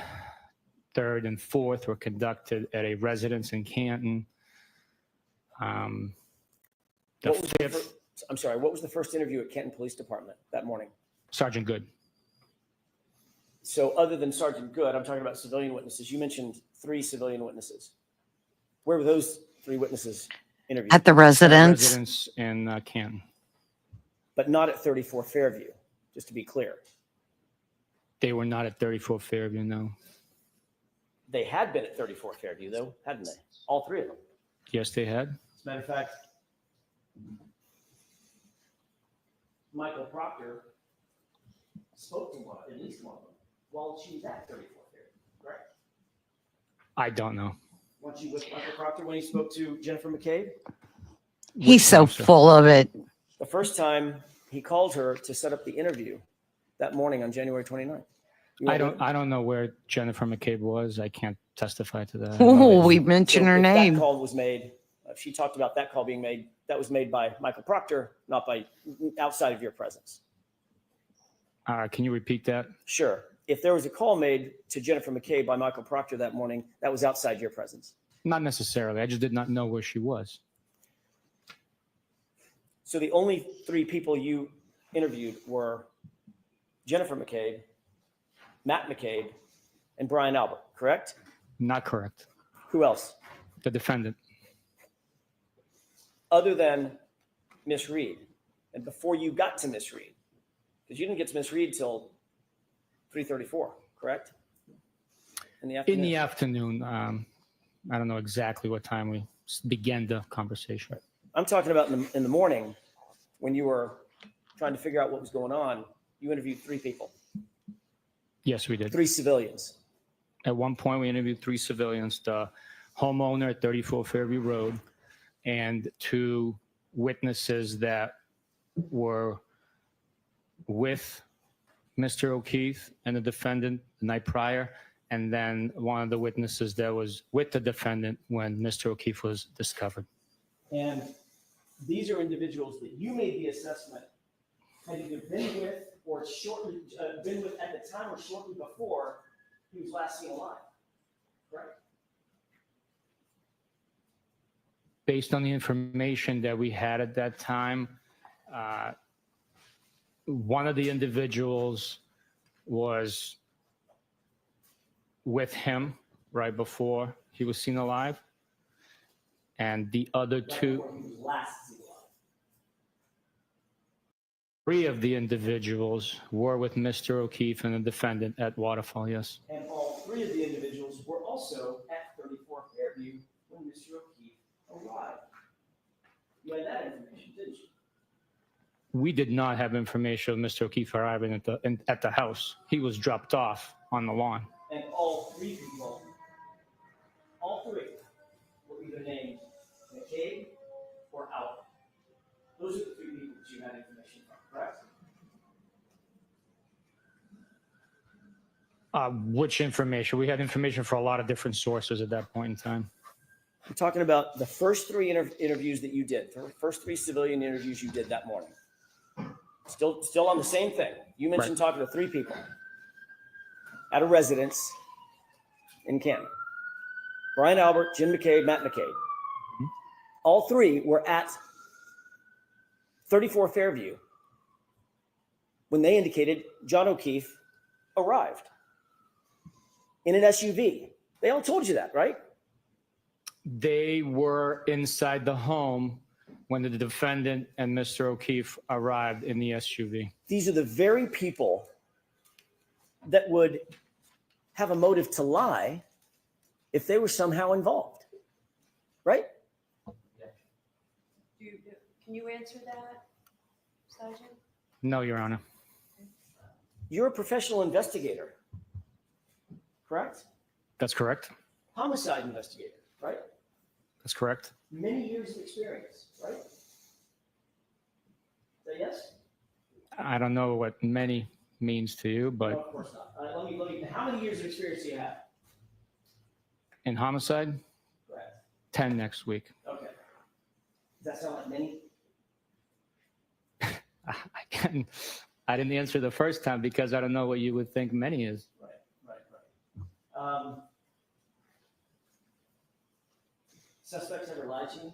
S5: third, and fourth were conducted at a residence in Canton. The
S7: What was the
S5: fifth,
S7: fir- I'm sorry, what was the first interview at Canton Police Department that morning?
S5: Sergeant Good.
S7: So other than Sergeant Good, I'm talking about civilian witnesses. You mentioned 3 civilian witnesses. Where were those three witnesses interviewed,
S6: At the residence,
S5: Residents in Canton.
S7: but not at 34 Fairview, just to be clear.
S5: They were not at 34 Fairview, no.
S7: They had been at 34 Fairview, though, hadn't they? All three of them.
S5: Yes, they had.
S7: As a matter of fact, Michael Proctor spoke to one, at least one of them, while she was at 34 Fairview, correct?
S5: I don't know.
S7: Weren't you with Michael Proctor when he spoke to Jennifer McCabe?
S6: he's so
S5: Which one, sir?
S6: full of it.
S7: The first time he called her to set up the interview that morning on January 29th. You
S5: I
S7: weren't
S5: don't. I don't know where Jennifer McCabe was. I can't testify to that.
S6: Oh, we
S7: with-
S6: mentioned
S7: so
S6: her
S7: if
S6: name.
S7: That call was made. She talked about that call being made. That was made by Michael Proctor, not by outside of your presence.
S5: Can you repeat that?
S7: Sure. If there was a call made to Jennifer McCabe by Michael Proctor that morning, that was outside your presence.
S5: Not necessarily. I just did not know where she was.
S7: So the only three people you interviewed were Jennifer McCabe, Matt McCabe, and Brian Albert, correct?
S5: Not correct.
S7: Who else?
S5: The defendant.
S7: Other than Miss Reed, and before you got to Miss Reed, because you didn't get to Miss Reed till 3:34, correct? In the afternoon.
S5: In the afternoon. I don't know exactly what time we began the conversation.
S7: I'm talking about in the morning when you were trying to figure out what was going on. You interviewed three people,
S5: Yes, we did.
S7: three civilians.
S5: At one point, we interviewed three civilians, the homeowner at 34 Fairview Road, and two witnesses that were with Mr. O'Keefe and the defendant the night prior, and then one of the witnesses that was with the defendant when Mr. O'Keefe was discovered.
S7: And these are individuals that you made the assessment had either been with or shortly been with at the time or shortly before he was last seen alive, correct?
S5: Based on the information that we had at that time, one of the individuals was with him right before he was seen alive. And the other
S7: Right
S5: two,
S7: before he was last seen alive.
S5: three of the individuals were with Mr. O'Keefe and the defendant at Waterfall, yes.
S7: And all three of the individuals were also at 34 Fairview when Mr. O'Keefe arrived. You had that information, didn't you?
S5: We did not have information of Mr. O'Keefe arriving at the house. He was dropped off on the lawn.
S7: And all three people, all three, were either named McCabe or Albert. Those are the three people that you had information from, correct?
S5: Which information? We had information for a lot of different sources at that point in time.
S7: I'm talking about the first three interviews that you did, the first three civilian interviews you did that morning. Still on the same thing. You mentioned talking to three people at a residence in Canton. Brian Albert, Jim McCabe, Matt McCabe. All three were at 34 Fairview when they indicated John O'Keefe arrived in an SUV. They all told you that, right?
S5: They were inside the home when the defendant and Mr. O'Keefe arrived in the SUV.
S7: These are the very people that would have a motive to lie if they were somehow involved, right?
S1: Can you answer that, Sergeant?
S5: No, Your Honor.
S7: You're a professional investigator, correct?
S5: That's correct.
S7: Homicide investigator, right?
S5: That's correct.
S7: Many years of experience, right? Is that yes?
S5: I don't know what many means to you,
S7: No,
S5: but
S7: of course not. Let me, how many years of experience do you have?
S5: in homicide,
S7: Correct.
S5: 10 next week.
S7: Okay. Does that sound like many?
S5: I didn't answer the first time because I don't know what you would think many is.
S7: Right. Suspects ever lied to you?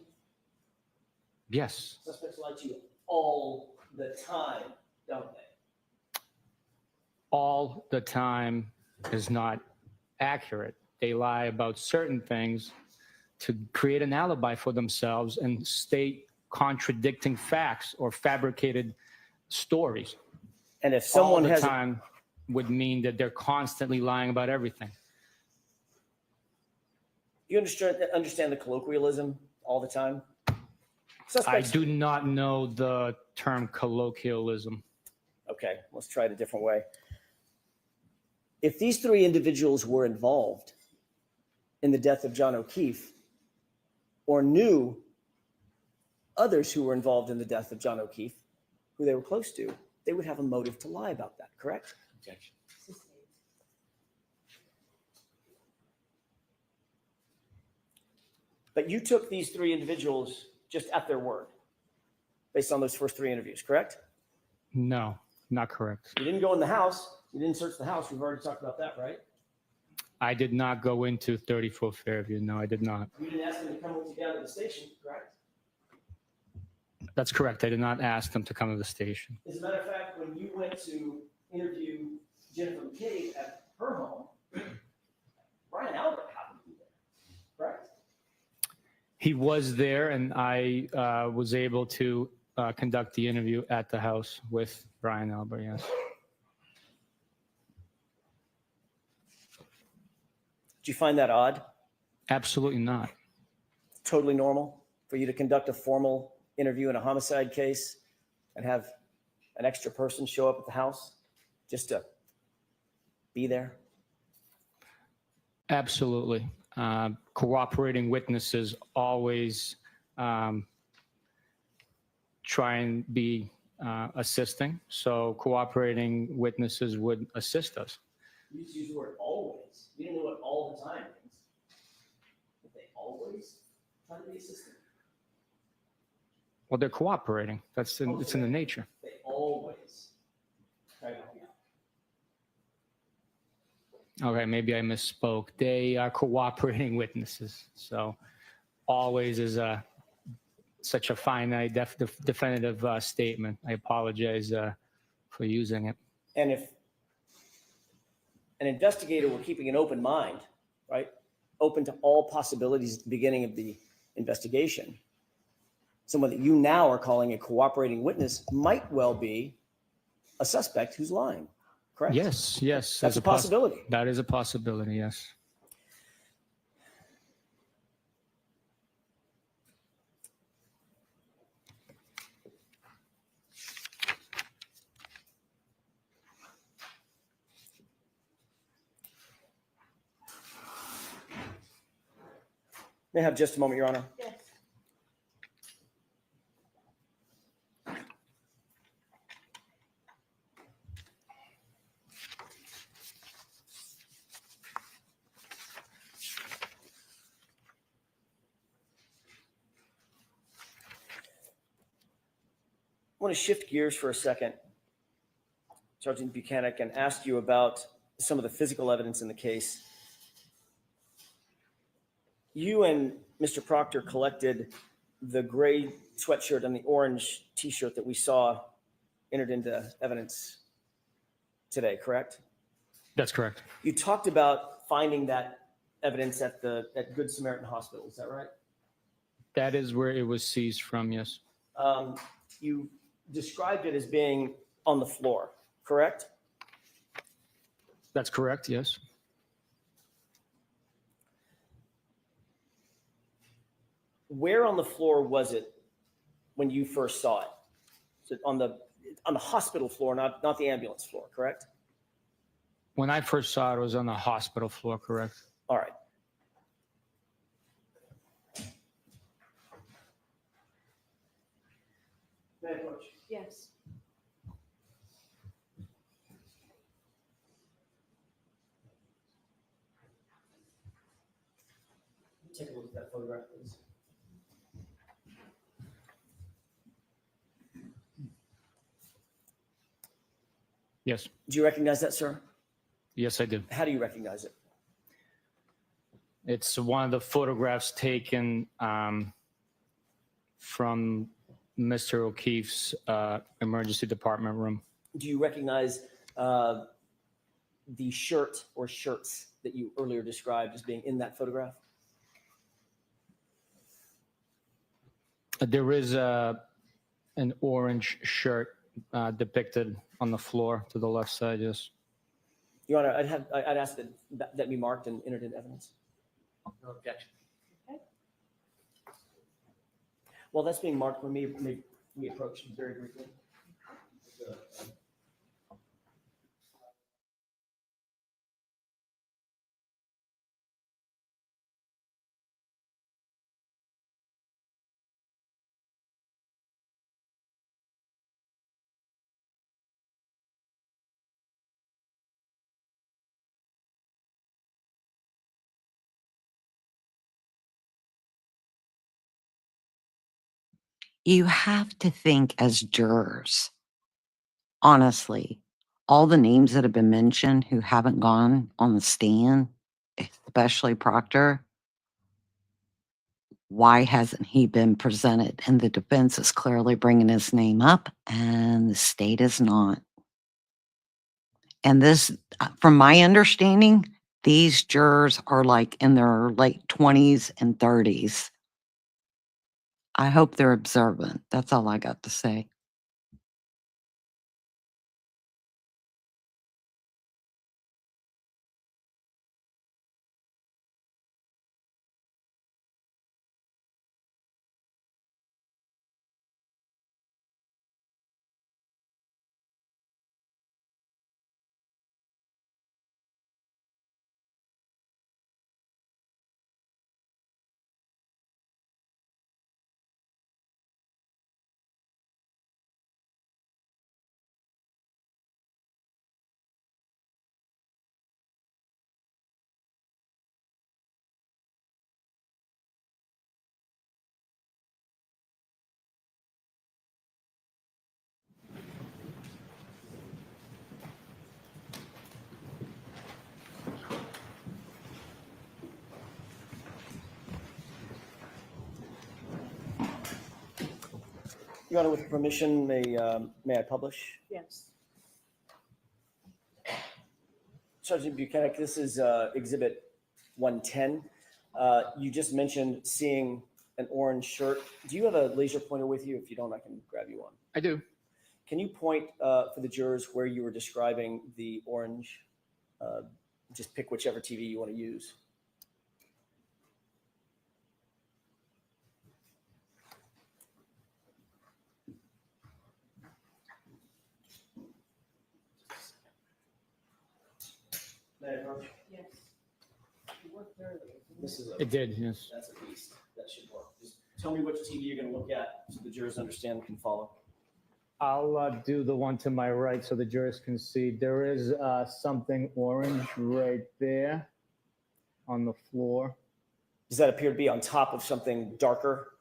S5: Yes.
S7: Suspects lie to you all the time, don't they?
S5: All the time is not accurate. They lie about certain things to create an alibi for themselves and state contradicting facts or fabricated stories.
S7: And if
S5: All
S7: someone
S5: the
S7: has,
S5: time would mean that they're constantly lying about everything.
S7: you understand the colloquialism all the time?
S5: I
S7: Suspects.
S5: do not know the term colloquialism.
S7: Okay, let's try it a different way. If these three individuals were involved in the death of John O'Keefe or knew others who were involved in the death of John O'Keefe, who they were close to, they would have a motive to lie about that, correct?
S3: Objection.
S7: But you took these three individuals just at their word based on those first three interviews, correct?
S5: No, not correct.
S7: You didn't go in the house. You didn't search the house. We've already talked about that, right?
S5: I did not go into 34 Fairview. No, I did not.
S7: You didn't ask them to come with you down to the station, correct?
S5: That's correct. I did not ask them to come to the station.
S7: As a matter of fact, when you went to interview Jennifer McCabe at her home, Brian Albert happened to be there, correct?
S5: He was there, and I was able to conduct the interview at the house with Brian Albert, yes.
S7: Did you find that odd?
S5: Absolutely not.
S7: Totally normal for you to conduct a formal interview in a homicide case and have an extra person show up at the house just to be there?
S5: Absolutely. Cooperating witnesses always try and be assisting. So cooperating witnesses would assist us.
S7: You just use the word always. You don't know what all the time means. But they always try to be assistant.
S5: Well, they're cooperating. It's in the nature.
S7: They always try to help you out.
S5: Okay, maybe I misspoke. They are cooperating witnesses. So always is such a finite, definitive statement. I apologize for using it.
S7: And if an investigator were keeping an open mind, right, open to all possibilities at the beginning of the investigation, someone that you now are calling a cooperating witness might well be a suspect who's lying, correct?
S5: Yes, yes.
S7: That's a possibility.
S5: That is a possibility, yes.
S7: May I have just a moment, Your Honor?
S2: Yes.
S7: I want to shift gears for a second, Sergeant Bukhenik, and ask you about some of the physical evidence in the case. You and Mr. Proctor collected the gray sweatshirt and the orange T-shirt that we saw entered into evidence today, correct?
S5: That's correct.
S7: You talked about finding that evidence at Good Samaritan Hospital, is that right?
S5: That is where it was seized from, yes.
S7: You described it as being on the floor, correct?
S5: That's correct, yes.
S7: Where on the floor was it when you first saw it? So on the hospital floor, not the ambulance floor, correct?
S5: When I first saw it, it was on the hospital floor, correct?
S7: All right. May I approach?
S2: Yes.
S7: Take a look at that photograph, please.
S5: Yes.
S7: Do you recognize that, sir?
S5: Yes, I do.
S7: How do you recognize it?
S5: It's one of the photographs taken from Mr. O'Keefe's emergency department room.
S7: Do you recognize the shirt or shirts that you earlier described as being in that photograph?
S5: There is an orange shirt depicted on the floor to the left side, yes.
S7: Your Honor, I'd ask that be marked and entered into evidence.
S3: No objection.
S7: While that's being marked, we approach very briefly.
S6: You have to think as jurors, honestly, all the names that have been mentioned who haven't gone on the stand, especially Proctor, why hasn't he been presented? And the defense is clearly bringing his name up, and the state is not. And this, from my understanding, these jurors are like in their late 20s and 30s. I hope they're observant. That's all I got to say.
S7: Your Honor, with permission, may I publish?
S2: Yes.
S7: Sergeant Bukhenik, this is Exhibit 110. You just mentioned seeing an orange shirt. Do you have a laser pointer with you? If you don't, I can grab you one.
S5: I do.
S7: Can you point for the jurors where you were describing the orange? Just pick whichever TV you want to use. May I approach?
S2: Yes. You worked early.
S7: This is
S5: It did, yes.
S7: that's a beast. That should work. Just tell me which TV you're going to look at so the jurors understand and can follow.
S5: I'll do the one to my right so the jurors can see. There is something orange right there on the floor.
S7: Does that appear to be on top of something darker?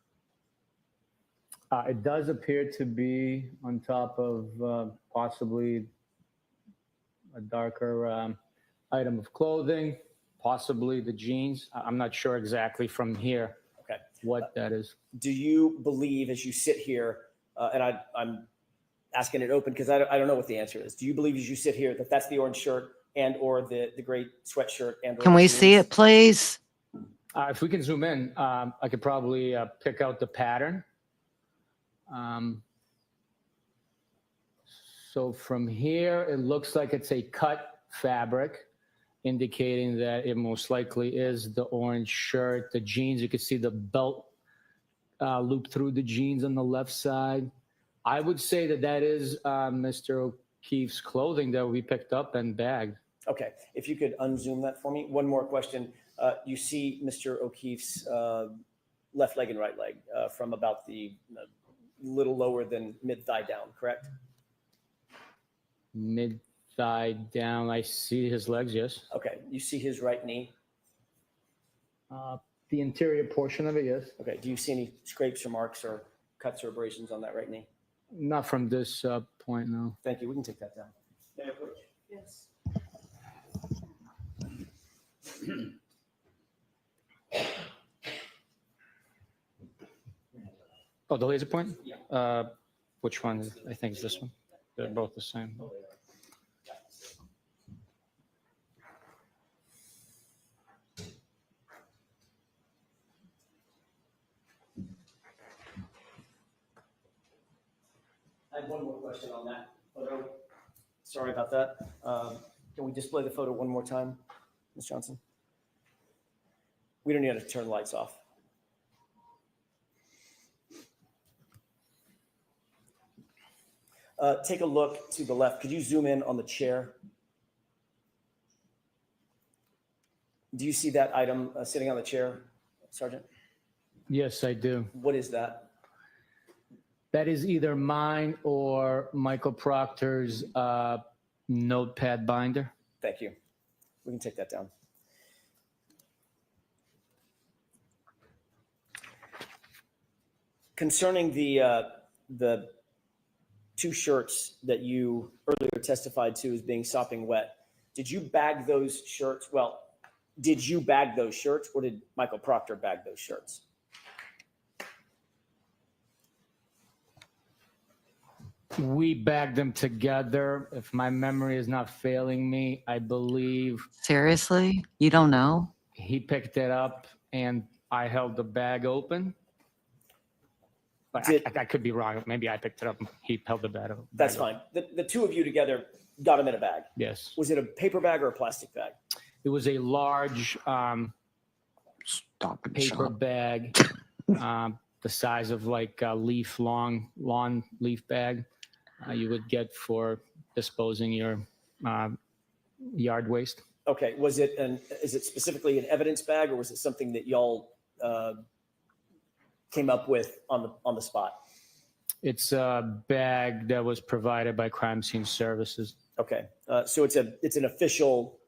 S5: It does appear to be on top of possibly a darker item of clothing, possibly the jeans. I'm not sure exactly from here
S7: Okay.
S5: what that is.
S7: Do you believe, as you sit here, and I'm asking it open because I don't know what the answer is. Do you believe, as you sit here, that that's the orange shirt and or the gray sweatshirt and?
S6: Can we see it, please?
S5: If we can zoom in, I could probably pick out the pattern. So from here, it looks like it's a cut fabric, indicating that it most likely is the orange shirt. The jeans, you can see the belt loop through the jeans on the left side. I would say that that is Mr. O'Keefe's clothing that we picked up and bagged.
S7: Okay, if you could unzoom that for me. One more question. You see Mr. O'Keefe's left leg and right leg from about the little lower than mid-thigh down, correct?
S5: Mid-thigh down, I see his legs, yes.
S7: Okay, you see his right knee?
S5: The interior portion of it, yes.
S7: Okay, do you see any scrapes or marks or cuts or abrasions on that right knee?
S5: Not from this point, no.
S7: Thank you, we can take that down. May I approach?
S2: Yes.
S5: Oh, the laser point?
S7: Yeah.
S5: Which one? I think it's this one. They're both the same.
S7: I have one more question on that photo. Sorry about that. Can we display the photo one more time, Ms. Johnson? We don't need to turn the lights off. Take a look to the left. Could you zoom in on the chair? Do you see that item sitting on the chair, Sergeant?
S5: Yes, I do.
S7: What is that?
S5: That is either mine or Michael Proctor's notepad binder.
S7: Thank you. We can take that down. Concerning the two shirts that you earlier testified to as being sopping wet, did you bag those shirts? Well, did you bag those shirts, or did Michael Proctor bag those shirts?
S5: We bagged them together. If my memory is not failing me, I believe
S6: Seriously? You don't know?
S5: he picked it up and I held the bag open. But I could be wrong. Maybe I picked it up and he held the bag open.
S7: That's fine. The two of you together got them in a bag.
S5: Yes.
S7: Was it a paper bag or a plastic bag?
S5: It was a large
S6: Stop and
S5: paper
S6: shop.
S5: bag, the size of like a lawn leaf bag you would get for disposing your yard waste.
S7: Okay. Is it specifically an evidence bag, or was it something that y'all came up with on the spot?
S5: It's a bag that was provided by Crime Scene Services.
S7: Okay. So it's an official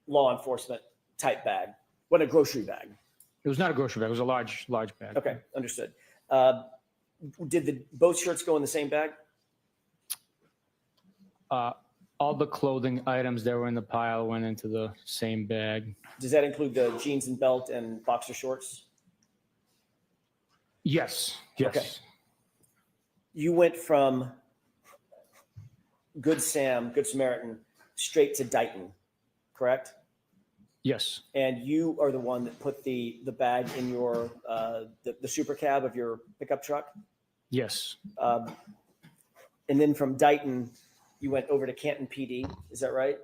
S7: law enforcement type bag. What, a grocery bag?
S5: It was not a grocery bag. It was a large bag.
S7: Okay. Understood. Did both shirts go in the same bag?
S5: All the clothing items that were in the pile went into the same bag.
S7: Does that include the jeans and belt and boxer shorts?
S5: Yes.
S7: Okay. You went from Good Samaritan, straight to Dighton, correct?
S5: Yes.
S7: And you are the one that put the bag in your the super cab of your pickup truck.
S5: Yes.
S7: And then from Dighton, you went over to Canton PD. Is that right?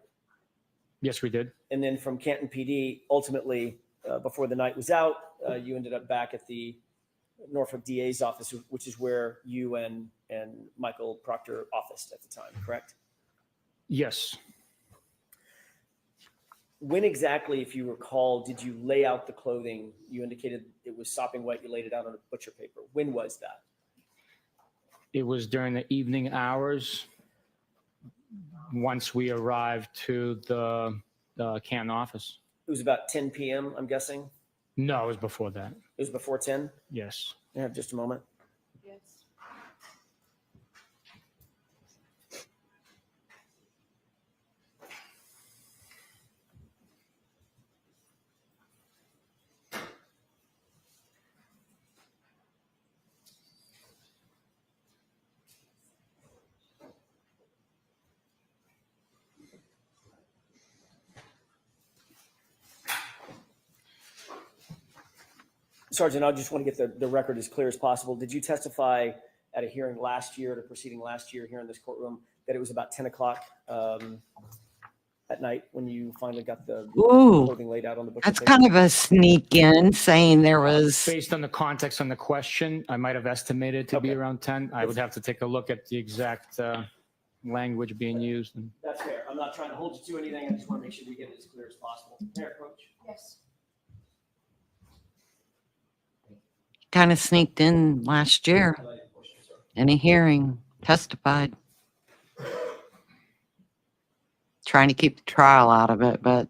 S5: Yes, we did.
S7: And then from Canton PD, ultimately, before the night was out, you ended up back at the Norfolk DA's office, which is where you and Michael Proctor officed at the time, correct?
S5: Yes.
S7: When exactly, if you recall, did you lay out the clothing? You indicated it was sopping wet. You laid it out on a butcher paper. When was that?
S5: It was during the evening hours. Once we arrived to the Canton office.
S7: It was about 10 p.m., I'm guessing.
S5: No, it was before that.
S7: It was before 10?
S5: Yes.
S7: Yeah, just a moment.
S2: Yes.
S7: Sergeant, I just want to get the record as clear as possible. Did you testify at a hearing last year, at a proceeding last year here in this courtroom, that it was about 10 o'clock at night when you finally got the
S6: Ooh,
S7: clothing laid out on the butcher
S6: that's
S7: paper?
S6: kind of a sneak in saying there was.
S5: Based on the context on the question, I might have estimated to be
S7: Okay.
S5: around 10. I would have to take a look at the exact language being used.
S7: That's fair. I'm not trying to hold you to anything. I just want to make sure we get it as clear as possible. Mayor, Coach.
S2: Yes.
S6: Kind of sneaked in last year in a hearing, testified. Trying to keep the trial out of it, but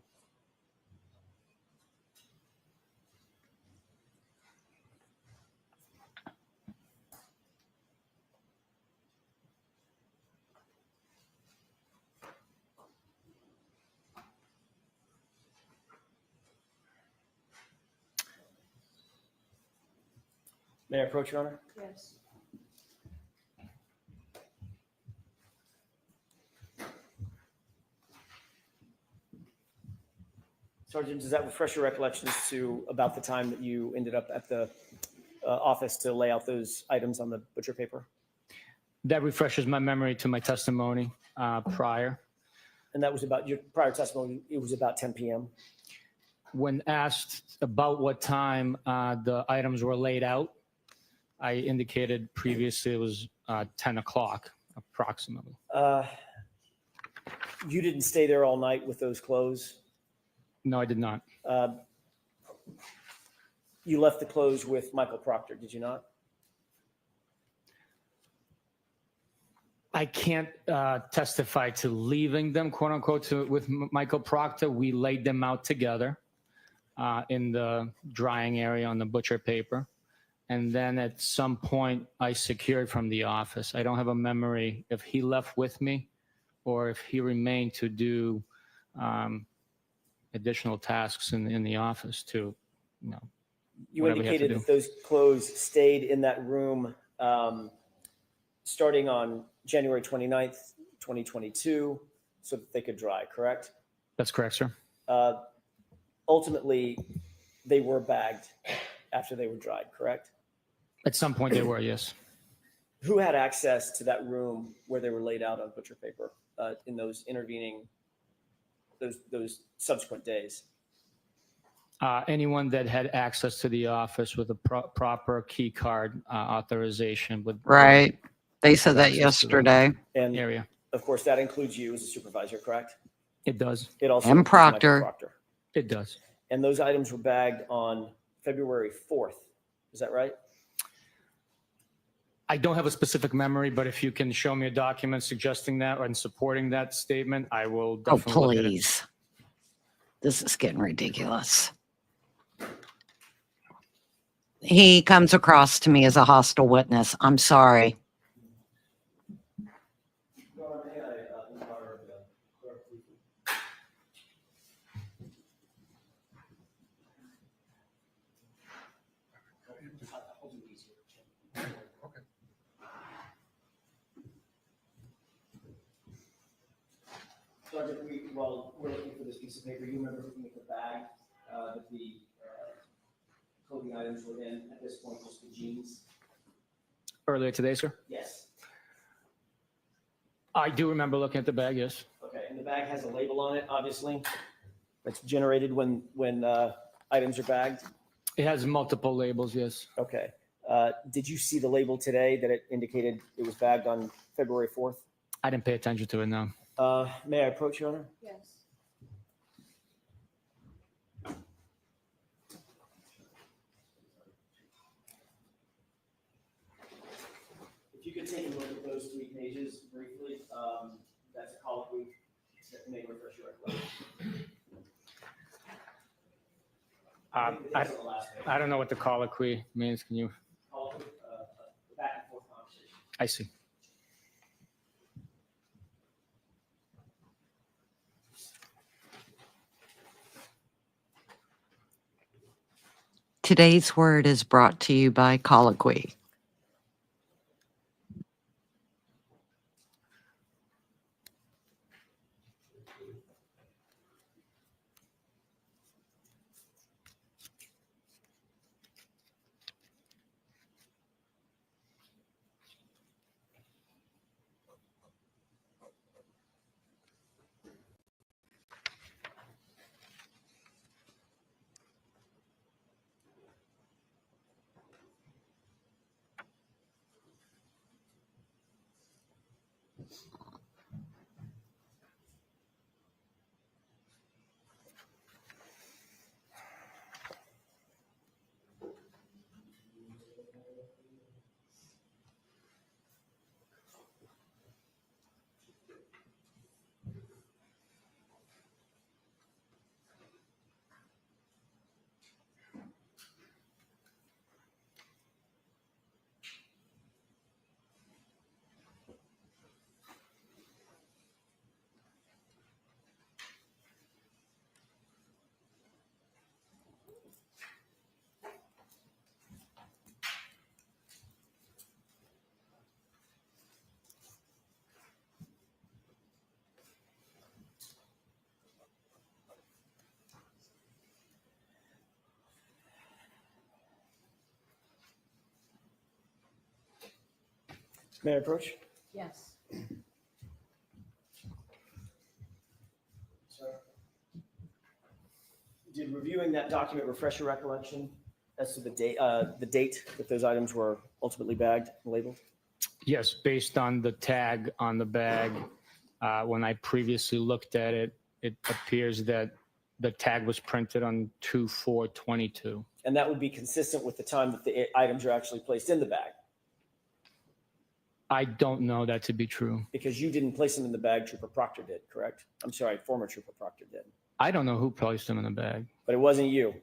S7: May I approach, Your Honor?
S2: Yes.
S7: Sergeant, does that refresh your recollections to about the time that you ended up at the office to lay out those items on the butcher paper?
S5: That refreshes my memory to my testimony prior.
S7: And that was about your prior testimony. It was about 10 p.m.
S5: When asked about what time the items were laid out, I indicated previously it was 10 o'clock approximately.
S7: You didn't stay there all night with those clothes.
S5: No, I did not.
S7: You left the clothes with Michael Proctor, did you not?
S5: I can't testify to leaving them, quote unquote, with Michael Proctor. We laid them out together in the drying area on the butcher paper. And then at some point I secured from the office. I don't have a memory if he left with me or if he remained to do additional tasks in the office to, you know.
S7: You
S5: Whatever we have to
S7: indicated
S5: do.
S7: that those clothes stayed in that room starting on January 29th, 2022, so that they could dry, correct?
S5: That's correct, sir.
S7: Ultimately, they were bagged after they were dried, correct?
S5: At some point they were, yes.
S7: Who had access to that room where they were laid out on butcher paper in those intervening, those subsequent days?
S5: Anyone that had access to the office with a proper key card authorization would.
S6: Right. They said that
S5: access to the
S6: yesterday.
S7: And
S5: area.
S7: of course, that includes you as a supervisor, correct?
S5: It does.
S7: It also
S6: And
S7: includes Michael
S6: Proctor.
S7: Proctor.
S5: It does.
S7: And those items were bagged on February 4th. Is that right?
S5: I don't have a specific memory, but if you can show me a document suggesting that or in supporting that statement, I will
S6: Oh,
S5: definitely look at it.
S6: please. This is getting ridiculous. He comes across to me as a hostile witness. I'm sorry.
S7: Sergeant, while we're looking for this piece of paper, you remember looking at the bag that the clothing items were in at this point, just the jeans?
S5: Earlier today, sir?
S7: Yes.
S5: I do remember looking at the bag, yes.
S7: Okay, and the bag has a label on it, obviously, that's generated when items are bagged?
S5: It has multiple labels, yes.
S7: Okay. Did you see the label today that it indicated it was bagged on February 4th?
S5: I didn't pay attention to it, no.
S7: May I approach, Your Honor?
S2: Yes.
S7: If you could take a look at those 3 pages briefly, that's a colloquy that may refresh your recollection. That's on the last page.
S5: I don't know what the colloquy means. Can you?
S7: Colloquy, back and forth conversation.
S5: I see.
S6: Today's word is brought to you by Colloquy.
S7: May I approach?
S2: Yes.
S7: So, did reviewing that document refresh your recollection as to the date that those items were ultimately bagged and labeled?
S5: Yes, based on the tag on the bag, when I previously looked at it, it appears that the tag was printed on 2/4/22.
S7: And that would be consistent with the time that the items are actually placed in the bag,
S5: I don't know that to be true.
S7: because you didn't place them in the bag, Trooper Proctor did, correct? I'm sorry, former Trooper Proctor did.
S5: I don't know who placed them in the bag.
S7: But it wasn't you.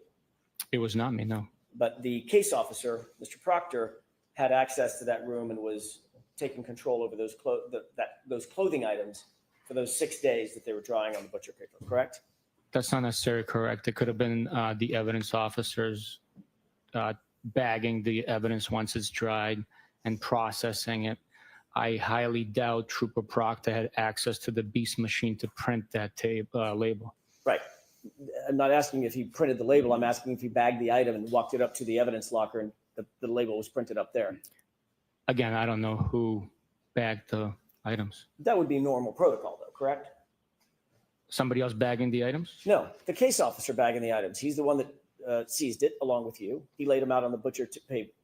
S5: It was not me, no.
S7: But the case officer, Mr. Proctor, had access to that room and was taking control over those clothing items for those 6 days that they were drying on the butcher paper, correct?
S5: That's not necessarily correct. It could have been the evidence officers bagging the evidence once it's dried and processing it. I highly doubt Trooper Proctor had access to the beast machine to print that label.
S7: Right. I'm not asking if he printed the label. I'm asking if he bagged the item and walked it up to the evidence locker and the label was printed up there.
S5: Again, I don't know who bagged the items.
S7: That would be normal protocol, though, correct?
S5: Somebody else bagging the items?
S7: No, the case officer bagging the items. He's the one that seized it along with you. He laid them out on the butcher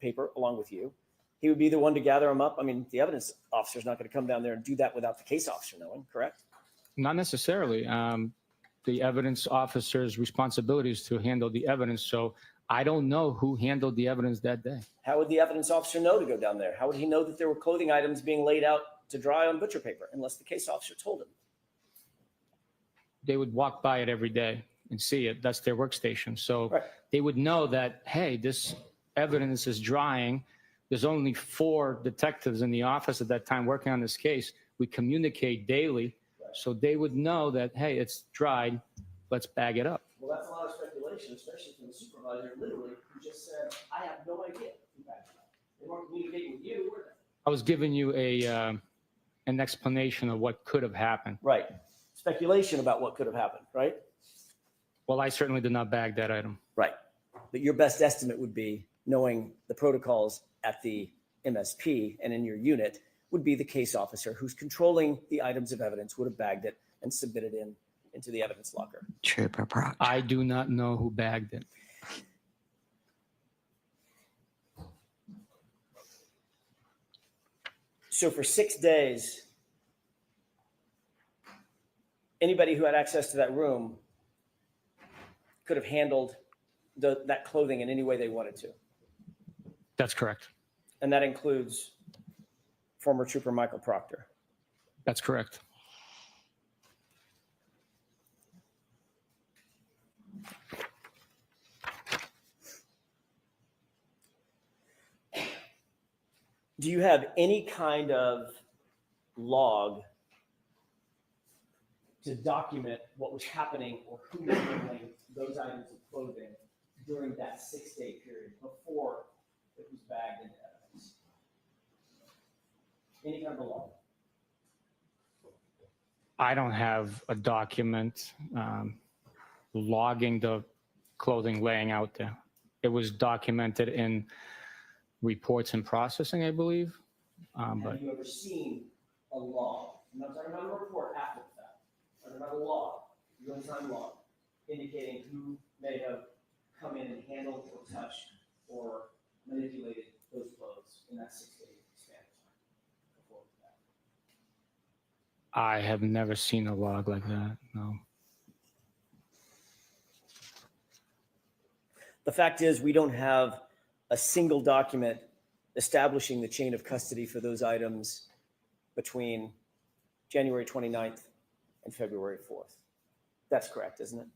S7: paper along with you. He would be the one to gather them up. I mean, the evidence officer's not going to come down there and do that without the case officer knowing, correct?
S5: Not necessarily. The evidence officer's responsibility is to handle the evidence. So I don't know who handled the evidence that day.
S7: How would the evidence officer know to go down there? How would he know that there were clothing items being laid out to dry on butcher paper unless the case officer told him?
S5: They would walk by it every day and see it. That's their workstation. So
S7: Right.
S5: they would know that, hey, this evidence is drying. There's only 4 detectives in the office at that time working on this case. We communicate daily. So they would know that, hey, it's dried. Let's bag it up.
S7: Well, that's a lot of speculation, especially from the supervisor, literally, who just said, I have no idea who bagged it up. They weren't communicating with you, were they?
S5: I was giving you an explanation of what could have happened.
S7: Right. Speculation about what could have happened, right?
S5: Well, I certainly did not bag that item.
S7: Right. But your best estimate would be, knowing the protocols at the MSP and in your unit, would be the case officer who's controlling the items of evidence would have bagged it and submitted into the evidence locker.
S6: Trooper Proctor.
S5: I do not know who bagged it.
S7: So for 6 days, anybody who had access to that room could have handled that clothing in any way they wanted to.
S5: That's correct.
S7: And that includes former Trooper Michael Proctor.
S5: That's correct.
S7: Do you have any kind of log to document what was happening or who was handling those items of clothing during that 6-day period before it was bagged into evidence? Any kind of a log?
S5: I don't have a document logging the clothing laying out there. It was documented in reports and processing, I believe. But
S7: Have you ever seen a log? I'm not talking about a report after the fact. I'm talking about a log, real-time log, indicating who may have come in and handled or touched or manipulated those clothes in that 6-day span of time before that.
S5: I have never seen a log like that, no.
S7: The fact is, we don't have a single document establishing the chain of custody for those items between January 29th and February 4th. That's correct, isn't it?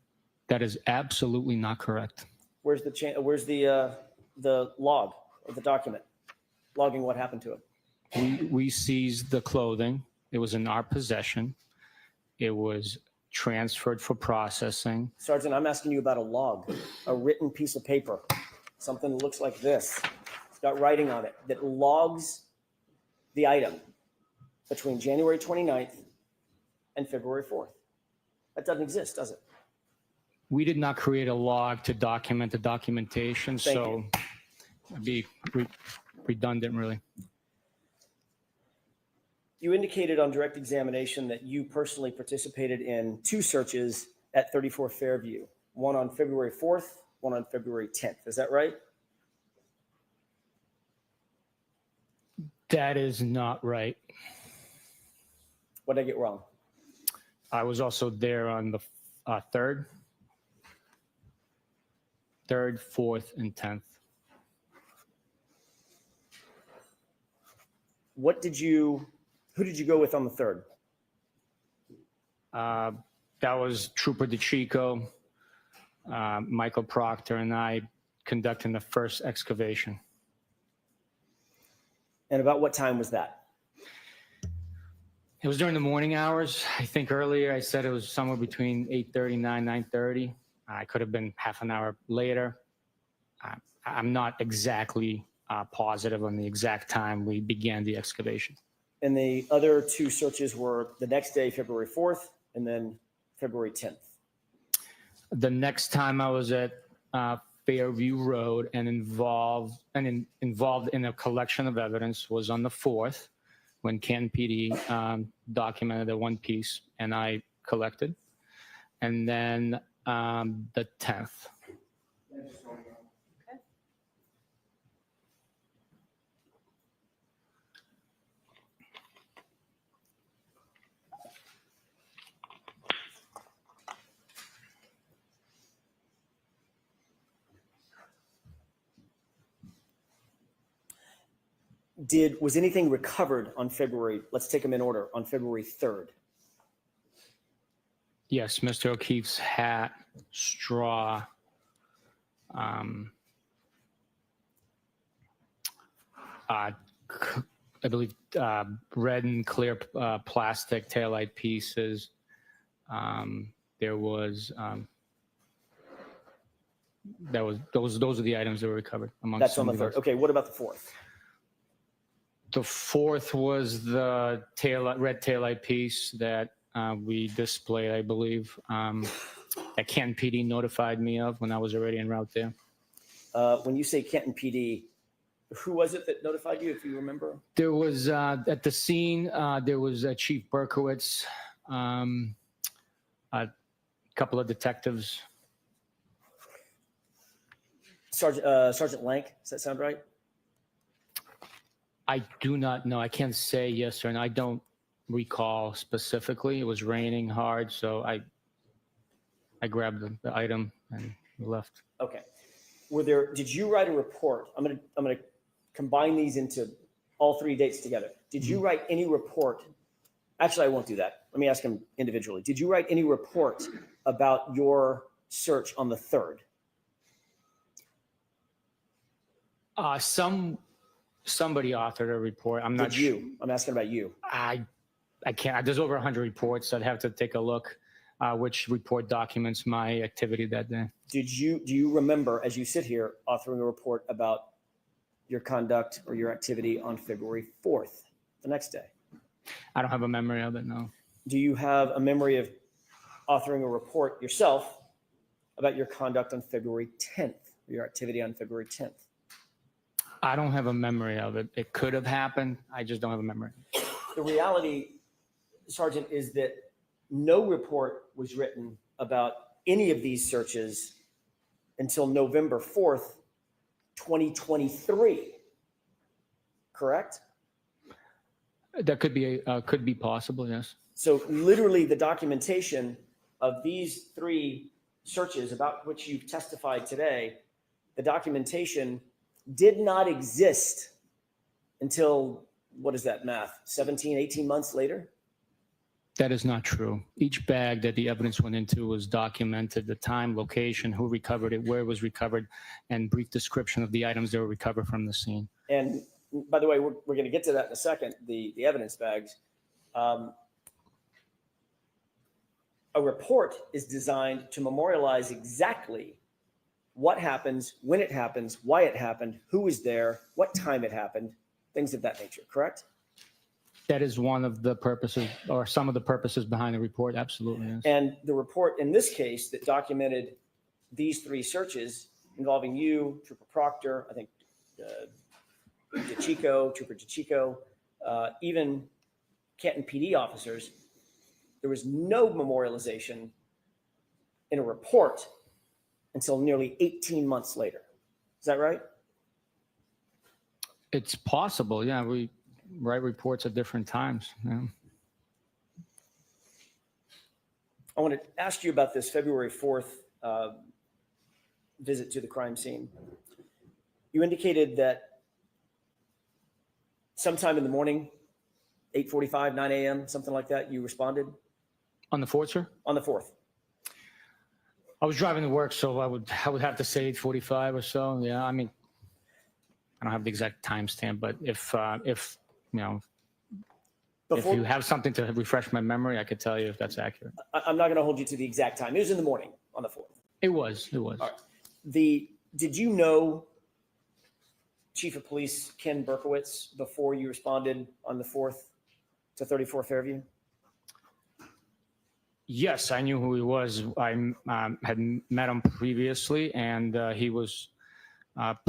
S5: That is absolutely not correct.
S7: Where's the log of the document logging what happened to it?
S5: We seized the clothing. It was in our possession. It was transferred for processing.
S7: Sergeant, I'm asking you about a log, a written piece of paper, something that looks like this. It's got writing on it that logs the item between January 29th and February 4th. That doesn't exist, does it?
S5: We did not create a log to document the documentation,
S7: Thank
S5: so it'd be redundant, really.
S7: You indicated on direct examination that you personally participated in 2 searches at 34 Fairview, one on February 4th, one on February 10th. Is that right?
S5: That is not right.
S7: What did I get wrong?
S5: I was also there on the 3rd, 4th, and 10th.
S7: Who did you go with on the 3rd?
S5: That was Trooper DeChico, Michael Proctor, and I conducting the first excavation.
S7: And about what time was that?
S5: It was during the morning hours. I think earlier I said it was somewhere between 8:30, 9:30. I could have been half an hour later. I'm not exactly positive on the exact time we began the excavation.
S7: And the other 2 searches were the next day, February 4th, and then February 10th.
S5: The next time I was at Fairview Road and involved in a collection of evidence was on the 4th, when Canton PD documented the one piece and I collected, and then the 10th.
S7: Was anything recovered on February, let's take them in order, on February 3rd?
S5: Yes, Mr. O'Keefe's hat, straw, I believe red and clear plastic taillight pieces. There was those are the items that were recovered amongst.
S7: That's on the
S5: some of
S7: 3rd.
S5: those.
S7: Okay, what about the 4th?
S5: The 4th was the red taillight piece that we displayed, I believe, that Canton PD notified me of when I was already en route there.
S7: When you say Canton PD, who was it that notified you, if you remember?
S5: There was, at the scene, there was Chief Berkowitz, a couple of detectives.
S7: Sergeant Lank, does that sound right?
S5: I do not know. I can't say yes or no. I don't recall specifically. It was raining hard, so I grabbed the item and left.
S7: Okay. Did you write a report? I'm gonna combine these into all 3 dates together. Did you write any report? Actually, I won't do that. Let me ask them individually. Did you write any report about your search on the 3rd?
S5: Somebody authored a report. I'm not sure.
S7: I'm asking about you.
S5: I can't. There's over 100 reports. I'd have to take a look which report documents my activity that day.
S7: Do you remember, as you sit here, authoring a report about your conduct or your activity on February 4th, the next day?
S5: I don't have a memory of it, no.
S7: Do you have a memory of authoring a report yourself about your conduct on February 10th, or your activity on February 10th?
S5: I don't have a memory of it. It could have happened. I just don't have a memory.
S7: The reality, Sergeant, is that no report was written about any of these searches until November 4th, 2023. Correct?
S5: That could be possible, yes.
S7: So literally the documentation of these 3 searches about which you've testified today, the documentation did not exist until, what is that math, 17, 18 months later?
S5: That is not true. Each bag that the evidence went into was documented, the time, location, who recovered it, where it was recovered, and brief description of the items that were recovered from the scene.
S7: And by the way, we're going to get to that in a second, the evidence bags. A report is designed to memorialize exactly what happens, when it happens, why it happened, who was there, what time it happened, things of that nature, correct?
S5: That is one of the purposes, or some of the purposes behind the report, absolutely. Yes.
S7: And the report in this case that documented these 3 searches involving you, Trooper Proctor, I think Trooper DeChico, even Canton PD officers, there was no memorialization in a report until nearly 18 months later. Is that right?
S5: It's possible. Yeah, we write reports at different times. Yeah.
S7: I want to ask you about this February 4th visit to the crime scene. You indicated that sometime in the morning, 8:45, 9 a.m., something like that, you responded
S5: On the 4th, sir?
S7: on the 4th.
S5: I was driving to work, so I would have to say 8:45 or so. Yeah, I mean, I don't have the exact timestamp, but if you know, if you have something to refresh my memory, I could tell you if that's accurate.
S7: I'm not going to hold you to the exact time. It was in the morning on the 4th.
S5: It was.
S7: All right. Did you know Chief of Police Ken Berkowitz before you responded on the 4th to 34 Fairview?
S5: Yes, I knew who he was. I had met him previously, and he was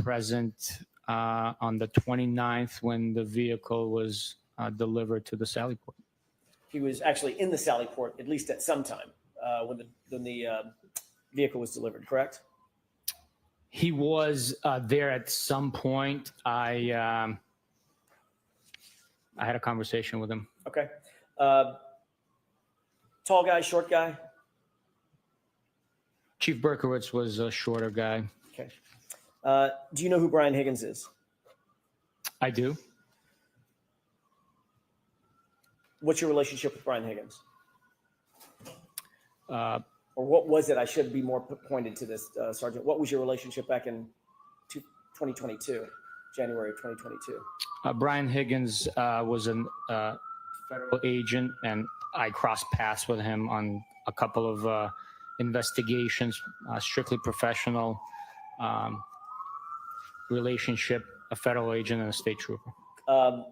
S5: present on the 29th when the vehicle was delivered to the Sallyport.
S7: He was actually in the Sallyport, at least at some time, when the vehicle was delivered, correct?
S5: He was there at some point. I had a conversation with him.
S7: Okay. Tall guy, short guy?
S5: Chief Berkowitz was a shorter guy.
S7: Okay. Do you know who Brian Higgins is?
S5: I do.
S7: What's your relationship with Brian Higgins?
S5: Uh,
S7: Or what was it? I should be more pointed to this, Sergeant. What was your relationship back in 2022, January of 2022?
S5: Brian Higgins was a federal agent, and I crossed paths with him on a couple of investigations, strictly professional relationship, a federal agent and a state trooper.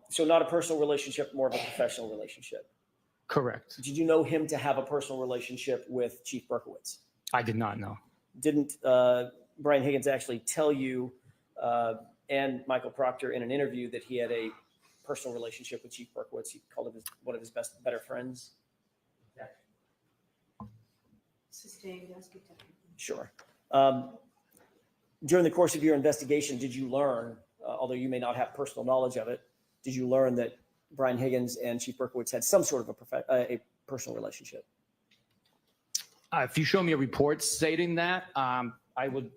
S7: So not a personal relationship, more of a professional relationship.
S5: Correct.
S7: Did you know him to have a personal relationship with Chief Berkowitz?
S5: I did not know.
S7: Didn't Brian Higgins actually tell you and Michael Proctor in an interview that he had a personal relationship with Chief Berkowitz? He called him one of his better friends.
S2: Sustained, ask it to-
S7: Sure. During the course of your investigation, did you learn, although you may not have personal knowledge of it, did you learn that Brian Higgins and Chief Berkowitz had some sort of a personal relationship?
S5: If you show me a report stating that, I would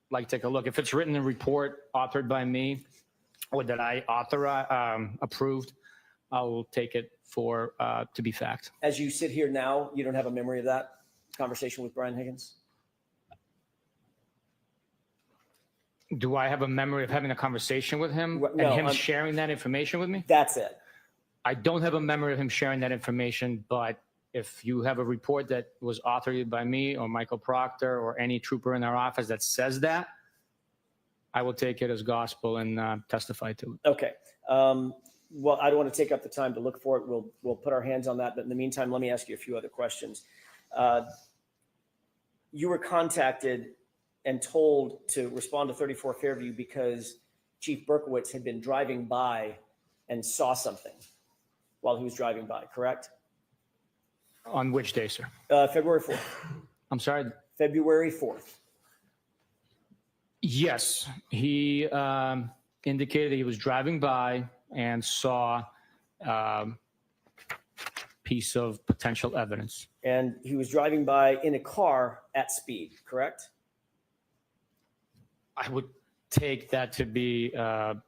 S5: like to take a look. If it's written in a report authored by me or that I approved, I will take it for to be fact.
S7: As you sit here now, you don't have a memory of that conversation with Brian Higgins?
S5: Do I have a memory of having a conversation with him and him sharing that information with me?
S7: That's it.
S5: I don't have a memory of him sharing that information, but if you have a report that was authored by me or Michael Proctor or any trooper in our office that says that, I will take it as gospel and testify to it.
S7: Okay. Well, I don't want to take up the time to look for it. We'll put our hands on that. But in the meantime, let me ask you a few other questions. You were contacted and told to respond to 34 Fairview because Chief Berkowitz had been driving by and saw something while he was driving by, correct?
S5: On which day, sir?
S7: February 4th.
S5: I'm sorry.
S7: February 4th.
S5: Yes, he indicated that he was driving by and saw a piece of potential evidence.
S7: And he was driving by in a car at speed, correct?
S5: I would take that to be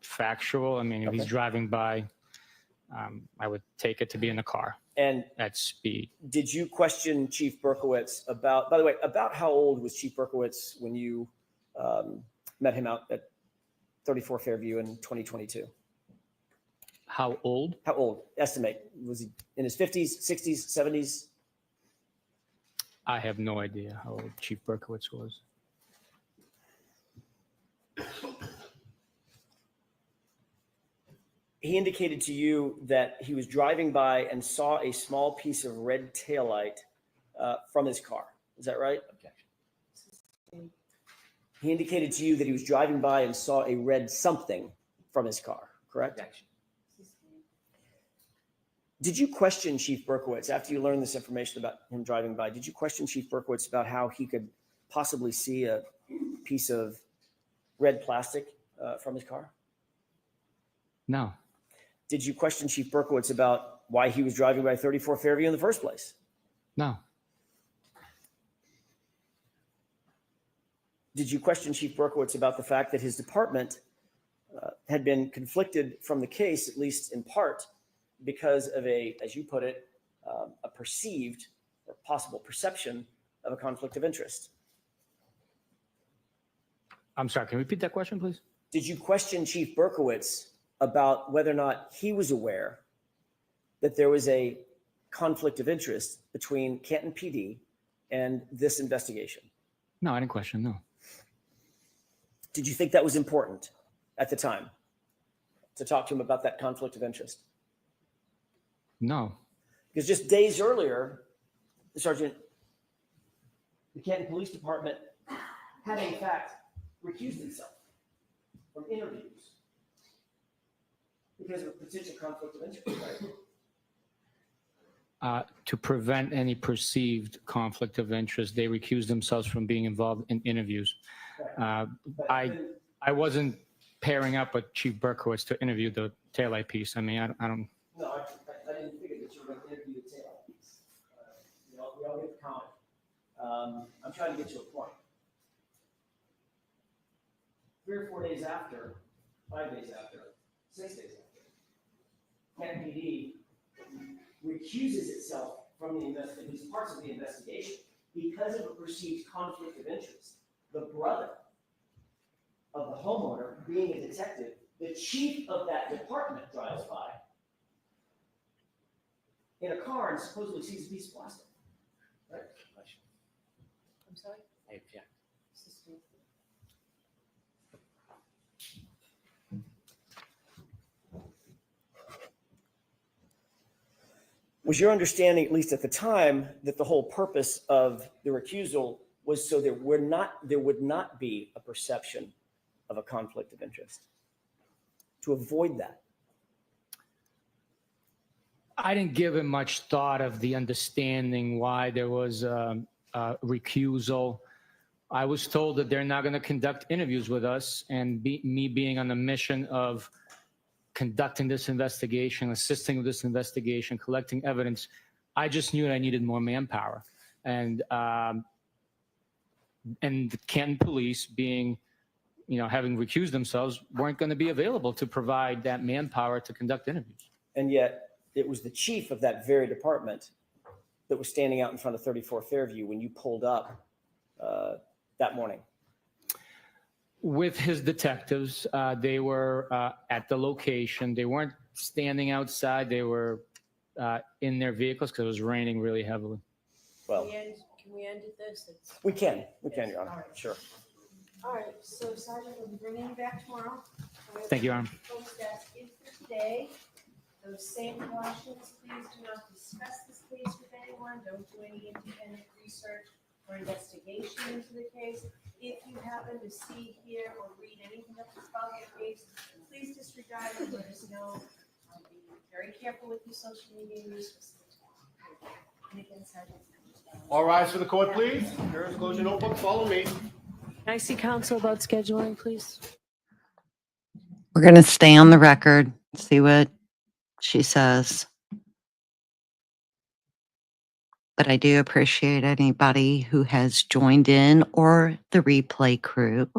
S5: factual. I mean, if he's driving by, I would take it to be in the car
S7: And
S5: at speed.
S7: did you question Chief Berkowitz about, by the way, about how old was Chief Berkowitz when you met him out at 34 Fairview in 2022?
S5: How old?
S7: How old? Estimate. Was he in his 50s, 60s, 70s?
S5: I have no idea how old Chief Berkowitz was.
S7: He indicated to you that he was driving by and saw a small piece of red taillight from his car. Is that right?
S2: Sustained.
S7: He indicated to you that he was driving by and saw a red something from his car, correct?
S2: Sustained.
S7: Did you question Chief Berkowitz after you learned this information about him driving by? Did you question Chief Berkowitz about how he could possibly see a piece of red plastic from his car?
S5: No.
S7: Did you question Chief Berkowitz about why he was driving by 34 Fairview in the first place?
S5: No.
S7: Did you question Chief Berkowitz about the fact that his department had been conflicted from the case, at least in part, because of as you put it, a perceived or possible perception of a conflict of interest?
S5: I'm sorry, can you repeat that question, please?
S7: Did you question Chief Berkowitz about whether or not he was aware that there was a conflict of interest between Canton PD and this investigation?
S5: No, I didn't question, no.
S7: Did you think that was important at the time to talk to him about that conflict of interest?
S5: No.
S7: Because just days earlier, the Canton Police Department had in fact recused itself from interviews because of a potential conflict of interest, right?
S5: To prevent any perceived conflict of interest, they recused themselves from being involved in interviews.
S7: But
S5: I wasn't pairing up with Chief Berkowitz to interview the taillight piece. I mean, I don't.
S7: No, I didn't figure that you were going to interview the tail piece. We all get the comment. I'm trying to get to a point. 3 or 4 days after, 5 days after, 6 days after, Canton PD recuses itself from these parts of the investigation because of a perceived conflict of interest. The brother of the homeowner, being a detective, the chief of that department drives by in a car and supposedly sees a piece of plastic. Right?
S2: I'm sorry?
S3: I object.
S7: Was your understanding, at least at the time, that the whole purpose of the recusal was so there would not be a perception of a conflict of interest? To avoid that?
S5: I didn't give it much thought of the understanding why there was a recusal. I was told that they're not going to conduct interviews with us, and me being on the mission of conducting this investigation, assisting with this investigation, collecting evidence, I just knew that I needed more manpower. And the Canton Police, being, having recused themselves, weren't going to be available to provide that manpower to conduct interviews.
S7: And yet it was the chief of that very department that was standing out in front of 34 Fairview when you pulled up that morning.
S5: With his detectives, they were at the location. They weren't standing outside. They were in their vehicles because it was raining really heavily.
S7: Well,
S2: Can we end at this?
S7: we can, Your Honor.
S2: All right.
S7: Sure.
S2: All right, so Sergeant, we'll be bringing you back tomorrow.
S5: Thank you, Your Honor.
S2: Folks, that is for today. Those same cautions, please do not discuss this case with anyone. Don't do any independent research or investigation into the case. If you happen to see, hear, or read anything about the case, please disregard it. Let us know. Be very careful with your social media use. And again, Sergeant.
S4: All rise for the court, please. Parents, close your notebook. Follow me.
S1: Can I see counsel about scheduling, please?
S6: We're going to stay on the record, see what she says. But I do appreciate anybody who has joined in or the replay crew.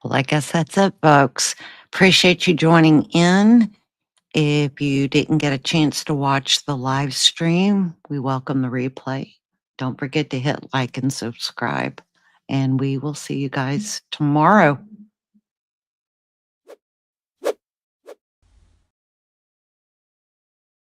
S6: Well, I guess that's it, folks. Appreciate you joining in. If you didn't get a chance to watch the live stream, we welcome the replay. Don't forget to hit like and subscribe. And we will see you guys tomorrow.